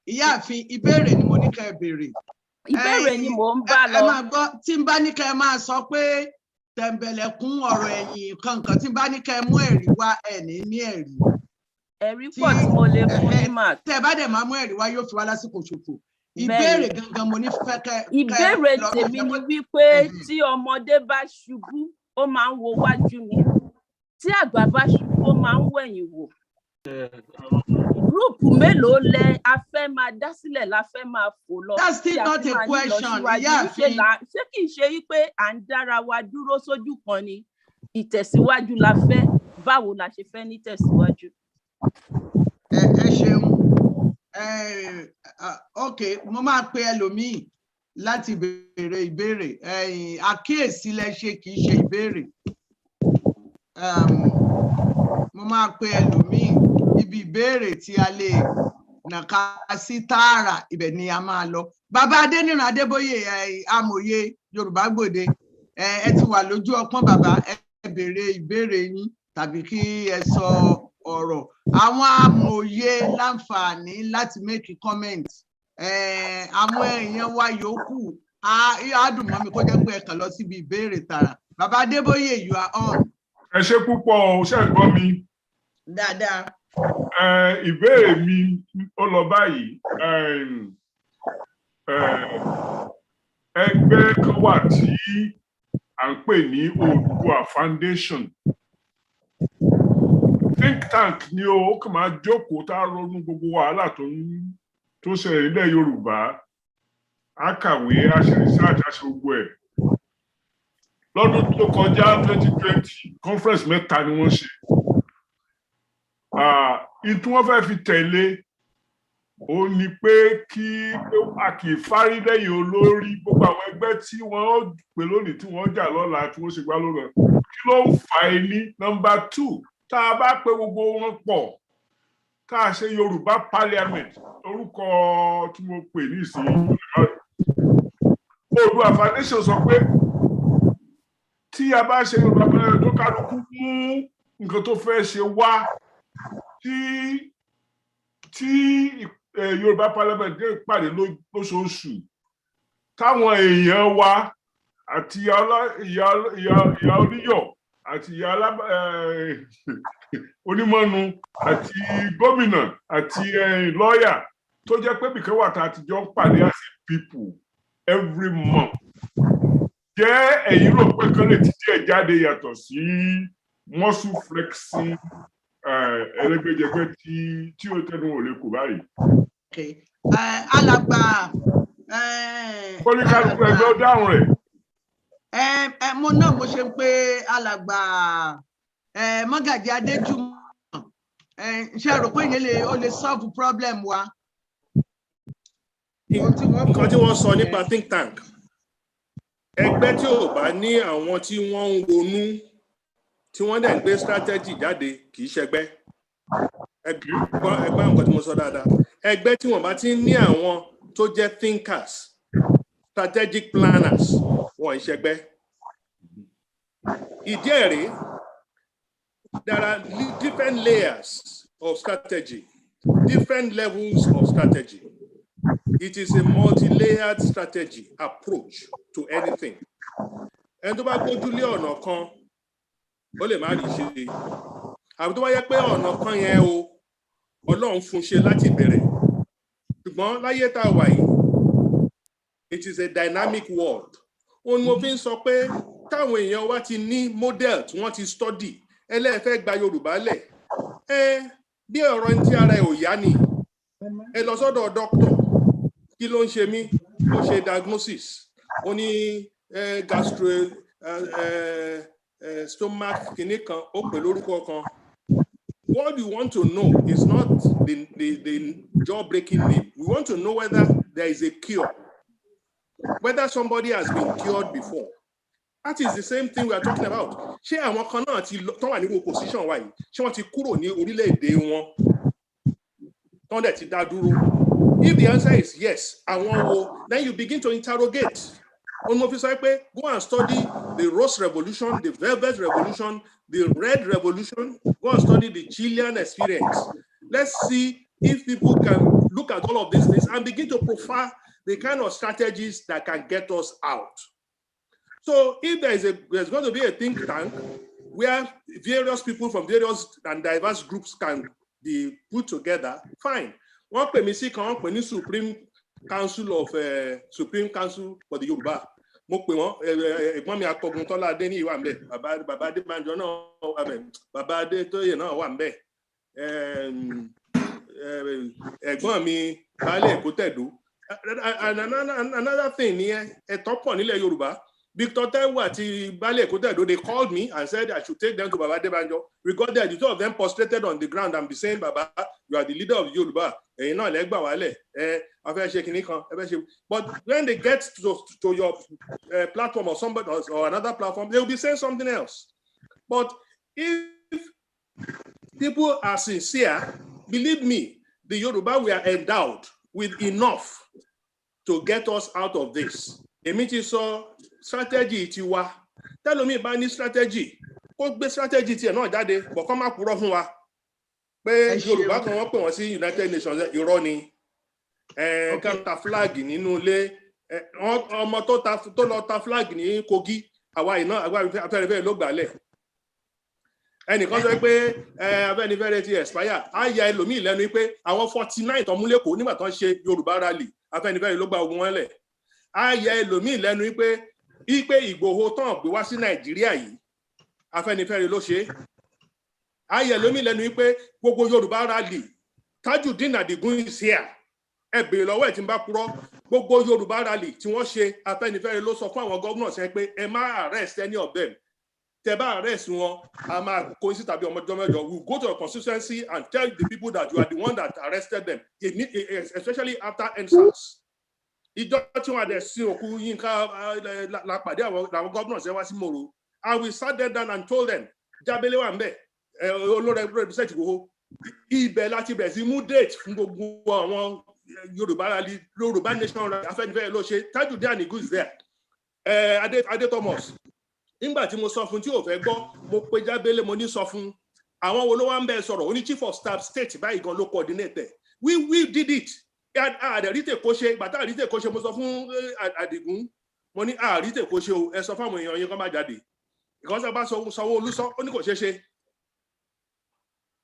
ìyáàfin, ìbéèrè ni mo ní ká ẹ béèrè. Ìbéèrè ni mò ń bá lọ. Ẹ máa gbọ́, tí n bá ní ká ẹ máa sọ pé tẹ̀mbẹ̀lẹ̀kun ọ̀rọ̀ ẹ̀yìn kankan, tí n bá ní ká ẹ mú ẹ̀rí wá, ẹ̀ ní ẹ̀rí. Ẹ̀rí pọ̀ tí mo lè fún yín mà. Tẹ́ bá dẹ̀ máa mú ẹ̀rí wá, yóò fi wá lásìkò ṣòfò. Ìbéèrè gangan mo ní fẹ́ kẹ́. Ìbéèrè tèmi ni wípé tí ọmọdé bá ṣubú, ó máa ń wo wájú ni. Tí àgbà bá ṣubú, ó máa ń wẹ̀yìn wò. Gúrùpù mélòó lẹ a fẹ́ máa dá sílẹ̀ la fẹ́ máa fò lọ? That's still not a question. Ìyáàfin. Ṣé kìí ṣe wípé à ń dára wa dúró sójú kan ni? Ìtẹ̀síwájú la fẹ́. Báwo la ṣe fẹ́ ní tẹ̀síwájú? Ẹ ṣeun. Ok, mo máa pe ẹlòmíì láti béèrè ìbéèrè. Àkíyèsí lẹ ṣe kìí ṣe ìbéèrè. Mo máa pe ẹlòmíì, ibi ìbéèrè tí a lè nàka sí tààrà, ibẹ̀ ni a máa lọ. Bàbá Adéníran Adébóyè, amòye Yorùbá Gbòde, ẹ ti wà lójú ọpọ́n bàbá, ẹ béèrè ìbéèrè yín tàbí kí ẹ sọ ọ̀rọ̀. Àwọn amòye láǹfààní láti make comment. Àwọn èèyàn wa yòókù, á dùn mọ́ mi kó jẹ́ pé ẹ kàn lọ síbi ìbéèrè tààrà. Bàbá Adébóyè, you are on. Ẹ ṣé púpọ̀, ṣé ẹ gbọ́ mi? Dáadáa. Ìbéèrè mi ó lọ báyìí. Ẹgbẹ́ kan wà tí à ń pè ní Oòduà Foundation. Think tank ni ó kàn máa jókòó tá a ronú gbogbo wàhálà tó ṣẹlẹ̀ nílẹ̀ Yorùbá. A kàwé, a ṣe research, a ṣe gbogbo ẹ̀. Lọ́dún tó kọjá 2020, conference mẹ́ta ni wọ́n ṣe. Ìtú wọn fẹ́ fi tẹ̀lé ó ní pé kí a kì í fárí lẹ́yìn olórí, gbogbo àwọn ẹgbẹ́ tí wọ́n pè lónìí tí wọ́n jà lọ́la tí wọ́n ṣe gbá lọ́la. Kí ló ń fa ẹni? Number 2, tá a bá pè gbogbo wọn pọ̀, tá a ṣe Yorùbá Parliament, orúkọ tí mo pè ní ìsìn Oòduà Foundation sọ pé tí a bá ṣe Yorùbá Parliament tó kálukú mú nǹkan tó fẹ́ ṣe wá, tí Yorùbá Parliament dé pàdé lóṣooṣù, táwọn èèyàn wa àti ìyá oníyọ̀ àti ìyá onímọ̀nù àti gómìnà àti lọ́ọ̀yà tó jẹ́ pé bìkan wà tá a ti jọ ń pàdé as a people every month. Jẹ́ ẹ̀yin rò pé kán lè ti díẹ̀ jáde yàtọ̀ sí muscle flexing ẹlẹgbẹjẹgbẹ tí ó tẹnu ò lè kó báyìí. Alàgbà. Kólíkálukú ẹgbẹ́ ó dáhùn rẹ̀. Mo náà mo ṣe ń pé alàgbà Mọ́gàjí Adéjùmọ̀ ṣe rò pé ó lè solve problem wa. Nǹkan tí wọ́n sọ nípa think tank, ẹgbẹ́ tí ò bá ní àwọn tí wọ́n ń ronú tí wọ́n dẹ̀ ń gbé strategy jáde kì í ṣẹgbẹ́. Ẹgbẹ́ nǹkan tí mo sọ dáadáa, ẹgbẹ́ tí wọ́n bá ti ní àwọn tó jẹ́ thinkers, strategic planners, wọ́n ń ṣẹgbẹ́. Ìdí ẹ̀rí, there are different layers of strategy, different levels of strategy. It is a multi-layered strategy approach to anything. Ẹni tó bá gbójú lé ọ̀nà kan, ó lè má rí ṣe. Àbí tó bá yẹ pé ọ̀nà kan yẹn o, Ọlọ́run fún ṣe láti bẹ̀rẹ̀. Ṣùgbọ́n láyé tá a wà yìí, it is a dynamic world. Ohun mo fi ń sọ pé táwọn èèyàn wá ti ní model tí wọ́n ti study, ẹlẹ́fẹ́ gba Yorùbá lẹ̀. Bí ọ̀rọ̀ ní tí ara ẹ̀ ò yá ni, ẹ lọ sọ́dọ̀ doctor. Kí ló ń ṣe mí? Ó ṣe diagnosis. Ó ní stomach kìíní kan, ó pè lórúkọ kan. What you want to know is not the jaw-breaking name. We want to know whether there is a cure, whether somebody has been cured before. That is the same thing we are talking about. Ṣé àwọn kan náà ti tán wà nínú position wa yìí? Ṣé wọ́n ti kúrò ní orílẹ̀-èdè wọn? Tán dẹ̀ ti dá dúró. If the answer is yes, then you begin to interrogate. Go and study the Rose Revolution, the Velvet Revolution, the Red Revolution. Go and study the Chilean experience. Let's see if people can look at all of these things and begin to profile the kind of strategies that can get us out. So if there's going to be a think tank where various people from various and diverse groups can be put together, fine. One pèmísí kan wọ́n pè ní Supreme Council for the Yoruba. Mo pè wọ́n ẹ̀gbọ́n mi Akọgun Tọ́lá Adé ní ìwà ńbẹ̀, bàbá Adébánjọ náà wà ńbẹ̀, bàbá Adétóyè náà wà ńbẹ̀, ẹ̀gbọ́n mi Baálé Èkó Tẹ̀dó. Another thing ni ẹ̀tọ́ pọ̀ nílẹ̀ Yorùbá. Victor Taiwo àti Baálé Èkó Tẹ̀dó, they called me and said I should take them to Baba Adébánjọ. We got there, the two of them prostrated on the ground and be saying, Baba, you are the leader of Yoruba. But when they get to your platform or somebody else or another platform, they will be saying something else. But if people are sincere, believe me, the Yoruba we are endowed with enough to get us out of this. Èmi sọ strategy tiwa. Tẹ́lómi bá ní strategy, kó gbé strategy tiẹ̀ náà jáde, bọ̀ kọ́ má purọ́ fún wa. Pé Yorùbá kan wọ́n pè wọ́n sí United Nations irọ́ ni. Kan ta flag nínú ilé. Ọmọ tó lọ ta flag ní Kogi, àwa afẹ́rẹ́fẹ́ ló gbàlẹ̀. Ẹnìkan sọ pé Afẹ́nifẹ́re ti expire, á ya ẹlòmíì lẹ́nu pé àwọn 49 tó mú lẹ́kọ̀ọ́ nígbà tó ń ṣe Yorùbá rally, Afẹ́nifẹ́re ló gba ogun wọn lẹ̀. Á ya ẹlòmíì lẹ́nu pé Ìgbòho tán gbé wá sí Nàìjíríà yìí, Afẹ́nifẹ́re ló ṣe. Á ya ẹlòmíì lẹ́nu pé gbogbo Yorùbá rally, Tajudeen Adigun is here. Ẹ bèrè lọ́wọ́ ẹ̀ tí ń bá purọ́, gbogbo Yorùbá rally tí wọ́n ṣe, Afẹ́nifẹ́re ló sọ fún àwọn governors ẹ pé ẹ má arrest any of them. Tẹ́ bá arrest wọn, a máa kó sí tàbí ọmọdé mẹ́jọ. We go to a constituency and tell the people that you are the one that arrested them, especially after EndSARS. Ìjọ tí wọ́n adẹ̀ sí òkú Yínká lápàdé àwọn governors ẹ wá sí Moro. And we sat them down and told them, Jábélé wà ńbẹ̀, olórí represent Ìgbòho. Ibẹ̀ láti bẹ̀rẹ̀ sí mú date fún gbogbo àwọn Yorùbá nation Afẹ́nifẹ́re ló ṣe. Tajudeen Adigun is there. Adé Thomas. Nígbà tí mo sọ fún tí ò fẹ́ gbọ́, mo pe Jábélé mo ní sọ fún. Àwọn wo ló wá ń bẹ sọ̀rọ̀? Ó ní chief of staff state báyìí gan ló coordinate. We did it. Àdẹ̀rítè kó ṣe, bàtà àdẹ̀rítè kó ṣe, mo sọ fún Adigun, mo ní àdẹ̀rítè kó ṣe o, ẹ sọ fún àwọn èèyàn yẹn kó má jáde. Ìkọ́sọ́ bá Sanwó-Olú sọ, ó ní kò ṣeé ṣe.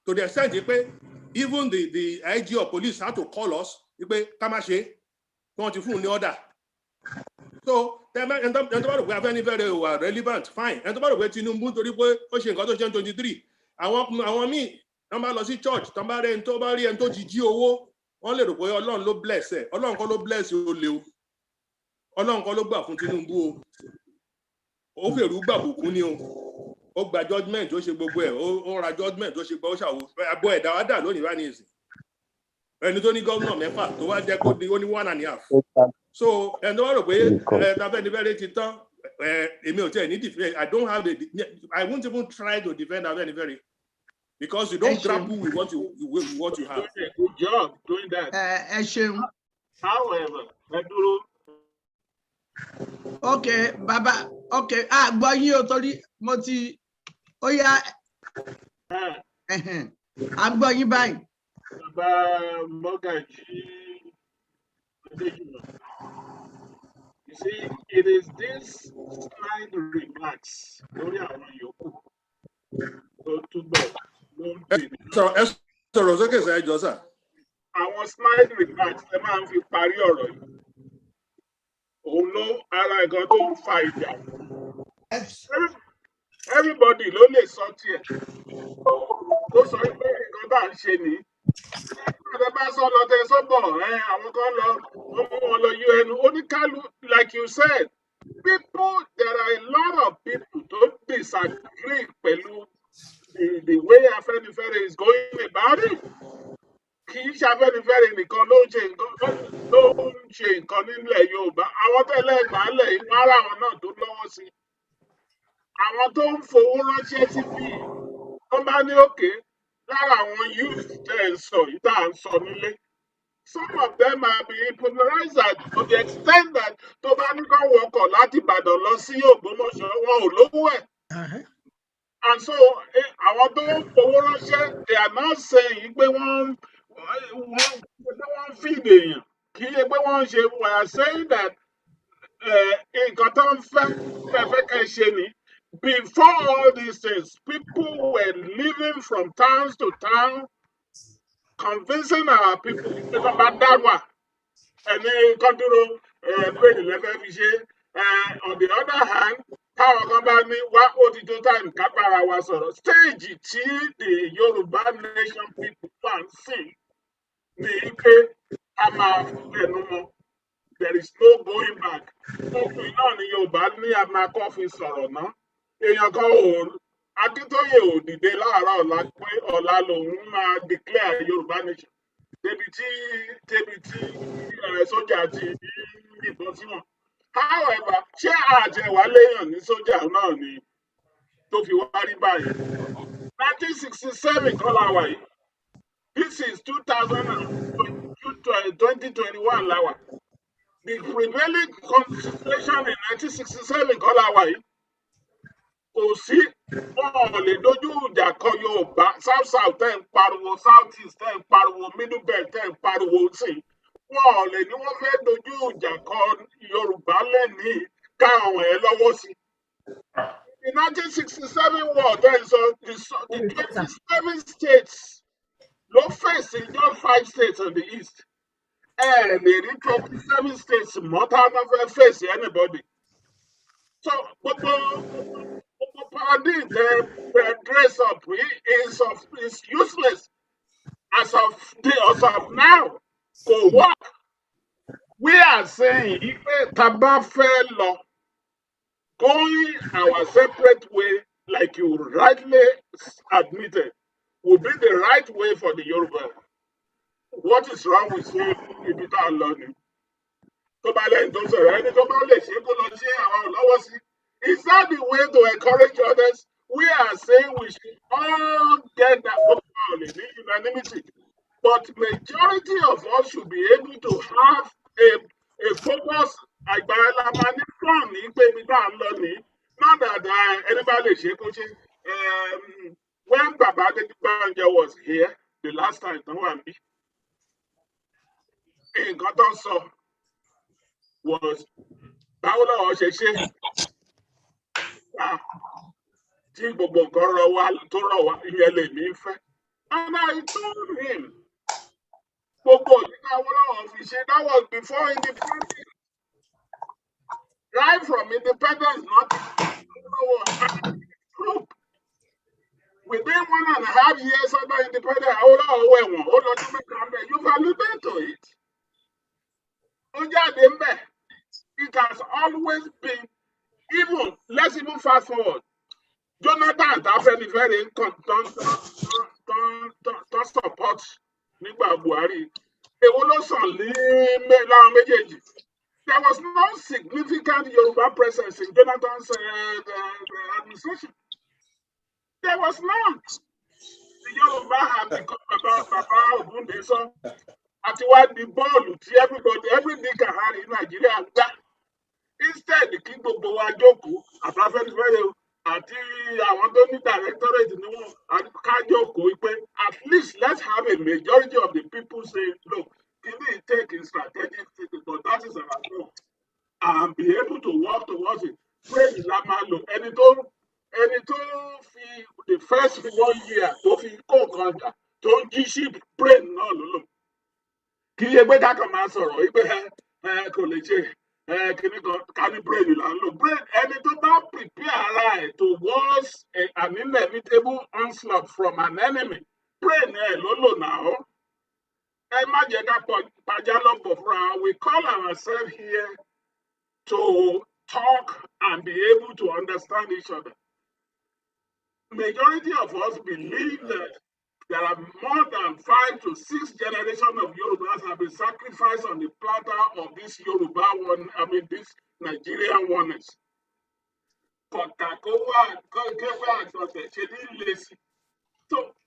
To the extent pé even the IG of police had to call us pé ká má ṣe, wọ́n ti fún un ní order. So ẹni tó bá rò pé Afẹ́nifẹ́re wà relevant, fine. Ẹni tó bá rò pé Tinubu torí pé ó ṣe nǹkan tó ṣe 23, àwọn míì tán bá lọ sí church tán bá rí ẹni tó ti jí owó wọ́n lè rò pé Ọlọ́run ló bless ẹ̀ Ọlọ́run kọ́ ló bless olè o Ọlọ́run kọ́ ló gbà fún Tinubu o ó fèrú gbà bùkún ni o ó gba judgement ó ṣe gbogbo ẹ̀ ó ra judgement ó ṣe gbọ́ ó ṣàwò àbọ̀ ẹ̀dá wá dà lónìí bá ní ìsìn ẹni tó ní gómìnà mẹ́fà tó wá jẹ́ kó ní ó ní 1.5 so ẹni tó wá rò pé Afẹ́nifẹ́re ti tán èmi ò tiẹ̀ ní defend I don't have I won't even try to defend Afẹ́nifẹ́re because you don't grapple with what you have. Good job doing that. However, okay, Baba. Okay, gbọ́ yín o torí mo ti ó yá gbọ́ yín báyìí. Baba Mogaji, you see, it is this slight remarks. Sọ̀rọ̀ sókè sẹ́ ẹjọ́ sà. Àwọn slight remarks ẹ máa ń fi parí ọ̀rọ̀ yìí. Òun ló ara ẹ̀gán tó ń fa ìjà. Everybody ló lè sọ tiẹ̀. Ó sọ pé nǹkan bá ń ṣe nìyí. Like you said, there are a lot of people who disagree with the way Afẹ́nifẹ́re is going about it. Kì í ṣe Afẹ́nifẹ́re nìkan ló ń ṣe nǹkan nílẹ̀ Yorùbá. Àwọn tẹ́lẹ̀ gbàálẹ̀ inú ara àwọn náà tó lọ́wọ́ sí. Àwọn tó ń fowó ránṣẹ́ sí bí wọ́n bá ní òkè. Lára àwọn youth tẹ́ ń sọ yìí tá à ń sọ nílé. Some of them are being polarized to the extent that tó bá ní kán wọkọ̀ láti Ìbàdàn lọ sí Ògbómọ̀ṣọ́ wọn ò lówó ẹ̀. And so àwọn tó ń fowó ránṣẹ́ they are not saying pé wọ́n feed èèyàn kì í ṣe pé wọ́n ń ṣe we are saying that nǹkan tó ń fẹ́ kẹ́ ṣe ni. Before all these things, people were living from towns to town, convincing our people about that one. And then continue pay the level of on the other hand, power company what the time Kapara was on stage the Yoruba nation people can see there is no going back. Èèyàn kan Akíntóyè ò dìde láàárọ̀ ọ̀la pé ọ̀la lòun máa declare Yorùbá nation débi tí sójà ti yìnbọn sí wọn. However, ṣé àjẹwà léèyàn ní sójà náà ni tó fi wá rí báyìí? 1967 kọ́ la wà yìí. This is 2021 la wà. The prevailing constitution in 1967 kọ́ la wà yìí. Kò sí wọn lè dojú ìjà kọ Yorùbá south tẹ́ ń pariwo south east tẹ́ ń pariwo middle belt tẹ́ ń pariwo sí wọn lè ní wọ́n fẹ́ dojú ìjà kọ Yorùbá lẹ́nìí káwọn ẹ̀ lọ́wọ́ sí. The 1967 war then so the 27 states ló fèsì just 5 states in the east. Lè rí 27 states mọ́tà náà fẹ́ fèsì anybody. So gbogbo paradigm dress up is useless as of now. Go work. We are saying if Taba fell going our separate way, like you rightly admitted, would be the right way for the Yoruba. What is wrong with saying Ibita learning? Is that the way to encourage others? We are saying we should all get that unanimity. But majority of us should be able to have a focus. Not that anybody when Baba Banja was here the last time, in Gotonso was Paula Osheshe. And I told him, that was before independence. Right from independence, not group. Within 1.5 years under independence, you validate to it. It has always been, even, let's even fast forward. Jonathan Tafeni very don't support Nígbà Buhari. There was no significant Yoruba presence in Jonathan's administration. There was none. The Yoruba had become about Baba Ogundeso. At what the ball, every nigga had in Nigeria. Instead, the king of Bowajoku, at Afenifere, àti àwọn tó ní directorate ni wọn kájọkò pé at least let's have a majority of the people saying look, can we take a strategic thing, but that is our goal, and be able to work towards it. Pray la máa lò ẹni tó fi the first 1 year tó fi kó nǹkan jà tó ń jí ship pray náà ló lò. Kì í ṣe pé kákan máa sọ̀rọ̀ wípé kò lè ṣe. Can brain ẹni tó bá prepare ara ẹ̀ towards an inevitable onslaught from an enemy brain ẹ̀ ló lò náà. Ẹ má jẹ́ ká pàjá lọ́pọ̀ fúnra. We call ourselves here to talk and be able to understand each other. Majority of us believe that there are more than 5 to 6 generations of Yorubas have been sacrificed on the platter of this Yoruba one, this Nigerian oneness. So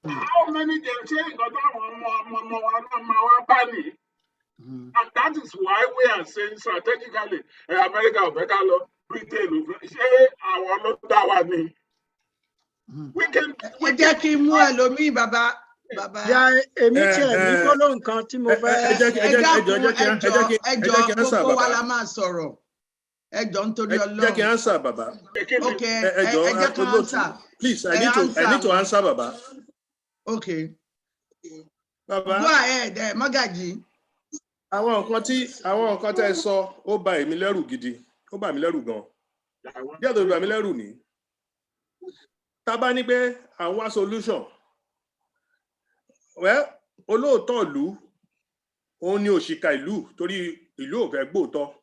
how many generations? And that is why we are saying strategically, America, Britain, we can. Ya èmi tiẹ̀ ní gbólóhùn nǹkan tí mo fẹ́. Ẹjọ́ gbogbo wa la máa sọ̀rọ̀. Ẹjọ́ nítorí Ọlọ́run. Jẹ́ kí n answer bàbá. Okay, ẹ jẹ́ kí n answer. Please, I need to answer bàbá. Okay. Bàbá. Go ahead, Magaji. Àwọn nǹkan tẹ́ ẹ sọ ó bà èmi lẹ́rù gidi. Ó bà mí lẹ́rù gan. Díẹ̀ tó bà mí lẹ́rù ni. Tá bá ní pé àwọn solution. Well, olóòótọ́ ìlú, òun ni òṣìkà ìlú torí ìlú ò fẹ́ gbóòótọ́.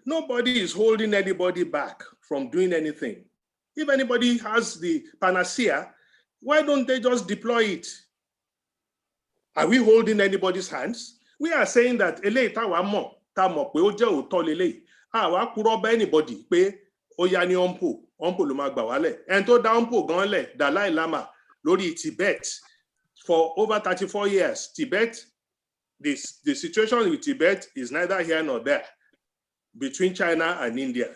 Nobody is holding anybody back from doing anything. If anybody has the panacea, why don't they just deploy it? Are we holding anybody's hands? We are saying that eléyìí táwa mọ̀ pé ó jẹ́ òótọ́ leléyìí. Àwa kúrò bá anybody pé ó yá ní ọ̀npò ló máa gbà wálẹ̀. Ẹni tó dá ọ̀npò gan lẹ̀, Dalai Lama, lórí Tibet for over 34 years. Tibet, the situation with Tibet is neither here nor there between China and India.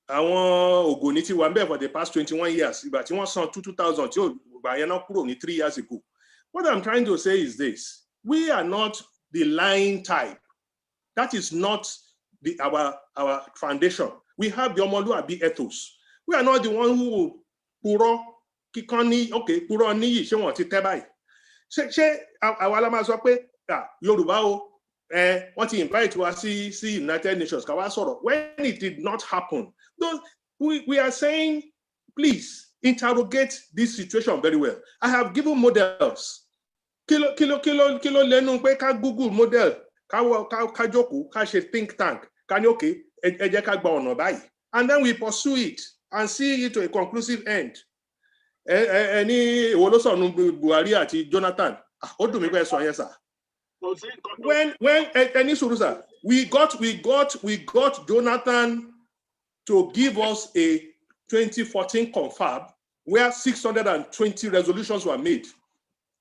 Àwọn Ògòní ti wà ńbẹ̀ for the past 21 years. Ìgbà tí wọ́n san 2,000 tí ìgbà yẹn náà kúrò ní 3 years ago. What I'm trying to say is this: we are not the lying type. That is not our foundation. We have the Ọmọlúàbí ethos. We are not the one who will purọ́ kíkan ní purọ́ níyì ṣé wọ́n ti tẹ́ báyìí. Ṣé àwa la máa sọ pé Yorùbá o wọ́n ti invite wa sí United Nations ká wá sọ̀rọ̀ when it did not happen. We are saying, please interrogate this situation very well. I have given models. Kilo lẹ́nu pé ká Google model ká jókòó ká ṣe think tank ká ní ẹ jẹ́ ká gba ọ̀nà báyìí, and then we pursue it and see it to a conclusive end. Ẹni ìwọ ló sọ̀nù Buhari àti Jonathan ó dùn mí pé ẹ sọ yẹn sà. When any solution, we got Jonathan to give us a 2014 confab where 620 resolutions were made.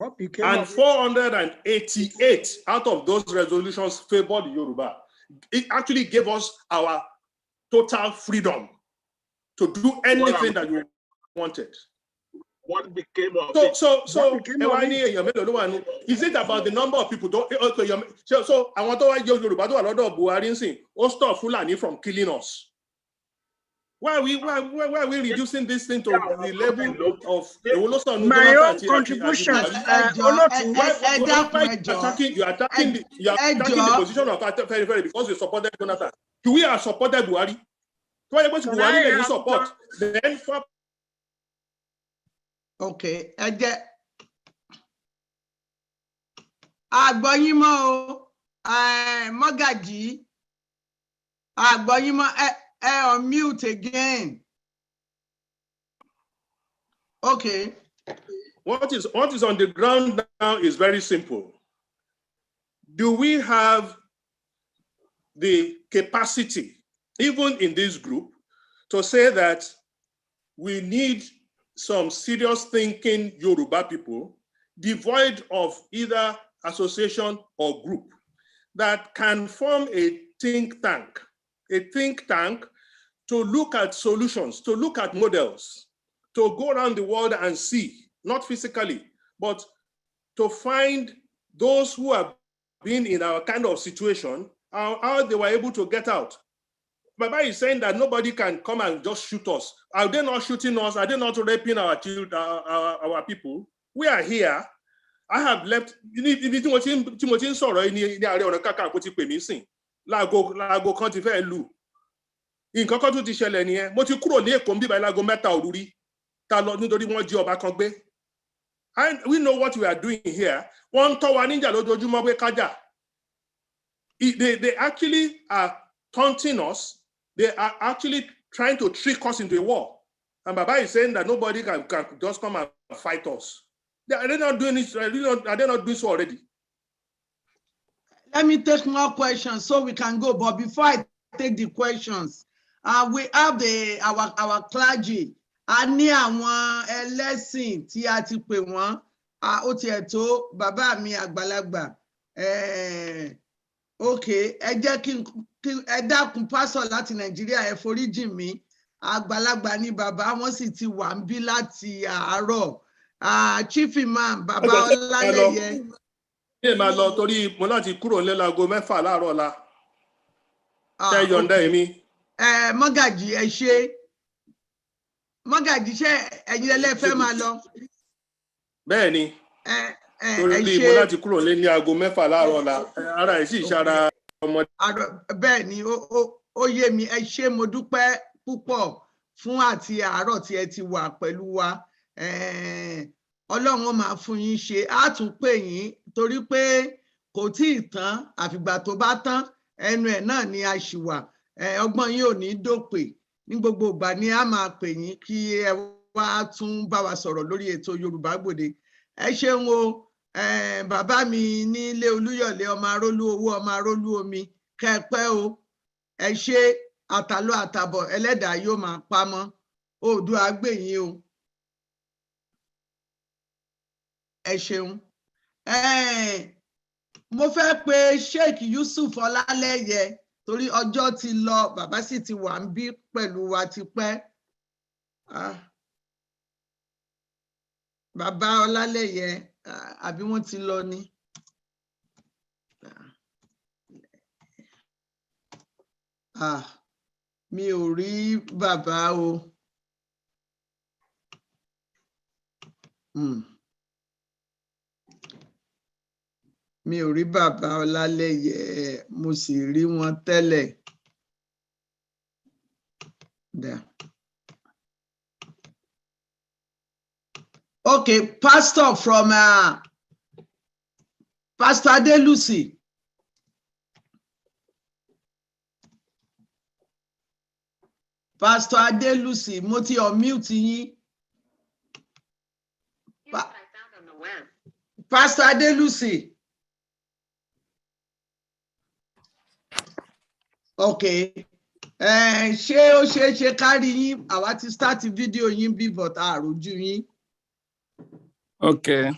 And 488 out of those resolutions favored Yoruba. It actually gave us our total freedom to do anything that we wanted. What became of it? So is it about the number of people? So I want to Yoruba to a lot of Buhari sing. Or stop Fulani from killing us. Why are we reducing this thing to the level of my own contribution? You are attacking the position of very because you supported Jonathan. Do we have supported Buhari? Why are you support? Then Okay, ẹ jẹ́ àgbọ́yín mọ́ o, Mọ́gàjí, àgbọ́yín mọ́, on mute again. Okay. What is on the ground now is very simple. Do we have the capacity, even in this group, to say that we need some serious thinking Yoruba people, devoid of either association or group, that can form a think tank to look at solutions, to look at models, to go around the world and see, not physically, but to find those who have been in our kind of situation, how they were able to get out. Baba is saying that nobody can come and just shoot us. Are they not shooting us? Are they not raping our children, our people? We are here. I have left. Timothy sọ̀rọ̀ ní Ààrẹ Ọ̀nà Kakanfò ti pè mí sìn. Láago kan ti fẹ́ lù. Nǹkan kan tún ti ṣẹlẹ̀ nìyẹn. Mo ti kúrò ní Èkó níbí láago 3 òru rí. Ta lọ nítorí wọ́n jí ọba kan gbé. We know what we are doing here. Wọ́n tọ́ wa níjà lójoojúmọ́ pé kájà. They actually are taunting us. They are actually trying to trick us into a war. And Baba is saying that nobody can just come and fight us. Are they not doing it? Are they not doing so already? Let me take more questions so we can go. But before I take the questions, we have our clergy. A ní àwọn ẹlẹ́sìn tí a ti pè wọ́n. Ó tiẹ̀ tó bàbá mi àgbàlagbà. Okay, ẹ jẹ́ kí ẹ dákun pásọ̀ láti Nàìjíríà, ẹ foríjì mí. Àgbàlagbà ni bàbá, wọ́n sì ti wà ń bí láti àárọ̀. Chief Imam Bàbá Ọlálẹ́yẹ. Ṣé máa lọ torí mo láti kúrò nílé láago 6 láàárọ̀ ọ̀la. Ṣé yọ̀ǹda èmi? Mọ́gàjí ẹ ṣé. Mọ́gàjí ṣé ẹ̀yin ẹlẹ́fẹ́ máa lọ? Bẹ́ẹ̀ ni. Torí mo láti kúrò nílé ní aago 6 láàárọ̀ ọ̀la. Ara ẹ̀ sì ṣara ọmọdé. Bẹ́ẹ̀ ni, ó yé mi. Ẹ ṣé, mo dúpẹ́ púpọ̀ fún àti àárọ̀ tí ẹ ti wà pẹ̀lú wa. Ọlọ́run ó máa fún yín ṣe. Á tún pè yín torí pé kò tí ì tán, àfìgbà tó bá tán, ẹnu ẹ̀ náà ni a ṣì wà. Ọgbọ́n yín ò ní dópè. Ní gbogbo ìgbà ni a máa pè yín kí ẹ wá tún bá wa sọ̀rọ̀ lórí ètò Yorùbá Gbòde. Ẹ ṣeun o, bàbá mi nílé Olúyọ̀lé, ọmọ arólú owó, ọmọ arólú omi, kẹ́pẹ́ o. Ẹ ṣé, àtàlọ́ àtàbọ̀ ẹlẹ́dàá yóò máa pamọ́. Oòduà á gbè yín o. Ẹ ṣeun. Mo fẹ́ pe Sheikh Yusuf Ọlálẹ́yẹ torí ọjọ́ ti lọ, bàbá sì ti wà ń bí pẹ̀lú wa ti pẹ́. Bàbá Ọlálẹ́yẹ, àbí wọ́n ti lọ ni? Mi ò rí bàbá o. Mi ò rí bàbá Ọlálẹ́yẹ, mo sì rí wọn tẹ́lẹ̀. Okay, pastor from Pastor Adelusi. Pastor Adelusi, mo ti unmute yín. Pastor Adelusi. Okay. Ṣé ó ṣeé ṣe kárí yín? Àwa ti start video yín bí but àròjù yín. Okay.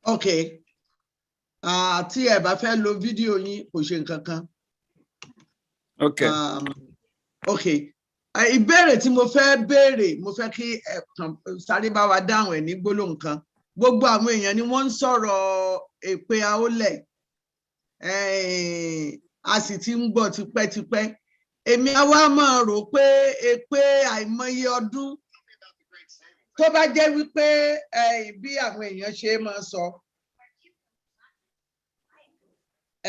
Okay. Tí ẹ bá fẹ́ lo video yín kò ṣe nǹkan kan. Okay. Okay. Ìbéèrè tí mo fẹ́ béèrè, mo fẹ́ kí ẹ sáré bá wa dáhùn ẹ̀ ní gbólóhùn kan. Gbogbo àwọn èèyàn ni wọ́n ń sọ̀rọ̀ èpè àólẹ̀. A sì ti ń gbọ́ tipẹ́tipẹ́. Èmi á wá máa rò pé èpè àìmọye ọdún tó bá jẹ́ wípé bí àwọn èèyàn ṣe máa sọ.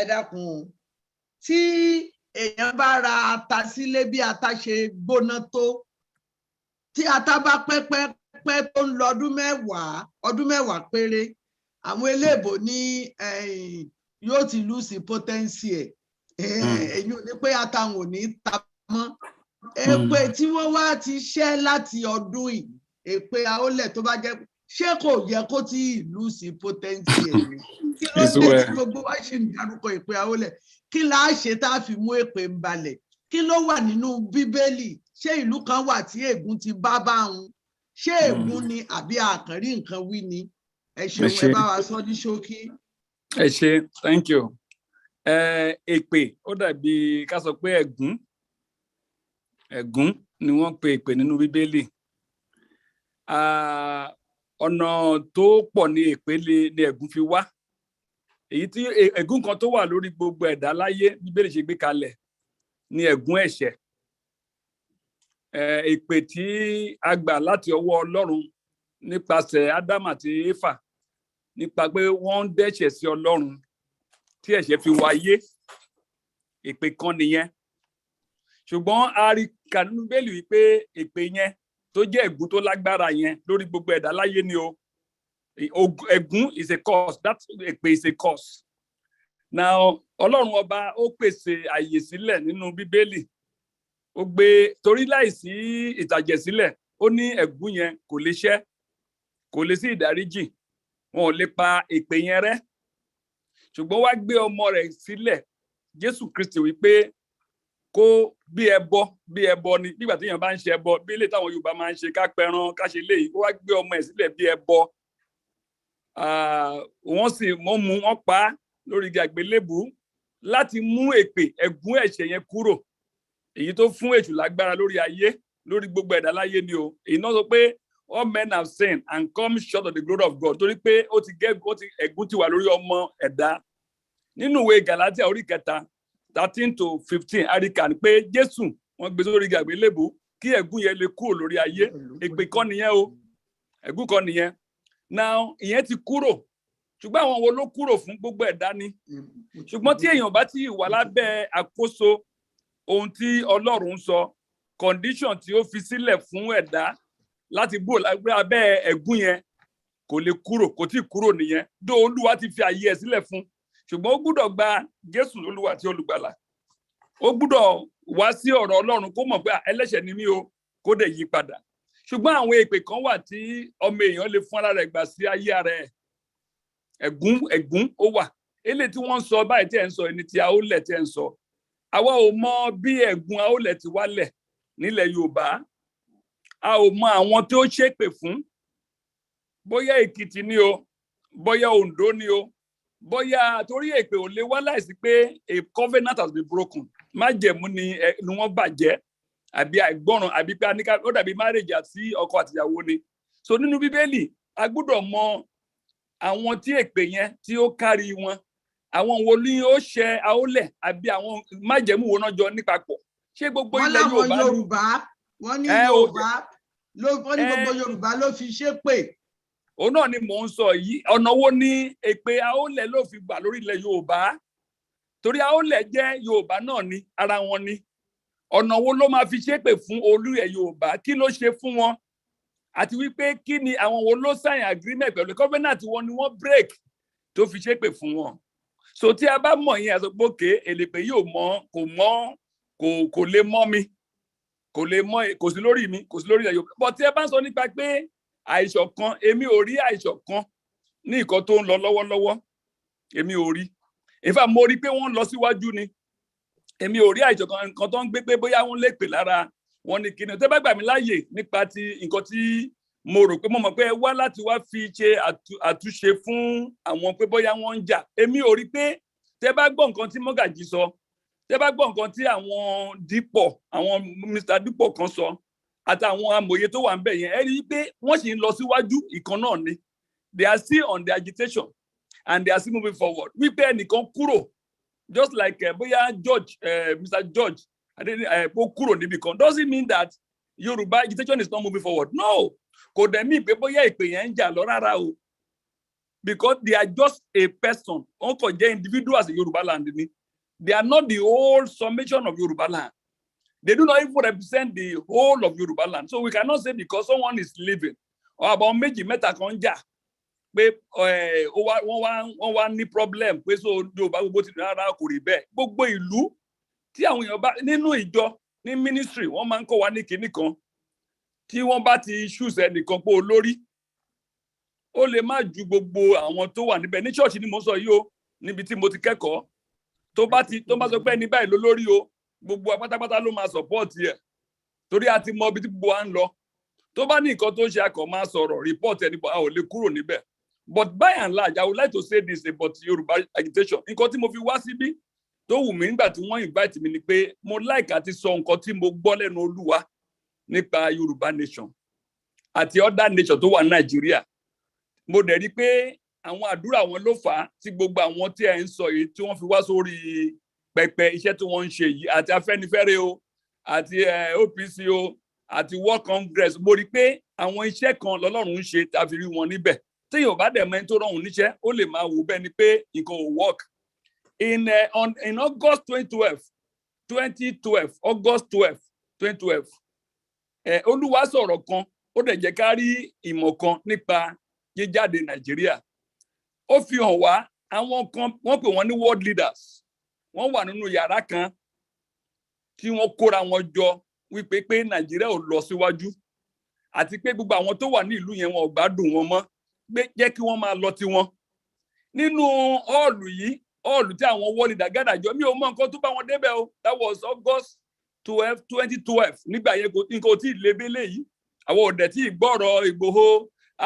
Ẹ dákun, tí èèyàn bá ra ata sílé bí ata ṣe gbóná tó, tí ata bá pẹ́pẹ́ pẹ́ tó ń lọ ọdún mẹ́wàá péré àwọn eléèbó ní yóò ti lose potency ẹ̀ èyí ò ní pé àtàwọn ò ní ta mọ́ èpè tí wọ́n wá ti ṣẹ́ láti ọdún yìí èpè àólẹ̀ tó bá jẹ́ ṣé kò yẹ kó tí lose potency ẹ̀ ni kí ló dé tí gbogbo wa ṣì ń dárúkọ èpè àólẹ̀ kí là á ṣe tá a fi mú èpè ń balẹ̀ kí ló wà nínú bíbélì ṣé ìlú kan wà tí ègún ti bá wọn ṣé ègún ni àbí àkànrí nǹkan wí ni ẹ ṣeun ẹ bá wa sọ ní ṣókí. ẹ ṣé, thank you. Èpè ó dàbí ká sọ pé ẹ̀gún ni wọ́n pe èpè nínú bíbélì. Ọ̀nà tó pọ̀ ní èpè ni ẹ̀gún fi wá. Èyí tí ẹ̀gún kan tó wà lórí gbogbo ẹ̀dá láyé bíbélì ṣe gbé kalẹ̀ ni ẹ̀gún ẹ̀ṣẹ̀. Èpè tí a gbà láti ọwọ́ Ọlọ́run nípasẹ̀ Ádámù àti Éfà nípa pé wọ́n ń dẹ́ṣẹ̀ sí Ọlọ́run tí ẹ̀ṣẹ̀ fi wáyé, èpè kan nìyẹn. Ṣùgbọ́n a rí kà nínú bíbélì wípé èpè yẹn tó jẹ́ ẹ̀gún tó lágbára yẹn lórí gbogbo ẹ̀dá láyé ni o. Ẹ̀gún is a cause, that èpè is a cause. Now Ọlọ́run ọba ó pèsè àyè sílẹ̀ nínú bíbélì. Ó gbé torí láìsí ìtàjẹ̀sílẹ̀ ó ní ẹ̀gún yẹn kò lè ṣẹ́, kò lè sí ìdáríjì, wọn ò lè pa èpè yẹn rẹ́. Ṣùgbọ́n wá gbé ọmọ rẹ̀ sílẹ̀ Jésù Kristi wípé kó bí ẹbọ ni nígbà tí èèyàn bá ń ṣe ẹbọ bí ilé táwọn Yorùbá máa ń ṣe ká pẹran ká ṣe léyìí ó wá gbé ọmọ ẹ̀ sílẹ̀ bí ẹbọ. Wọ́n pa á lórí igi àgbélébù láti mú èpè ẹ̀gún ẹ̀ṣẹ̀ yẹn kúrò, èyí tó fún èṣù lágbára lórí ayé lórí gbogbo ẹ̀dá láyé ni o. Èyí náà sọ pé all men have sinned and come short of the glory of God torí pé ẹ̀gún ti wà lórí ọmọ ẹ̀dá. Nínú ìwé Galatia orí 3 13-15 àríkà ni pé Jésù wọ́n gbé sórí igi àgbélébù kí ẹ̀gún yẹn lè kúrò lórí ayé. Èpè kan nìyẹn o, ẹ̀gún kan nìyẹn. Now ìyẹn ti kúrò, ṣùgbọ́n àwọn wo ló kúrò fún gbogbo ẹ̀dá ni. Ṣùgbọ́n tí èèyàn bá ti wà lábẹ́ àkóso ohun tí Ọlọ́run sọ, condition tí ó fi sílẹ̀ fún ẹ̀dá láti bò lábẹ́ ẹ̀gún yẹn kò lè kúrò, kò tí kúrò nìyẹn. Dó Olúwa ti fi àyè ẹ̀ sílẹ̀ fún, ṣùgbọ́n ó gbúdọ̀ gba Jésù Olúwa tí olùgbàlà. Ó gbúdọ̀ wá sí ọ̀rọ̀ Ọlọ́run kó mọ̀ pé ẹlẹ́ṣẹ̀ ni mí o, kó dẹ̀ yí padà. Ṣùgbọ́n àwọn èpè kan wà tí ọmọ èèyàn lè fún ara rẹ̀ gbà sí ayé ara ẹ̀. Ẹ̀gún ó wà. Eléyìí tí wọ́n ń sọ báyìí tí ẹ̀ ń sọ ẹni tí àólẹ̀ tí ẹ̀ ń sọ. Àwa ò mọ bí ẹ̀gún àólẹ̀ ti wálẹ̀ nílẹ̀ Yorùbá. A ò mọ àwọn tí ó ṣépè fún. Bóyá Èkìtì ni o, bóyá Oǹdó ni o, bóyá torí èpè ò lè wá láìsí pé a covenant has been broken. Májẹ̀mú ni wọ́n bàjẹ́ àbí àìgbọràn àbí pé ó dàbí marriage àti ọkọ àtìyàwó ni. So nínú Bíbélì a gbọ́dọ̀ mọ àwọn tí èpè yẹn tí ó kárí wọn, àwọn wo ni ó ṣe àólẹ̀ àbí àwọn májẹ̀mú wo náà jọ nípapọ̀. Ṣé gbogbo ilẹ̀ Yorùbá wọ́n ní gbogbo Yorùbá ló fi ṣépè. Òun náà ni mò ń sọ yìí, ọ̀nà wo ni èpè àólẹ̀ ló fi gbà lórí ilẹ̀ Yorùbá? Torí àólẹ̀ jẹ́ Yorùbá náà ni, ara wọn ni. Ọ̀nà wo ló máa fi ṣépè fún olú ẹ̀ Yorùbá? Kí ló ṣe fún wọn? Àti wípé kí ni àwọn wo ló sign agreement pẹ̀lú covenant wọn ni wọ́n break tó fi ṣépè fún wọn? So tí a bá mọ̀ yẹn àsopọ̀ òkè èlèpè yóò kò lè mọ́ mi, kò sí lórí mi, kò sí lórí ilẹ̀ Yorùbá. But tí ẹ bá ń sọ nípa pé àìṣọ̀kan, èmi ò rí àìṣọ̀kan ní nǹkan tó ń lọ lọ́wọ́lọ́wọ́, èmi ò rí. In fact mo rí pé wọ́n lọ síwájú ni. Èmi ò rí àìṣọ̀kan nǹkan tó ń gbé pé bóyá wọ́n lè pè lára wọn ni kíni. Tẹ́ bá gbà mí láàyè nípa ti nǹkan tí mo rò pé mo mọ̀ pé ẹ wá láti wá fi ṣe àtúnṣe fún àwọn pé bóyá wọ́n ń jà. Èmi ò rí pé tẹ́ bá gbọ́ nǹkan tí Mọ́gàjí sọ, tẹ́ bá gbọ́ nǹkan tí àwọn Mr. Dípọ̀ kan sọ àtàwọn amòye tó wà ń bẹ̀ yẹn, ẹ rí pé wọ́n sì ń lọ síwájú ìkan náà ni. They are still on the agitation and they are still moving forward. Wípé ẹnìkan kúrò just like bóyá Mr. George ó kúrò níbi kan doesn't mean that Yorùbá agitation is not moving forward. No, kò dẹ̀ mí pé bóyá ìpè yẹn ń jà lọ rárá o, because they are just a person. Wọ́n kàn jẹ́ individuals in Yorùbá land ni. They are not the whole summation of Yorùbá land. They do not even represent the whole of Yoruba land. So we cannot say because someone is leaving Àwọn méjì mẹ́ta kan jà pé wọ́n wá ní problem pé so Yorùbá gbogbo ti rárá kò rí bẹ́ẹ̀. Gbogbo ìlú tí àwọn èèyàn bá nínú ìjọ ní ministry wọ́n máa ń kọ́ wa ní kinní kan tí wọ́n bá ti choose ẹnìkan pé olórí ó lè má ju gbogbo àwọn tó wà níbẹ̀ ní church ni mo sọ yìí o níbi tí mo ti kẹ́kọ̀ọ́ tó bá sọ pé ẹni báyìí lólórí o gbogbo pátápátá ló máa support ẹ̀ torí a ti mọ ibi tí gbogbo wa ń lọ tó bá ní nǹkan tó ń ṣe akọ̀ máa sọ̀rọ̀ report ẹni a ò lè kúrò níbẹ̀ but by and large I would like to say this about Yorùbá agitation nǹkan tí mo fi wá síbí tó wù mí nígbà tí wọ́n invite mi ni pé mo like àti sọ nǹkan tí mo gbọ́ lẹ́nu Olúwa nípa Yorùbá nation àti other nation tó wà ní Nàìjíríà mo dẹ̀ rí pé àwọn àdúrà wọn ló fà á tí gbogbo àwọn tí ẹ ń sọ yìí tí wọ́n fi wá sórí pẹpẹ iṣẹ́ tí wọ́n ń ṣe yìí àti Afẹ́nifẹ́re o àti OPC o àti World Congress mo rí pé àwọn iṣẹ́ kan lọ́lọ́run ń ṣe tàbí rí wọn níbẹ̀ tí yóò bá dẹ̀ mẹ́ni tó rọrùn níṣẹ́ ó lè máa wò bẹ́ẹ̀ ni pé nǹkan ò work. In August 2012, August 12, 2012, Olúwa sọ̀rọ̀ kan ó dẹ̀ jẹ́ ká rí ìmọ̀ kan nípa jíjáde Nàìjíríà. Ó fi hàn wá àwọn kan wọ́n pè wọ́n ní world leaders. Wọ́n wà nínú yàrá kan tí wọ́n kóra wọn jọ wípé pé Nàìjíríà ò lọ síwájú àti pé gbogbo àwọn tó wà ní ìlú yẹn wọn ò gbádùn wọn mọ́ pé jẹ́ kí wọ́n máa lọ tiwọn. Nínú họ́ọ̀lù yìí họ́ọ̀lù tí àwọn world leaders gádàjọ mi ò mọ nǹkan tó bá wọn débẹ̀ o that was August 12, 2012 nígbà yẹn nǹkan ò tí ì lebélé yìí àwọn ò dẹ̀ tí ì gbọ́rọ̀ Ìgbòho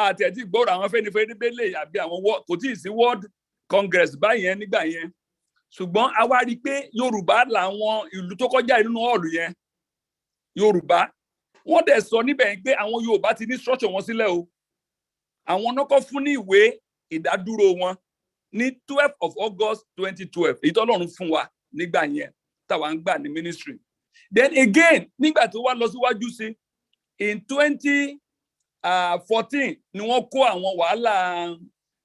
àti ẹ̀ tí ì gbọ́rọ̀ àwọn Afẹ́nifẹ́re débélé àbí àwọn kò tí ì sí World Congress báyẹn nígbà yẹn ṣùgbọ́n a wá rí i pé Yorùbá làwọn ìlú tó kọjá nínú họ́ọ̀lù yẹn Yorùbá wọ́n dẹ̀ sọ níbẹ̀ pé àwọn Yorùbá ti ní structure wọn sílẹ̀ o àwọn náà kọ́ fún ní ìwé ìdádúró wọn ní 12 of August 2012 èyí tó Ọlọ́run fún wa nígbà yẹn táwa ń gbà ní ministry then again nígbà tó wá lọ síwájú sí in 2014 ni wọ́n kó àwọn wàhálà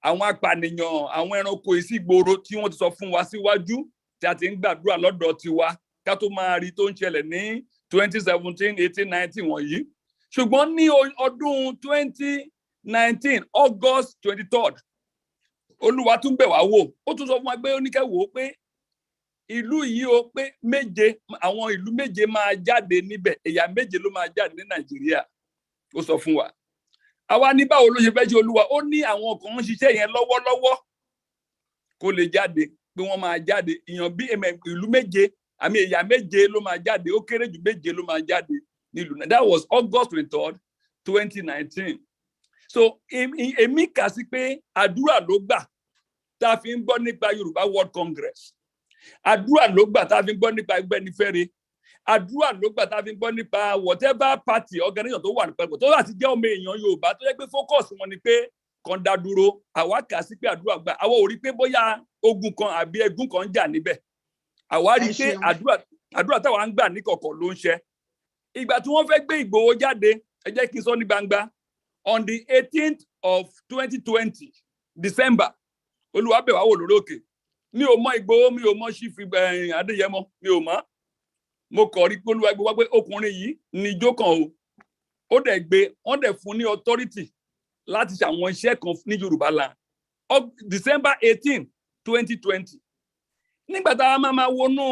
àwọn apànìyàn àwọn ẹranko ìsígboro tí wọ́n ti sọ fún wa síwájú tí a ti ń gbàdúrà lọ́dọ̀ tiwa ká tó máa rí tó ń ṣẹlẹ̀ ní 2017, 18, 19 wọ̀nyí ṣùgbọ́n ní ọdún 2019 August 23rd Olúwa tún bẹ̀ wá wò ó tún sọ fún wa pé ó ní kẹ́ wò ó pé ìlú yìí ó pé àwọn ìlú méje máa jáde níbẹ̀ ẹ̀yà méje ló máa jáde ní Nàìjíríà ó sọ fún wa àwa ní báwo ló ṣe fẹ́ ṣe Olúwa ó ní àwọn kan ń ṣiṣẹ́ yẹn lọ́wọ́lọ́wọ́ kó lè jáde pé wọ́n máa jáde èèyàn bí ìlú méje àmì ẹ̀yà méje ló máa jáde ó kéré jù méje ló máa jáde nílùú náà that was August 23rd, 2019 so èmi kà sí pé àdúrà ló gbà tá a fi ń gbọ́ nípa Yorùbá World Congress àdúrà ló gbà tá a fi ń gbọ́ nípa Afẹ́nifẹ́re àdúrà ló gbà tá a fi ń gbọ́ nípa whatever party organization tó wà nípa tó láti jẹ́ ọmọ èèyàn Yorùbá tó yẹ pé focus wọn ni pé kan dá dúró àwa kà sí pé àdúrà gbà àwa ò rí pé bóyá ogun kan àbí ẹgún kan ń jà níbẹ̀ àwa rí pé àdúrà táwa ń gbà ní kọ̀kọ̀ ló ń ṣe ìgbà tí wọ́n fẹ́ gbé Ìgbòho jáde ẹ jẹ́ kí n sọ ní gbangba on the 18th of 2020 December Olúwa bẹ̀ wá wò lórí òkè mi ò mọ Ìgbòho mi ò mọ Chief Adéyẹmọ mi ò mọ mo kọ̀ rí pé Olúwa gbé wá pé ọkùnrin yìí ní ijó kan o ó dẹ̀ gbé wọ́n dẹ̀ fún ní authority láti ṣe àwọn iṣẹ́ kan ní Yorùbá land December 18, 2020 nígbà tá a máa wọnú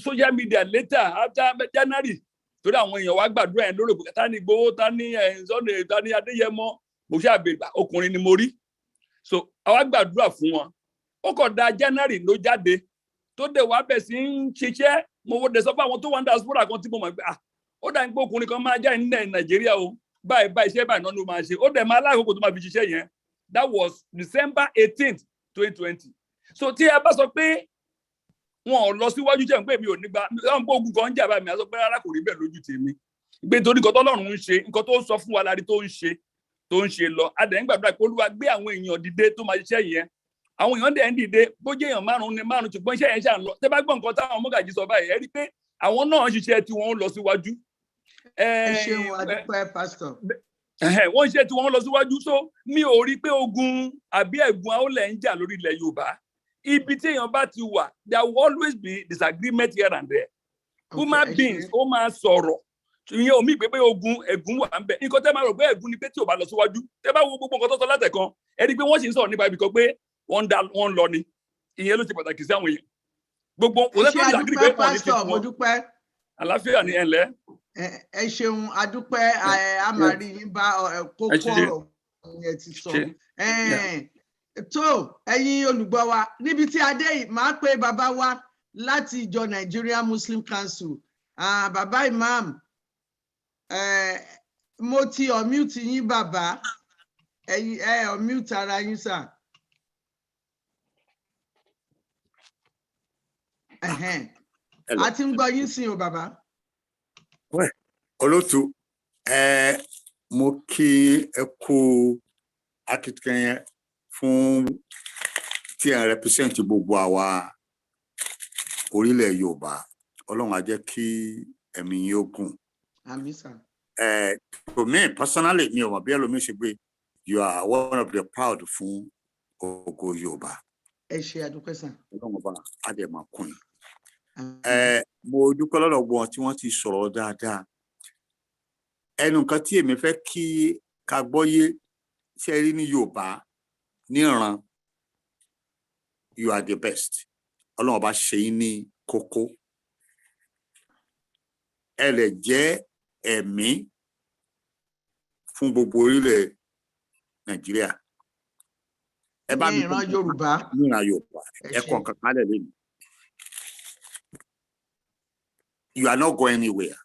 social media later after January torí àwọn èèyàn wá gbàdúrà yẹn lórí òkúta ní Ìgbòho ta ní Sunday ta ní Adéyẹmọ mo ṣe àbẹ̀gbà ọkùnrin ni mo rí so àwa gbàdúrà fún wọn ó kọ̀ da January ló jáde tó dẹ̀ wá bẹ̀ sí ń ṣiṣẹ́ mo wo dẹ̀ sọ fún àwọn tó wà ní diaspora kan tí mo mọ̀ pé ó dà ní pé ọkùnrin kan máa jáde ní Nàìjíríà o báyìí iṣẹ́ báyìí náà ló máa ṣe ó dẹ̀ máa láàkókò tó máa fi ṣiṣẹ́ yẹn that was December 18th, 2020 so tí a bá sọ pé wọn ò lọ síwájú jẹ́ pé mi ò nígbà láwọn pé ogun kan ń jà bá mi a sọ pé rárá kò rí bẹ́ẹ̀ lójú tèmi pé torí nǹkan tọ́lọ́run ń ṣe nǹkan tó ń sọ fún wa lárí tó ń ṣe lọ a dẹ̀ ń gbàdúrà pé Olúwa gbé àwọn èèyàn dìde tó máa ṣiṣẹ́ yẹn àwọn èèyàn dẹ̀ ń dìde bó jẹ́ èèyàn márùn-ún ni márùn-ún ṣùgbọ́n iṣẹ́ yẹn ṣà ń lọ tẹ́ bá gbọ́ nǹkan táwọn mọ́gàjì sọ báyìí ẹ rí pé àwọn náà ń ṣiṣẹ́ tí wọ́n ń lọ síwájú. ẹ ṣeun adúpẹ́ pásítọ̀. wọ́n ṣe tí wọ́n lọ síwájú so mi ò rí pé ogun àbí ẹ̀gún àólẹ̀ ń jà lórí ilẹ̀ Yorùbá ibi tí èèyàn bá ti wà there will always be disagreement here and there human beings ó máa sọ̀rọ̀ ìyẹn omi pé ogun ẹ̀gún wà ń bẹ nǹkan tẹ́ máa rò pé ẹ̀gún ni pé tí ò bá lọ síwájú tẹ́ bá wo gbogbo nǹkan tó sọ látẹ̀kan ẹ rí i pé wọ́n sì ń sọ̀rọ̀ nípa ibì kan pé wọ́n lọ ni ìyẹn ló ṣe pàtàkì sí àwọn èèyàn gbogbo kò lẹ́tọ́ ní àgírí pé wọ́n ní ti fún wọn àlàáfíà ní ẹ̀lẹ́. ẹ ṣeun adúpẹ́ a máa rí yín bá kókó ọ̀rọ̀ yẹn ti sọ tó ẹ̀yin olùgbọ́ wa níbi tí adé yìí máa pé bàbá wa láti ìjọ Nigerian Muslim Council bàbá imam mo ti unmute yín bàbá ẹ̀yin unmute ara yín sà. A ti ń gbọ́ yín sí o bàbá. Olótù mo kí ẹ kú akitiyan fún tí ẹ represent gbogbo àwa orílẹ̀ Yorùbá Ọlọ́run á jẹ́ kí ẹ̀mí yín ó gùn. Àmín sà. To me personally mi ò mọ̀ bí ẹlòmíì ṣe gbé you are one of the proud fún ògo Yorùbá. Ẹ ṣé àdúpẹ́ sà. Ọlọ́run bá á dẹ̀ máa kún yín. Mo dúpẹ́ lọ́dọ̀ wọn tí wọ́n ti sọ̀rọ̀ dáadáa. Ẹnu nǹkan tí èmi fẹ́ kí ká gbọ́yé ṣe rí ní Yorùbá níran you are the best. Ọlọ́run bá ṣe yín ní kókó. Ẹ lè jẹ́ ẹ̀mí fún gbogbo orílẹ̀ Nàìjíríà. Ẹ bá mi ìran Yorùbá. Níran Yorùbá. Ẹ kọ̀ nǹkan kan lẹ̀ lẹ́nu. You are not going anywhere.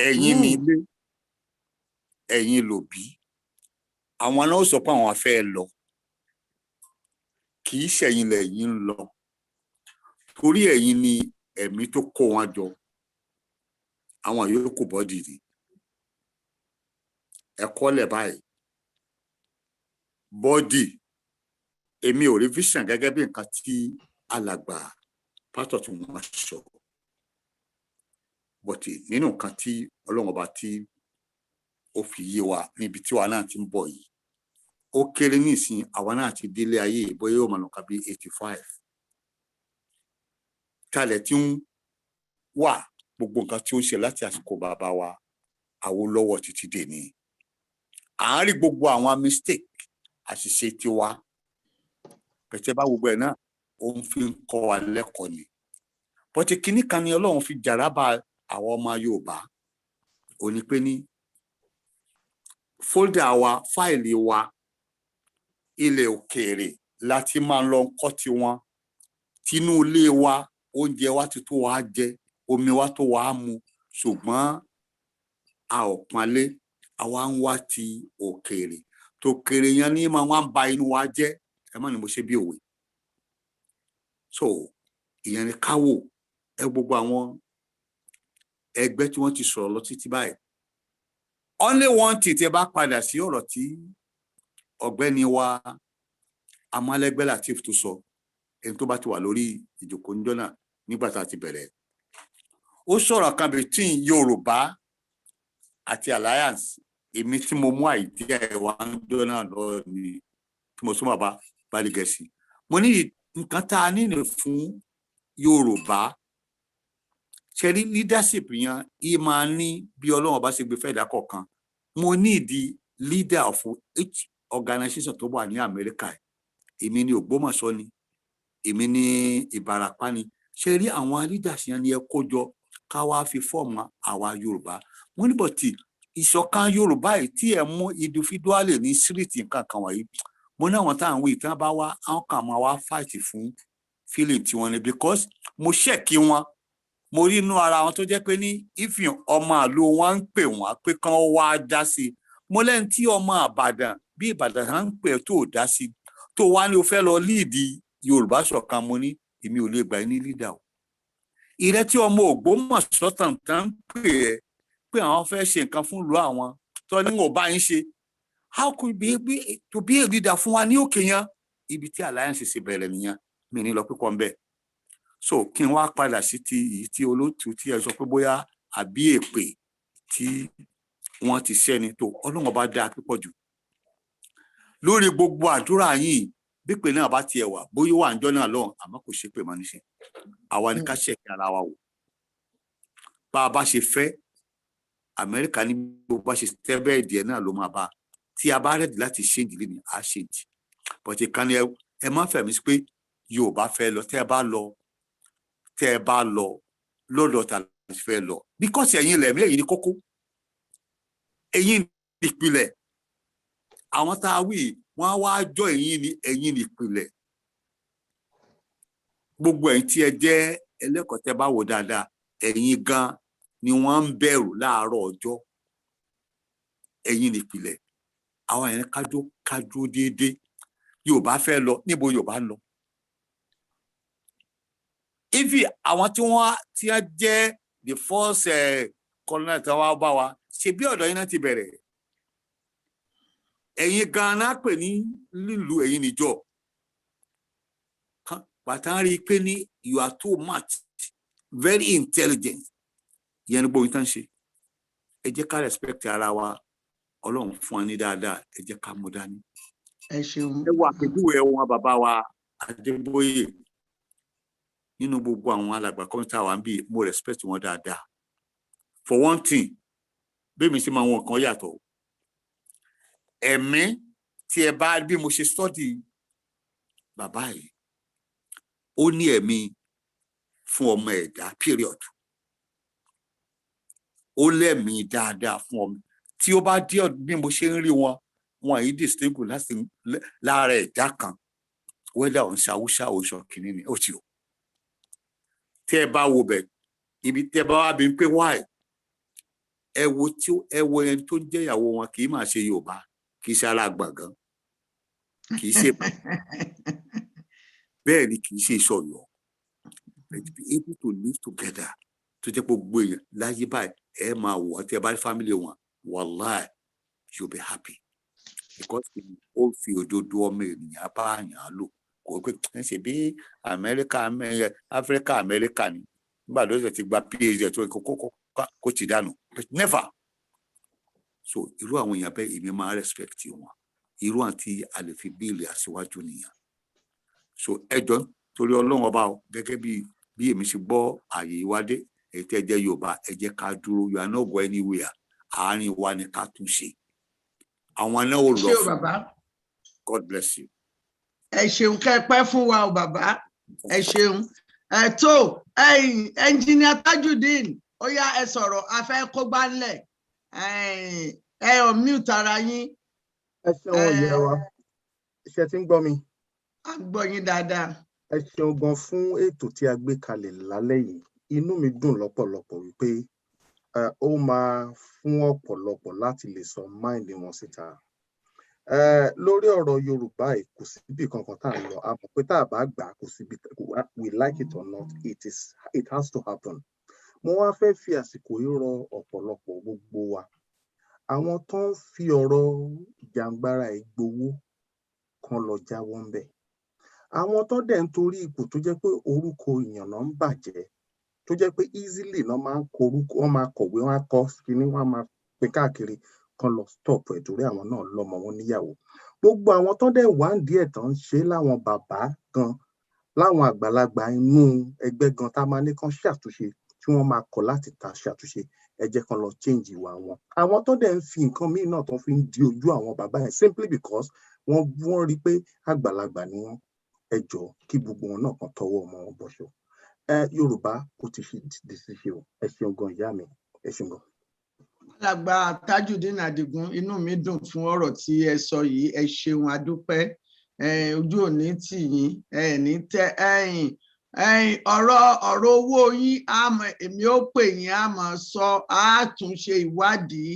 Ẹ̀yin ni ilé, ẹ̀yin lòbí. Àwọn náà sọ pé àwọn fẹ́ lọ. Kì í ṣẹ̀yin lẹ̀yin ń lọ. Torí ẹ̀yin ni ẹ̀mí tó kó wọn jọ. Àwọn yòókù bọ́ dìde. Ẹ kọ́lẹ̀ báyìí. Bọ́dì. Èmi ò rí vision gẹ́gẹ́ bí nǹkan tí alàgbà pásítọ̀ tí wọ́n sọ. But nínú nǹkan tí Ọlọ́run ọba tí ó fi yé wa níbi tí wa náà ti ń bọ̀ yìí. Ó kéré nísìn àwa náà ti délé ayé bóyá ó máa lọ ká bí 85. Kalẹ̀ tí ń wà gbogbo nǹkan tí ó ń ṣe láti àsìkò bàbá wa Awólọ́wọ̀ títí dé ní. À ń rí gbogbo àwọn mistake àṣìṣe tiwa. Pẹ̀tẹ́ bá gbogbo ẹ̀ náà ó ń fi kọ́ wa lẹ́kọ̀ọ́ ni. Bọ́tí kìíní kan ni Ọlọ́run fi jàrábà àwọn ọmọ Yorùbá. Ó ní pé ní fóldà wa, fáìlì wa, ilẹ̀ òkèèrè láti máa lọ kọ́ tiwọn. Tinú ilé wa, oúnjẹ wa ti tó wa jẹ, omi wa tó wa mu, ṣùgbọ́n a ò pọ́nlé, àwa ń wá ti òkèèrè. Tòkèèrè yẹn ní máa wá ń ba inú wa jẹ́. Ẹ má ní mo ṣe bí òwe. So ìyẹn ni ká wò ẹ gbogbo àwọn ẹgbẹ́ tí wọ́n ti sọ̀rọ̀ lọ títí báyìí. Only one thing tí ẹ bá padà sí ọ̀rọ̀ tí ọ̀gbẹ́ni wa Amálẹ́gbẹ́ Lateef tó sọ ẹni tó bá ti wà lórí ìjókòó níjọ́ náà nígbà tá a ti bẹ̀rẹ̀. Ó sọ̀rọ̀ kan between Yorùbá àti Alliance. Èmi tí mo mú àìdíà ẹ̀wà níjọ́ náà lọ ni tí mo sún bàbá Bálígẹ̀sì. Mo ní nǹkan tá a nílò fún Yorùbá ṣe rí leadership yẹn ì máa ní bí Ọlọ́run bá ṣe gbé fẹ́ẹ̀dá kọ̀ọ̀kan. Mo ní ìdí leader of each organization tó wà ní Amẹ́ríkà. Èmi ni Ògbómọ̀ṣọ́ ni, èmi ni Ìbàràpá ni. Ṣe rí àwọn leaders yẹn ni ẹ kó jọ ká wá fi fọ́ọ̀mù àwa Yorùbá. Mo ní bọ̀tì ìṣọ̀kan Yorùbá yìí tí ẹ mú individually ní street nǹkan kan wọ̀nyí. Mo ní àwọn táwọn wí tán bá wá àwọn kan máa wá fight fún feeling tiwọn ni because mo ṣẹ́ẹ̀kì wọn. Mo rí inú ara wọn tó jẹ́ pé ní ìfihàn ọmọ àlò wọn ń pè wọ́n pé kán wá dá sí. Mo lẹ́ni tí ọmọ Ìbàdàn bí Ìbàdàn á ń pè tó dá sí tó wá ní o fẹ́ lọ lead Yorùbá ṣọ̀kan. Mo ní èmi ò lè gbà ní leader o. Ìrẹ́ tí ọmọ Ògbómọ̀ṣọ́ tàn ń pè ẹ́ pé àwọn fẹ́ ṣe nǹkan fún ìlú àwọn tó ní wọn ò bá yín ṣe. How could be to be a leader fún wa ní òkè yẹn? Ibi tí Alliance ṣe bẹ̀rẹ̀ nìyẹn. Mi ní lọ pípọ̀ ń bẹ̀. So kí n wá padà sí ti èyí tí olóòtú tí ẹ sọ pé bóyá àbí èpè tí wọ́n ti ṣẹ́ni tó Ọlọ́run bá dáa púpọ̀ jù. Lórí gbogbo àdúrà yìí bí pé náà bá tiẹ̀ wà bóyá wà níjọ́ náà lọ́hùn àmọ́ kò ṣe pé mọ́ níṣẹ́. Àwa ni ká ṣẹ̀kí ara wa wò. bá a bá ṣe fẹ́ Amẹ́ríkà ní bó bá ṣe tẹ́ bẹ́ẹ̀ díẹ̀ náà ló máa bá tí a bá rẹ̀dí láti ṣe ìdílé ni a ṣe ìdí but ìkànnì ẹ má fẹ̀mí sí pé Yorùbá fẹ́ lọ tẹ́ ẹ bá lọ lọ́dọ̀ ta fẹ́ lọ because ẹ̀yin lẹ̀mí ẹ̀yin ní kókó ẹ̀yin ìpìlẹ̀ àwọn tá a wí wọ́n á wá jọ ẹ̀yin ìpìlẹ̀ gbogbo ẹ̀yin tí ẹ jẹ́ ẹlẹ́kọ̀ọ́ tẹ́ bá wò dáadáa ẹ̀yin gan ni wọ́n ń bẹ̀rù láàárọ̀ ọjọ́ ẹ̀yin ìpìlẹ̀ àwọn ẹ̀yin kájú déédéé Yorùbá fẹ́ lọ níbo Yorùbá lọ ifi àwọn tí a jẹ́ the first colonel tí wọ́n bá wa ṣe bí ọ̀dọ̀ yín náà ti bẹ̀rẹ̀ ẹ̀yin gan-an pè ní lílu ẹ̀yin níjọ pàtàkì rí i pé ní you are too much very intelligent ìyẹn ní gbogbo ìtàn ṣe ẹ jẹ́ ká respect ara wa Ọlọ́run fún wa ní dáadáa ẹ jẹ́ ká mú dání. Ẹ ṣeun. ẹ wà àpèjúwe wọn bàbá wa Adébóyè nínú gbogbo àwọn alàgbà kọ́ńtà wa ń bí mo respect wọn dáadáa for one thing bẹ́ẹ̀ mi sì máa wọn kan yàtọ̀ ẹ̀mí tí ẹ bá bí mo ṣe study bàbá yìí ó ní ẹ̀mí fún ọmọ ẹ̀dá period ó lẹ́mìí dáadáa fún ọmọ tí ó bá dé bí mo ṣe ń rí wọn yìí distinguish láti lára ẹ̀dá kan wẹ́dà òun ṣàwùṣà oṣù kìíní ni ó ti o tí ẹ bá wo bẹ̀ ibi tí ẹ bá wá bí pé wáì ẹ wo ẹni tó ń jẹ́ ìyàwó wọn kì í máa ṣe Yorùbá kì í ṣe ara gbọ̀ngàn kì í ṣe bẹ́ẹ̀ ni kì í ṣe ìṣọ̀yọ́ be able to live together tó jẹ́ gbogbo èèyàn láyé báyìí ẹ máa wò àti ẹ bá family wọn wàláì you'll be happy because ó fi òdodo ọmọ ènìyàn bá àyàn lò kò pé ẹ ṣe bí Áfíríkà Amẹ́ríkà ni nígbà tó ṣe ti gba PhD tó kó ti dànù never so irú àwọn èèyàn bẹ́ẹ̀ èmi máa respect wọn irú àti àlefi bíìlì aṣíwájú nìyẹn so ẹjọ́ torí Ọlọ́run ọba gẹ́gẹ́ bí èmi ṣe gbọ́ àyè ìwádé èyí tẹ́ jẹ́ Yorùbá ẹ jẹ́ ká dúró you are not go anywhere àárín wa ni ká tún ṣe àwọn náà ò lọ fún God bless you. Ẹ ṣeun kẹ́ pẹ́ fún wa o bàbá ẹ ṣeun tó ẹnjìnìà Tajudeen ó yá ẹ sọ̀rọ̀ a fẹ́ kó gbá ńlẹ̀ ẹ unmute ara yín. Ẹ ṣeun ìyá wa ṣe ti ń gbọ́ mi. A gbọ́ yín dáadáa. Ẹ ṣeun gan fún ètò tí a gbé kalẹ̀ lálẹ́ yìí inú mi dùn lọ́pọ̀lọpọ̀ wípé ó máa fún ọ̀pọ̀lọpọ̀ láti lè sọ máìndì wọn síta. Lórí ọ̀rọ̀ Yorùbá yìí kò síbi kankan tá à ń lọ a mọ̀ pé tá a bá gbà kò síbi we like it or not it has to happen. Mo wá fẹ́ fi àsìkò yìí rọ ọ̀pọ̀lọpọ̀ gbogbo wa àwọn tó ń fi ọ̀rọ̀ jàǹgbára ìgbowó kan lọ jáwọ́ ń bẹ̀. Àwọn tó dẹ̀ ń torí ipò tó jẹ́ pé orúkọ èèyàn náà ń bàjẹ́ tó jẹ́ pé easily náà máa ń kọ orúkọ wọn máa kọ̀wé wọn á kọ kíní wọn á máa pè káàkiri kan lọ stop ẹ̀ torí àwọn náà lọ́mọ wọn níyàwó. Gbogbo àwọn tó dẹ̀ wá ń díẹ̀ tán ń ṣe láwọn bàbá gan láwọn àgbàlagbà inú ẹgbẹ́ gan tá a máa ní kán ṣàtúnṣe tí wọ́n máa kọ̀ láti ta ṣàtúnṣe ẹ jẹ́ kan lọ change ìwà wọn. Àwọn tó dẹ̀ ń fi nǹkan míì náà tó fi ń di ojú àwọn bàbá yẹn simply because wọ́n rí pé àgbàlagbà ni wọ́n ẹ jọ kí gbogbo wọn náà kan tọwọ́ ọmọ wọn bọ̀ṣọ. Yorùbá kò ti fi di ṣíṣe o ẹ ṣeun gan ìyá mi ẹ ṣeun gan. Alàgbà Tajudeen Adigun inú mi dùn fún ọ̀rọ̀ tí ẹ sọ yìí ẹ ṣeun adúpẹ́ ojú òní tì yín ní tẹ ọ̀rọ̀ owó yín èmi ó pè yín a máa sọ àtúnṣe ìwádìí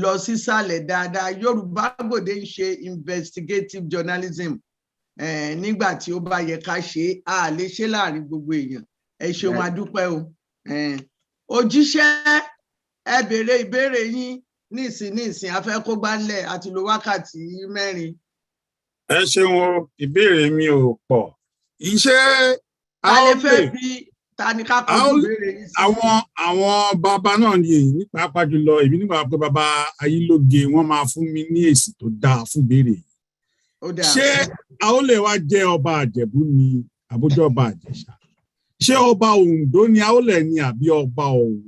lọ sísàlẹ̀ dáadáa. Yorùbá Gbode ń ṣe investigative journalism nígbà tí ó bá yẹ ká ṣe a lè ṣe láàrin gbogbo èèyàn ẹ ṣeun adúpẹ́ o. Òjíṣẹ́ ẹ béèrè ìbéèrè yín nísìn a fẹ́ kó gbálẹ̀ àti lo wákàtí 4. Ẹ ṣeun o ìbéèrè mi ò pọ̀ iṣẹ́ àwọn bàbá náà ni èyí ní pàápàá jùlọ èmi nígbà pé bàbá Ayílóge wọ́n máa fún mi ní èsì tó dáa fún ìbéèrè yìí. Ṣé Aólè wa jẹ́ ọba Àjẹ̀bú ni àbójọ́ ọba Àjẹ̀ṣà? Ṣé ọba Oǹdó ni Aólè ni àbí ọba Ọ̀wọ̀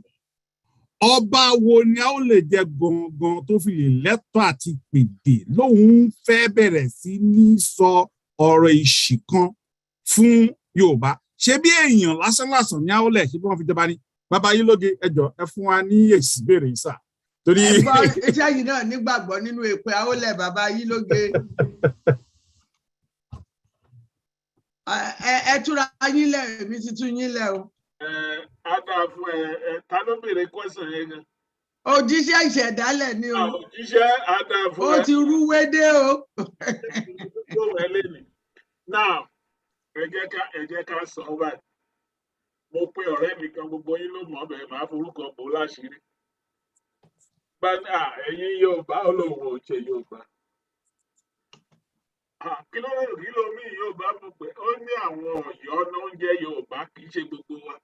ọba wo ni a ó lè jẹ gangan tó fi lè lẹ́tọ̀ọ́ àti pèdè lóun fẹ́ bẹ̀rẹ̀ sí ní sọ ọ̀rọ̀ ìṣì kan fún Yorùbá ṣé bí èèyàn lásánlàsàn ní a ó lè ṣe bí wọ́n fi jọba ní bàbá yìí lóge ẹjọ́ ẹ fún wa ní èsì béèrè yìí sà torí. iṣẹ́ yìí náà nígbàgbọ́ nínú èpè àólẹ̀ bàbá yìí lóge. ẹ túra yín lẹ̀ èmi ti tún yín lẹ̀ o. Ada fún ta ló béèrè question yẹn gan. Òjíṣẹ́ ìṣẹ̀dálẹ̀ ni o. Òjíṣẹ́ ada fún ó ti rúwé dé o. Now ẹ jẹ́ ká sọ báyìí. Mo pe ọ̀rẹ́ mi kan gbogbo yín ló mọ̀ bẹ́ẹ̀ máa forúkọ bò láṣìírí. Bàdà ẹ̀yin Yorùbá olówó òjè Yorùbá. Kí ló mí Yorùbá mọ̀ pé ó ní àwọn Ọ̀yọ́ náà ń jẹ́ Yorùbá kì í ṣe gbogbo wa.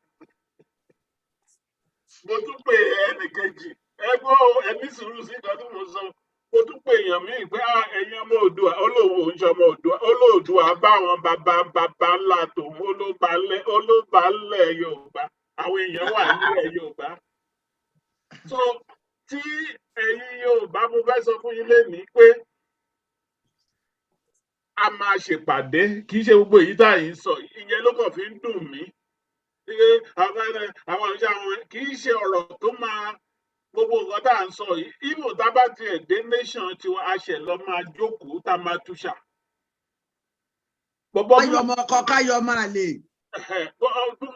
Mo tún pè ẹnìkejì ẹgbọ́n ẹni sùúrù sí ìkan tí mo sọ. Mo tún pè èèyàn míì pé ẹ̀yin ọmọ Oòduà olówó oúnjẹ ọmọ Oòduà olóòdùà bá àwọn bàbá ńlá tòun olóbalẹ̀ Yorùbá àwọn èèyàn wà nílẹ̀ Yorùbá. So tí ẹ̀yin Yorùbá mo fẹ́ sọ fún yín lénìí pé a máa ṣèpàdé kì í ṣe gbogbo èyí tá à ń sọ ìyẹn ló kàn fi ń dùn mí. Àwọn ìṣe àwọn kì í ṣe ọ̀rọ̀ tó máa gbogbo nǹkan tá à ń sọ yìí ibo tá bá tiẹ̀ dé nation tiwa a ṣẹ̀ lọ máa jókòó tá máa túṣà. káyọ̀ ọmọ ọkọ káyọ̀ máa lè.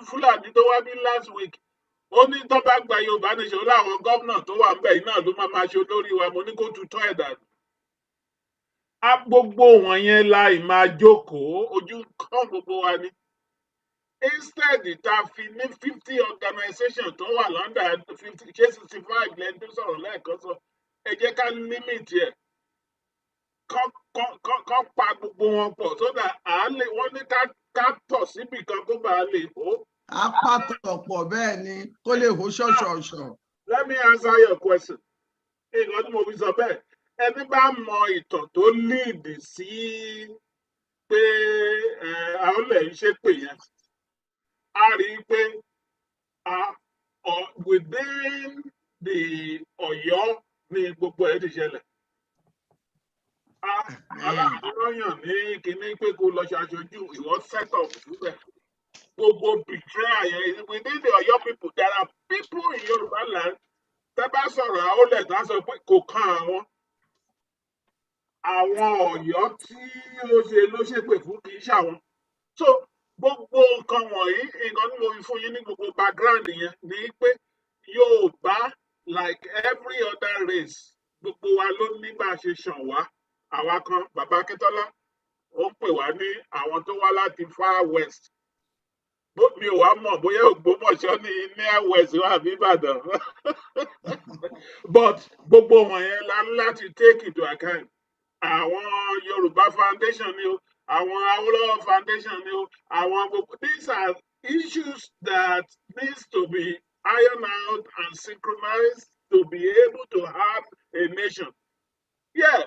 Fúlàní tó wá ní last week ó ní tó bá gba Yorùbá nation láwọn gómìnà tó wà ń bẹ̀ yìí náà ló máa ṣe olórí wa mo ní kó tutọ́ ẹ̀ dànù. Gbogbo wọn yẹn láì máa jókòó ojú kan gbogbo wa ni. Instead tá a fi ní 50 organization tó wà lọ́ndà 50 ṣé 65 lẹ́ni tó sọ̀rọ̀ lẹ́ẹ̀kan sọ ẹ jẹ́ ká limit ẹ̀ kọ́ pa gbogbo wọn pọ̀ so that wọ́n ní ká tọ̀ síbì kan kó bàa lè hó. a pàtó pọ̀ bẹ́ẹ̀ ni kó lè hó ṣọ̀ṣọ̀ṣọ̀. Let me answer your question. Nǹkan tí mo fi sọ bẹ́ẹ̀ ẹni bá mọ ìtàn tó lead sí pé àwọn lè ń ṣépè yẹn a rí i pé within the Ọ̀yọ́ ni gbogbo ẹ̀ ti ṣẹlẹ̀. Aláàbíyàn ní kíní pé kó lọ ṣàṣojú ìwọ set up síbẹ̀. Gbogbo betrayal yẹn within the Ọ̀yọ́ people there are people in Yorùbá land tẹ́ bá sọ̀rọ̀ àwọn olè tó sọ pé kò kàn àwọn. Àwọn Ọ̀yọ́ tí ló ṣépè fún kì í ṣàwọn. So gbogbo nǹkan wọ̀nyí nǹkan tí mo fi fún yín ní gbogbo background yẹn ni pé Yorùbá like every other race gbogbo wa ló ní bá a ṣe ṣàn wá àwa kan bàbá Akíntọ́lá ó ń pè wá ní àwọn tó wá láti far west mi ò wá mọ̀ bóyá Ògbómọ̀ṣọ́ ní near west wà ní Ìbàdàn but gbogbo wọ̀nyẹn la ní láti take into account àwọn Yorùbá foundation ni o àwọn Awólọ́wọ̀ foundation ni o àwọn gbogbo these are issues that needs to be ironed out and synchronized to be able to have a nation. Yeah,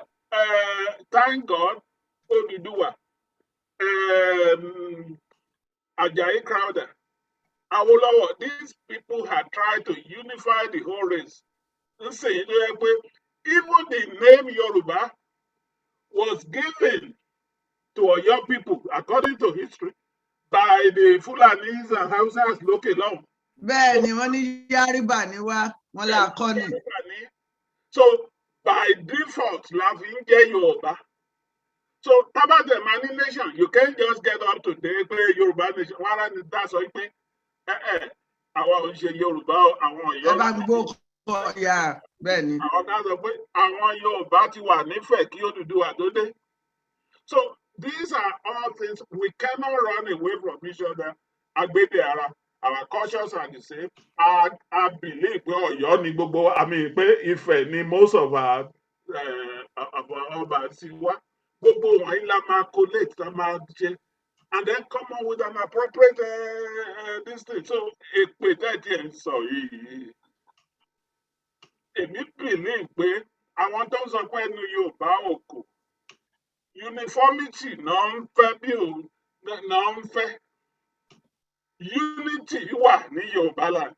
thank God, Odùduwà, Ajayi Crowther, Awólọ́wọ̀, these people had tried to unify the whole race. Even the name Yoruba was given to Oyo people, according to history, by the Fulanis and Hausas lókè lọ́hùn. Bẹ́ẹ̀ ni wọ́n ní Yáríbà ni wá, wọ́n là kọ́ ni. So by default, la fi ń jẹ́ Yorùbá. So tábàtẹ̀ máa ní nation, you can't just get up today pé Yorùbá nation, wọ́n á ní dá sọ pé àwa ò ń ṣe Yorùbá àwọn Ọ̀yọ́. Ẹ bá gbó kọ ya bẹ́ẹ̀ ni. Àwọn kan sọ pé àwọn Yorùbá ti wà nífẹ̀ẹ́ kí Odùduwà tó dé. So these are all things we cannot run away from each other. Agbede ara, our cultures are the same. I believe pé Ọ̀yọ́ ni gbogbo, I mean pé Ifẹ̀ ni most of our ọba ti wá. Gbogbo wọ̀nyí la máa collate, la máa ṣe, and then come up with an appropriate this thing. So èpè tẹ́tí ẹ̀ ń sọ yìí. Èmi believe pé àwọn tó ń sọ pé ẹnu Yorùbá ò kò. Uniformity náà ń fẹ́ bí òun náà ń fẹ́. Unity wà ní Yorùbá land.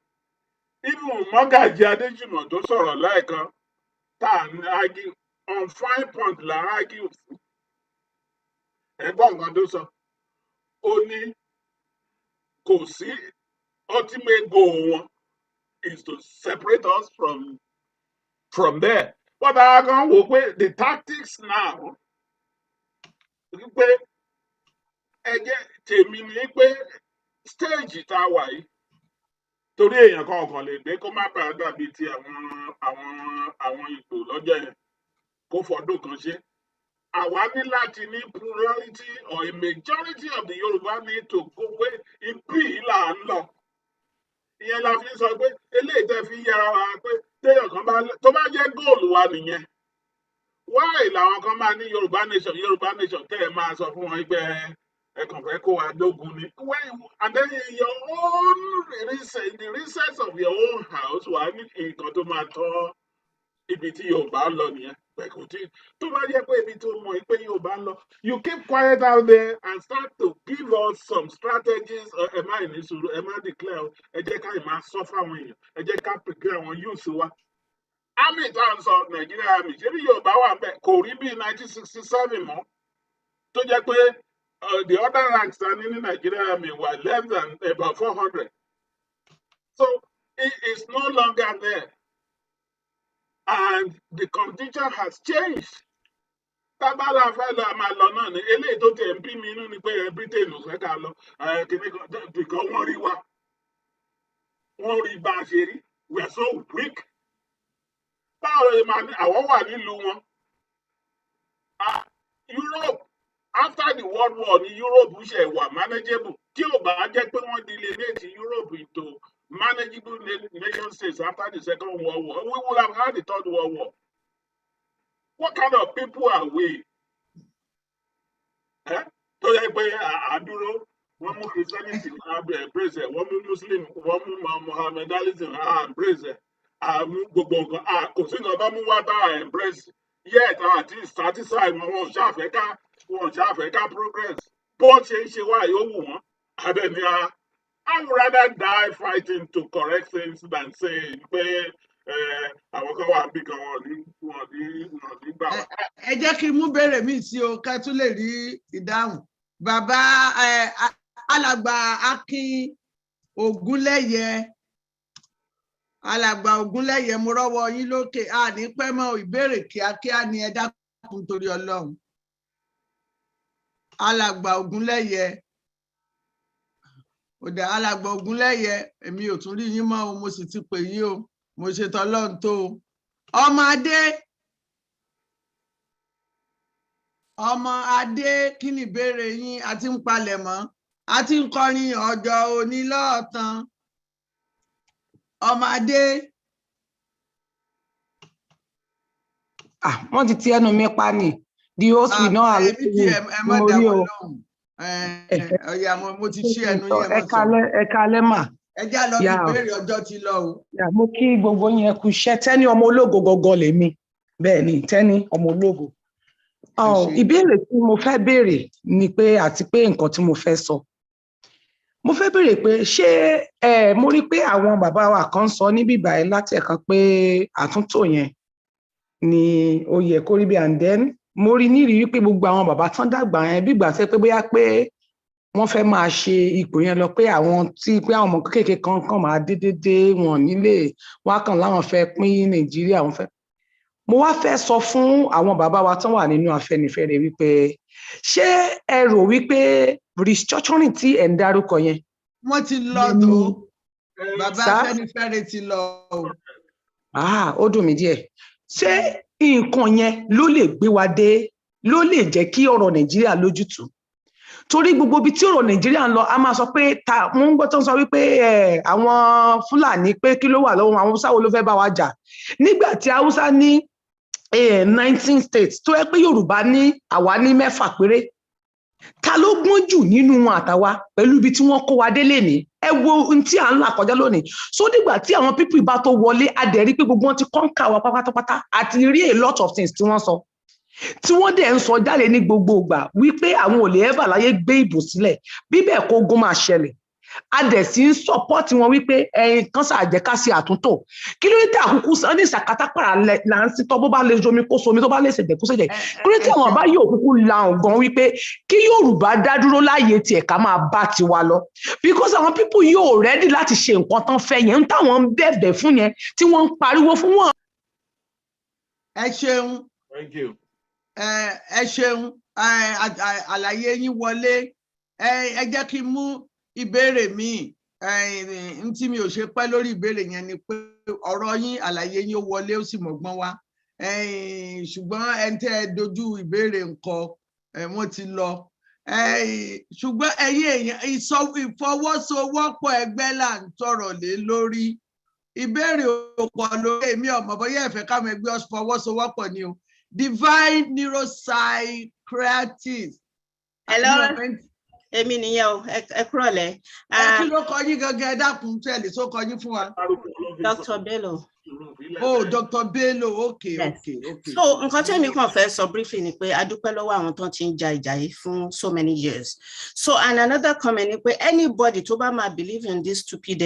Even Mọ́gàjí Adéjùmọ̀ tó sọ̀rọ̀ lẹ́ẹ̀kan tá à ń argue on 5 points là ń argue fún. Ẹ̀gbọ́n nǹkan tó sọ, ó ní kò sí ultimate goal wọn is to separate us from there. But I can wò pé the tactics now pé ẹjẹ́ tèmi ni pé stage tá a wà yìí torí èèyàn kan ọ̀kan lè dé kó má bàa dàbí ti àwọn ìtò lọ́jọ́ yẹn kó fọdún kan ṣe. Àwa ní láti ní plurality or a majority of the Yoruba need to go pé ibi yìí là ń lọ. Ìyẹn la fi sọ pé eléyìí tẹ́ fi yára wa pé téèyàn kan bá tó bá jẹ́ góòlù wa nìyẹn. Why làwọn kan máa ní Yorùbá nation tẹ́ ẹ máa sọ fún wọn pé ẹ̀kàn fẹ́ kó wa dógun ni. And then in your own research, the research of your own house wà ní nǹkan tó máa tọ́ ibi tí Yorùbá lọ nìyẹn. Tó bá jẹ́ pé ibi tó mọ̀ pé Yorùbá lọ, you keep quiet out there and start to give us some strategies. Ẹ má ní sùúrù, ẹ má declare, ẹ jẹ́ ká ìmá sọ fáwọn èèyàn, ẹ jẹ́ ká prepare àwọn youth wa. Army tá à ń sọ Nigeria Army, ṣé bí Yorùbá wà bẹ́ẹ̀ kò rí bí 1967 mọ́, tó jẹ́ pé the other ranks in Nigeria Army were less than about 400. So it is no longer there. And the contingent has changed. Tábàlà fẹ́ lọ àmà lọ náà ni eléyìí tó tẹ̀ ń bí mi inú ni pé Britain ò fẹ́ ká lọ because wọ́n rí wa. Wọ́n rí bá a ṣe rí. We are so weak. Báwo ni àwọn wà nílùú wọn? Europe, after the World War ni Europe ṣe wà manageable. Tí ò bá jẹ́ pé wọ́n delegate Europe into manageable nation states after the Second World War, we would have had the Third World War. What kind of people are we? Tó yẹ pé àdúró, wọ́n mú Christianity embrace ẹ̀, wọ́n mú Muslim, wọ́n mú Mohammedalism embrace ẹ̀, gbogbo nǹkan, kò sí nǹkan tó mú wá tá embrace. Yet àti satisfied wọn ṣàfẹ́ ká progress. Bó ṣe ń ṣe wá yóò wù wọ́n. Àbẹ̀ni I would rather die fighting to correct things than saying pé àwọn kan wà bí kan wọ́n ní gbà wá. Ẹ jẹ́ kí n mú béèrè mi sí o ká tún lè rí ìdáhùn. Bàbá alàgbà Akin Ògúnlẹ́yẹ mo rọ́wọ́ yín lókè ní pẹ́ mọ́ ìbéèrè kíákíá ni ẹ dákun torí Ọlọ́run. Alàgbà Ògúnlẹ́yẹ. Òdà alàgbà Ògúnlẹ́yẹ èmi ò tún rí yín mọ́ o, mo sì ti pè yín o, mo ṣe tọ́lọ́run tó o. Ọmọ Adé kí ni ìbéèrè yín? A ti ń palẹ̀ mọ́, a ti ń kọrin ọjọ́ òní lọ́ọ̀tàn. Ọmọ Adé. Wọ́n ti ẹnu mi pa ni. The host will not allow me. Mo rí o. Ọ̀yà mo ti ṣí ẹnu yẹn mọ́ sọ. Ẹ kalẹ́ mà. Ẹ já lọ bí ìbéèrè ọjọ́ ti lọ o. Mo kí gbogbo yín kú iṣẹ́. Tẹ́ni ọmọ ológo gọ́gọ́ lèmi. Bẹ́ẹ̀ ni Tẹ́ni ọmọ ológo. Ìbéèrè tí mo fẹ́ béèrè ni pé àti pé nǹkan tí mo fẹ́ sọ. Mo fẹ́ béèrè pé ṣé mo rí pé àwọn bàbá wa kan sọ níbí báyìí láti ẹ̀kan pé àtúntò yẹn ni ó yẹ kó rí bí and then mo rí nírí wípé gbogbo àwọn bàbá tán dàgbà yẹn bí ìgbà tẹ́ pé bóyá pé wọ́n fẹ́ máa ṣe ipò yẹn lọ pé àwọn ọmọ kéékèèké kan máa dédé wọn nílé wá kàn láwọn fẹ́ pín Nàìjíríà wọn fẹ́. Mo wá fẹ́ sọ fún àwọn bàbá wa tán wà nínú Afẹ́nifẹ́re wípé ṣé ẹ rò wípé restructuring tí ẹ̀ ń dárúkọ yẹn. Wọ́n ti lọ tó bàbá Afẹ́nifẹ́re ti lọ o. Ó dùn mí díẹ̀. Ṣé nǹkan yẹn ló lè gbé wa dé ló lè jẹ́ kí ọ̀rọ̀ Nàìjíríà lójútùú? Torí gbogbo ibi tí ọ̀rọ̀ Nàìjíríà ń lọ a máa sọ pé mo ń gbọ́ tó ń sọ wípé àwọn Fúlàní pé kí ló wà lọ́wọ́ àwọn Haúsá wo ló fẹ́ bá wa jà nígbà tí Haúsá ní 19 states tó yẹ pé Yorùbá ní àwa ní 6 péré. Ta ló gbọ́n jù nínú wọn àtàwa pẹ̀lú ibi tí wọ́n kó wa délé ní? Ẹ wo ohun tí à ń là kọjá lónìí. So dìgbà tí àwọn pípì bá tó wọlé a dẹ̀ rí pé gbogbo wọn ti kọ́ńkà wa pátápátá àti rí a lot of things tí wọ́n sọ. Tí wọ́n dẹ̀ ń sọ jáde ní gbogbo ìgbà wípé àwọn ò lè ẹ́bà láyé gbé ìbò sílẹ̀ bí bẹ́ẹ̀ kó ogun máa ṣẹlẹ̀. a dẹ̀ sí ń support wọn wípé ẹ̀yin kan ṣàjẹ́ ká ṣe àtúntò kí ló dé tí àkókò sọ ní ìṣàkátàpàrà là ń sítọ́ bó bá lè jomi kó somi tó bá lè ṣèjẹ́ kó ṣèjẹ́ kí ló dé tí àwọn bá yóò kúkú la ọ̀gán wípé kí Yorùbá dá dúró láàyè tiẹ̀ ká máa bá tiwa lọ because àwọn people yóò ready láti ṣe nǹkan tán fẹ́ yẹn ń táwọn ń bẹ̀bẹ̀ fún yẹn tí wọ́n ń pariwo fún wọn. ẹ ṣeun ẹ ṣeun àlàyé yín wọlé ẹ jẹ́ kí n mú ìbéèrè míì tí mi ò ṣe pẹ́ lórí ìbéèrè yẹn ni pé ọ̀rọ̀ yín àlàyé yín ó wọlé ó sì mọ̀gbọ́n wá ṣùgbọ́n ẹni tẹ́ ẹ dojú ìbéèrè nǹkan wọ́n ti lọ ṣùgbọ́n ẹ̀yin èèyàn ìfọwọ́sowọ́pọ̀ ẹgbẹ́ là ń sọ̀rọ̀ lé lórí ìbéèrè òpọ̀ lórí èmi ọ̀mọ̀ bóyá ẹ̀fẹ́ káwọn ẹgbẹ́ fọwọ́sowọ́pọ̀ ni o divine neuropsychiatrist. Hello. Èmi nìyẹn o, ẹ kúrọ̀lẹ́. Kí ló kọ yín gangan ẹ dákun tẹ́lẹ̀ tó kọ yín fún wa? Dr. Bello. Oh, Dr. Bello, okay. So nǹkan tí èmi kàn fẹ́ sọ briefly ni pé a dúpẹ́ lọ́wọ́ àwọn tó ti ń ja ìjà yìí fún so many years. So and another comment ni pé anybody tó bá máa believe in this stupid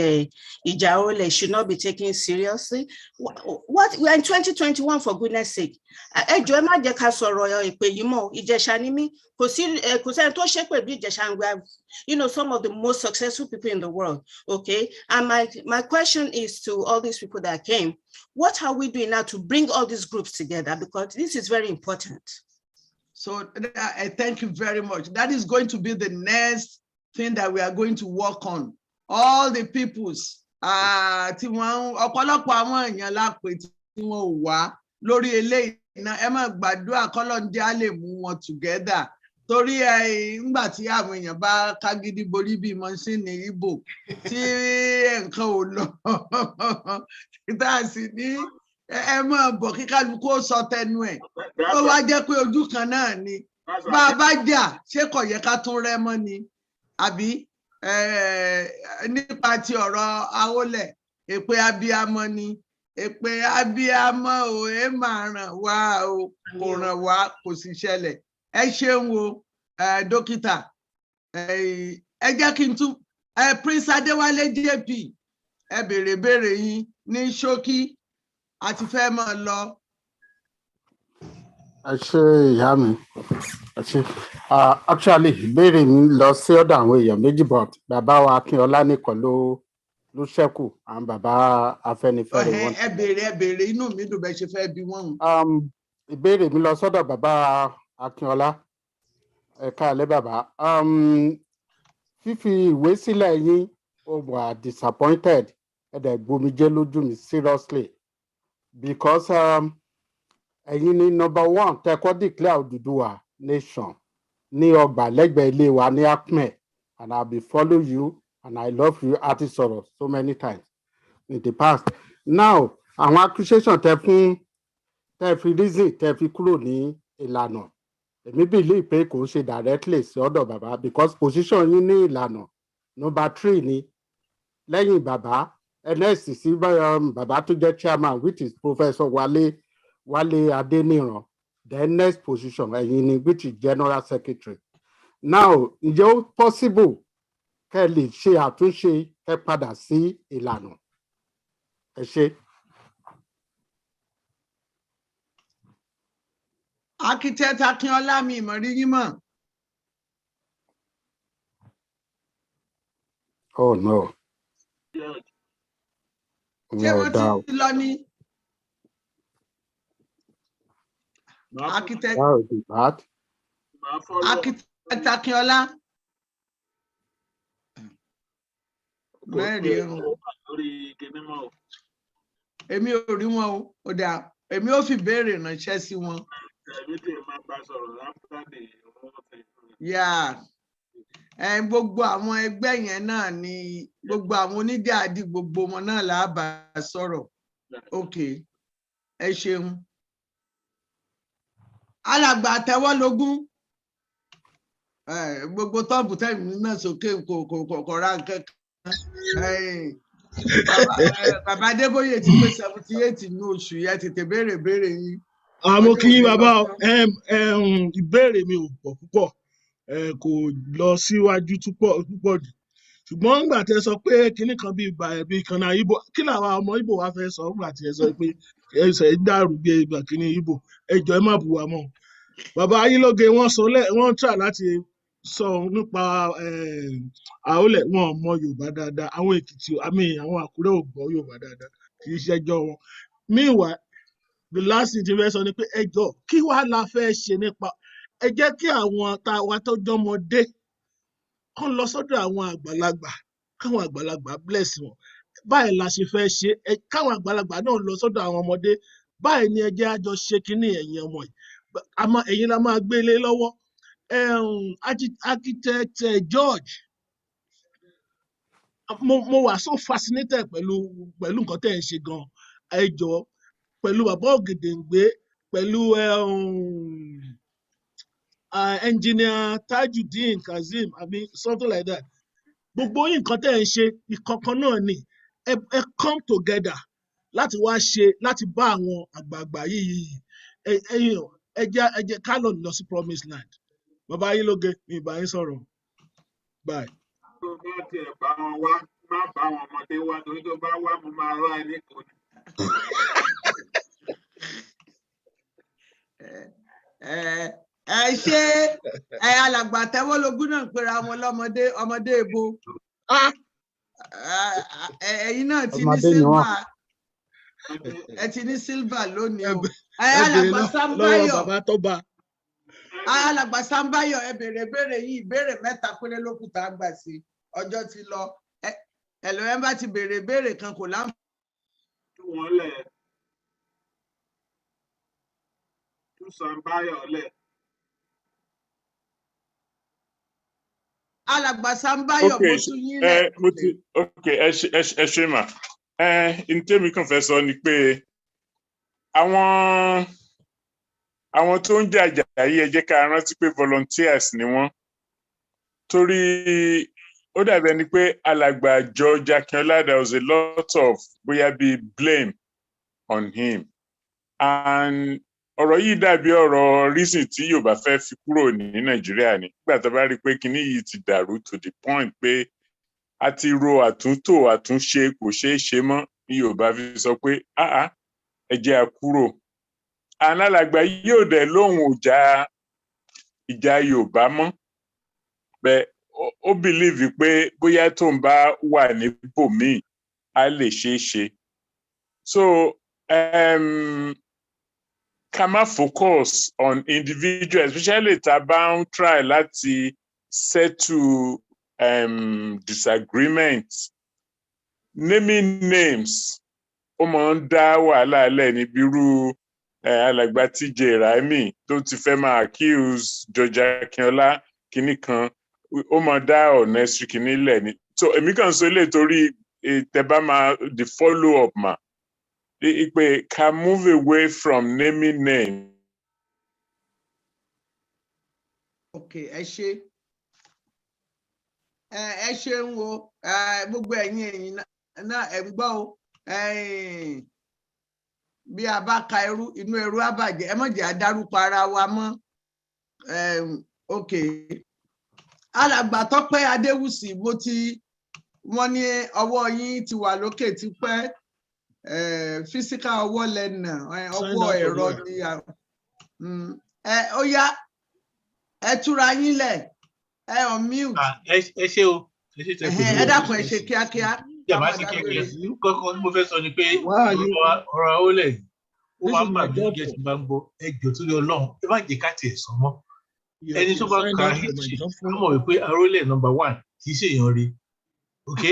ìjà olè should not be taken seriously. What we are in 2021 for goodness sake. Ẹ jọ̀ọ́ ẹ má jẹ́ ká sọ̀rọ̀ ìpè yìí mọ́ Ìjẹ̀ṣà ni mí kò sẹ́ni tó ṣépè bí Ìjẹ̀ṣà ń gba some of the most successful people in the world, okay? And my question is to all these people that came, what are we doing now to bring all these groups together? Because this is very important. So thank you very much. That is going to be the next thing that we are going to work on. All the peoples, tí wọ́n ọ̀pọ̀lọpọ̀ àwọn èèyàn lápè tí wọ́n ò wá lórí eléyìí náà ẹ má gbàdúrà kọ́lọ́ndé á lè mú wọn together. Torí ńgbà tí àwọn èèyàn bá kágídí borí bí mọ́ṣínì Ìgbò tí nǹkan ò lọ tá a sì ní ẹ máa bọ̀ kí kálukú ó sọ tẹnu ẹ̀ ó wá jẹ́ pé ojú kan náà ni bá a bá jà ṣé kò yẹ ká tún rẹ́ mọ́ ni àbí nípa ti ọ̀rọ̀ Awólẹ̀ èpè abiyamọ ni èpè abiyamọ ò ẹ máa ràn wá o kò ràn wá kò sì ṣẹlẹ̀. Ẹ ṣeun o dókítà ẹ jẹ́ kí n tún Prince Adéwálé JP ẹ béèrè yín ní ṣókí àti fẹ́ máa lọ. Ẹ ṣé ìyá mi ẹ ṣé actually ìbéèrè mi lọ sí ọ̀dọ̀ àwọn èèyàn méjì but bàbá wa Akínọlá nìkan ló ṣẹ́kù àwọn bàbá Afẹ́nifẹ́re wọn. ẹ béèrè inú mi dùn bẹ́ẹ̀ ṣe fẹ́ bí wọ́n. Ìbéèrè mi lọ sọ́dọ̀ bàbá Akínọlá ẹ̀ka alẹ́ bàbá fífi ìwé sílẹ̀ yín ó wà disappointed ẹ̀dẹ̀ gbomijé lójú mi seriously because ẹ̀yin ni number one tẹ́kọ́ declare Odùduwà nation ní ọgbà lẹ́gbẹ̀ẹ́ ilé wa ní Acme and I be follow you and I love you àti sọ̀rọ̀ so many times in the past. Now àwọn accusation tẹ́ fi reason tẹ́ fi kúrò ní ìlànà èmi believe pé kò ṣe directly sí ọ̀dọ̀ bàbá because position yín ní ìlànà number 3 ni lẹ́yìn bàbá ns sí bàbá tó jẹ́ chairman which is Professor Wálé Adéníran the next position ẹ̀yin ni which is general secretary. Now ǹjẹ́ ó possible kẹ́ lè ṣe àtúnṣe kẹ́ padà sí ìlànà ẹ ṣé. Architect Akínọlá mi ìmọ̀rí yín mọ̀. Oh no. Ṣé wọ́n ti lọ ní? Architect Akínọlá. Mẹ́rin o. Èmi ò rí wọn o, ó dáa. Èmi ò fi béèrè ránṣẹ́ sí wọn. Yeah. Gbogbo àwọn ẹgbẹ́ yẹn náà ni gbogbo àwọn onídàádì gbogbo wọn náà là á bá sọ̀rọ̀. Okay. Ẹ ṣeun. Alàgbà Àtẹwọ́lógún. Gbogbo tọ́ọ̀bù tẹ́mi náà sókè kò ra nǹkan kan. Bàbá Adébóyè ti pé 78 ní oṣù yẹn tètè béèrè yín. Mo kí yín bàbá ìbéèrè mi ò pọ̀ púpọ̀ kò lọ síwájú púpọ̀ jù ṣùgbọ́n nígbà tí ẹ sọ pé kinní kan bíi kan náà Ìgbò kí làwọn ọmọ Ìgbò wa fẹ́ sọ nígbà tí ẹ sọ pé ẹsẹ̀ dàrú bí ìgbà kinní Ìgbò ẹjọ́ ẹ má bù wá mọ́ bàbá Ayélóge wọ́n try láti sọ nípa àólẹ̀ wọn mọ Yorùbá dáadáa àwọn Èkìtì àwọn Àkúrẹ́ ò gbọ́ Yorùbá dáadáa kì í ṣẹjọ́ wọn meanwhile the last thing ti fẹ́ sọ ni pé ẹjọ́ kí wàá la fẹ́ ṣe nípa ẹ jẹ́ kí àwọn wa tó jọmọdé kán lọ sọ́dọ̀ àwọn àgbàlagbà káwọn àgbàlagbà bless wọn báyìí la ṣe fẹ́ ṣe káwọn àgbàlagbà náà lọ sọ́dọ̀ àwọn ọmọdé báyìí ni ẹ jẹ́ àjọ ṣe kínní ẹ̀yin ọmọ yìí ẹ̀yin la máa gbélé lọ́wọ́ architect George mo wà so fascinated pẹ̀lú nǹkan tẹ́ ẹ̀ ń ṣe gan ẹ jọ̀ọ́ pẹ̀lú bàbá Ògèdèǹgbé pẹ̀lú engineer Tajudeen Kazeem something like that gbogbo nǹkan tẹ́ ẹ̀ ń ṣe ìkọ̀kan náà ni ẹ come together láti wá ṣe láti bá àwọn àgbààgbà yìí ẹ jẹ́ ká lọ sí promised land bàbá Ayélóge mi ìbá yín sọ̀rọ̀ bye. tó bá tiẹ̀ bá wọn wá má bá àwọn ọmọdé wá torí tó bá wá mo máa rán ẹni kò ní. ẹ ṣe alàgbà Tẹ́wọ́lógún náà pera wọn ọmọdé ebo ẹ̀yin náà ti ní silver ẹ ti ní silver lónìí o alàgbà Sambayo ẹ béèrè yìí ìbéèrè 3 péré ló kù tá a gbà sí ọjọ́ ti lọ ẹlò ẹ bá ti béèrè kan kò láǹfààní. wọn lẹ tú Sambayo lẹ. alàgbà Sambayo mo tún yín lẹ. ẹ ṣe mà n tẹ́mi kàn fẹ́ sọ ni pé àwọn tó ń jàjà yìí ẹ jẹ́ ká rántí pé volunteers ni wọ́n torí ó dàbí ẹni pé alàgbà George Akínọlá there was a lot of bóyá bíi blame on him and ọ̀rọ̀ yìí dàbí ọ̀rọ̀ reason tí Yorùbá fẹ́ fi kúrò ní Nàìjíríà ni nígbà tó bá rí i pé kinní yìí ti dàrú to the point pé a ti ro àtúntò àtúnṣe kò ṣeé ṣe mọ́ ní Yorùbá fi sọ pé ẹ jẹ́ a kúrò alálàgbà yóò dẹ̀ lóhùn ìjà Yorùbá mọ́ bẹ́ẹ̀ ó believe pé bóyá tó ń bá wà níbòmíì á lè ṣeé ṣe so ká má focus on individual especially tá a bá ń try láti settle disagreements naming names ó máa ń dá wàhálà lẹ̀ níbi irú alàgbà TJ Raimi tó ti fẹ́ máa accuse George Akínọlá kínní kan ó máa dá unnecessary kínní lẹ̀ ni so èmi kàn sọ eléyìí torí tẹ́bá máa the follow up ma pé ká move away from naming name. Okay, ẹ ṣeun o gbogbo ẹ̀yin náà ẹ ń gbọ́ o bí a bá ka ẹrú inú ẹrú á bàjẹ́ ẹ má jẹ́ àdárúkọ ara wa mọ́ okay alàgbà Tọ́pẹ́ Adéwùsì wọ́n ní ọwọ́ yín ti wà lókè tipẹ́ físíkà ọwọ́ lẹ́nà ọwọ́ ẹ̀rọ ni ó yá ẹ túra yín lẹ̀ ẹ on mute. ẹ ṣe o ẹ dákun ẹ ṣe kíákíá. Ìjàmbá sí kékeré kọ́kọ́ tí mo fẹ́ sọ ni pé ọ̀rọ̀ àwọlẹ̀ ó máa ń bà mí jẹ́ tí bá ń gbọ́ ẹjọ́ tó yọ Ọlọ́run ẹ má jẹ́ ká tiẹ̀ sọ mọ́ ẹni tó bá ka history ló mọ̀ wípé àrólẹ̀ number 1 kì í ṣe èèyàn rí ok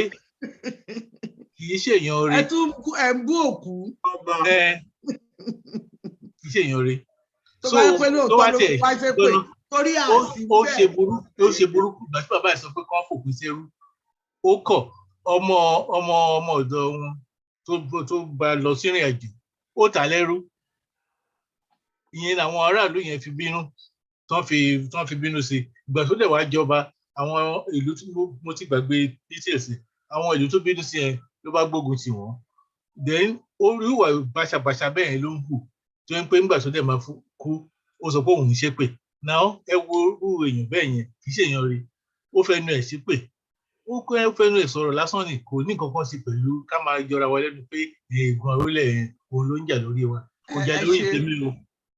kì í ṣe èèyàn rí. ẹ tún ẹ ń bú òkú. kì í ṣe èèyàn rí. tó bá pẹ́ lóòótọ́ ló wá ṣe pé torí àti bẹ́ẹ̀. ó ṣe burúkú ìgbà tí bàbá ẹ̀ sọ pé kí wọ́n fòpin sẹ́rú ó kọ̀ ọmọ ọ̀dọ̀ wọn tó bá lọ sírìn àjò ó tà lẹ́rú ìyẹn làwọn aráàlú yẹn fi bínú tán fi bínú sí ìgbà tó dẹ̀ wá jọba àwọn ìlú tí mo ti gbàgbé details àwọn ìlú tó bínú sí yẹn ló bá gbógun tì wọ́n then orí ìwà báṣabàṣa bẹ́ẹ̀ yẹn ló ń hù tó ń pé nígbà tó dẹ̀ máa kú ó sọ pé òun ń ṣépè náà ẹ wo irú èèyàn bẹ́ẹ̀ yẹn kì í ṣèyàn rí ó fẹ́ nu ẹ̀ ṣépè ó kọ́ ẹ fẹ́nu ẹ̀ sọ̀rọ̀ lásán ni kò ní nǹkan kan sí pẹ̀lú ká máa jọra wa lẹ́nu pé èègùn àrólẹ̀ òun ló ń jà lórí wa kò jà lórí tèmi o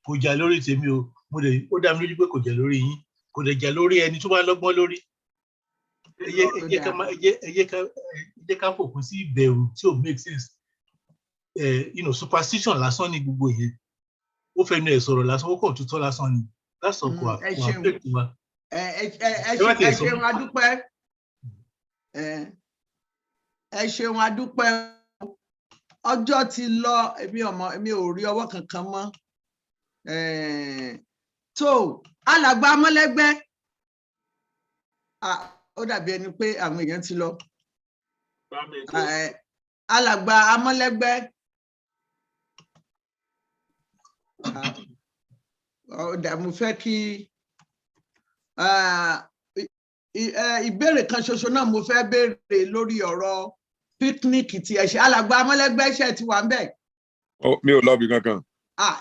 kò jà lórí tèmi o mo lè ó dá mi lójú pé kò jà lórí yín kò lè jà lórí ẹni tó bá lọ́gbọ́n lórí ẹ jẹ́ ká fòpin sí ìbẹ̀rù tí ò make sense superstition lásán ni gbogbo yẹn ó fẹ́nu ẹ̀ sọ̀rọ̀ lásán ó kàn tutọ́ lásán ni lásán kò affect wa. ẹ ṣeun adúpẹ́ ẹ ṣeun adúpẹ́ ọjọ́ ti lọ èmi ò rí ọwọ́ kankan mọ́ tó alàgbà Amọ́lẹ́gbẹ́ ó dàbí ẹni pé àwọn èèyàn ti lọ alàgbà Amọ́lẹ́gbẹ́ mo fẹ́ kí ìbéèrè kan ṣoṣo náà mo fẹ́ béèrè lórí ọ̀rọ̀ píkníkì tí ẹ ṣe alàgbà Amọ́lẹ́gbẹ́ ṣe ti wà ń bẹ̀. mi ò lọ́ọ̀bì kankan.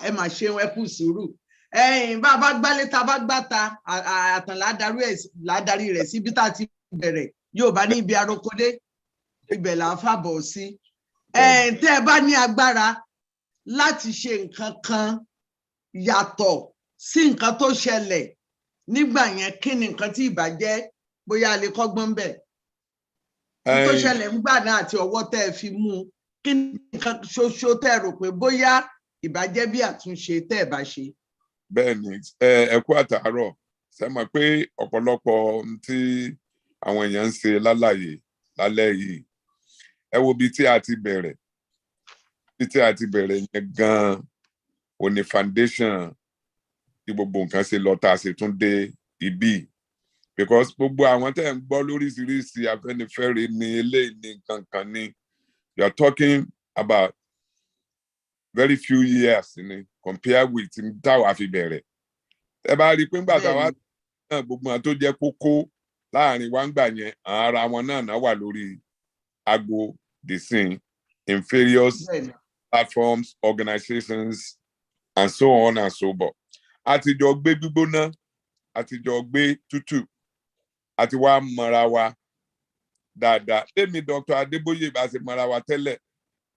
ẹ mà ṣeun ẹ kú sùúrù bá a bá gbálé ta bá gbáta àtàn ládàrí rẹ̀ síbi tá a ti bẹ̀rẹ̀ yóò bá ní ibi arókòdé ibẹ̀ là ń fàbọ̀ sí. tẹ́ ẹ bá ní agbára láti ṣe nǹkan kan yàtọ̀ sí nǹkan tó ṣẹlẹ̀ nígbà yẹn kí ni nǹkan tí ìbàjẹ́ bóyá a lè kọ́gbọ́n bẹ̀ tó ṣẹlẹ̀ nígbà náà àti ọwọ́ tẹ́ ẹ fi mú un kí ni nǹkan ṣoṣo tẹ́ ẹ rò pé bóyá ìbàjẹ́ bí àtúnṣe tẹ́ ẹ bá ṣe. bẹ́ẹ̀ni ẹ kú àtàárọ̀ ṣe mọ̀ pé ọ̀pọ̀lọpọ̀ tí àwọn èèyàn ń ṣe lálàyé lálẹ́ yìí ẹ wo bí tí a ti bẹ̀rẹ̀ yẹn gan-an ò ní foundation tí gbogbo nǹkan ṣe lọ tá a ṣe tún dé ibí because gbogbo àwọn tẹ́ ń gbọ́ lóríṣiríṣi Afẹ́nifẹ́re ní eléyìí ní kankan ní you are talking about very few years ni compare with táwa fi bẹ̀rẹ̀ ẹ bá rí i pé ńgbà táwa náà gbogbo àwọn tó jẹ́ kókó láàrin wa ń gbà yẹn ara wọn náà wà lórí aago disin in various platforms organizations and so on and so forth. Àtijọ́ gbé gbígbóná àtijọ́ gbé tútù àti wá mọ́ra wa dáadáa tèmi Dr. Adébóyè bá ṣe mọ́ra wa tẹ́lẹ̀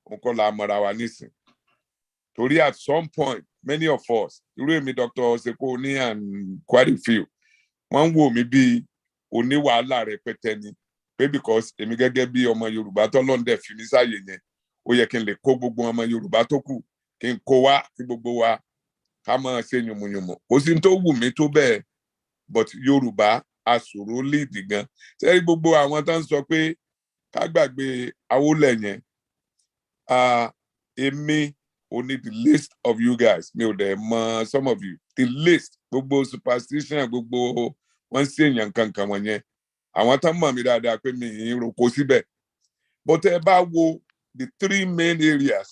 nǹkan la mọ́ra wa nísìn torí at some point many of us irú èmi Dr. Sekoni and quite a few wọ́n ń wò mí bí oníwàhálà rẹpẹtẹ ni pé because èmi gẹ́gẹ́ bí ọmọ Yorùbá tọ́lọ́ndẹ̀ fi mí sáàyè yẹn ó yẹ kí n lè kó gbogbo ọmọ Yorùbá tó kù kí n kó wá kí gbogbo wa ká máa ṣe yùmùyùmù kò sí tó wù mí tó bẹ́ẹ̀ but Yorùbá aṣòro lead gan sẹ́rí gbogbo àwọn tó ń sọ pé ká gbàgbé Awólẹ̀ yẹn èmi ò ní the list of you guys mi ò dẹ̀ mọ some of you the list gbogbo superstition gbogbo wọ́n ṣe èèyàn kankan wọn yẹn àwọn tó mọ̀ mí dáadáa pé mi ì roko síbẹ̀ but ẹ bá wo the three main areas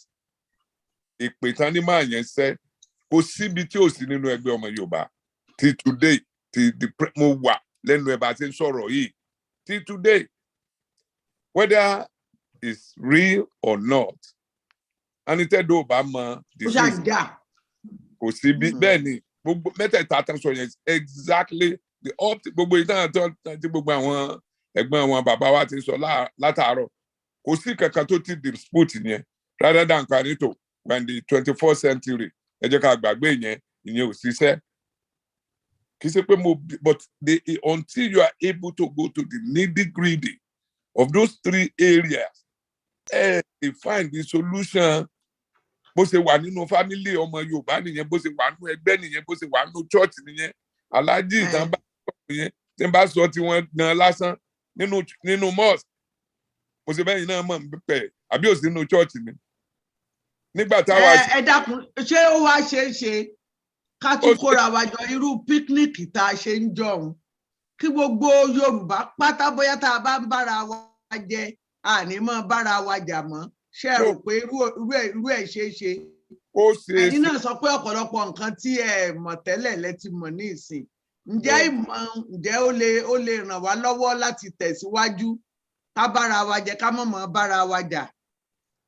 ìpè tán ní máa yẹn ṣẹ́ kò síbi tí ò sí nínú ẹgbẹ́ ọmọ Yorùbá till today mo wà lẹ́nu ẹ̀ bá ti ń sọ̀rọ̀ yìí till today whether it's real or not anitẹ́dọ̀ ò bá mọ disease kò sí bí bẹ́ẹ̀ ni gbogbo mẹ́tẹ̀ẹ̀ta tán sọ yẹn exactly the gbogbo ìtàn tí gbogbo àwọn ẹ̀gbọ́n àwọn bàbá wa ti sọ látàárọ̀ kò sí kankan tó ti dispute yẹn rather than kanito when the 21st century ẹ jẹ́ ká gbàgbé ìyẹn ò ṣiṣẹ́ kì í ṣe pé but until you are able to go to the nitty-gritty of those three areas they find the solution bó ṣe wà nínú family ọmọ Yorùbá nìyẹn bó ṣe wà nínú ẹgbẹ́ nìyẹn bó ṣe wà nínú church nìyẹn aláàjì ìtàn bá sọ nìyẹn tí n bá sọ tí wọ́n gan lásán nínú mosque kò sí bẹ́yìn náà mọ̀ pẹ̀ àbí ò sí nínú church ni nígbà táwa. ẹ dákun ṣé ó wá ṣe é ṣe ká tún kóra wa jọ irú píkníkì tá a ṣe ń jọun kí gbogbo Yorùbá pátá bóyá tá a bá ń bára wa jẹ àní mọ́ bára wa jà mọ́ ṣe rò pé irú ẹ̀ ṣe é ṣe. ẹ̀yin náà sọ pé ọ̀pọ̀lọpọ̀ nǹkan tí ẹ mọ̀ tẹ́lẹ̀ lẹ ti mọ̀ ní ìsìn ǹjẹ́ ó lè ràn wá lọ́wọ́ láti tẹ̀síwájú ká bára wa jẹ ká mọ̀ bára wa jà.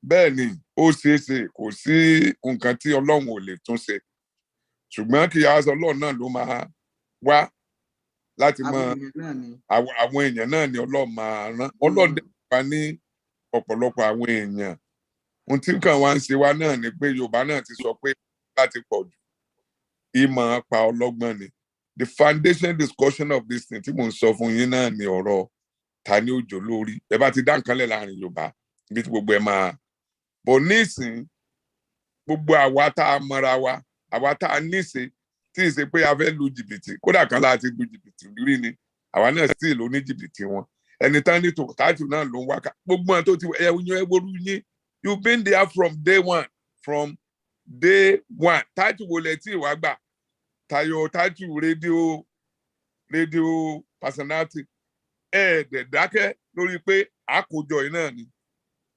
bẹ́ẹ̀ ni ó ṣeé ṣe kò sí nǹkan tí Ọlọ́run ò lè tún ṣe ṣùgbọ́n kí aṣọ Ọlọ́run náà ló máa wá láti mọ àwọn èèyàn náà ni Ọlọ́run máa rán. Ọlọ́run dẹ̀ wá ní ọ̀pọ̀lọpọ̀ àwọn èèyàn. Ohun tí kàn wá ń ṣe wá náà ni pé Yorùbá náà ti sọ pé láti pọ̀ jù ìmọ̀ pa ọlọ́gbọ́n ni. The foundation discussion of this thing tí mò ń sọ fún yín náà ni ọ̀rọ̀ ta ni òjò lórí. Ẹ bá ti dá nǹkan lẹ̀ láàrin Yorùbá ibi tí gbogbo ẹ máa. Bọ̀ nísìn gbogbo àwa tá a mọra wa, àwa tá a níṣe tí ì ṣe pé a fẹ́ lu jìbìtì, kódà kan láti lu jìbìtì rí ni, àwa náà sì ló ní jìbìtì wọn. Ẹni tán ní tòkátù náà ló ń wá ká. Gbogbo wọn tó ti ẹ wọlú yín, you've been there from day one. From day one. Táàtù wo lẹ tí ìwà gbà? Tayo táàtù rédíò personality. Dẹ̀ dákẹ́ lórí pé àkójọ yìí náà ni.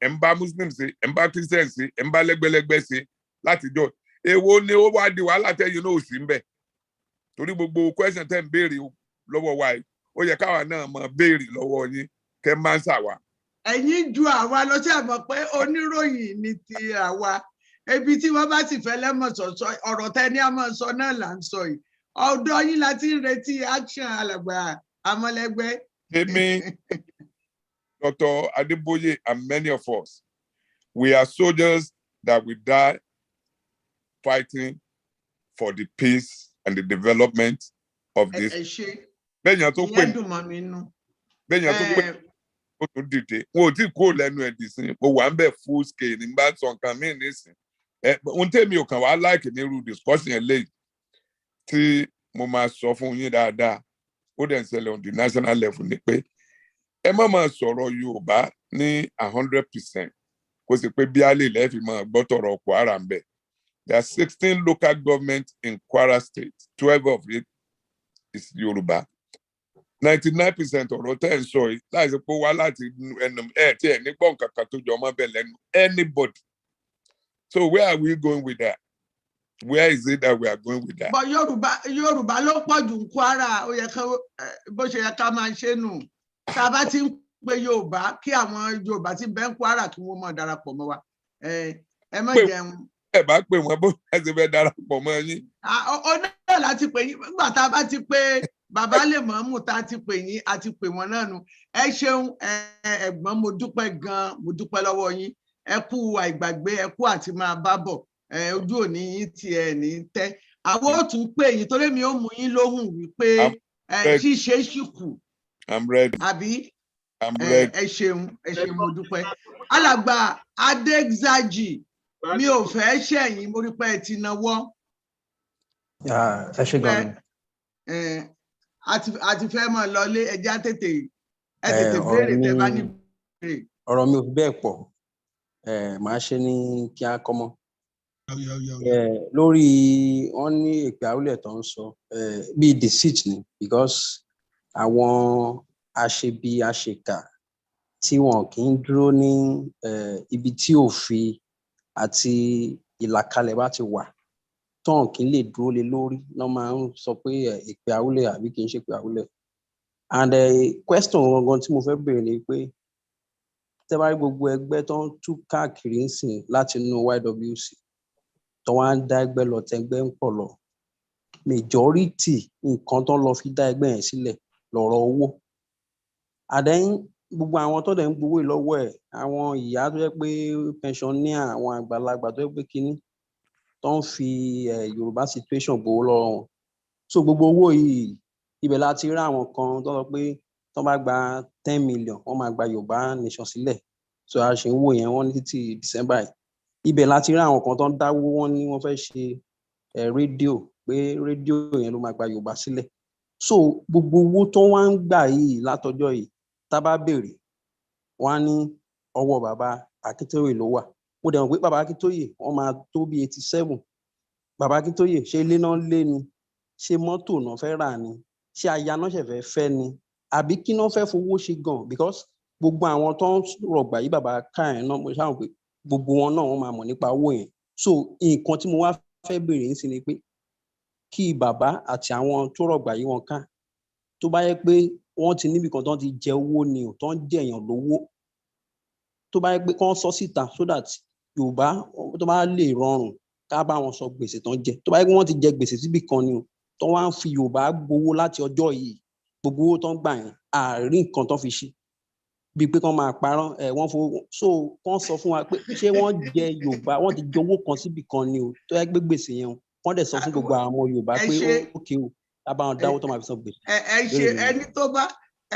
Ẹ̀ ń bá Muslim ṣe, ẹ̀ ń bá Christian ṣe, ẹ̀ ń bá lẹ́gbẹ́lẹ́gbẹ́ ṣe látijọ́. Èwo ni ó wá di wàhálà tẹ́yìn náà ò sí ń bẹ̀. Torí gbogbo question tẹ́ ń béèrè lọ́wọ́ wa yìí, ó yẹ káwa náà máa béèrè lọ́wọ́ yín kẹ́ máa ń ṣàwà. Ẹ̀yin ju àwa lọ sí àmọ́ pé oníròyìn ni ti àwa. Ebi tí wọ́n bá sì fẹ́ lẹ́mọ̀ sọ̀sọ̀ ọ̀rọ̀ tẹ́ni a máa sọ náà là ń sọ yìí. Ọ̀dọ̀ yín la ti ń retí action alàgbà Amọ̀lẹ́gbẹ́. Èmi, Dr. Adeboye, and many of us, we are soldiers that will die fighting for the peace and the development of this. Bẹ́ẹ̀ni tó pè ó tún dìde. Wọn ò tí kó lẹ́nu ẹ̀ dì sí. Mo wà ń bẹ̀ full scale ní bá sọ nǹkan mí nísìn. Ohun tèmi ò kàn wá láìkì ní irú discussion eléyìí tí mo máa sọ fún yín dáadáa. Ó dẹ̀ ń ṣẹlẹ̀ on the national level ni pé ẹ má máa sọ̀rọ̀ Yorùbá ní 100%. Kó sì pé bí a lè lẹ́ẹ̀fì máa gbọ́ tọ̀rọ̀ Kwara ń bẹ̀. There are 16 local governments in Kwara State. 12 of it is Yoruba. 99% ọ̀rọ̀ tẹ́ ń sọ yìí láìsí pé wá láti ẹnu tí ẹ̀ ní gbọ̀n kankan tó jọ ọmọ bẹ̀ lẹ́nu anybody. So where are we going with that? Where is it that we are going with that? But Yorùbá ló pọ̀ jù ní Kwara, ó yẹ ká bó ṣe yẹ ká máa ṣe nù. Tá a bá ti ń pe Yorùbá kí àwọn Yorùbá ti bẹ́ ń Kwara kí wọ́n máa darapọ̀ mọ́ wa. Ẹ má jẹun. Ẹ bá pè wọ́n bó ṣe fẹ́ darapọ̀ mọ́ yín. Ó náà láti pè yín nígbà tá a bá ti pé bàbá lè mọ̀ mú tá a ti pè yín a ti pè wọ́n náà nù. Ẹ ṣeun ẹ̀gbọ́n, mo dúpẹ́ gan-an, mo dúpẹ́ lọ́wọ́ yín. Ẹ kú àìgbàgbé, ẹ kú àti máa bá bọ̀. Ojú òní yín ti ẹ̀ ní tẹ́. Àwọn ò tún pè yín torí mi ò mú yín lóhùn wípé ṣíṣe ṣìkù. I'm ready. Àbí? I'm ready. Ẹ ṣeun, mo dúpẹ́. Alàgbà Adégzájì, mi ò fẹ́ ṣẹ̀yìn, mo rí pé ẹ ti náwó. Ẹ ṣé gan-an. A ti fẹ́ mọ̀ lọlé, ẹja tètè béèrè tẹ́ bá ní béèrè. Ọ̀rọ̀ mi ò fi bẹ́ẹ̀ pọ̀. Màá ṣe ní kí á kọ́mọ́. Lórí wọ́n ní èpè àwúlẹ̀ tó ń sọ bíi deceit ni, because àwọn aṣebi aṣèkà tí wọn kì í dúró ní ibi tí òfin àti ìlàkalẹ̀ bá ti wà tán kì í lè dúró lé lórí náà máa ń sọ pé èpè àwúlẹ̀ àbí kì í ṣe èpè àwúlẹ̀. And question gangan tí mo fẹ́ béèrè ni pé tẹ́ bá rí gbogbo ẹgbẹ́ tó ń tú káàkiri ń sìn láti inú YWC tó wá ń dá ẹgbẹ́ lọ tẹgbẹ́ ń pọ̀ lọ, majority nǹkan tó lọ fi dá ẹgbẹ́ yẹn sílẹ̀ lọ́rọ̀ owó. Àdẹ́yìn gbogbo àwọn tó dẹ̀ ń gbowó lọ́wọ́ ẹ̀, àwọn ìyá tó jẹ́ pé pensioner, àwọn àgbàlagbà tó jẹ́ pé kínní tó ń fi Yorùbá situation gbowó lọ́wọ́ wọn. So gbogbo owó yìí ibẹ̀ láti rí àwọn kan tó sọ pé tó bá gba 10 million wọ́n máa gba Yorùbá nation sílẹ̀. So a ṣe ń wò yẹn wọ́n ní títí December yìí. Ibẹ̀ láti rí àwọn kan tó ń dáwó, wọ́n ní wọ́n fẹ́ ṣe rédíò, pé rédíò yẹn ló máa gba Yorùbá sílẹ̀. So gbogbo owó tó wá ń gbà yìí látọjọ́ yìí tá bá béèrè wọ́n á ní ọwọ́ bàbá Akíntóyè ló wà. Mo dẹ̀ mọ̀ pé bàbá Akíntóyè wọ́n máa tó bí 87. Bàbá Akíntóyè ṣé ilé náà lé ni, ṣé mọ́tò náà fẹ́ rà ni, ṣé aya náà ṣẹ̀fẹ̀ fẹ́ ni, àbí kí náà fẹ́ fowó ṣe gan? Because gbogbo àwọn tó ń rọ̀gbà yìí bàbá ká yẹn náà, mo ṣáà pé gbogbo wọn náà wọ́n máa mọ̀ nípa owó yẹn. So nǹkan tí mo wá fẹ́ béèrè ń sin ni pé kí bàbá àti àwọn tó rọ̀gbà yìí wọn ká, tó bá yẹ pé wọ́n ti níbi kan tó ti jẹ owó ni ò tó ń jẹ̀yàn lówó, tó bá yẹ pé kán sọ síta so that Yorùbá tó bá lè rọrùn ká bá wọn sọ gbèsè tó ń jẹ. Tó bá yẹ pé wọ́n ti jẹ gbèsè síbì kan ni tó wá ń fi Yorùbá gbowó láti ọjọ́ yìí, gbogbo owó tó ń gbà yẹn àárín nǹkan tó fi ṣe bíi pé kán máa parọ́ wọ́n fowó so kán sọ fún wa pé ṣé wọ́n jẹ Yorùbá wọ́n ti jẹ owó kan síbì kan ni o tó yẹ gbé gbèsè yẹn o wọ́n dẹ̀ sọ fún gbogbo àwọn ọmọ Yorùbá pé ókè o lábàwọn dáwó tó máa fi san gbèsè. ẹ ṣe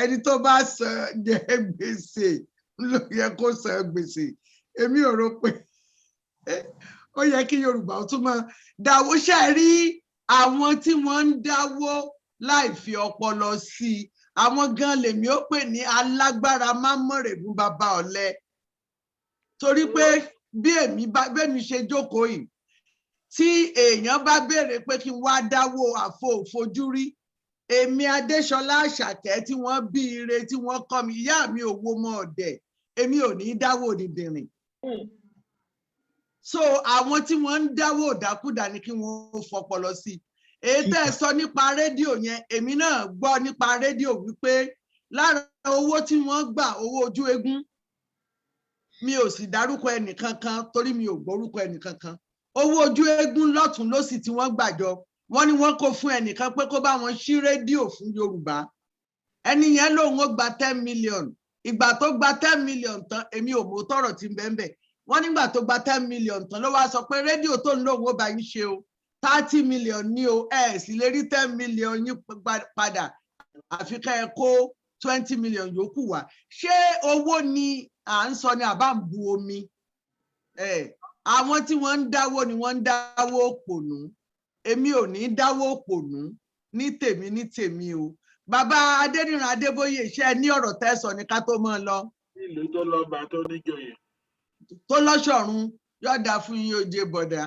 ẹni tó bá san jẹ gbèsè ló yẹ kó san gbèsè èmi ò rò pé ó yẹ kí Yorùbá ó tún máa dáwó ṣe rí àwọn tí wọ́n ń dáwó láì fi ọpọlọ sí i àwọn gan lèmi ó pè ní alágbára mámọ̀rẹ̀gùn bàbá ọ̀lẹ torí pé bí èmi ṣe jókòó yìí tí èèyàn bá béèrè pé kí n wá dáwó àfojúrí èmi Adéṣọlá Àṣàkẹ́ tí wọ́n bí ire tí wọ́n kọ́ mi ìyá mi ò wo mọ́ ọ̀dẹ̀ èmi ò ní dáwó dìndìnrìn so àwọn tí wọ́n ń dáwó òdákúdà ni kí wọ́n fọpọlọ sí i èyí tẹ́ ẹ sọ nípa rédíò yẹn èmi náà gbọ́ nípa rédíò wípé lára owó tí wọ́n gbà owó ojú eégún mi ò sì dárúkọ ẹnìkankan torí mi ò gbórúkọ ẹnìkankan owó ojú eégún lọ́tún lósì tí wọ́n gbàjọ wọ́n ní wọ́n kó fún ẹnìkan pé kó bá wọn ṣí rédíò fún Yorùbá ẹni yẹn lòun ó gba 10 million ìgbà tó gba 10 million tán èmi ò mọ̀ tọ̀rọ̀ tí ń bẹ́ẹ̀ wọ́n nígbà tó gba 10 million tán ló wá sọ pé rédíò tó ń lòun ó bá yín ṣe o 30 million ní o sì lè rí 10 million yín padà àfi ká ẹ kó 20 million yòókù wá ṣé owó ni à ń sọ ni àbá ń bu omi àwọn tí wọ́n ń dáwó ni wọ́n ń dáwó òpònú èmi ò ní dáwó òpònú ní tèmi o bàbá Adéníran Adébóyè ṣe ní ọ̀rọ̀ tẹ́sọ̀ ní ká tó mọ́ lọ. ìlú tó lọ́ba tó níjòyè. tó lọ́ṣọ̀run yọ̀ọ̀dà fún yín oje bọ̀dà.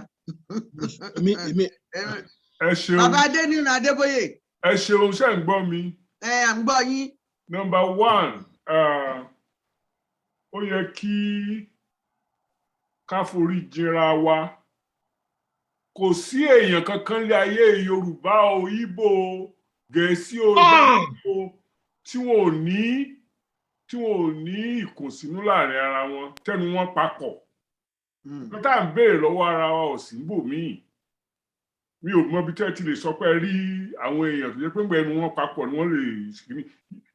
ẹ ṣeun bàbá Adéníran Adébóyè. ẹ ṣeun ṣe ń gbọ́ mi. à ń gbọ́ yín. Number 1 ó yẹ kí ká forí jìnra wa kò sí èèyàn kankan lé ayé Yorùbá o Ìgbò Gẹ̀ẹ́sì o dáko tí wọn ò ní ìkùnsínú láàrin ara wọn tẹnu wọn papọ̀ tá à ń béèrè lọ́wọ́ ara wa ò sí bòmíì mi ò mọ bí tẹ́ ti lè sọ pé rí àwọn èèyàn tó jẹ́ pé ẹnu wọn papọ̀ ni wọ́n lè ṣìkìní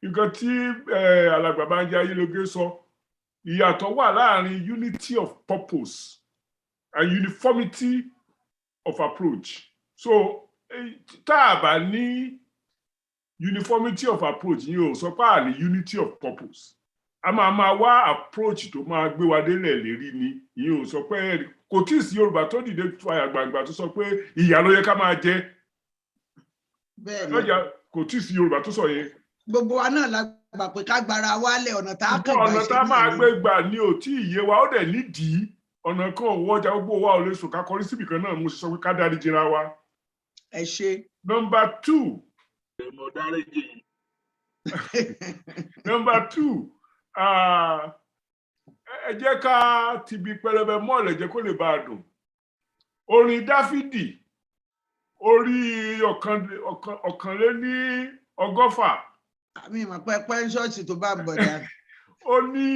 nǹkan tí alàgbà Bánjí Ayélógé sọ ìyàtọ̀ wà láàrin unity of purpose and uniformity of approach so tá a bá ní uniformity of approach yìí ò sọ pé à ní unity of purpose a máa wá approach tó máa gbé wa délẹ̀ lérí ni yìí ò sọ pé kò tí ì sí Yorùbá tó dìde fàyà gbàgbà tó sọ pé ìyà ló yẹ ká máa jẹ kò tí ì sí Yorùbá tó sọ yẹn. gbogbo wa náà la gbà pé ká gbára wálẹ̀ ọ̀nà tá a kàn gbà ṣe. ọ̀nà tá a máa gbé gbà ni ò tí ì yé wa ó dẹ̀ nídìí ọ̀nà kan òwò ọjà gbogbo wa ò lè sùn ká kọrí síbì kan náà mo sọ pé ká dárí jìnra wa. ẹ ṣe. Number 2. mo dárí jì. Number 2. ẹ jẹ́ ká tìbí pẹlẹbẹ mọ́ọ̀lẹ̀ jẹ́ kó lè bá a dùn orin Dáfídì orí ọ̀kànléní ọgọ́fà. àmì ìmọ̀ pẹ́pẹ́ ń ṣọ́ọ̀ṣì tó bá ń bọ̀ dá. ó ní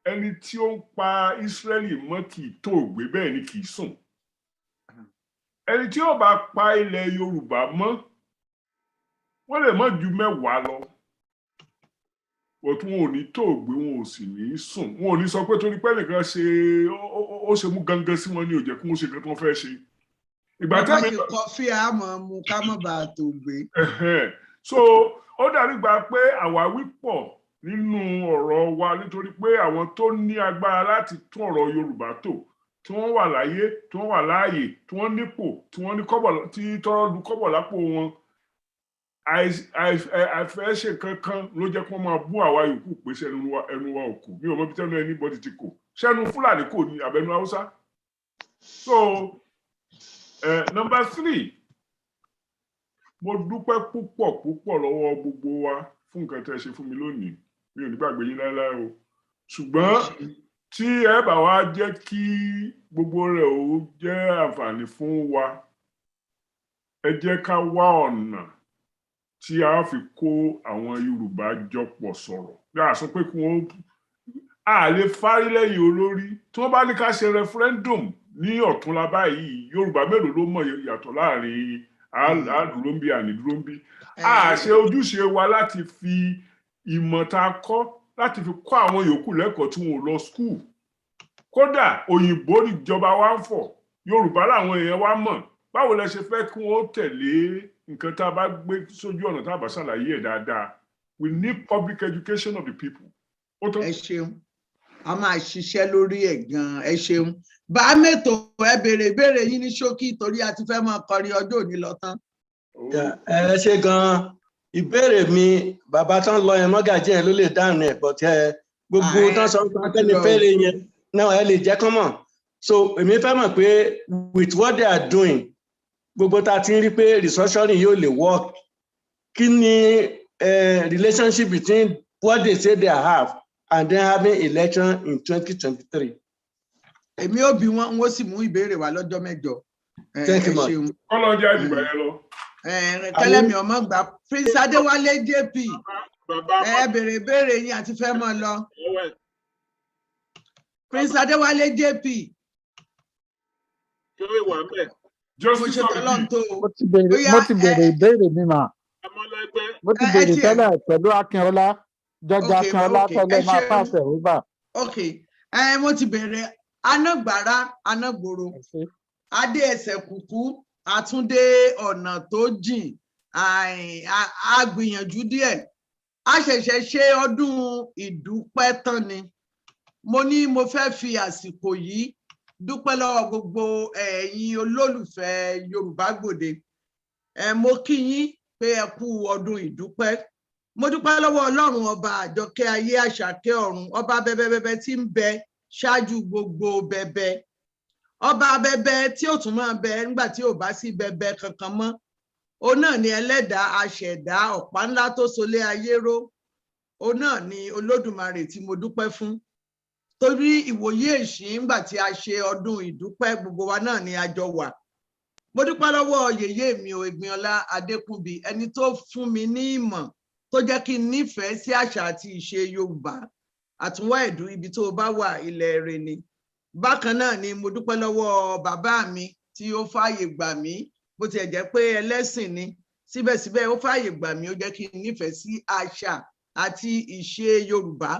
ẹni tí ó ń pa Ísírẹ́lì mọ́ kì í tó gbé bẹ́ẹ̀ ni kì í sùn ẹni tí ó bá pa ilẹ̀ Yorùbá mọ́ wọ́n lè mọ́ ju 10 lọ wọn ò ní tó gbé wọn ò sì ní sùn wọn ò ní sọ pé torí pé nìkan ṣe ó ṣe mú gangan sí wọn ní ó jẹ́ kí wọ́n ṣe nǹkan tí wọ́n fẹ́ ṣe. ìgbà tẹ́mi ṣe kọfí àmọ́ mu ká mọ̀ bá a tó gbé. so ó dàbí gbà pé àwáwí pọ̀ nínú ọ̀rọ̀ wa nítorí pé àwọn tó ní agbára láti tún ọ̀rọ̀ Yorùbá tò tí wọ́n wà láyé tí wọ́n wà láàyè tí wọ́n nípò tí wọ́n ní kọ́bọ̀ tí tọ́rọ́ lu kọ́bọ̀ lápò wọn àìfẹ́ ṣe kankan ló jẹ́ kí wọ́n máa bú àwa yòókù pé ẹnu wa ò kù mi ò mọ bí tẹ́nu anybody ti kò ṣẹ́nu Fúlàní kò ní abẹ́nu Haúsá. So number 3 mo dúpẹ́ púpọ̀ lọ́wọ́ gbogbo wa fún nǹkan tẹ́ ẹ ṣe fún mi lónìí mi ò ní gbàgbé yín láéláé o ṣùgbọ́n tí ẹ bá wá jẹ́ kí gbogbo rẹ̀ ó jẹ́ àǹfààní fún wa ẹ jẹ́ ká wá ọ̀nà tí a fi kó àwọn Yorùbá jọ pọ̀ sọ̀rọ̀ bí a sọ pé kí wọ́n lè fárí lẹ́yìn olórí tí wọ́n bá ní ká ṣe referendum ní ọ̀túnla báyìí Yorùbá mélòó ló mọ̀ yàtọ̀ láàrin àdúró ń bí ànídúró ń bí a ṣe ojúṣe wa láti fi ìmọ̀ tá a kọ́ láti fi kọ́ àwọn yòókù lẹ́kọ̀ọ́ tí wọn ò lọ school. Kódà òyìnbó ìjọba wa ń fọ̀, Yorùbá làwọn èèyàn wa mọ̀. Báwo lẹ ṣe fẹ́ kí wọ́n tẹ̀lé nǹkan tá a bá gbé sójú ọ̀nà tá a bá ṣàlàyé ẹ̀ dáadáa? We need public education of the people. Ẹ ṣeun, a máa ṣiṣẹ́ lórí ẹ̀ gan-an. Ẹ ṣeun. Bá mẹ́tò ẹ béèrè ìbéèrè yín ní ṣókí torí a ti fẹ́ máa kọrin ọjọ́ òní lọ tán. Ẹ ṣe gan-an. Ìbéèrè mi, bàbá tán lọ yẹn mọ́gàjí yẹn ló lè dáhùn ẹ̀, but gbogbo tán sọ pé Afẹ́nifẹ́re yẹn náà ẹ lè jẹ́ kán mọ̀. So èmi fẹ́ mọ̀ pé with what they are doing, gbogbo tá a ti ń rí pé restructuring yóò lè work. Kí ni relationship between what they say they have and then having election in 2023? Èmi ò bí wọ́n sì mú ìbéèrè wá lọ́jọ́ mẹ́jọ. Thank you much. Kọ́lọ́njẹ́ àdìgbà yẹn lọ. Kẹ́lẹ́mi ọmọ gbà Prince Adéwálé JP. Ẹ béèrè ìbéèrè yín àti fẹ́ mọ́ lọ. Prince Adéwálé JP. Mo ti béèrè ìbéèrè mi mà. Mo ti béèrè tẹ́lẹ̀ pẹ̀lú Akínọlá, Jọjọ Akínọlá tẹ́lẹ̀ máa pàṣẹ rúbà. Ok, mo ti béèrè anágbára anágboro, adé ẹsẹ̀ kúkú, àtúndé ọ̀nà tó jìn, a gbìyànjú díẹ̀. A ṣẹ̀ṣẹ̀ ṣe ọdún ìdúpẹ́ tán ni. Mo ní mo fẹ́ fi àsìkò yìí dúpẹ́ lọ́wọ́ gbogbo ẹ̀yin olólùfẹ́ Yorùbá Gbòde. Mo kí yín pé ẹ kú ọdún ìdúpẹ́. Mo dúpẹ́ lọ́wọ́ Ọlọ́run ọba àjọkẹ́ ayé àṣàkẹ́ ọ̀run, ọba bẹbẹbẹbẹ tí ń bẹ ṣáájú gbogbo bẹbẹ. Ọba bẹbẹ tí ò tún máa bẹ nígbà tí ò bá sí bẹbẹ kankan mọ́. Òun náà ni ẹlẹ́dàá aṣẹ̀dá ọ̀pá ńlá tó solé ayé ró. Òun náà ni Olódùmarè tí mo dúpẹ́ fún. Torí ìwòye èṣí ńgbà tí a ṣe ọdún ìdúpẹ́ gbogbo wa náà ni a jọ wà. Mo dúpẹ́ lọ́wọ́ yèyé mi o Ìgbìnọlá Adékúnbí, ẹni tó fún mi ní ìmọ̀ tó jẹ́ kí n nífẹ̀ẹ́ sí àṣà àti ìṣe Yorùbá. Àtúnwá ẹ̀dú ibi tó bá wà ilẹ̀ rẹ̀ ni. Bákan náà ni mo dúpẹ́ lọ́wọ́ bàbá mi tí ó fààyè gbà mí, bó tiẹ̀ jẹ́ pé ẹlẹ́sìn ni, síbẹ̀síbẹ̀ ó fààyè gbà mí, ó jẹ́ kí n nífẹ̀ẹ́ sí àṣà àti ìṣe Yorùbá.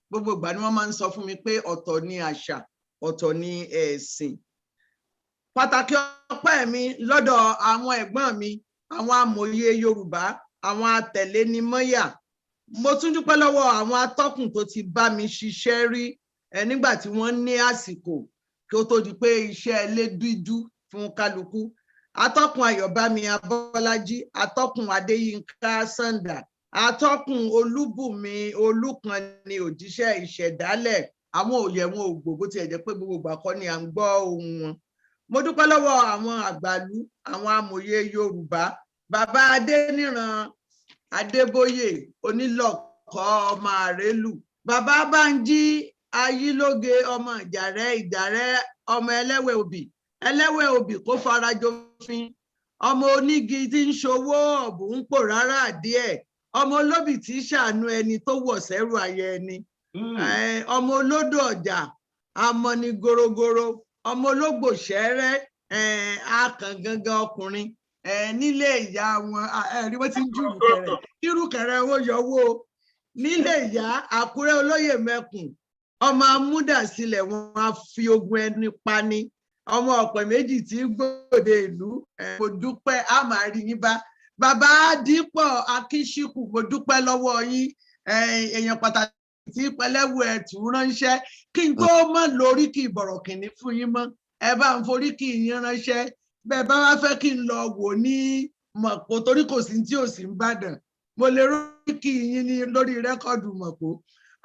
Gbogbo ìgbà ni wọ́n máa ń sọ fún mi pé ọ̀tọ̀ ni àṣà, ọ̀tọ̀ ni ẹ̀sìn. Pàtàkì ọpẹ́ mi lọ́dọ̀ àwọn ẹ̀gbọ́n mi, àwọn amòye Yorùbá, àwọn atẹ̀lénímọ́yà. Mo tún dúpẹ́ lọ́wọ́ àwọn atọ́kùn tó ti bá mi ṣiṣẹ́ rí nígbà tí wọ́n ní àsìkò kí ó tó di pé iṣẹ́ ilé díjú fún kálukú. Atọ́kùn Ayọ̀bámi Abọ́lájí, atọ́kùn Adéyínká Sàndà, atọ́kùn Olúbùnmi Olúkanni òjíṣẹ́ ìṣẹ̀dálẹ̀, àwọn òye wọn ò gbò bó tiẹ̀ jẹ́ pé gbogbo ìgbà kọ́ ni à ń gbọ́ ohùn wọn. Mo dúpẹ́ lọ́wọ́ àwọn àgbàlú, àwọn amòye Yorùbá, bàbá Adéníran Adébóyè Onílọ̀kọ́ ọmọ Àrélù, bàbá Bánjí Ayílóge ọmọ Ìjàrẹ́ ọmọ ẹlẹ́wẹ̀ òbí kó farajọfin, ọmọ onígi tí ń ṣòwò ọ̀bù ń pò rárá díẹ̀, ọmọ olóbì tí ṣàánú ẹni tó wọ̀ sẹ́rù ayẹ ẹni, ọmọ olódò ọjà amọ̀ni gorogoro, ọmọ ológbò ṣẹ́rẹ́ akàn gangan ọkùnrin nílé ìyá wọn ẹ̀rí wọ́n ti ń jùrùkẹrẹ owó yọwọ́ nílé ìyá Àkúrẹ́ olóyè mẹ́kùn, ọmọ amúdàsílẹ̀ wọn á fi ogun ẹni pani, ọmọ ọ̀pẹ̀ méjì tí gbòde ìlú. Mo dúpẹ́ a máa rí yín bá. Bàbá Dípọ̀ Akíṣíkù, mo dúpẹ́ lọ́wọ́ yín, èèyàn pàtàkì tí pẹlẹ́wù ẹ̀tù ránṣẹ́ kí n tó mọ̀ lórí kì í bọ̀rọ̀ kìíní fún yín mọ́. Ẹ bá ń forí kì í yín ránṣẹ́. Bẹ́ẹ̀ bá wá fẹ́ kí n lọ wò ní Mọ̀pó torí kò sí tí ò sí ń bàdàn. Mo lè rórí kì í yín ní lórí rẹ́kọ̀dù Mọ̀pó.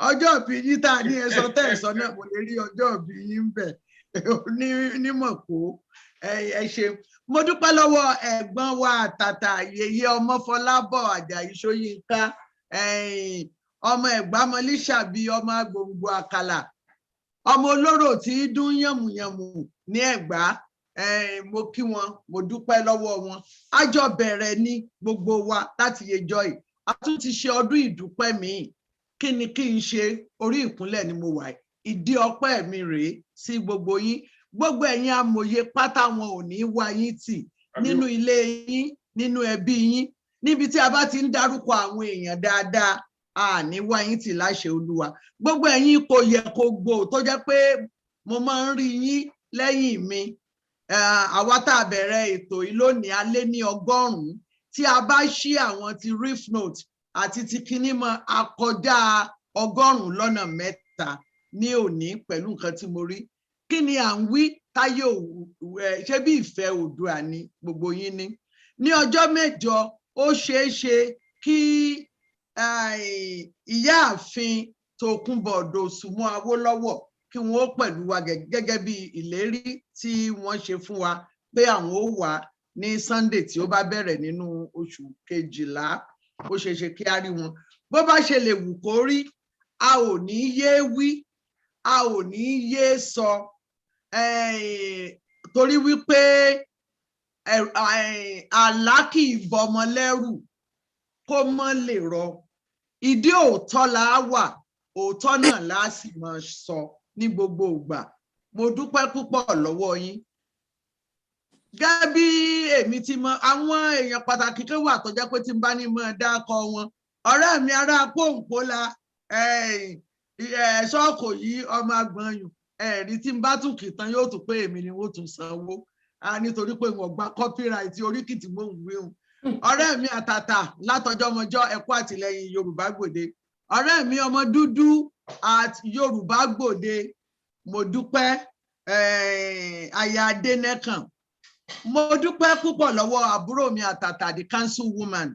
Ọjọ́ ìbí yín tá a ní ẹ̀sọ́ tẹ̀sọ́ náà mo lè rí ọjọ́ ìbí yín bẹ̀ ní Mọ̀pó. Ẹ ṣe. Mo dúpẹ́ lọ́wọ́ ẹ̀gbọ́n wa àtàtà yèyé Ọmọfọlábọ̀ Àjàyí Ṣóyínká, ọmọ Ẹ̀gbámọlíṣàbí, ọmọ Agbòǹgbò Àkàlà, ọmọ olóró tí dún yànmùyànmù ní Ẹ̀gbá. Mo kí wọn, mo dúpẹ́ lọ́wọ́ wọn. A jọ bẹ̀rẹ̀ ní gbogbo wa láti yẹjọ́ yìí. A tún ti ṣe ọdún ìdúpẹ́ míì. Kí ni kí n ṣe? Orí ìkúnlẹ̀ ni mo wà. Ìdí ọpẹ́ mi rèé sí gbogbo yín. Gbogbo ẹ̀yin amòye pátá wọn ò ní wá yín tì nínú ilé yín, nínú ẹbí yín, níbi tí a bá ti ń dárúkọ àwọn èèyàn dáadáa àní wá yín tì láṣẹ Olúwa. Gbogbo ẹ̀yin kò yẹ kó gbò tó jẹ́ pé mo máa ń rí yín lẹ́yìn mi. Àwa tá a bẹ̀rẹ̀ ètò yìí lónìí a lé ní 100. Tí a bá ṣí àwọn ti Reef Note àti ti kíní mọ́ akọjá 100 ní òní pẹ̀lú nǹkan tí mo rí. Kí ni à ń wí táyé ṣé bí ìfẹ́ Oòduà ni gbogbo yín ní. Ní ọjọ́ mẹ́jọ ó ṣeé ṣe kí ìyáàfin Tòkunbọ̀ Dòsùnmọ́ Awólọ́wọ̀ kí wọ́n ó pẹ̀lú wa gẹ́gẹ́ bí ìlérí tí wọ́n ṣe fún wa pé àwọn ó wà ní Sunday tí ó bá bẹ̀rẹ̀ nínú oṣù kejìlá. Ó ṣeé ṣe kí á rí wọn. Bó bá ṣe lè wù kó rí, a ò ní yé wí, a ò ní yé sọ, torí wípé àlá kì í bọmọ lẹ́rù kó mọ́ lè rọ. Ìdí òótọ́ la wà, òótọ́ náà la sì máa sọ ní gbogbo ìgbà. Mo dúpẹ́ púpọ̀ lọ́wọ́ yín. Gẹ́gẹ́ bí èmi ti mọ àwọn èèyàn pàtàkì kan wà tó jẹ́ pé tí n bá ní mọ̀ dákọ wọn. Ọ̀rẹ́ mi ará Pòǹpólà ṣọ́ọ̀kò yìí ọmọ Agbọ̀nyùn ẹ̀rí tí n bá tún kì tán yóò tún pé èmi ni wọ́n tún sanwó. Nítorí pé wọ́n gba copyright oríkìtì mò ń wíhùn. Ọ̀rẹ́ mi àtàtà látọjọ́mọjọ́ ẹ kú àtìlẹ́yìn Yorùbá Gbòde. Ọ̀rẹ́ mi ọmọ dúdú at Yorùbá Gbòde. Mo dúpẹ́ aya Adénẹ́kàn. Mo dúpẹ́ púpọ̀ lọ́wọ́ àbúrò mi àtàtà the council woman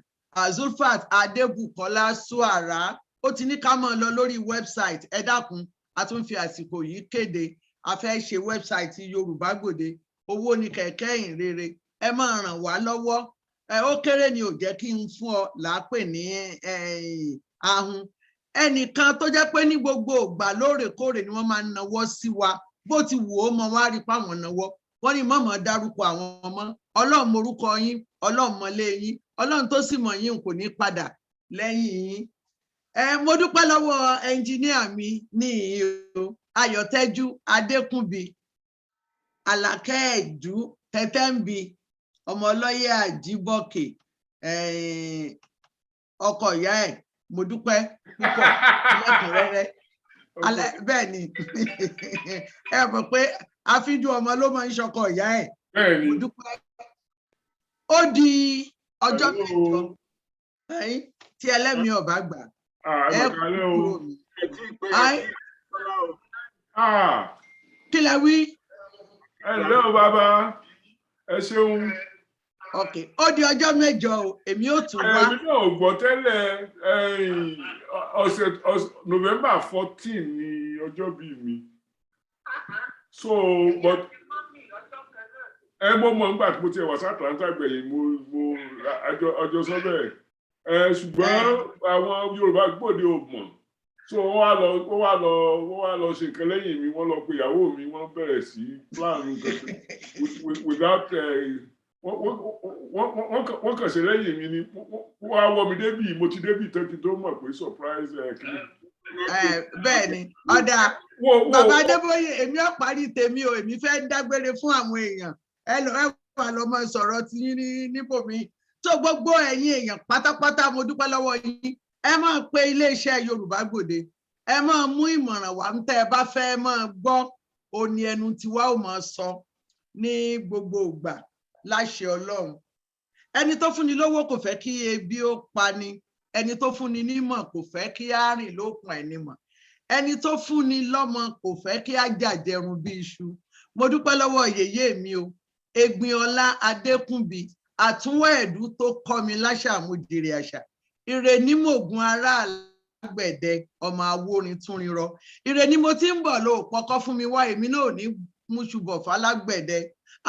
Zulfat Adébùkọ́lá Suara. Ó ti ní ká máa lọ lórí website. Ẹ dákun a tún fi àsìkò yìí kéde a fẹ́ ṣe website Yorùbá Gbòde. Owó ni kẹ̀kẹ́ ìhìnrere. Ẹ máa ràn wá lọ́wọ́. Ó kéré ni ò jẹ́ kí n fún ọ lápè ní ahun. Ẹnìkan tó jẹ́ pé ní gbogbo ìgbà lóòrèkóòrè ni wọ́n máa ń nawọ́ sí wa bó ti wù ó mọ wá rí páwọn nawọ́. Wọ́n ní mọ̀mọ́ dárúkọ àwọn ọmọ. Ọlọ́run morúkọ yín, Ọlọ́run mọ̀lé yín, Ọlọ́run tó sì mọ̀ yín kò ní padà lẹ́yìn yín. Mo dúpẹ́ lọ́wọ́ ẹnjíníà mi ní ìhìn Ayọ̀tẹ́jú Adékúnbi, Àlàkẹ́ Ẹ̀dú Tẹ́tẹ́ǹbì, ọmọ ọlọ́yẹ Àjíbọ̀kè, ọkọ ìyá ẹ̀. Mo dúpẹ́ púpọ̀ lẹ́kùnrẹ́rẹ́. Bẹ́ẹ̀ ni ẹ mọ̀ pé àfíjú ọmọ ló máa ń ṣọkọ ìyá ẹ̀. Mo dúpẹ́. Ó di ọjọ́ mẹ́jọ tí ẹlẹ́mìí ọ̀bá gbà. Ẹ kúrò mi. Kí lẹ wí? Hello bàbá, ẹ ṣeun. Ok, ó di ọjọ́ mẹ́jọ o, èmi ò tún wá. Èmi náà gbọ́ tẹ́lẹ̀ November 14 ni ọjọ́ bíi mi. So, but mo mọ̀ nígbà tí mo ti wà sí Atlanta gbẹ̀yìn mo ọjọ́ sọ bẹ́ẹ̀. Ṣùgbọ́n àwọn Yorùbá Gbòde ò mọ̀. So wọ́n wá lọ ṣe nǹkan lẹ́yìn mi, wọ́n lọ pe ìyàwó mi, wọ́n bẹ̀rẹ̀ sí plan without wọ́n kàn ṣe lẹ́yìn mi ni wọ́n á wọ́ mi débì, mo ti débì tán kí tó mọ̀ pé surprise kìíní. Bẹ́ẹ̀ ni ọ̀dà bàbá Adébóyè èmi ò parí tèmi o, èmi fẹ́ dágbére fún àwọn èèyàn ẹ wà lọ mọ sọ̀rọ̀ tí yín níbòmí. tó gbogbo ẹ̀yin èèyàn pátápátá mo dúpẹ́ lọ́wọ́ yín. Ẹ máa pe iléeṣẹ́ Yorùbá Gbòde, ẹ máa mú ìmọ̀ràn wá ń tẹ́ ẹ bá fẹ́ máa gbọ́ òní ẹnu tiwa ò máa sọ ní gbogbo ìgbà láṣẹ Ọlọ́run. Ẹni tó fúnni lówó kò fẹ́ kí ebi ó pani, ẹni tó fúnni nímọ̀ kò fẹ́ kí á rìn lókun àìnímọ̀, ẹni tó fúnni lọ́mọ kò fẹ́ kí á jàjẹrun bí iṣu. Mo dúpẹ́ lọ́wọ́ yèyé mi o, Ẹ̀gbìnọlá Adékúnbi, àtúnwọ̀ ẹ̀dú tó kọ́ mi láṣà mo jèrè àṣà. Ire ní mògùn ará Àgbẹ̀dẹ ọmọ awórin túnrin rọ. Ire ni mo ti ń bọ̀ ló pọkọ́ fún mi wá, èmi náà ò ní mú ṣubọ̀ fálágbẹ̀dẹ.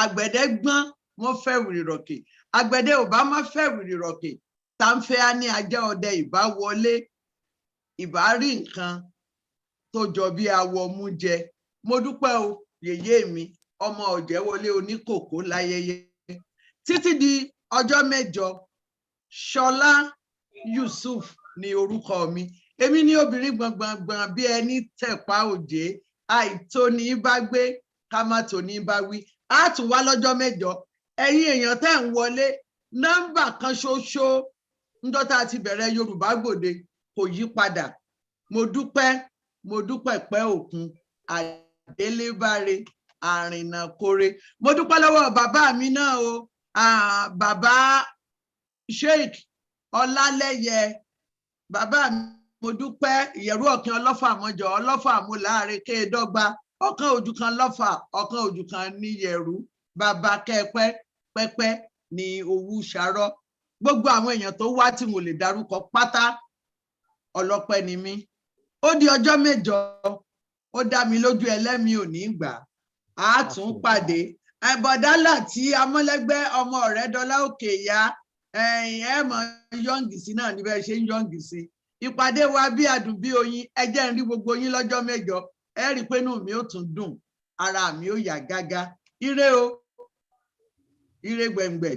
Àgbẹ̀dẹ gbọ́n wọ́n fẹ́ wìrì rọ̀kè. Àgbẹ̀dẹ ò bá má fẹ́ wìrì rọ̀kè. Tá ń fẹ́ á ní ajá ọdẹ ìbá wọlé, ìbá rí nǹkan tó jọ bí awọ mú jẹ. Mo dúpẹ́ o yèyé mi, ọmọ Ọ̀jẹ̀wọlé oníkòkó láyẹyẹ. Títí di ọjọ́ mẹ́jọ, Ṣọlá Yusuf ni orúkọ mi. Èmi ní obìnrin gbọ̀ngbọ̀ngbọ̀n bí ẹni tẹ̀pá òjé, àìtó ní bá gbé ká má tó ní bá wí. Á tún wá lọ́jọ́ mẹ́jọ. Ẹ̀yin èèyàn tẹ́ ń wọlé, nọ́mbà kan ṣoṣo níjọ́ tá a ti bẹ̀rẹ̀ Yorùbá Gbòde kò yí padà. Mo dúpẹ́ pẹ́ òkun àdélébáre àrìnàkore. Mo dúpẹ́ lọ́wọ́ bàbá mi náà o, bàbá Sheikh Ọlálẹ́yẹ, bàbá mi. Mo dúpẹ́ ìyẹ̀rú ọ̀kìn ọlọ́fà mọ́jọ ọlọ́fà mo láàrin kéèdọ́gba ọ̀kan ojú kan lọ́fà ọ̀kan ojú kan ní yẹ̀rú bàbá kẹ́pẹ́ pẹ́pẹ́ ní owú ṣàrọ́. Gbogbo àwọn èèyàn tó wá tí mo lè dárúkọ pátá ọlọ́pẹ́ ni mí. Ó di ọjọ́ mẹ́jọ, ó dá mi lójú ẹlẹ́mi ò ní gbà á tún pàdé. Bọ̀dálà tí Amọ́lẹ́gbẹ́ ọmọ rẹ̀ Dọlá Òkè ya ẹ̀ mọ̀ yọ̀ǹgì sí náà níbẹ̀ ṣe ń yọ̀ǹgì sí. Ìpàdé wa bí adùn bí oyin, ẹ jẹ́ n rí gbogbo yín lọ́jọ́ mẹ́jọ, ẹ rí pé inú mi ó tún dùn, ara mi ó yá gágá. Ire o, ire gbẹ̀ngbẹ̀.